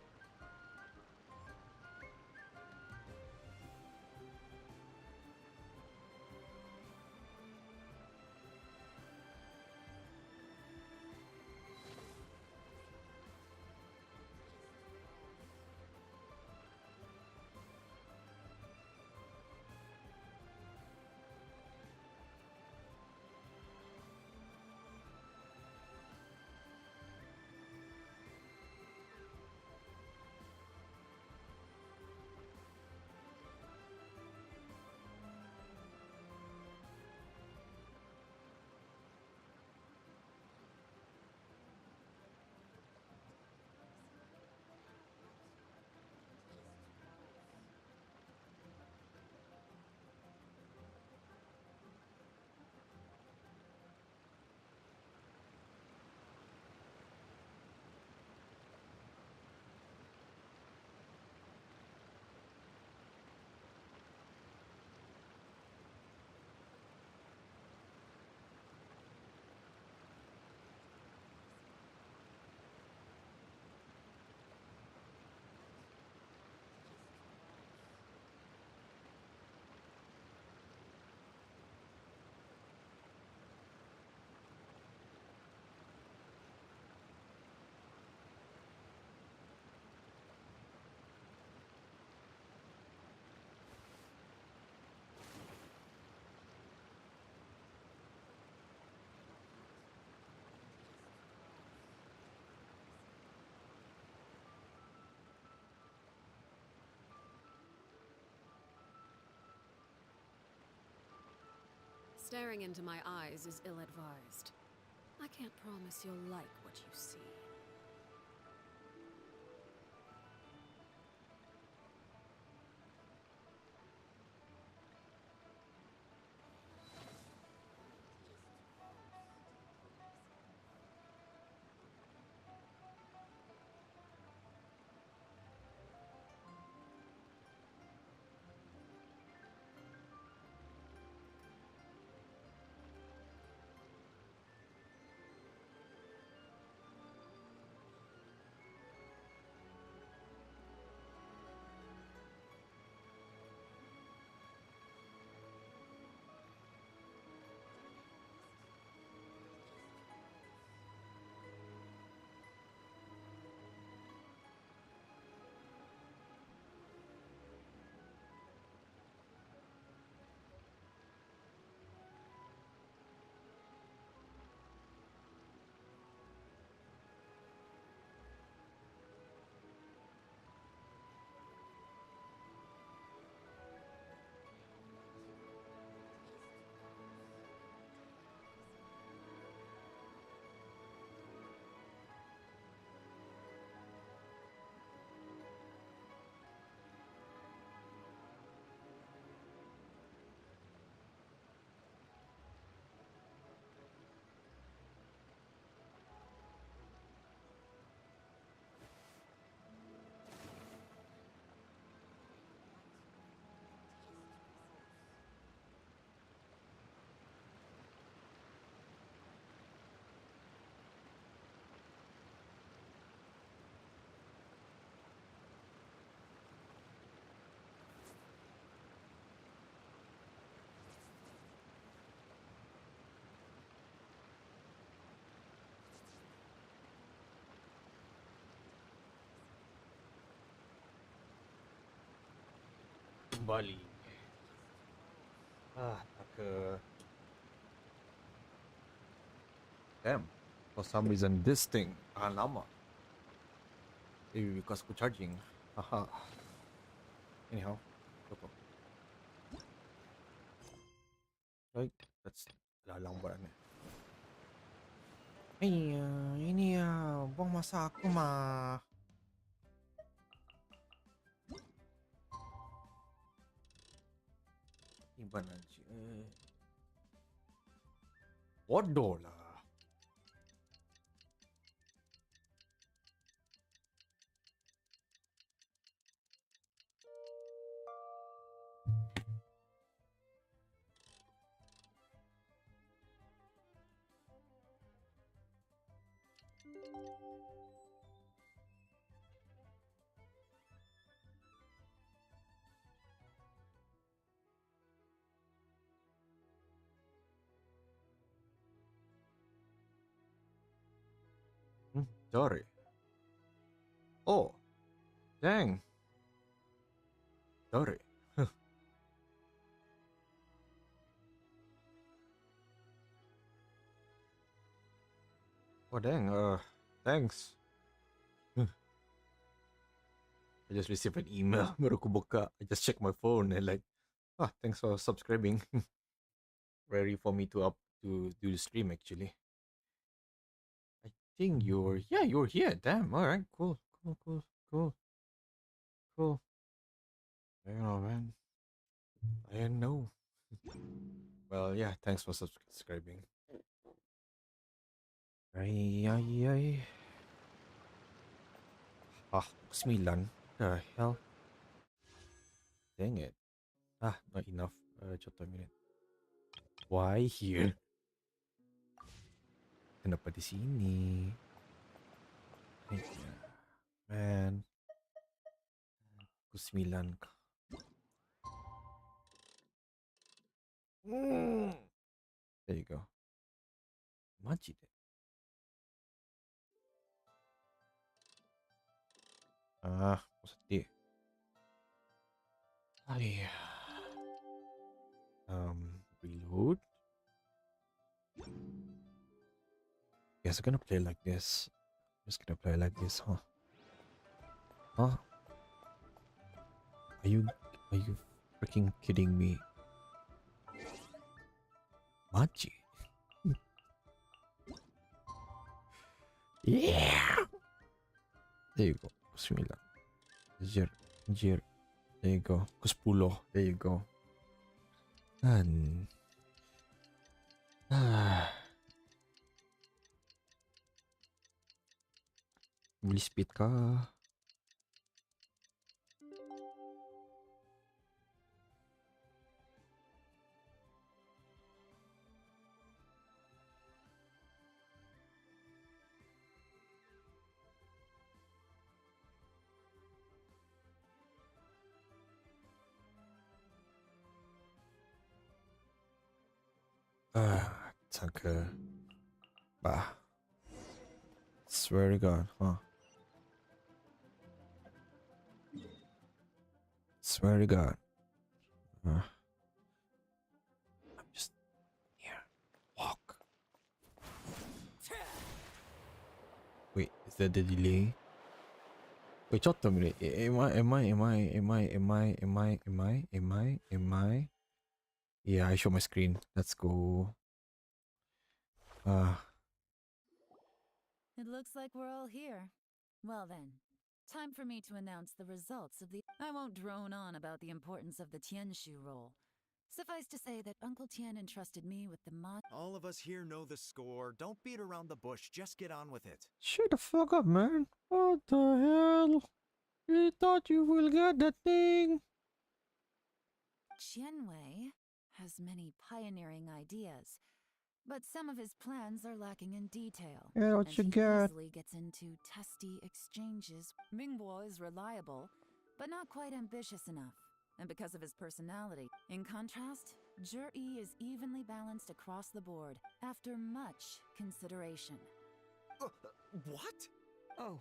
Staring into my eyes is ill-advised. I can't promise you'll like what you see. Kembali. Tak ke. Damn. For some reason this thing tahan lama. Maybe because aku charging. Haha. Anyhow. Cukup. Right. That's dalang buat ni. Ini ya, buang masa aku mah. Iban aja. Bodoh lah. Sorry. Oh, dang. Sorry. Oh, dang. Thanks. I just received an email. Baru ko buka. I just checked my phone and like, thanks for subscribing. Ready for me to do the stream actually. I think you're here. Damn. All right. Cool. I don't know, man. I didn't know. Well, yeah. Thanks for subscribing. Ay. 9. The hell? Dang it. Not enough. Just a minute. Why here? Kenapa di sini? Man. 9. There you go. Majide. Sedih. Reload. Guess I'm gonna play like this. Just gonna play like this, huh? Are you freaking kidding me? Machi. Yeah. There you go. 9. Jir. There you go. 10. There you go. And beli speed kah? Tanke. Bah. Swear to God, huh? Swear to God. I'm just here. Walk. Wait, is that the delay? Wait, ちょっと待って。Am I? Yeah, I show my screen. Let's go. It looks like we're all here. Well then, time for me to announce the results of the... I won't drone on about the importance of the Tianshu role. Suffice to say that Uncle Tian entrusted me with the All of us here know the score. Don't beat around the bush. Just get on with it. Shut the fuck up, man. What the hell? You thought you will get the thing? Qianwei has many pioneering ideas, but some of his plans are lacking in detail. Yeah, what and you he got? easily gets into testy exchanges. Mingguo is reliable, but not quite ambitious enough, and because of his personality. In contrast, Zhi is evenly balanced across the board, after much consideration. What? Oh,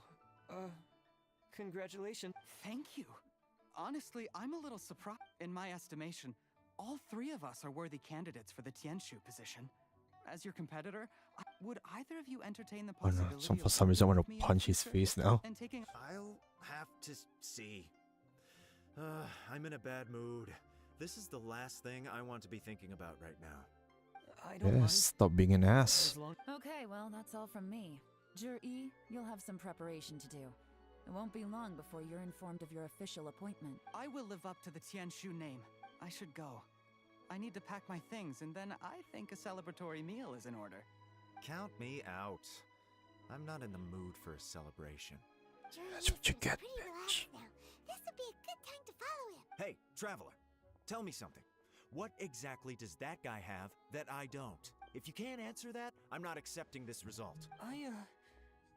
congratulations. Thank you. Honestly, I'm a little surprised. In my estimation, all 3 of us are worthy candidates for the Tianshu position. As your competitor, would either of you entertain the Oh no, possibility for some reason I want to punch his future face now. and taking... I'll have to see. I'm in a bad mood. This is the last thing I want to be thinking about right now. I don't Yeah, mind. stop being an ass. Okay, well, that's all from me. Zhi, you'll have some preparation to do. It won't be long before you're informed of your official appointment. I will live up to the Tianshu name. I should go. I need to pack my things, and then I think a celebratory meal is in order. Count me out. I'm not in the mood for a celebration. That's what you get, bitch. This would be a good time to follow him. Hey, traveler, tell me something. What exactly does that guy have that I don't? If you can't answer that, I'm not accepting this result. I,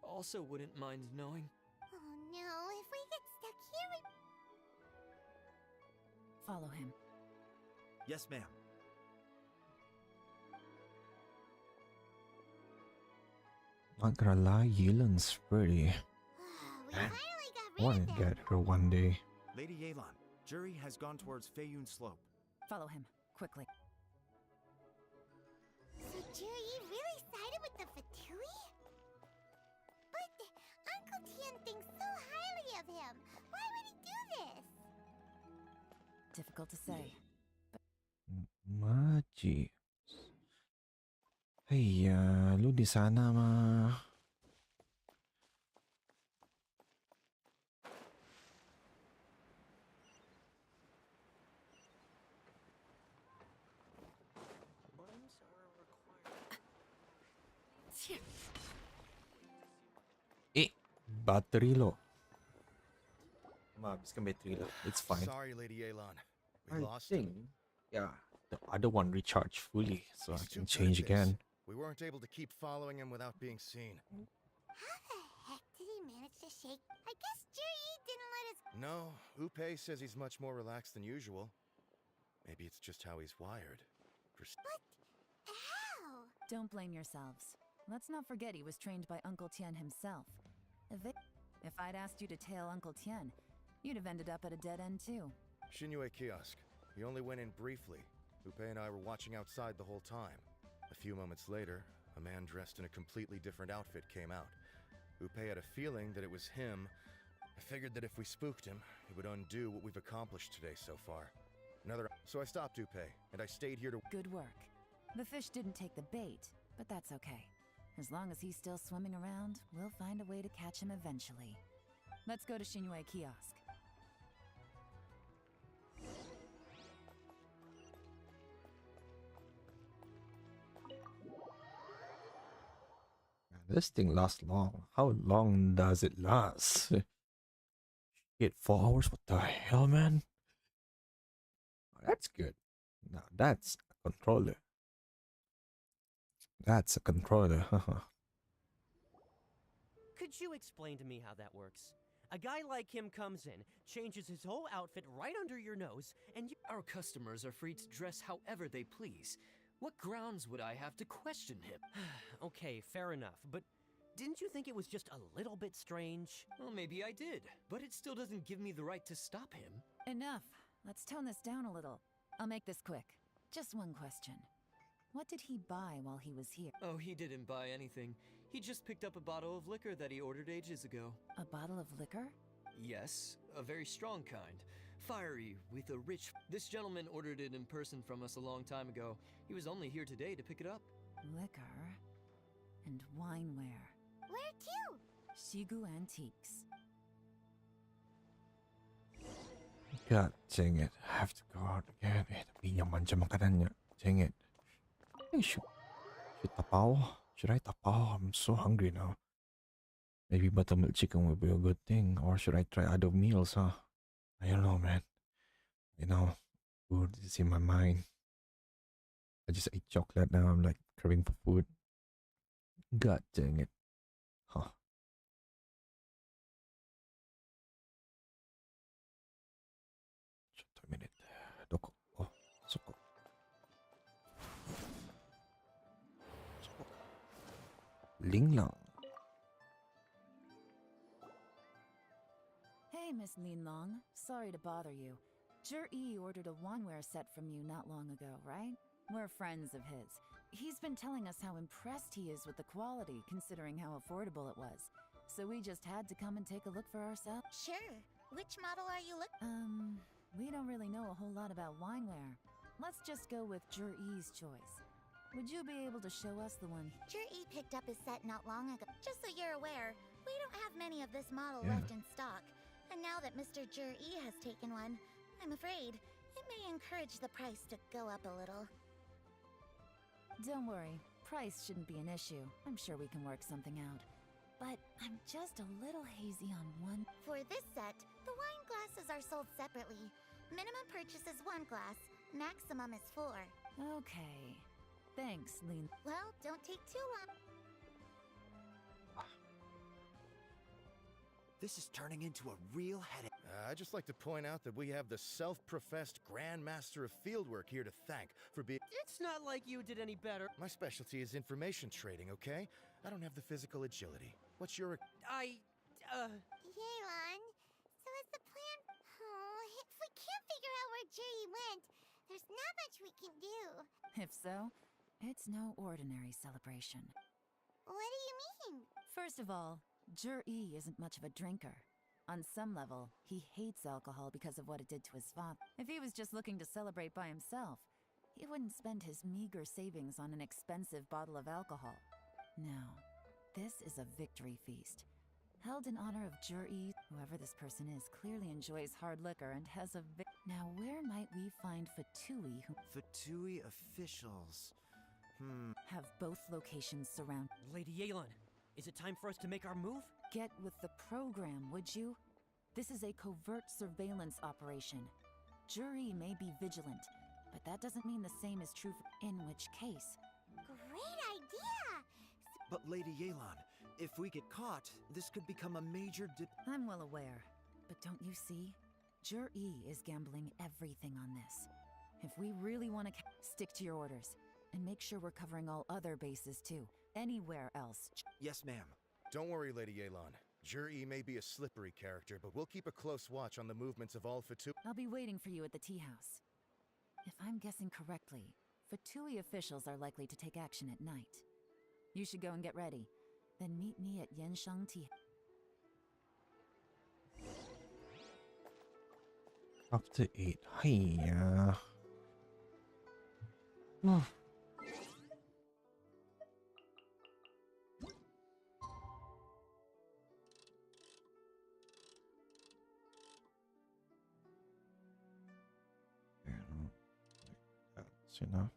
also wouldn't mind knowing. Oh no, if we get stuck here, we... Follow him. Yes, ma'am. Not gonna lie, Yelan's pretty. Man, I wanna get her one day. Lady Yelan, Jury has gone towards Feiyun Slope. Follow him, quickly. So Jury really sided with the Fatui? But Uncle Tian thinks so highly of him. Why would he do this? Difficult to say. Maji. Hey, lu di sana mah. Battery low. Habiskan battery lah. It's fine. Sorry, Lady Yelan. We I lost think, him. yeah, the other one recharged fully, so I He's can too change good at this. again. We weren't able to keep following him without being seen. How the heck did he manage to shake? I guess Jury didn't let us. No, Upe says he's much more relaxed than usual. Maybe it's just how he's wired. But how? Don't blame yourselves. Let's not forget he was trained by Uncle Tian himself. If I'd asked you to tail Uncle Tian, you'd have ended up at a dead end too. Shinyue Kiosk. He only went in briefly. Upe and I were watching outside the whole time. A few moments later, a man dressed in a completely different outfit came out. Upe had a feeling that it was him. I figured that if we spooked him, it would undo what we've accomplished today so far. So I stopped Upe, and I stayed here to— Good work. The fish didn't take the bait, but that's okay. As long as he's still swimming around, we'll find a way to catch him eventually. Let's go to Shinyue Kiosk. This thing lasts long. How long does it last? Shit, 4 hours? What the hell, man? That's good. Now that's a controller. That's a controller. Could you explain to me how that works? A guy like him comes in, changes his whole outfit right under your nose, and Our customers are free to dress however they please. What grounds would I have to question him? Okay, fair enough, but didn't you think it was just a little bit strange? Well, maybe I did, but it still doesn't give me the right to stop him. Enough. Let's tone this down a little. I'll make this quick. Just one question. What did he buy while he was here? Oh, he didn't buy anything. He just picked up a bottle of liquor that he ordered ages ago. A bottle of liquor? Yes, a very strong kind. Fiery, with a rich... This gentleman ordered it in person from us a long time ago. He was only here today to pick it up. Liquor and wineware. Where to? Shigu Antiques. God dang it. I have to go out again. Tapi nyaman siya makanan niya. Dang it. Hey, should tapaw? Should I tapaw? I'm so hungry now. Maybe buttermilk chicken will be a good thing. Or should I try other meals, huh? I don't know, man. You know, food is in my mind. I just ate chocolate now. I'm like craving for food. God dang it. Huh. Just a minute. Doko. Oh, soko. Ling Lang. Hey, Miss Lin Long. Sorry to bother you. Zhi ordered a wanware set from you not long ago, right? We're friends of his. He's been telling us how impressed he is with the quality, considering how affordable it was. So we just had to come and take a look for ourselves. Sure. Which model are you looking? We don't really know a whole lot about wineware. Let's just go with Zhi's choice. Would you be able to show us the one? Zhi picked up his set not long ago. Just so you're aware, we don't have many of this model Yeah. left in stock. And now that Mr. Zhi has taken one, I'm afraid it may encourage the price to go up a little. Don't worry, price shouldn't be an issue. I'm sure we can work something out. But I'm just a little hazy on one. For this set, the wine glasses are sold separately. Minimum purchase is 1 glass, maximum is 4. Okay. Thanks, Lin. Well, don't take too long. This is turning into a real headache. I'd just like to point out that we have the self-professed Grand Master of Fieldwork here to thank for being... It's not like you did any better. My specialty is information trading, okay? I don't have the physical agility. What's your... Yelan, so is the plan... Oh, if we can't figure out where Juri went, there's not much we can do. If so, it's no ordinary celebration. What do you mean? First of all, Juri isn't much of a drinker. On some level, he hates alcohol because of what it did to his father. If he was just looking to celebrate by himself, he wouldn't spend his meager savings on an expensive bottle of alcohol. No, this is a victory feast. Held in honor of Juri, whoever this person is clearly enjoys hard liquor and has a Now where might we find Fatui who... Fatui officials. Have both locations surrounded. Lady Yelan, is it time for us to make our move? Get with the program, would you? This is a covert surveillance operation. Juri may be vigilant, but that doesn't mean the same is true in which case... Great idea! But Lady Yelan, if we get caught, this could become a major I'm well aware, but don't you see? Juri is gambling everything on this. If we really want to stick to your orders, and make sure we're covering all other bases too. Anywhere else. Yes, ma'am. Don't worry, Lady Yelan. Juri may be a slippery character, but we'll keep a close watch on the movements of all Fatui... I'll be waiting for you at the tea house. If I'm guessing correctly, Fatui officials are likely to take action at night. You should go and get ready. Then meet me at Yenshang Tea. After 8. Hiya. Oh. That's enough.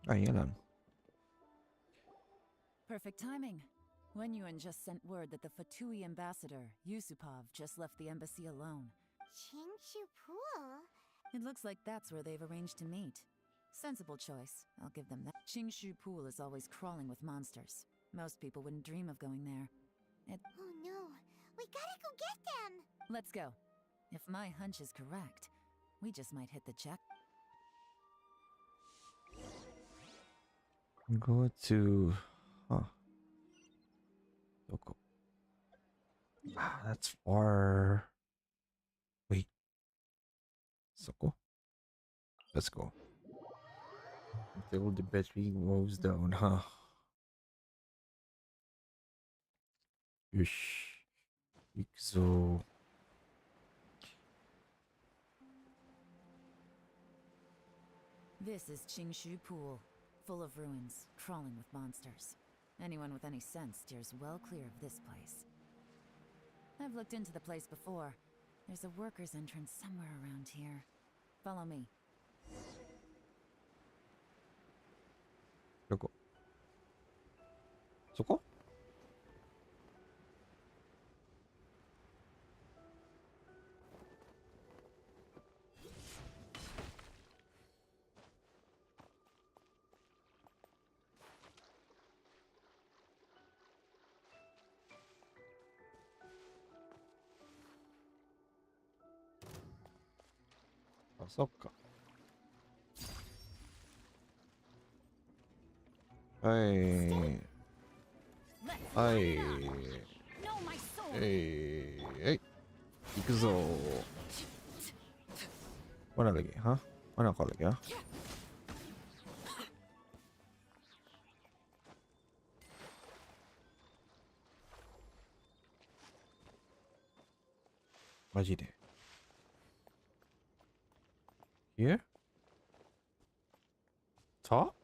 Ayan. Perfect timing. Wenyuan just sent word that the Fatui ambassador, Yusupov, just left the embassy alone. Qingshu Pool? It looks like that's where they've arranged to meet. Sensible choice, I'll give them that. Qingshu Pool is always crawling with monsters. Most people wouldn't dream of going there. Oh no, we gotta go get them! Let's go. If my hunch is correct, we just might hit the jack. Go to... Doko. That's far. Wait. Soko? Let's go. Until the battery goes down, huh? Yush. Ikzo. This is Qingshu Pool, full of ruins, crawling with monsters. Anyone with any sense steers well clear of this place. I've looked into the place before. There's a worker's entrance somewhere around here. Follow me. Doko. Soko? Sokka. Hey. Hey. Hey. Hey. Ikzo. Mana lagi, ha? Mana kau lagi, ha? Majide. Here? Top?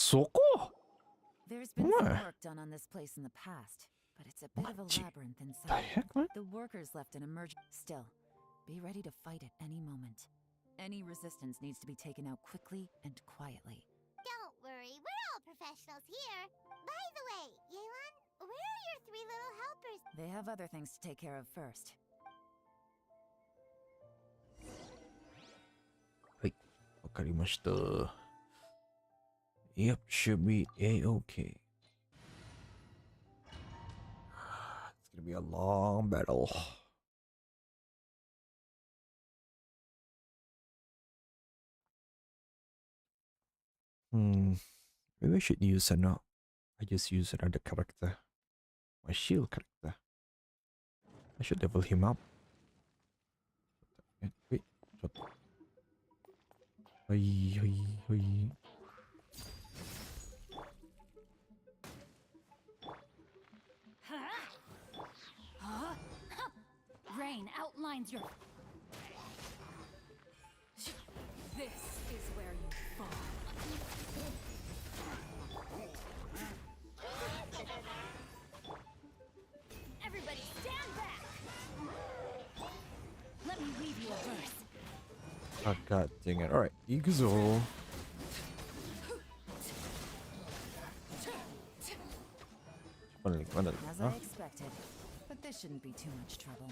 Soko? There's been some What? work done on this place in the past, but it's a bit of a labyrinth The inside. heck, man? The workers left an emergency. Still, be ready to fight at any moment. Any resistance needs to be taken out quickly and quietly. Don't worry, we're all professionals here. By the way, Yelan, where are your 3 little helpers? They have other things to take care of first. Right. Wakarimashita. Yep, should be A-okay. It's gonna be a long battle. Maybe I should use I just use another character. My shield character. I should level him up. Wait, what? Oi. Rain outlines your... This is where you fall. Everybody stand back! Let me weave you a verse. Oh, god dang it. Alright, Iguzo. As I expected, but this shouldn't be too much trouble.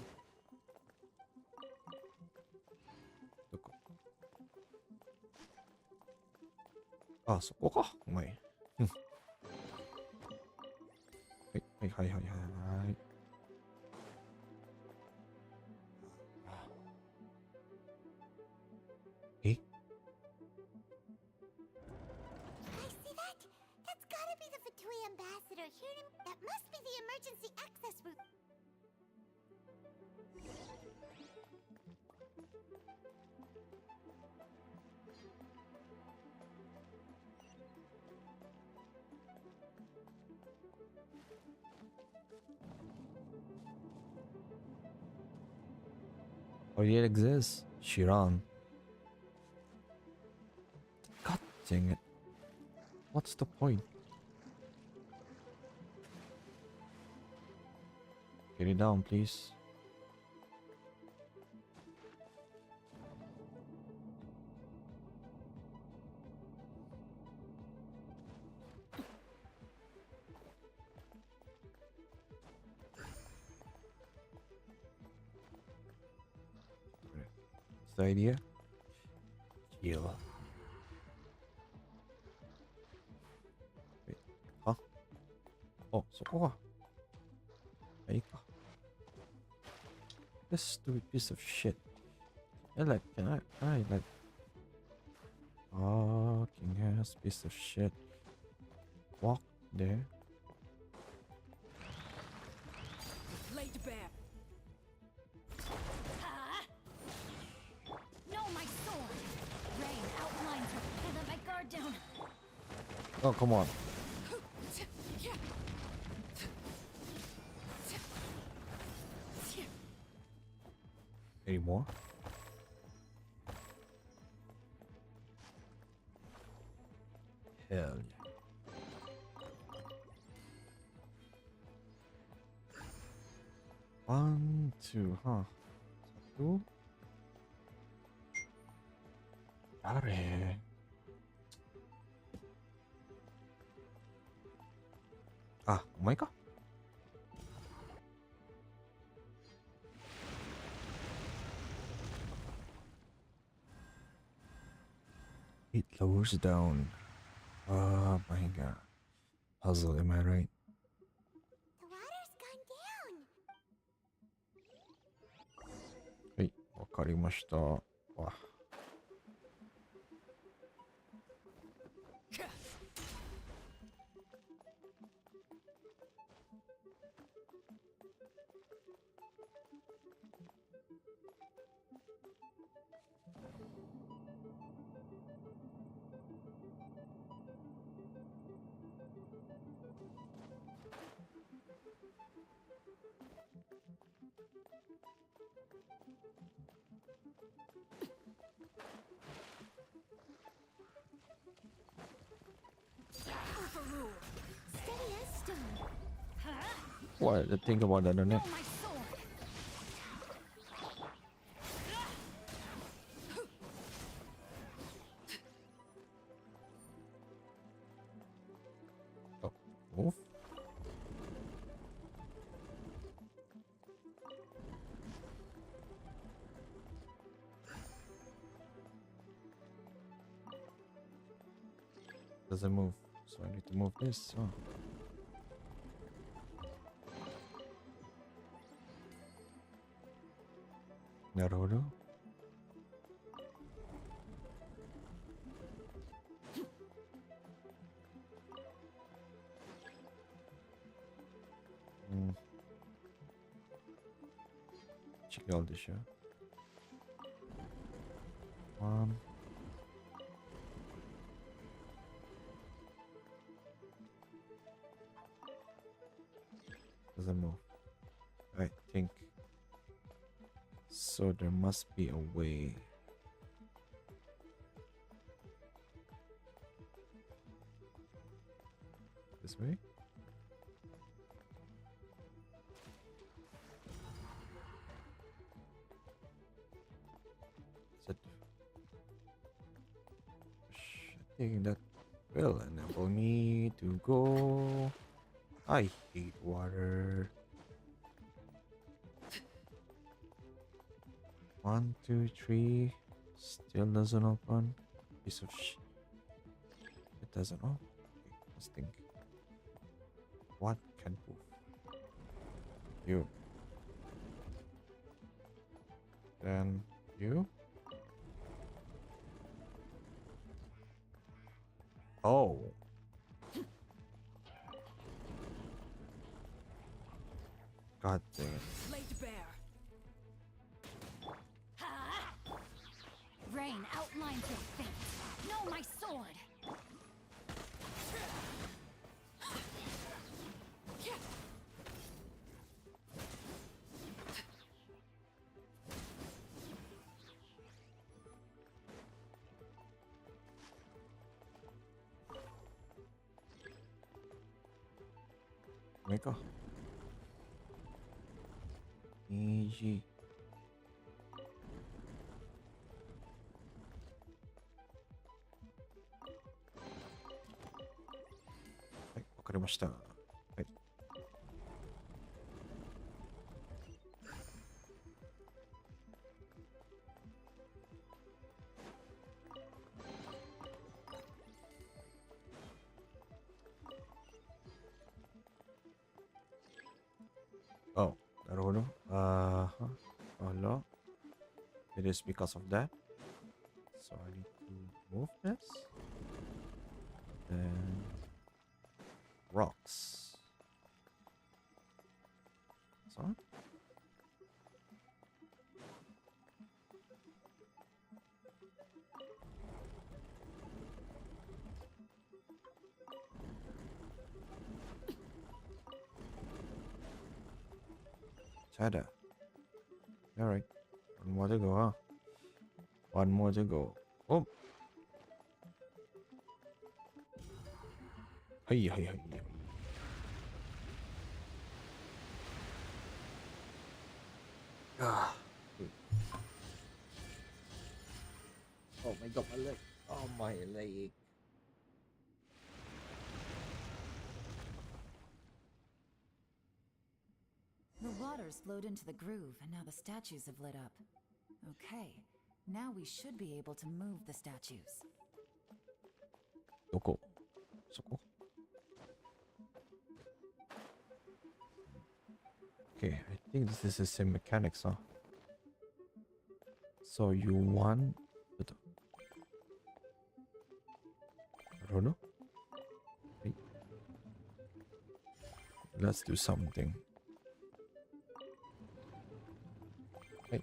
Ah, そこか。お前。はいはいはいはいはい。え I see that? That's gotta be the Fatui ambassador here. That must be the emergency access route. Oh, it exists. Shiran. God dang it. What's the point? Get it down, please. What's the idea? Heal. Wait, huh? Oh, そこか。いいか。This stupid piece of shit. Can I like fucking ass piece of shit. Walk there. Laid bare. No, my sword. Rain outlines her. I let my guard down. Oh, come on. Any more? Hell yeah. One, two, huh? Satu. Are. Ah, umay ka? It lowers down. Oh my god. Puzzle, am I right? The water's gone down. はい、わかりました。わ。What the thing about that, No, it? my sword. Oh, move. Doesn't move, so I need to move this. Oh. Naruto. Check all this out. Doesn't move. I think so. There must be a way. This way? Is it? I think that will enable me to go. I hate water. 1, 2, 3. Still doesn't open. Piece of shit. It doesn't open. Okay, let's think. What can move? You. Then you. Oh. God damn it. Laid bare. Rain outlines your fate. No, my sword. Mika. Easy. Right, わかりました。はい。Oh, なるほど。Hello. It is because of that. So I need to move this. Then rocks. So. Tada. Alright. One more to go, huh? One more to go. Oh. Hey, hey, hey. Ah. Oh my god, my leg. Oh, my leg. The waters flowed into the groove, and now the statues have lit up. Okay, now we should be able to move the statues. どこ？そこ？ Okay, I think this is the same mechanics, huh? So you want... I don't know. Wait. Let's do something. Hey.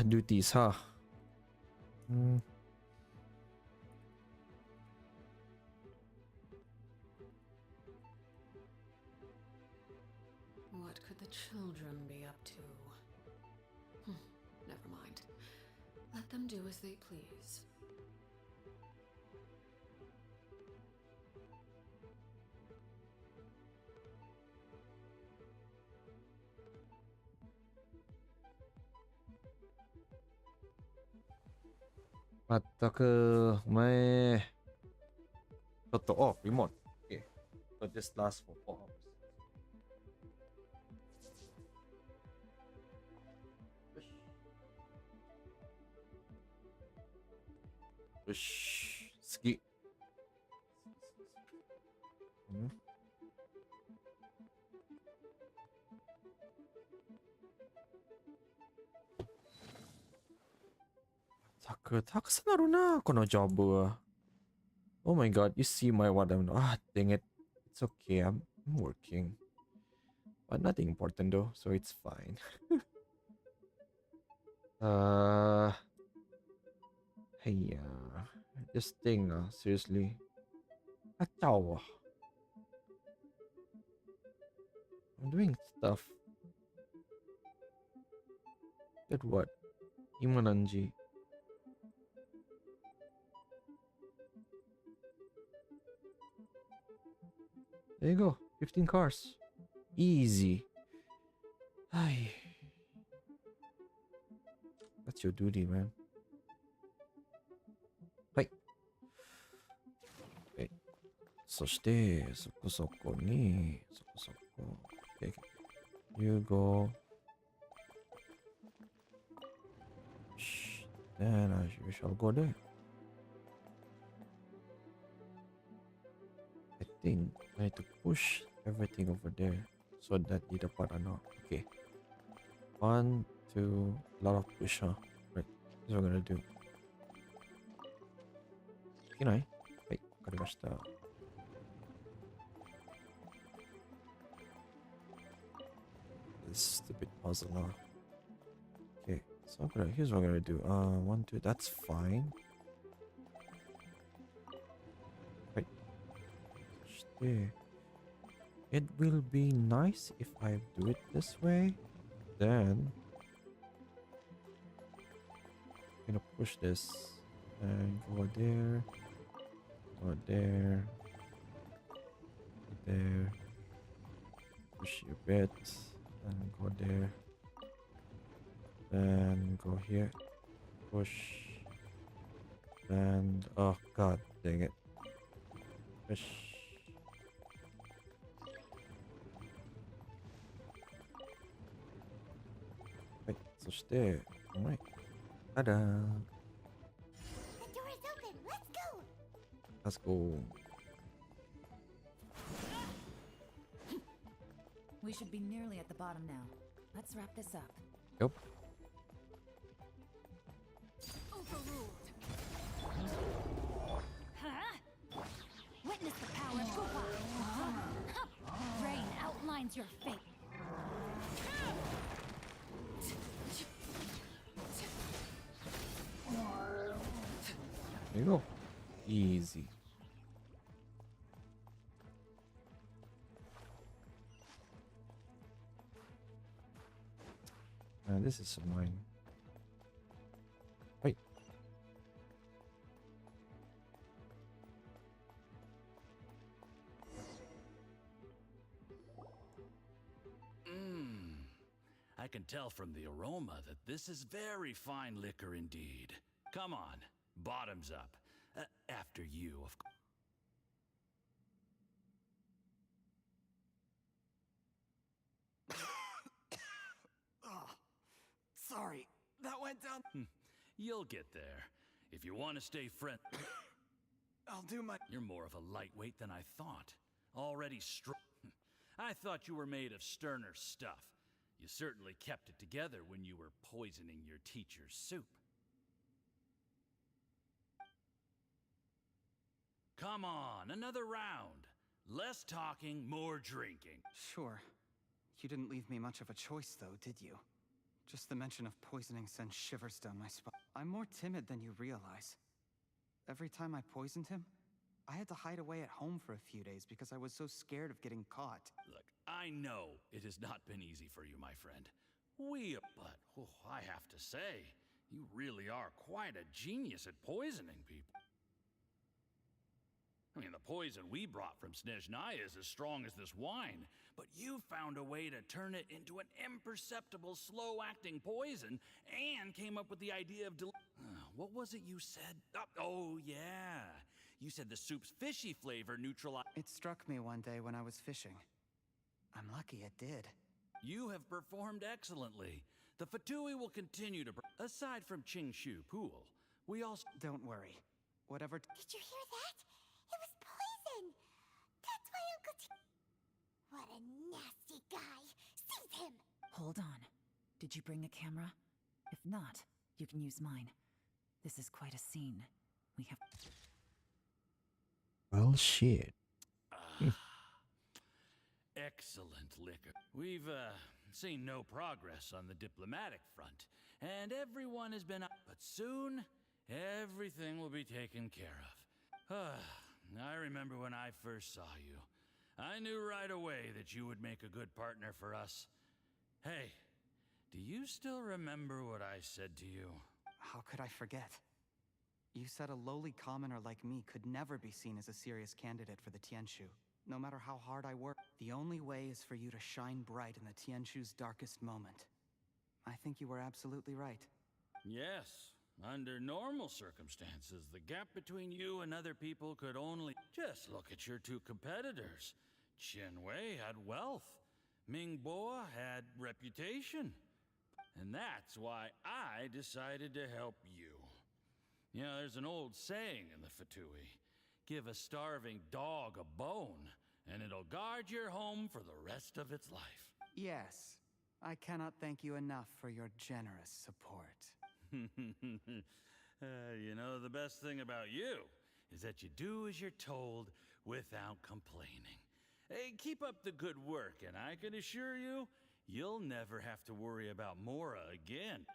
Duties, huh? What could the children be up to? Never mind. Let them do as they please. Remote. Okay. So this lasts for 4 hours. Ski. Takusaru na kono job. Oh my god, you see my what I'm dang it. It's okay, I'm working. But nothing important though, so it's fine. Hey, this thing, seriously. Kacau. I'm doing stuff. Did what? Imananji. There you go. 15 cars. Easy. Ay. That's your duty, man. Hey. Okay. そして、そこそこに、そこそこ。Okay. You go. Shh. Then we shall go there. I think I need to push everything over there so that di dapat ano. Okay. 1, 2, a lot of push, huh? Right. This is what I'm gonna do. Kinai? Wait, karimashita. This stupid puzzle, huh? Okay, so here's what I'm gonna do. 1, 2, that's fine. Wait. It will be nice if I do it this way. Then I'm gonna push this and go there, go there, there, push a bit, and go there, then go here, push, and oh god dang it, push. Wait, そして、alright. Ta-da! The door is open. Let's go. Let's go. We should be nearly at the bottom now. Let's wrap this up. Yep. Overruled. Huh? Witness the power of Gupa. Rain outlines your fate. There you go. Easy. This is some wine. Wait. I can tell from the aroma that this is very fine liquor indeed. Come on, bottoms up. After you, of course. Sorry, that went down. You'll get there. If you want to stay friend... I'll do my... You're more of a lightweight than I thought. Already I thought you were made of sterner stuff. You certainly kept it together when you were poisoning your teacher's soup. Come on, another round. Less talking, more drinking. Sure. You didn't leave me much of a choice, though, did you? Just the mention of poisoning sends shivers down my spine. I'm more timid than you realize. Every time I poisoned him, I had to hide away at home for a few days because I was so scared of getting caught. Look, I know it has not been easy for you, my friend. But I have to say, you really are quite a genius at poisoning people. I mean, the poison we brought from Snezhnaya is as strong as this wine, but you found a way to turn it into an imperceptible, slow-acting poison and came up with the idea of what was it you said? Oh, yeah. You said the soup's fishy flavor neutralized... It struck me one day when I was fishing. I'm lucky it did. You have performed excellently. The Fatui will continue to... Aside from Qingshu Pool, we also... Don't worry. Whatever... Did you hear that? It was poison! That's why Uncle T... What a nasty guy! Seize him! Hold on. Did you bring a camera? If not, you can use mine. This is quite a scene. We have... Well, shit. Excellent liquor. We've, seen no progress on the diplomatic front, and everyone has been... But soon, everything will be taken care of. I remember when I first saw you. I knew right away that you would make a good partner for us. Hey, do you still remember what I said to you? How could I forget? You said a lowly commoner like me could never be seen as a serious candidate for the Tianshu, no matter how hard I work. The only way is for you to shine bright in the Tianshu's darkest moment. I think you were absolutely right. Yes. Under normal circumstances, the gap between you and other people could only... Just look at your two competitors. Qinwei had wealth. Mingbo had reputation. And that's why I decided to help you. You know, there's an old saying in the Fatui. Give a starving dog a bone, and it'll guard your home for the rest of its life. Yes. I cannot thank you enough for your generous support. You know, the best thing about you is that you do as you're told without complaining. Hey, keep up the good work, and I can assure you, you'll never have to worry about Mora again.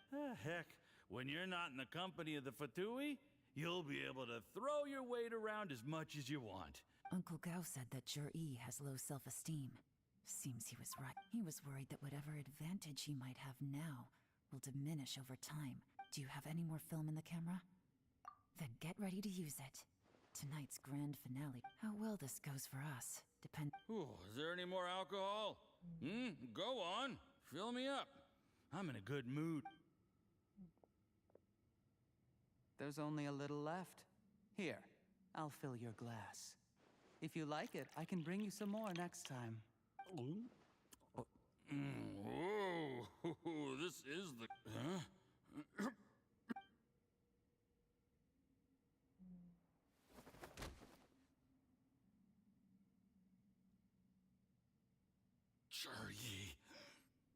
Heck, when you're not in the company of the Fatui, you'll be able to throw your weight around as much as you want. Uncle Gao said that Jur-E has low self-esteem. Seems he was right. He was worried that whatever advantage he might have now will diminish over time. Do you have any more film in the camera? Then get ready to use it. Tonight's grand finale. How well this goes for us depend... Ooh, is there any more alcohol? Go on. Fill me up. I'm in a good mood. There's only a little left. Here, I'll fill your glass. If you like it, I can bring you some more next time. Whoa, this is the... Huh? Sure,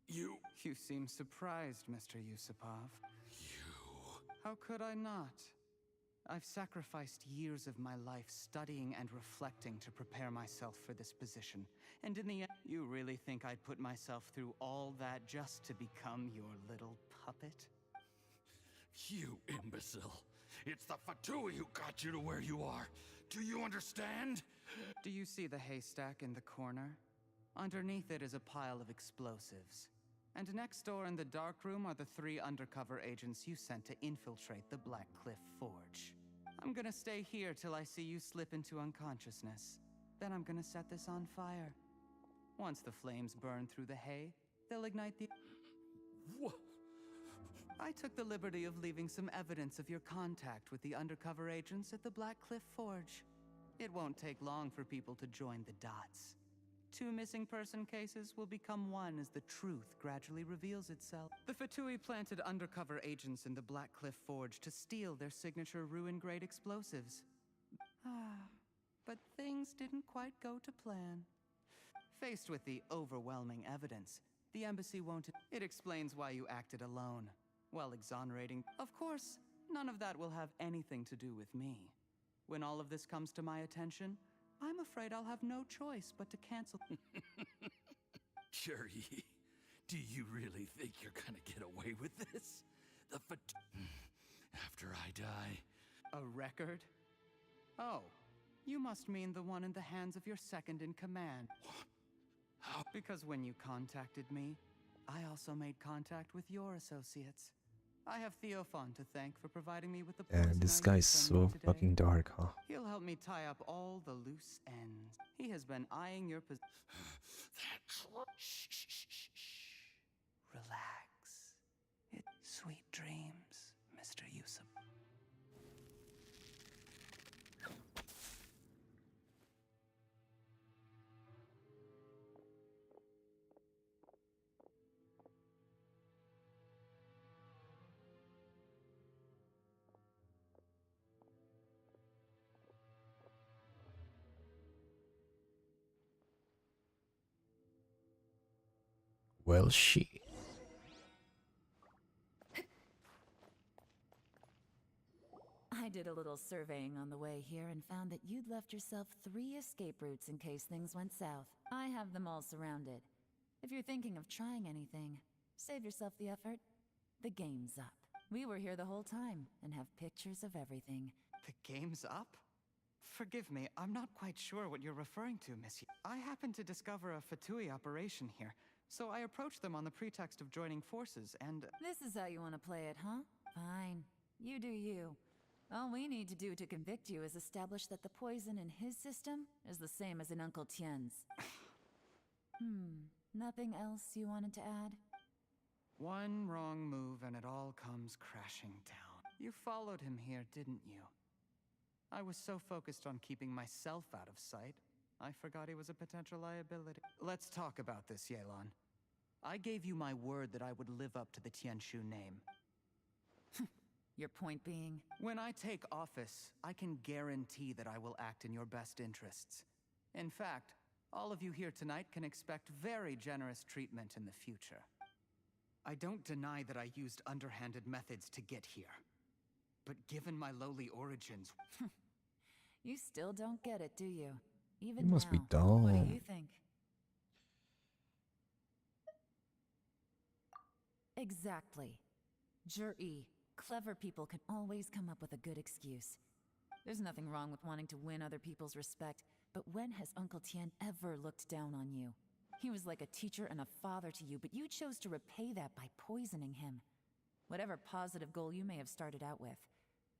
you... You seem surprised, Mr. Yusupov. How could I not? I've sacrificed years of my life studying and reflecting to prepare myself for this position. And in the end, you really think I'd put myself through all that just to become your little puppet? You imbecile. It's the Fatui who got you to where you are. Do you understand? Do you see the haystack in the corner? Underneath it is a pile of explosives. And next door in the dark room are the 3 undercover agents you sent to infiltrate the Black Cliff Forge. I'm gonna stay here till I see you slip into unconsciousness. Then I'm gonna set this on fire. Once the flames burn through the hay, they'll ignite the... What? I took the liberty of leaving some evidence of your contact with the undercover agents at the Black Cliff Forge. It won't take long for people to join the dots. 2 missing person cases will become 1 as the truth gradually reveals itself. The Fatui planted undercover agents in the Black Cliff Forge to steal their signature ruin-grade explosives. But things didn't quite go to plan. Faced with the overwhelming evidence, the embassy won't... It explains why you acted alone, while exonerating... Of course, none of that will have anything to do with me. When all of this comes to my attention, I'm afraid I'll have no choice but to cancel. Cherry, do you really think you're gonna get away with this? After I die... A record? Oh, you must mean the one in the hands of your second in command. How? Because when you contacted me, I also made contact with your associates. I have Theophan to thank for providing me with the poison This I guy's used on you so today. fucking dark, huh? He'll help me tie up all the loose ends. He has been eyeing your position. Relax. It's sweet dreams, Mr. Yusuf. Well, she. I did a little surveying on the way here and found that you'd left yourself 3 escape routes in case things went south. I have them all surrounded. If you're thinking of trying anything, save yourself the effort. The game's up. We were here the whole time and have pictures of everything. The game's up? Forgive me, I'm not quite sure what you're referring to, Monsieur. I happened to discover a Fatui operation here, so I approached them on the pretext of joining forces, and... This is how you want to play it, huh? Fine. You do you. All we need to do to convict you is establish that the poison in his system is the same as in Uncle Tien's. Nothing else you wanted to add? One wrong move and it all comes crashing down. You followed him here, didn't you? I was so focused on keeping myself out of sight, I forgot he was a potential liability. Let's talk about this, Yelan. I gave you my word that I would live up to the Tianshu name. Your point being? When I take office, I can guarantee that I will act in your best interests. In fact, all of you here tonight can expect very generous treatment in the future. I don't deny that I used underhanded methods to get here. But given my lowly origins... You still don't get it, do you? Even You must be now. dumb. What do you think? Exactly. Jur-E. Clever people can always come up with a good excuse. There's nothing wrong with wanting to win other people's respect, but when has Uncle Tien ever looked down on you? He was like a teacher and a father to you, but you chose to repay that by poisoning him. Whatever positive goal you may have started out with,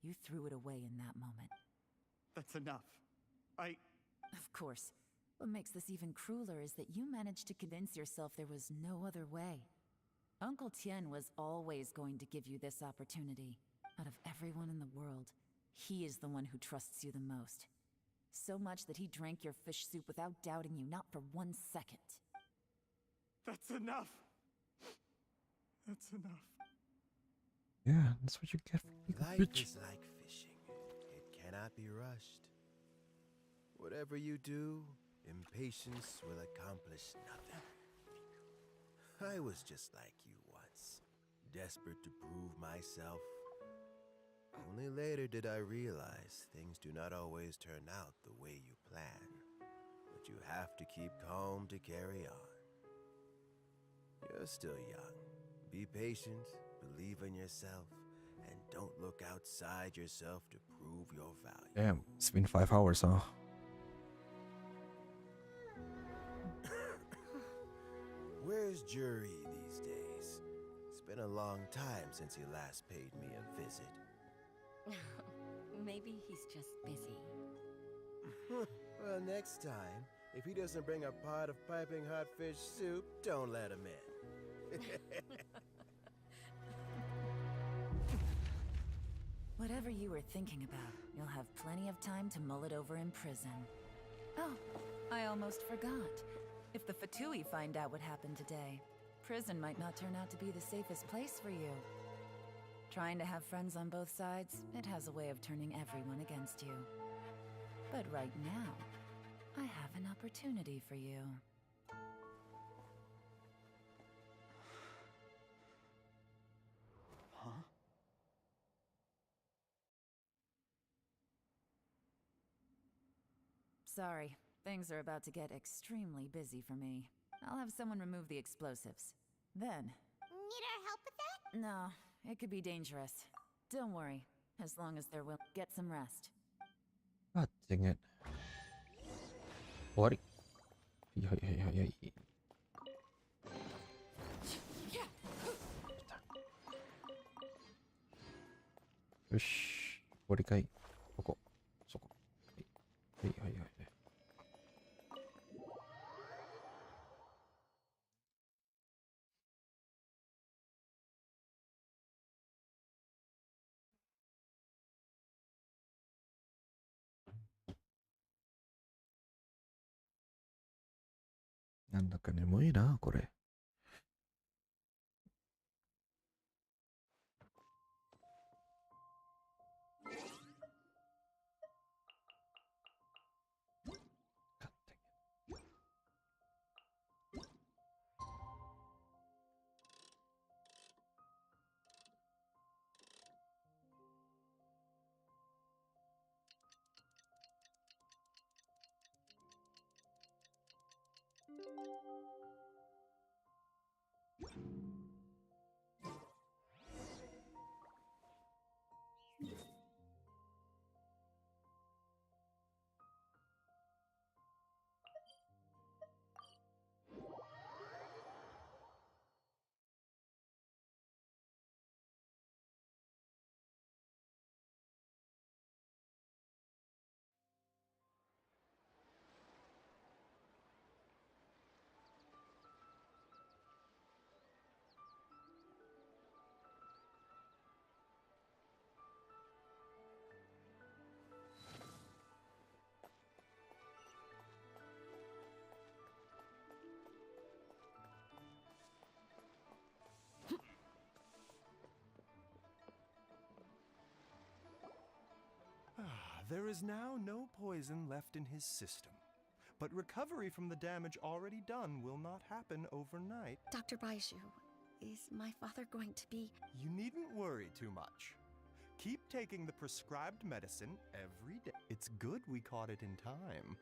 you threw it away in that moment. That's enough. Of course. What makes this even crueler is that you managed to convince yourself there was no other way. Uncle Tien was always going to give you this opportunity. Out of everyone in the world, he is the one who trusts you the most. So much that he drank your fish soup without doubting you, not for 1 second. That's enough! That's enough. Yeah, that's what you get for being a Life bitch. is like fishing. It cannot be rushed. Whatever you do, impatience will accomplish nothing. I was just like you once, desperate to prove myself. Only later did I realize things do not always turn out the way you plan. But you have to keep calm to carry on. You're still young. Be patient, believe in yourself, and don't look outside yourself to prove your value. Damn, it's been 5 hours, huh? Where's Jury these days? It's been a long time since he last paid me a visit. Maybe he's just busy. Well, next time, if he doesn't bring a pot of piping hot fish soup, don't let him in. Whatever you were thinking about, you'll have plenty of time to mull it over in prison. Oh, I almost forgot. If the Fatui find out what happened today, prison might not turn out to be the safest place for you. Trying to have friends on both sides, it has a way of turning everyone against you. But right now, I have an opportunity for you. Huh? Sorry, things are about to get extremely busy for me. I'll have someone remove the explosives. Then... Need our help with that? No, it could be dangerous. Don't worry, as long as they're willing. Get some rest. God dang it. What? Yay. Yosh. Warikai. Koko. Soko.はい。なんだか眠いな、これ。There is now no poison left in his system. But recovery from the damage already done will not happen overnight. Dr. Baishu, is my father going to be... You needn't worry too much. Keep taking the prescribed medicine every day. It's good we caught it in time.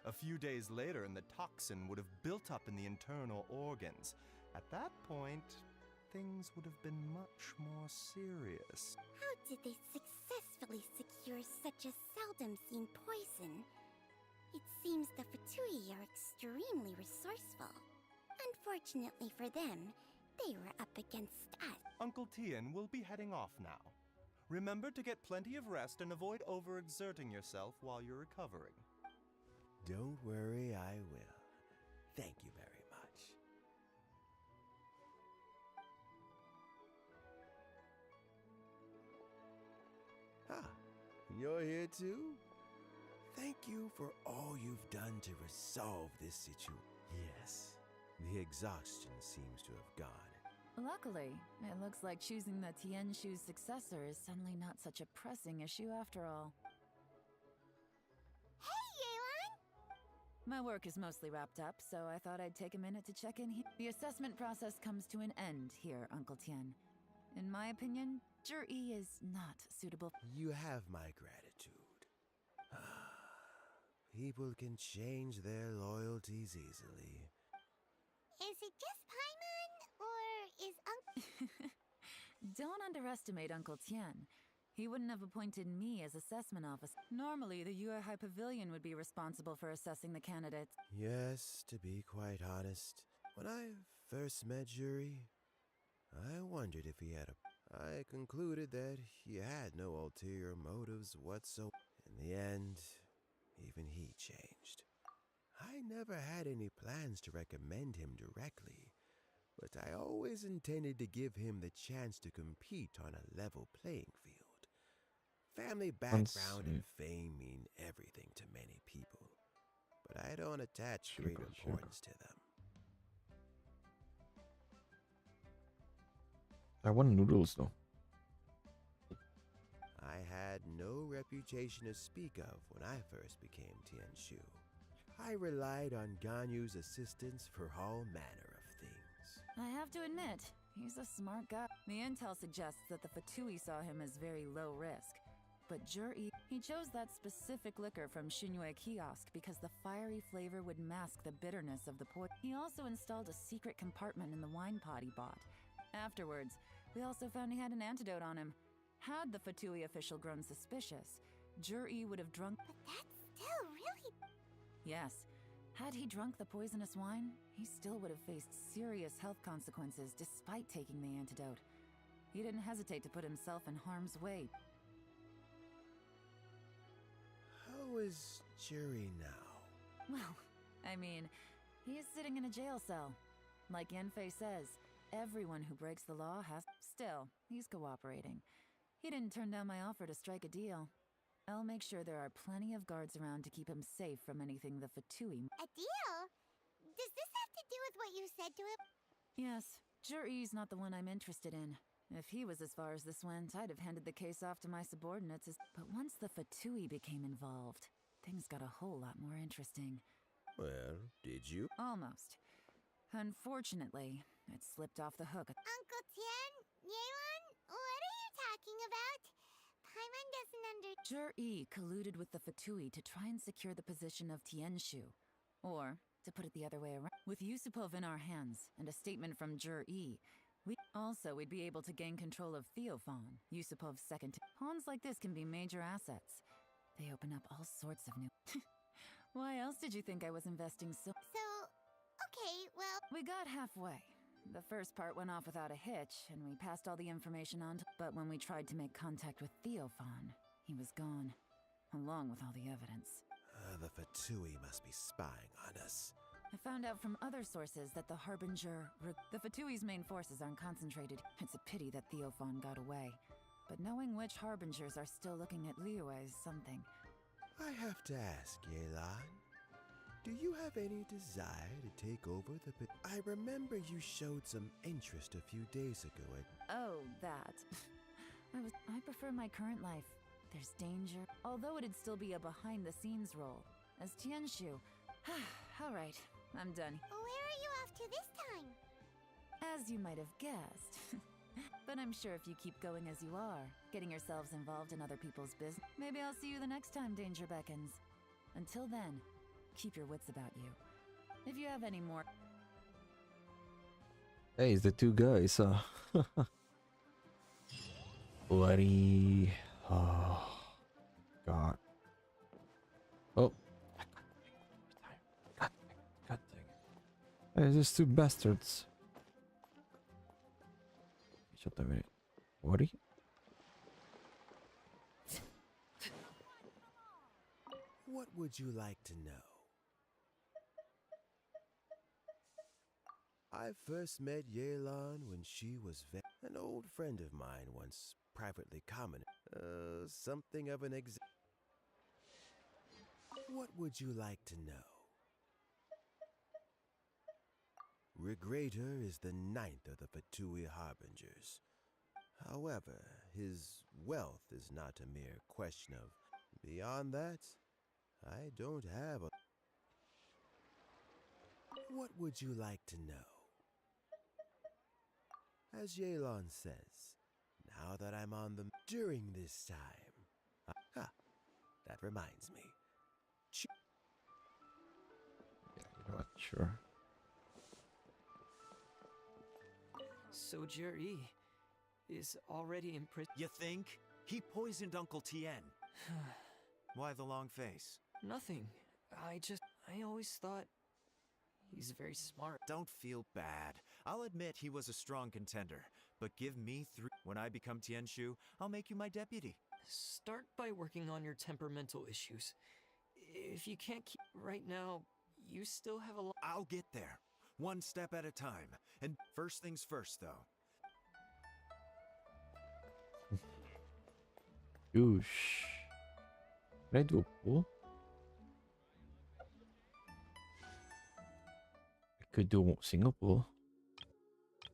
A few days later and the toxin would have built up in the internal organs. At that point, things would have been much more serious. How did they successfully secure such a seldom-seen poison? It seems the Fatui are extremely resourceful. Unfortunately for them, they were up against us. Uncle Tien will be heading off now. Remember to get plenty of rest and avoid overexerting yourself while you're recovering. Don't worry, I will. Thank you very much. You're here too? Thank you for all you've done to resolve this situation. Yes, the exhaustion seems to have gone. Luckily, it looks like choosing the Tianshu's successor is suddenly not such a pressing issue after all. Hey, Yelan! My work is mostly wrapped up, so I thought I'd take a minute to check in here. The assessment process comes to an end here, Uncle Tien. In my opinion, Zhi is not suitable. You have my gratitude. People can change their loyalties easily. Is it just Paimon, or is Uncle... Don't underestimate Uncle Tien. He wouldn't have appointed me as assessment officer. Normally, the Yue High Pavilion would be responsible for assessing the candidates. Yes, to be quite honest, when I first met Zhi, I wondered if he had a... I concluded that he had no ulterior motives whatsoever. In the end, even he changed. I never had any plans to recommend him directly, but I always intended to give him the chance to compete on a level playing field. Family background and fame mean everything to many people, but I don't attach great importance to them. I want noodles though. I had no reputation to speak of when I first became Tianshu. I relied on Ganyu's assistance for all manner of things. I have to admit, he's a smart guy. The intel suggests that the Fatui saw him as very low risk. But Zhi, he chose that specific liquor from Xinyue kiosk because the fiery flavor would mask the bitterness of the poison. He also installed a secret compartment in the wine pot he bought. Afterwards, we also found he had an antidote on him. Had the Fatui official grown suspicious, Zhi would have drunk... But that's still really... Yes. Had he drunk the poisonous wine, he still would have faced serious health consequences despite taking the antidote. He didn't hesitate to put himself in harm's way. How is Zhi now? Well, I mean, he is sitting in a jail cell. Like Yanfei says, everyone who breaks the law has... Still, he's cooperating. He didn't turn down my offer to strike a deal. I'll make sure there are plenty of guards around to keep him safe from anything the Fatui... A deal? Does this have to do with what you said to him? Yes, Zhi's not the one I'm interested in. If he was as far as this went, I'd have handed the case off to my subordinates as... But once the Fatui became involved, things got a whole lot more interesting. Well, did you? Almost. Unfortunately, it slipped off the hook. Uncle Tien? Yelan? What are you talking about? Paimon doesn't Zhi colluded with the Fatui to try and secure the position of Tianshu. Or, to put it the other way around, with Yusupov in our hands and a statement from Zhi, we'd be able to gain control of Theophan, Yusupov's second. Pawns like this can be major assets. They open up all sorts of new... Why else did you think I was investing so... Okay, well... We got halfway. The first part went off without a hitch, and we passed all the information on to... But when we tried to make contact with Theophan, he was gone, along with all the evidence. The Fatui must be spying on us. I found out from other sources that the Harbinger... The Fatui's main forces aren't concentrated. It's a pity that Theophan got away. But knowing which Harbingers are still looking at Liyue is something. I have to ask, Yelan. Do you have any desire to take over the... I remember you showed some interest a few days ago at... Oh, that. I prefer my current life. There's danger. Although it'd still be a behind-the-scenes role. As Tianshu. All right, I'm done. Where are you off to this time? As you might have guessed. But I'm sure if you keep going as you are, getting yourselves involved in other people's business, maybe I'll see you the next time danger beckons. Until then, keep your wits about you. If you have any more... Hey, it's the two guys, Bloody... Oh... God. Oh. God dang it. Hey, there's two bastards. Shut up, minute. Worry? What would you like to know? I first met Yelan when she was an old friend of mine once privately commented. Something of an What would you like to know? Regrator is the 9th of the Fatui Harbingers. However, his wealth is not a mere question of... Beyond that, I don't have a... What would you like to know? As Yelan says, now that I'm on the during this time. That reminds me. Yeah, you know what? Sure. So Jerry is already in prison. You think? He poisoned Uncle Tien. Why the long face? Nothing. I always thought he's very smart. Don't feel bad. I'll admit he was a strong contender, but give me 3. When I become Tianshu, I'll make you my deputy. Start by working on your temperamental issues. If you can't keep right now, you still have a lot. I'll get there. One step at a time. And first things first, though. Oosh. Can I do a pool? I could do single pool.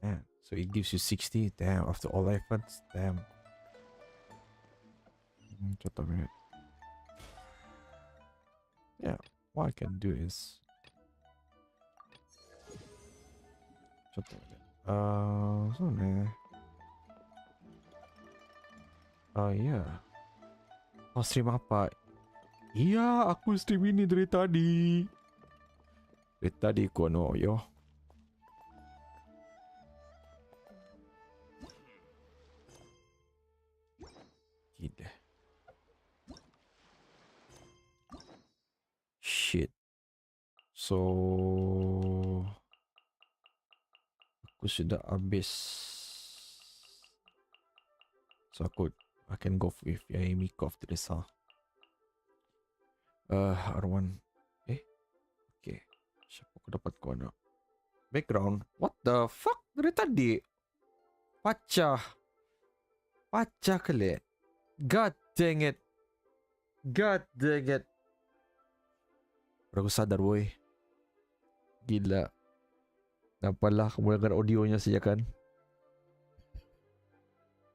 Man, so it gives you 60. Damn, after all efforts. Damn. Just a minute. Yeah, what I can do is. Just a minute. Yeah. Oh, stream apa? Iya, aku stream ini dari tadi. Dari tadi kono yo. Gila. Shit. So aku sudah habis. So I can go with Amy after this, huh? R1. Okay. Siapa aku dapat kono? Background. What the fuck? Dari tadi. Pacah kali. God dang it. Baru aku sadar, boy. Gila. Nampalah kamu dengar audionya saja kan?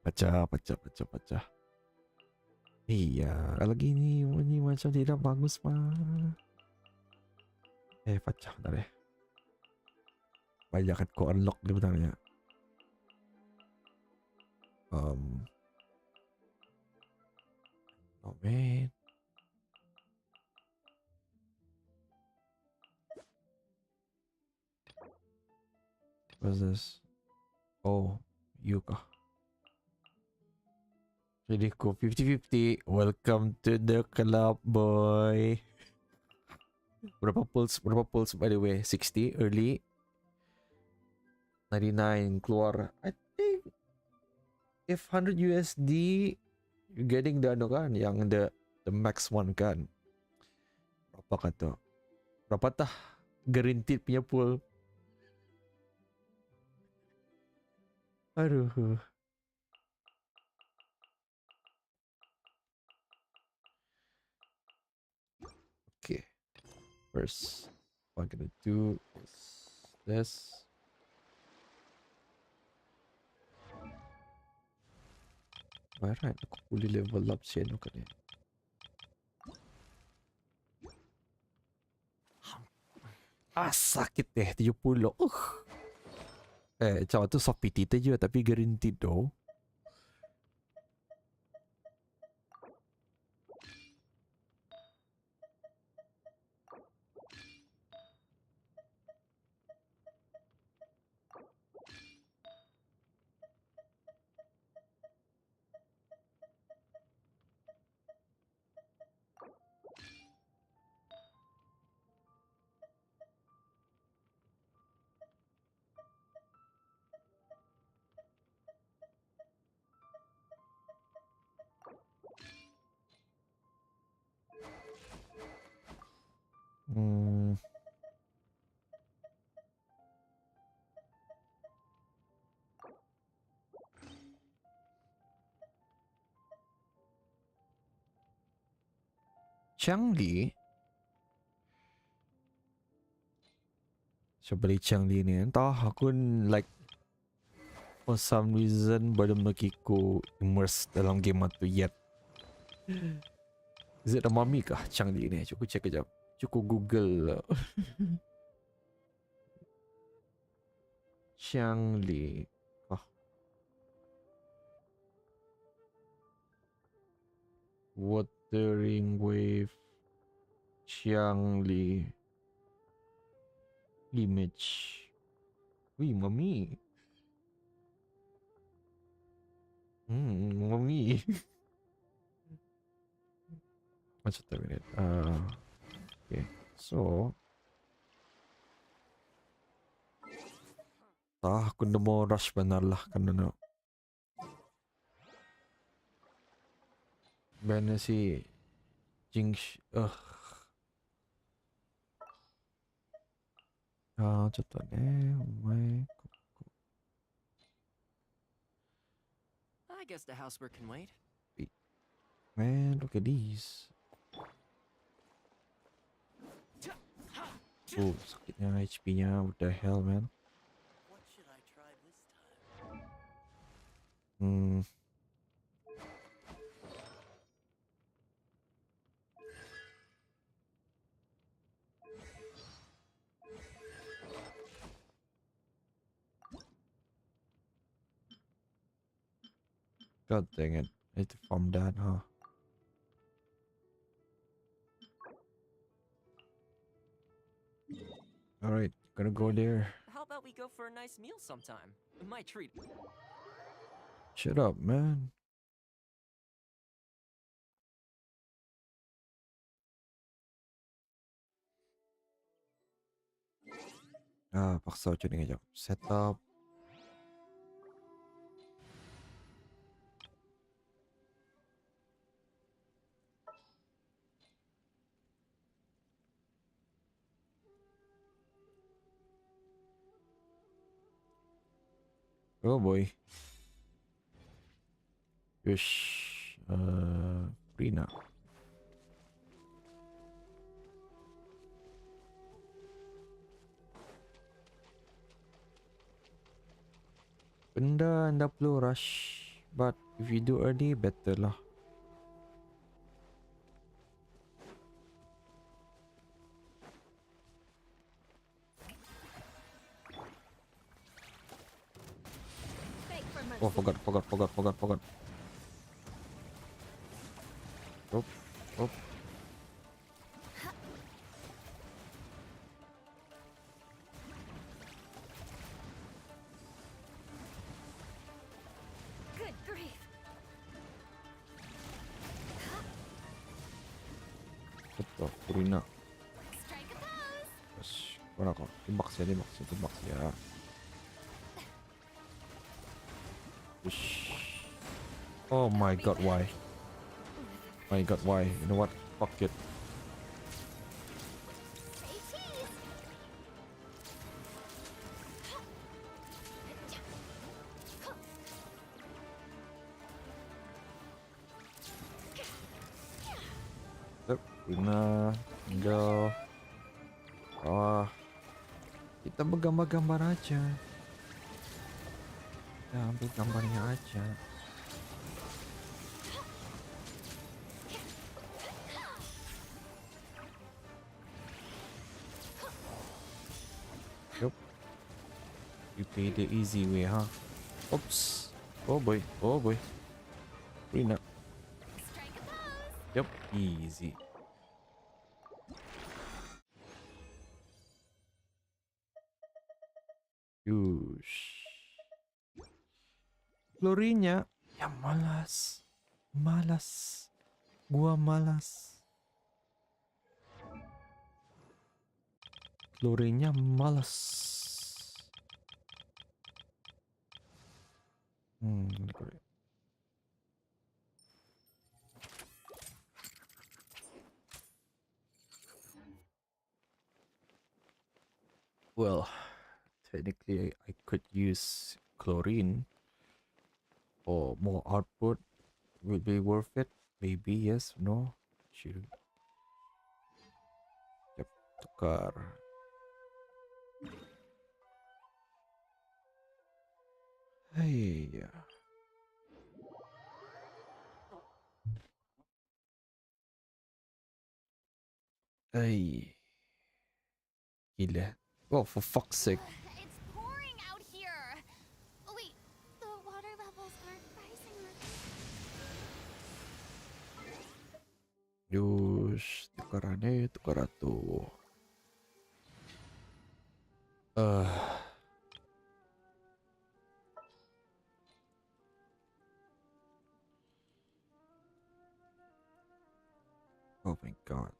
Pecah. Iya, kalau gini bunyi macam tidak bagus, mah. Pecah bentar ya. Banyak kan kau unlock di bentarnya. Oh man. What's this? Oh, Yuka. Jadi ko 50-50. Welcome to the club, boy. Berapa pulse by the way? 60 early. 99 keluar. I think if 100 USD you're getting the ano kan, yang the max one kan. Berapa kata? Berapa tah guaranteed punya pull? Aduh. Okay. First, what I'm gonna do is this. Alright, aku boleh level up siya no kan eh. Sakit deh 70. Macam tu soft PT je tapi guaranteed though. Changli. So beli Changli ni. Entah aku like for some reason belum lagi ku immerse dalam game tu yet. Is it the mummy kah Changli ni? Cukup check kejap. Cukup Google. Xiangli. Ah. Watering wave. Xiangli. Image. Wih, mami. Mami. Just a minute. Okay. So. Kunde mau rush benar lah karena benar si Jinx. Just a minute. I guess the housework can wait. Man, look at these. Oh, sakitnya HP-nya. What the hell, man? What should I try this time? God dang it. I need to farm that, huh? Alright, gonna go there. How about we go for a nice meal sometime? My treat. Shut up, man. Paksa aja nih aja. Setup. Oh boy. Wish. Rina. Anda perlu rush. But if you do early, better lah. Oh, forgot. Oh. Good grief. Betul, Rina. Terus, mana kok? Tembak ya. Oh my god, why? You know what? Fuck it. Rina, tinggal bawah. Kita bergambar-gambar aja. Kita ambil gambarnya aja. Yup. You play the easy way, huh? Oops. Oh boy. Rina. Yep, easy. Yush. Florinya. Ya malas. Gua malas. Florinya malas. Great. Well, technically I could use chlorine for more output. Will be worth it? Maybe yes, no. Sure. Yep, tukar. Hey. Hey. Gila. Oh, for fuck's sake. It's pouring out here. Yus, tukarannya tukar tuh. Oh my god.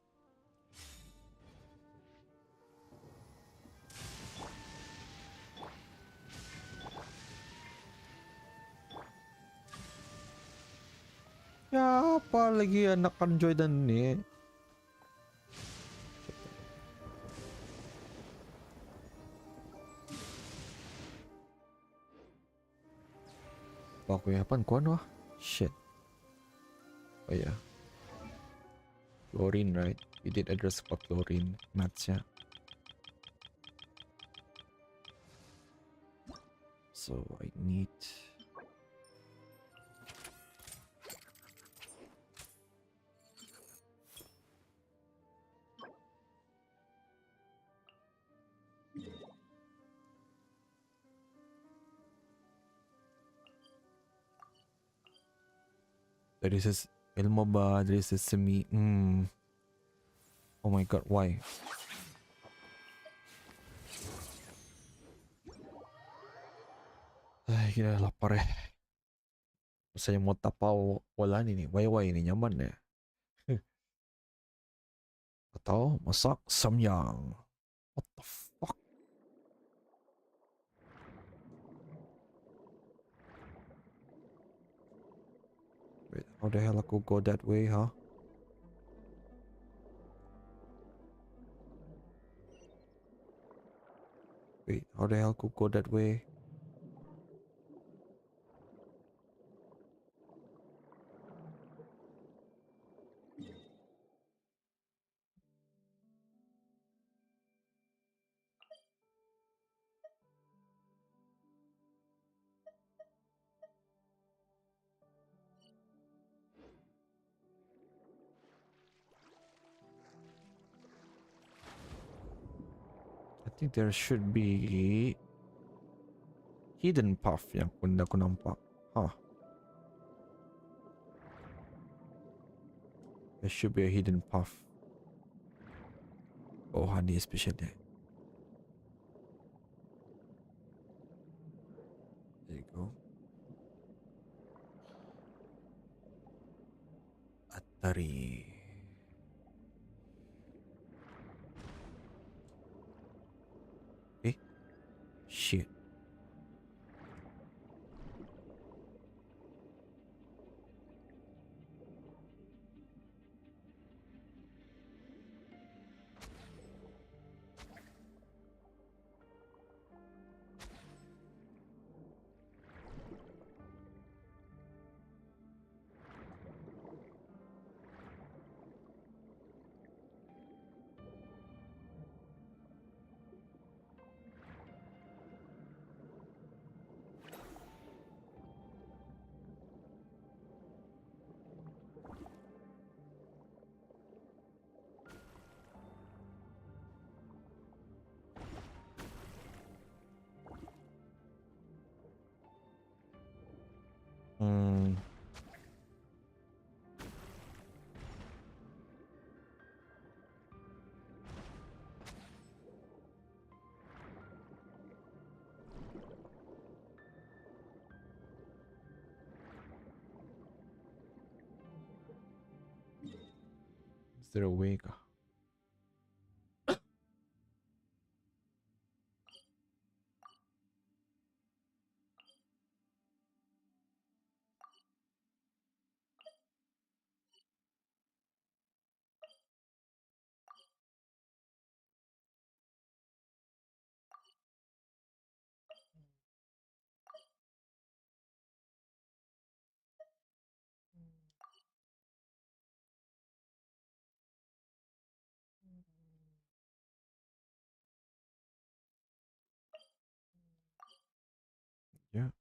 Ya apa lagi anak Jordan nih? Aku ya apaan kuan wah? Shit. Oh ya. Yeah. Chlorine, right? We did address about chlorine matchnya. So I need dari ilmu ba dari sesemi. Oh my god, why? Gila lapar ya. Saya mau tapau walan ini. Why ini nyaman ya. Atau masak samyang. What the fuck? Wait, how the hell aku go that way, huh? Wait, how the hell aku go that way? I think there should be hidden path yang aku nampak. Huh. There should be a hidden path. Oh, honey, especially. There you go. Atari. Shit. Is there a way? Yeah.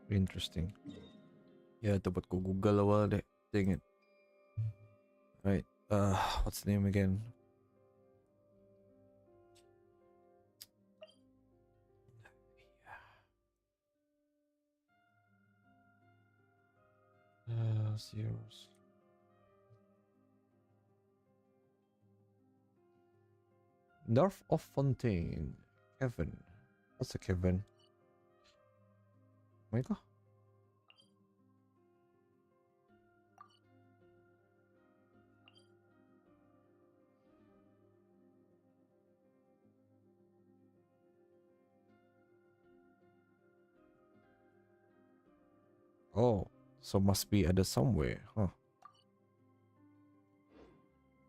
Interesting. Ya, tempat ku Google awal deh. Dang it. Right. What's the name again? Zeros. North of Fontaine. Kevin. What's a Kevin? Mereka? Oh, so must be ada somewhere, huh?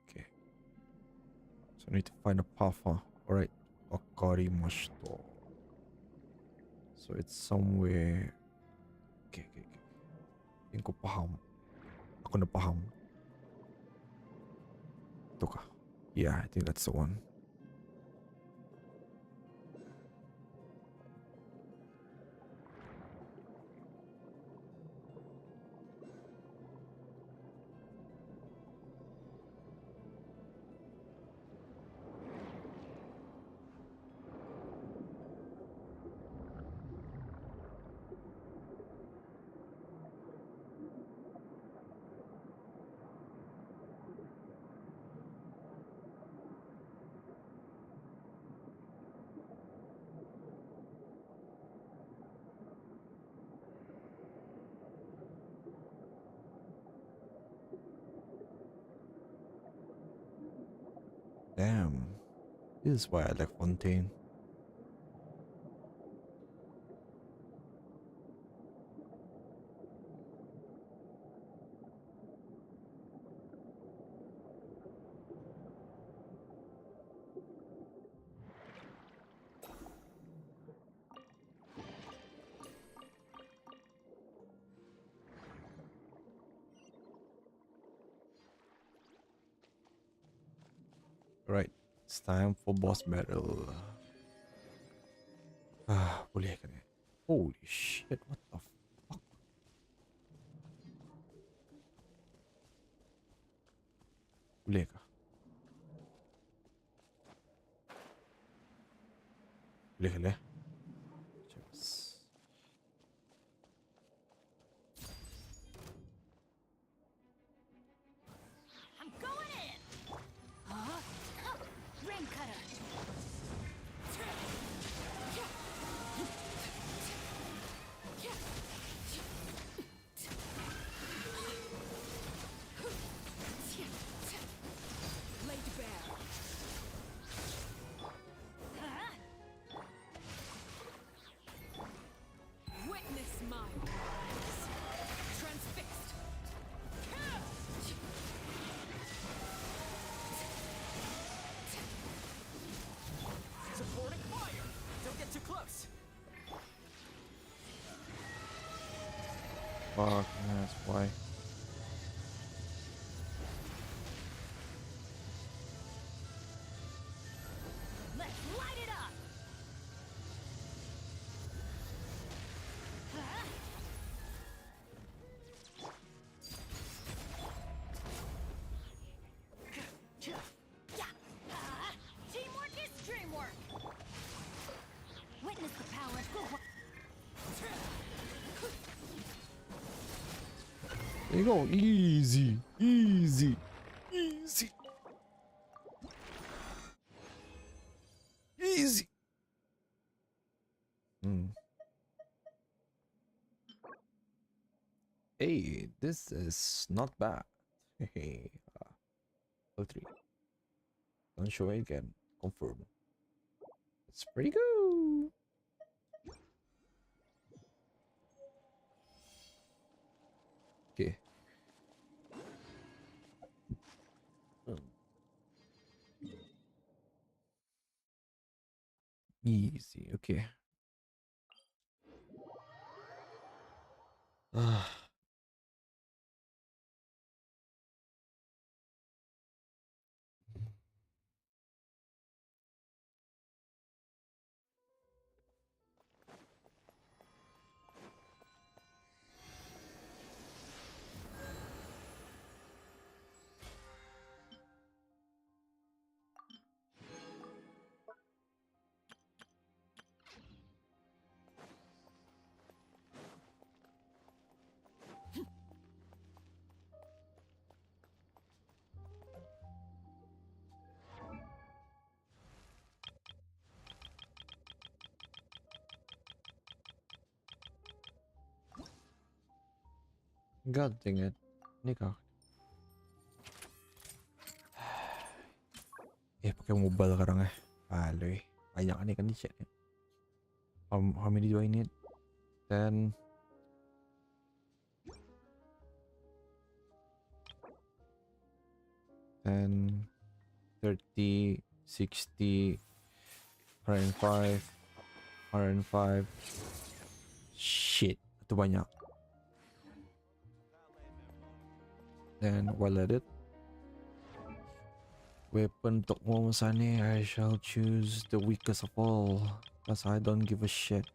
Okay. So I need to find a path, huh? Alright. Wakarimashita. So it's somewhere. Okay. Think ko paham. Ako na paham. Ito ka. Yeah, I think that's the one. Damn. This is why I like Fontaine. Right. It's time for boss battle. Boleh kan ya? Holy shit, what the fuck? Boleh kah? Boleh kan ya? I'm going in. Huh? Rain cutter. Laid bare. Witness my rise. Transfixed. Supporting fire! Don't get too close! Fuck, that's why. Let's light it up. Teamwork is dreamwork. Witness the power of Guhua. There you go. Easy. Easy. Easy. Easy. Hey, this is not bad. Hey, level 3. Don't show it again. Confirm. It's pretty good. Okay. Easy. Okay. God dang it. Ini kah? Pakai mobile sekarang Aduh, banyak nih kan di chat. How many do I need? 10. 10, 30, 60, 105, 105. Shit, itu banyak. Then while at it, weapon untuk memesannya, I shall choose the weakest of all, cause I don't give a shit.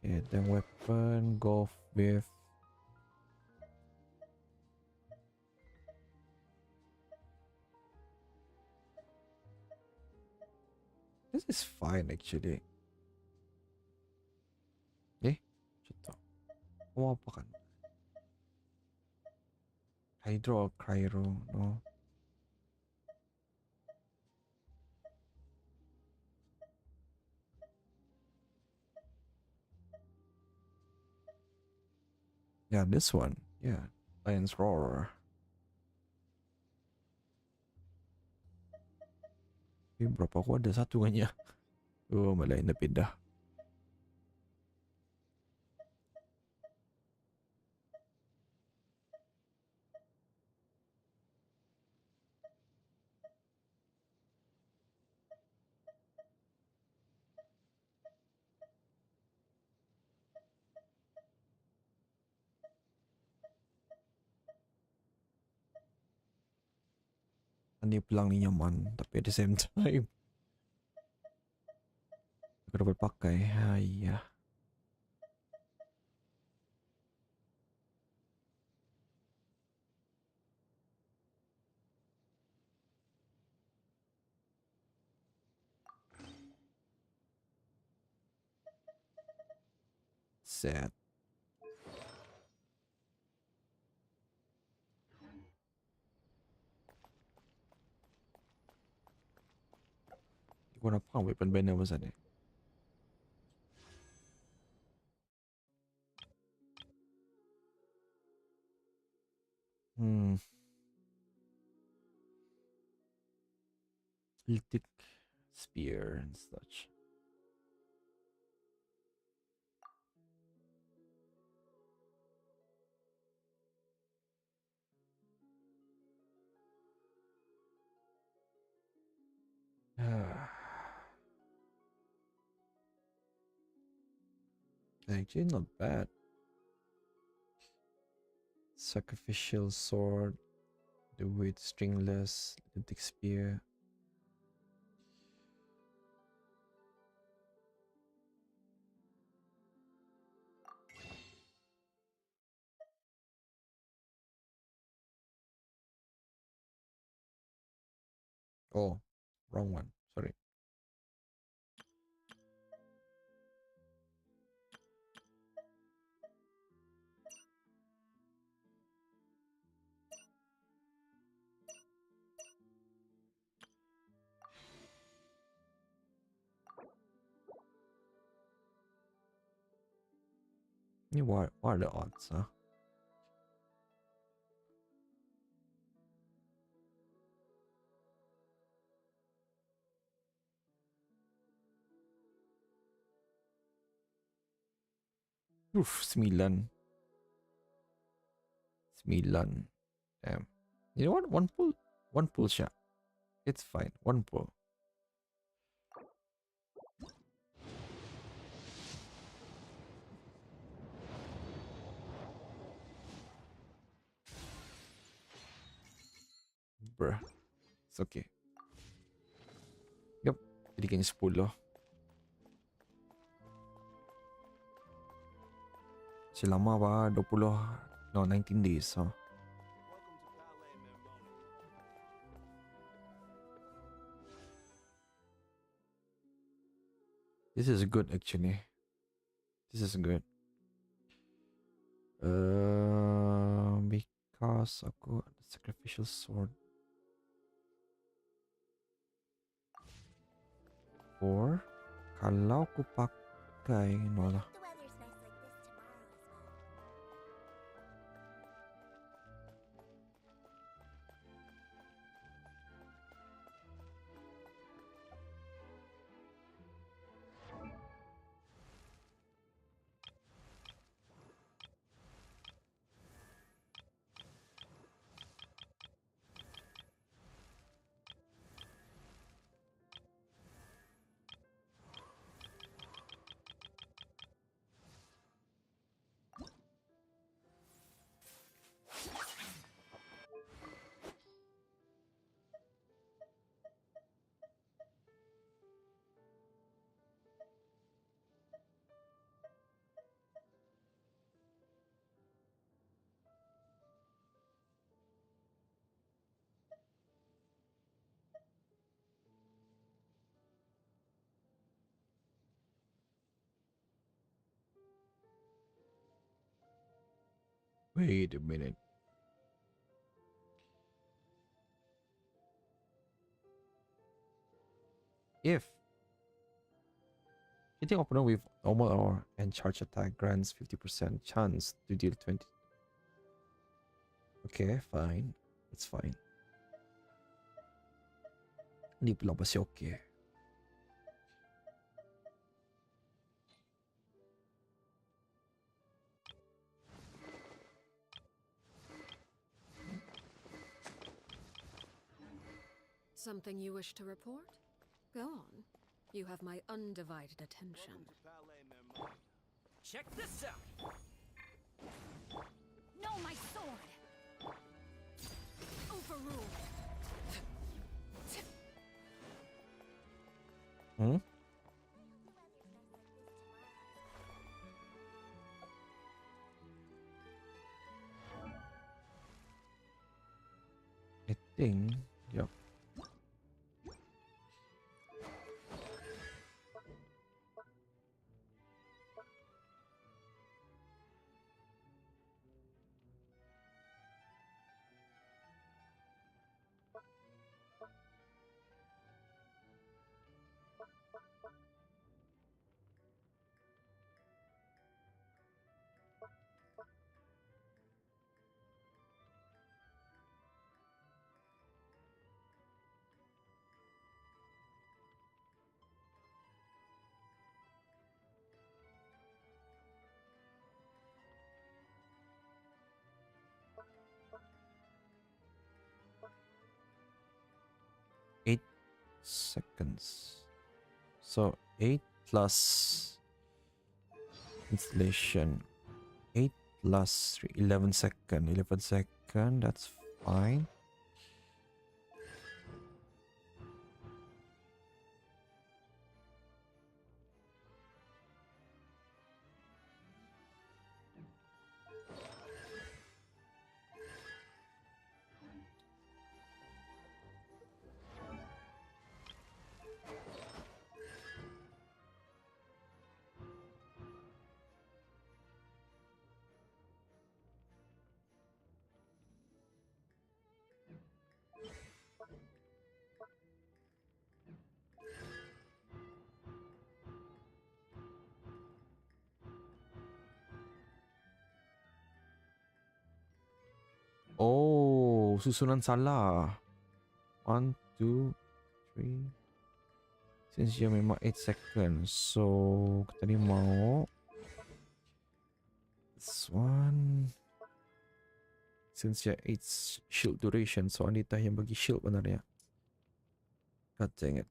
Okay, then weapon go with this is fine actually. Coba. Mau apa kan? Hydro or Cryo? No. Yeah, this one. Yeah, Lion's Roar. Ini berapa? Aku ada satu kan ya? Oh, malah ini pindah. Ini bilang nih nyaman, tapi at the same time gak dapat pakai. Iya. Set. Gua apa weapon band apa sana? Lithic spear and such. Actually, not bad. Sacrificial sword, the weight stringless, lithic spear. Oh, wrong one. Sorry. What are the odds, huh? Oof, 9. 9. Damn. You know what? One pull shot. It's fine. One pull. Bruh. It's okay. Yup. Jadi kayaknya 10. Selama apa? 20. No, 19 days. Huh? This is good actually. This is good. Because aku ada sacrificial sword. 4. Kalau aku pakai no lah. Wait a minute. If hitting opponent with normal or and charge attack grants 50% chance to deal 20. Okay, fine. It's fine. Hindi pala kasi okay. Something you wish to report? Go on. You have my undivided attention. Check this out! No, my sword! Overruled. Hmm? I think, yep. Seconds. So 8 plus installation. 8 plus 3, 11 second. 11 second, that's fine. Oh, susunan salah. 1, 2, 3. Since you memang 8 seconds, so kita ni mau this one. Since ya 8 shield duration, so Anita yang bagi shield benar ya. God dang it.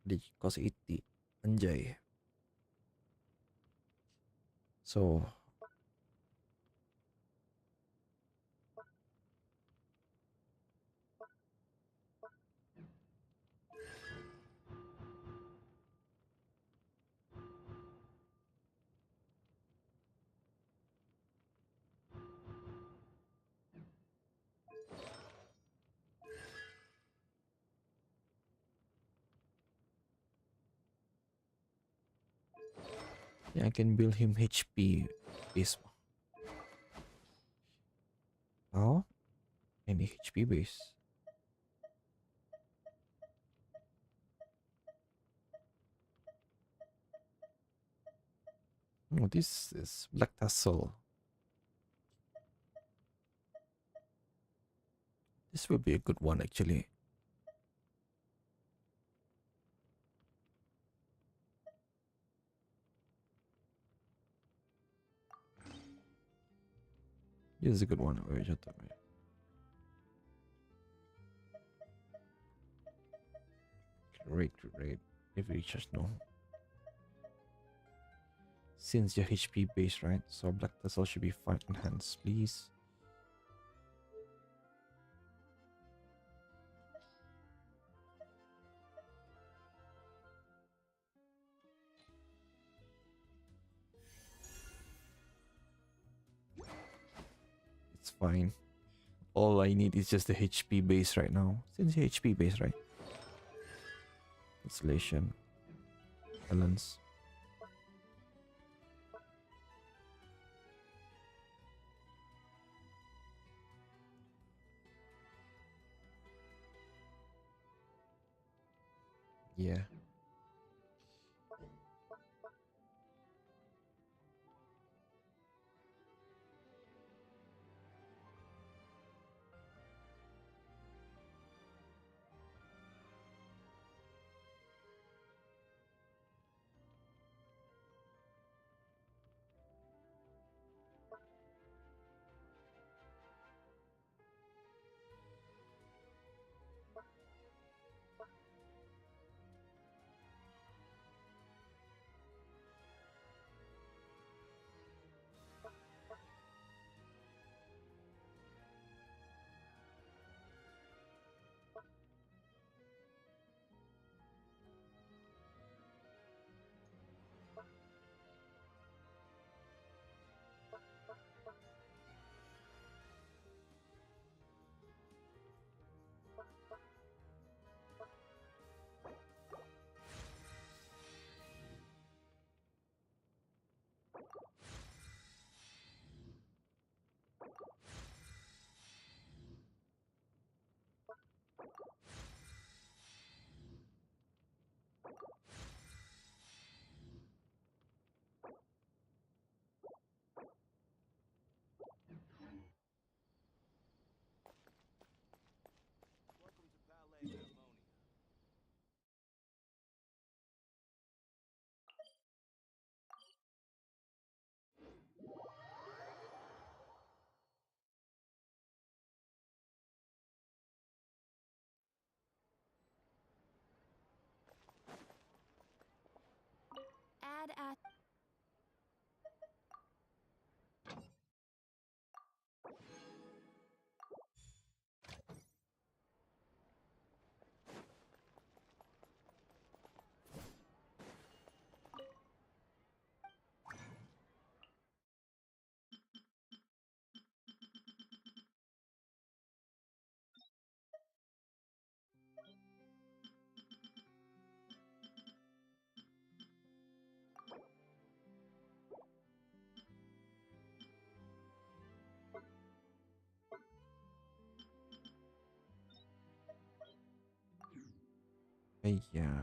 Di cost 80. Anjay. So yeah, I can build him HP base. Oh, any HP base. Oh, this is Black Tassel. This will be a good one actually. This is a good one. Wait, shut up. Great. If we just know. Since your HP base, right? So Black Tassel should be fine. Enhance, please. It's fine. All I need is just the HP base right now. Since the HP base, right? Installation. Balance. Yeah. Add at. Yeah.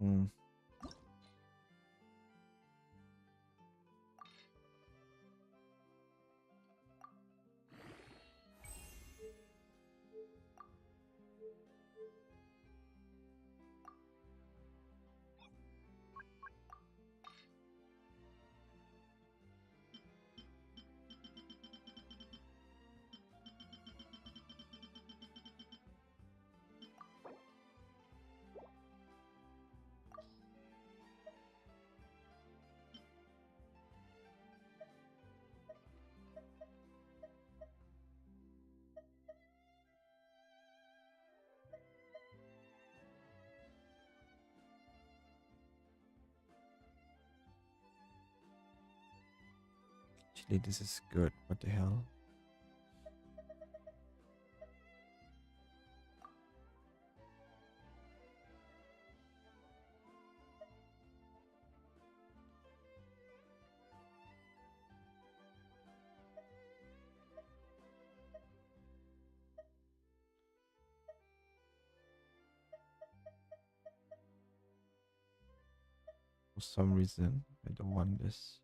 Hmm. Actually, this is good. What the hell? For some reason, I don't want this.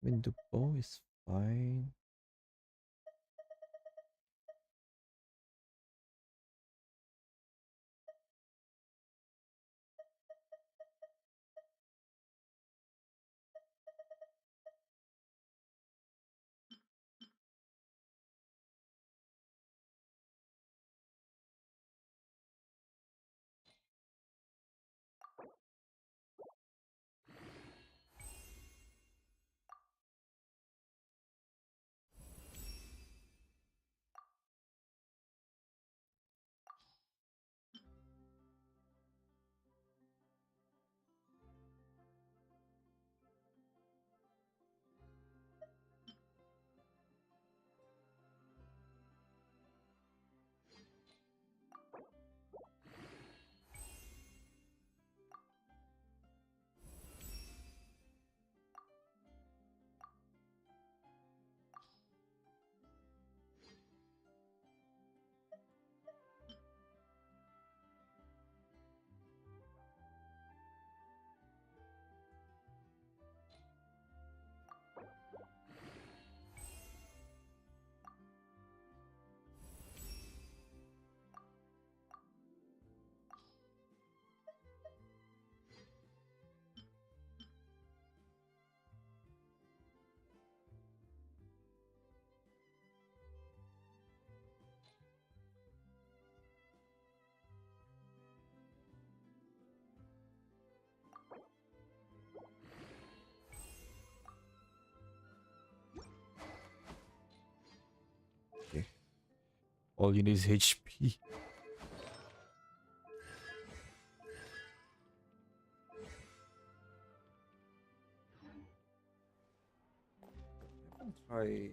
I mean, the bow is fine. Okay. All you need is HP. Try.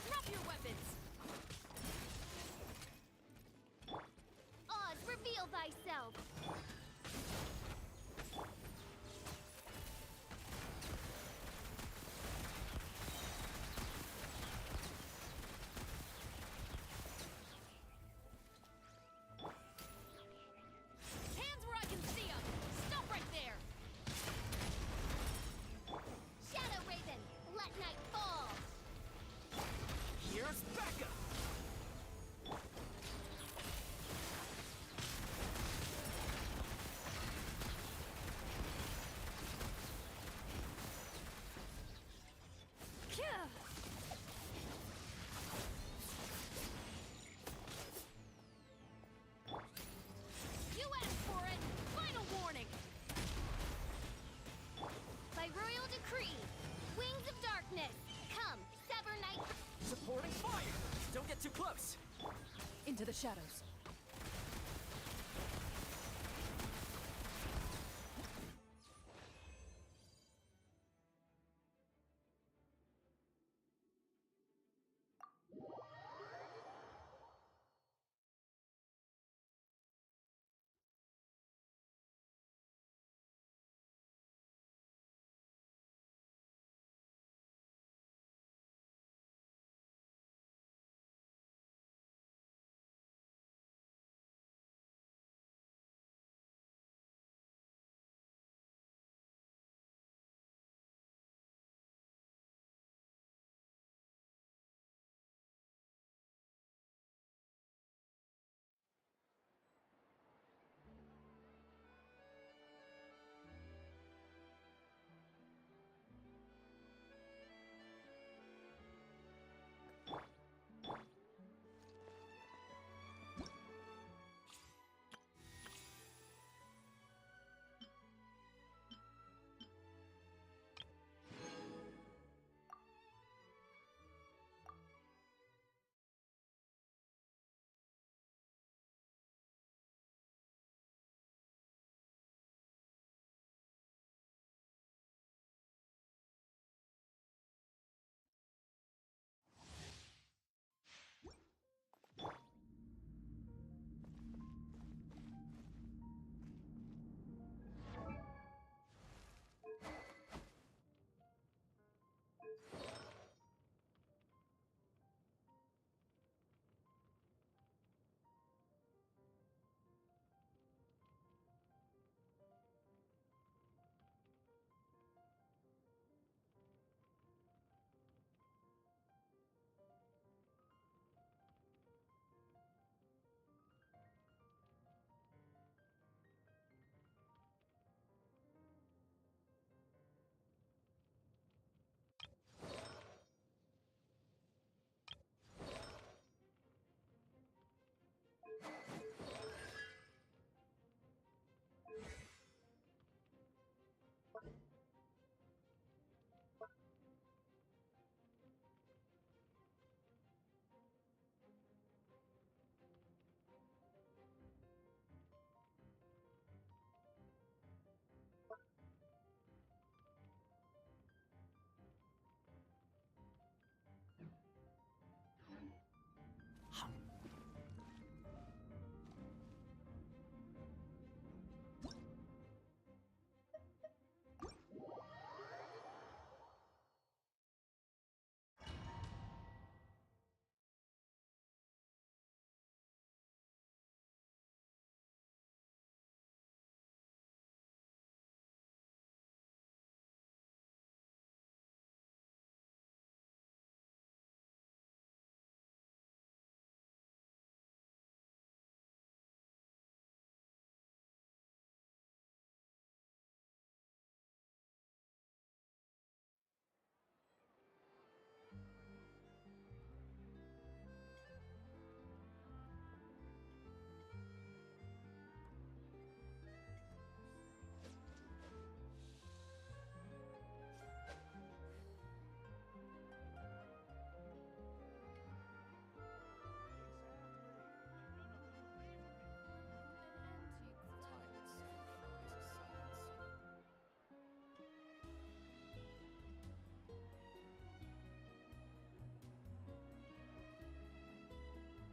Drop your weapons! Oz, reveal thyself! Hands where I can see 'em! Stop right there! Shadow Raven, let night fall! Here's Becca! You asked for it! Final warning! By royal decree, Wings of Darkness, come, sever night... Supporting fire! Don't get too close! Into the shadows.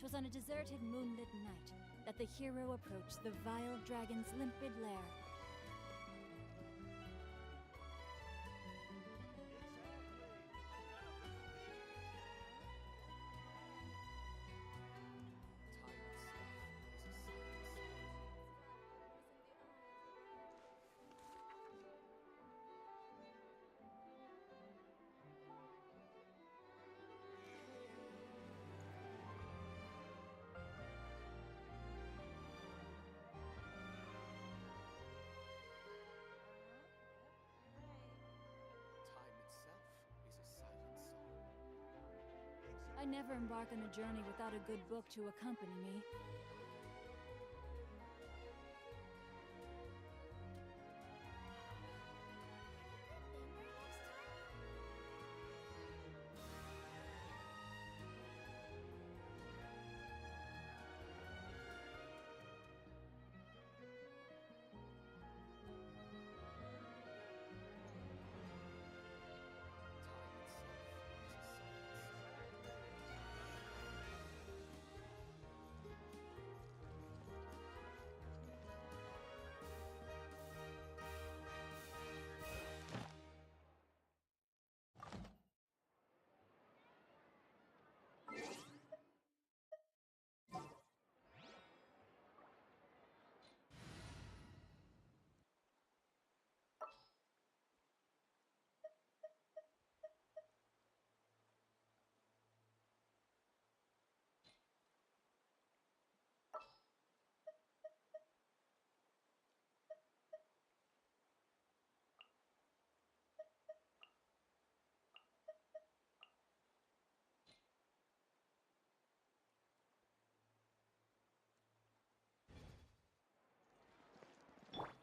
'Twas on a deserted moonlit night that the hero approached the vile dragon's limpid lair. I never embark on a journey without a good book to accompany me.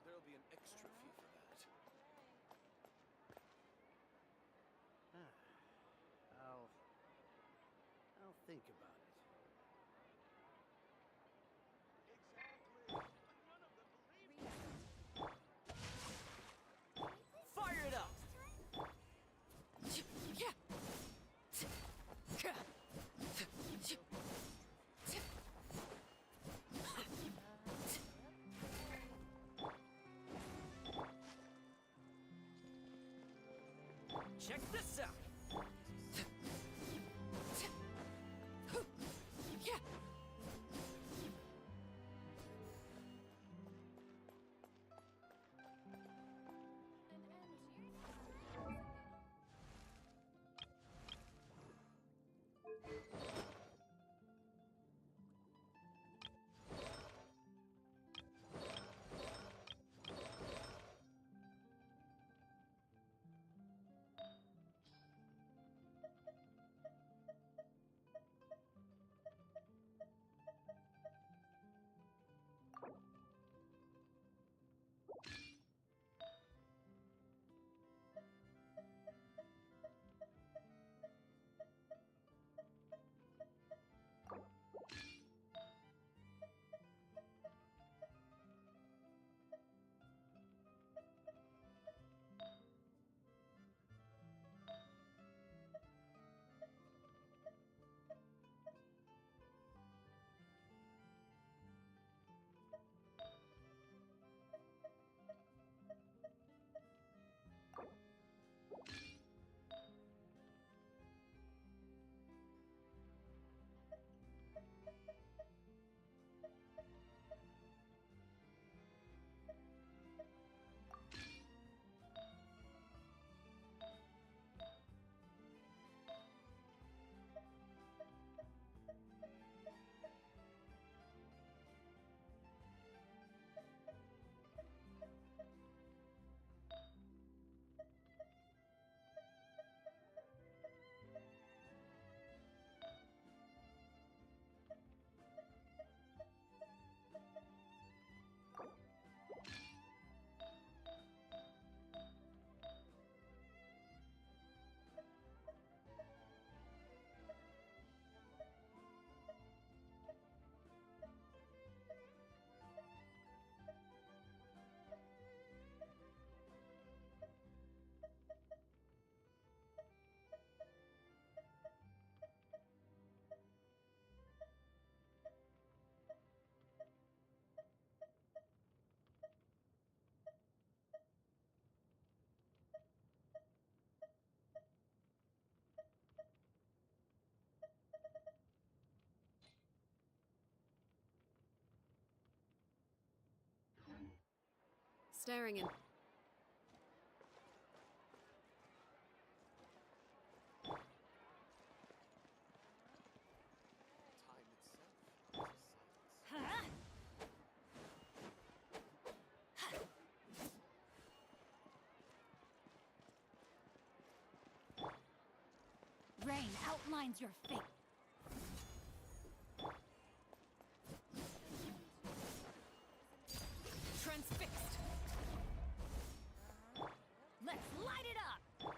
There'll be an extra fee for that. I'll think about it. Fire it up! Check this out! staring in. Rain outlines your fate. Transfixed. Let's light it up.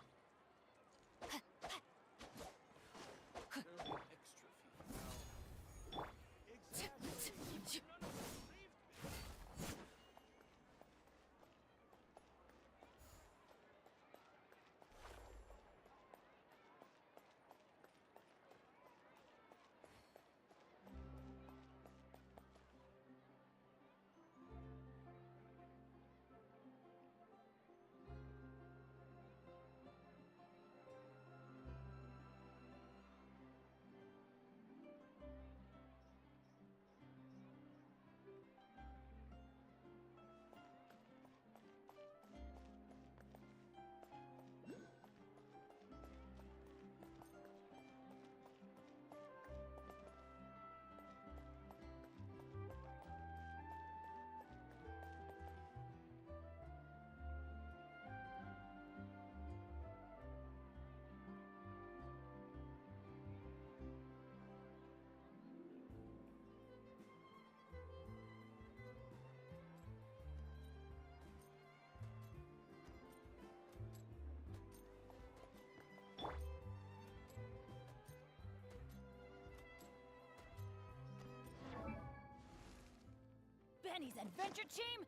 Benny's adventure team.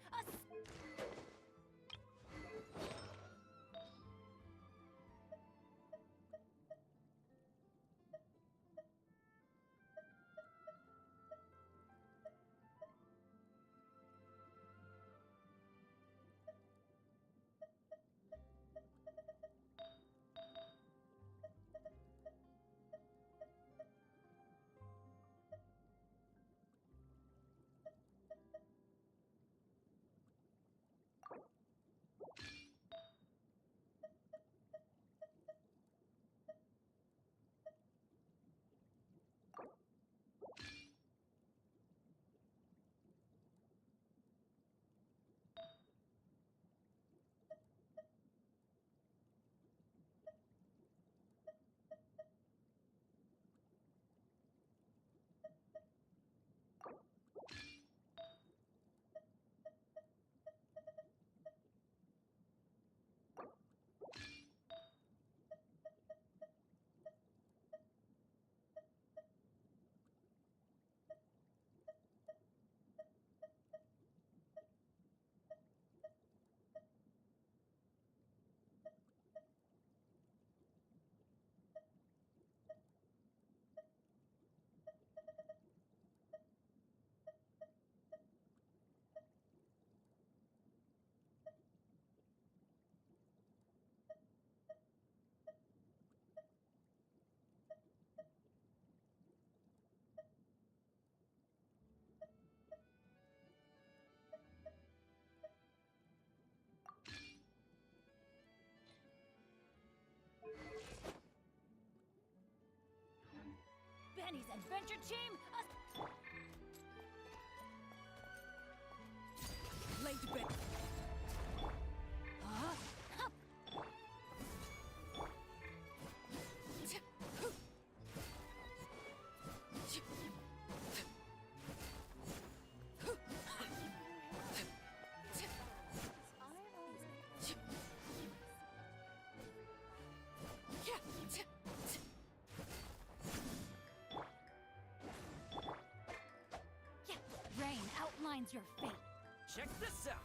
Benny's adventure team. Late Ben. Rain outlines your fate. Check this out.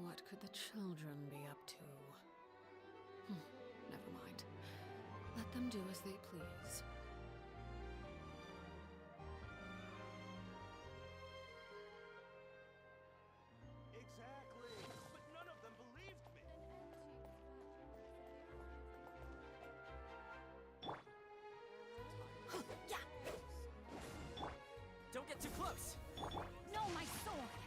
What could the children be up to? Never mind. Let them do as they please. Exactly! But none of them believed me! Don't get too close! No, my sword!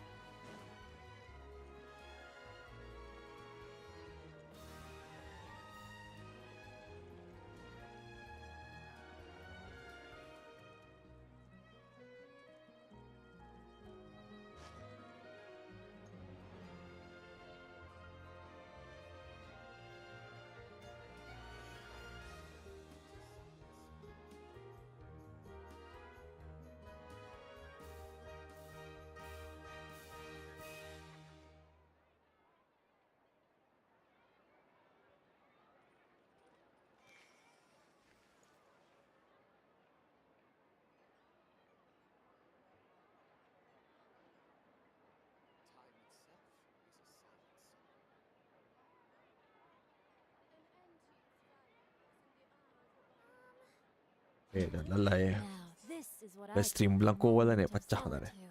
Dah lalai. Now, this is what I Live stream call bilang ko wala moment na of pecah dah ni. solitude.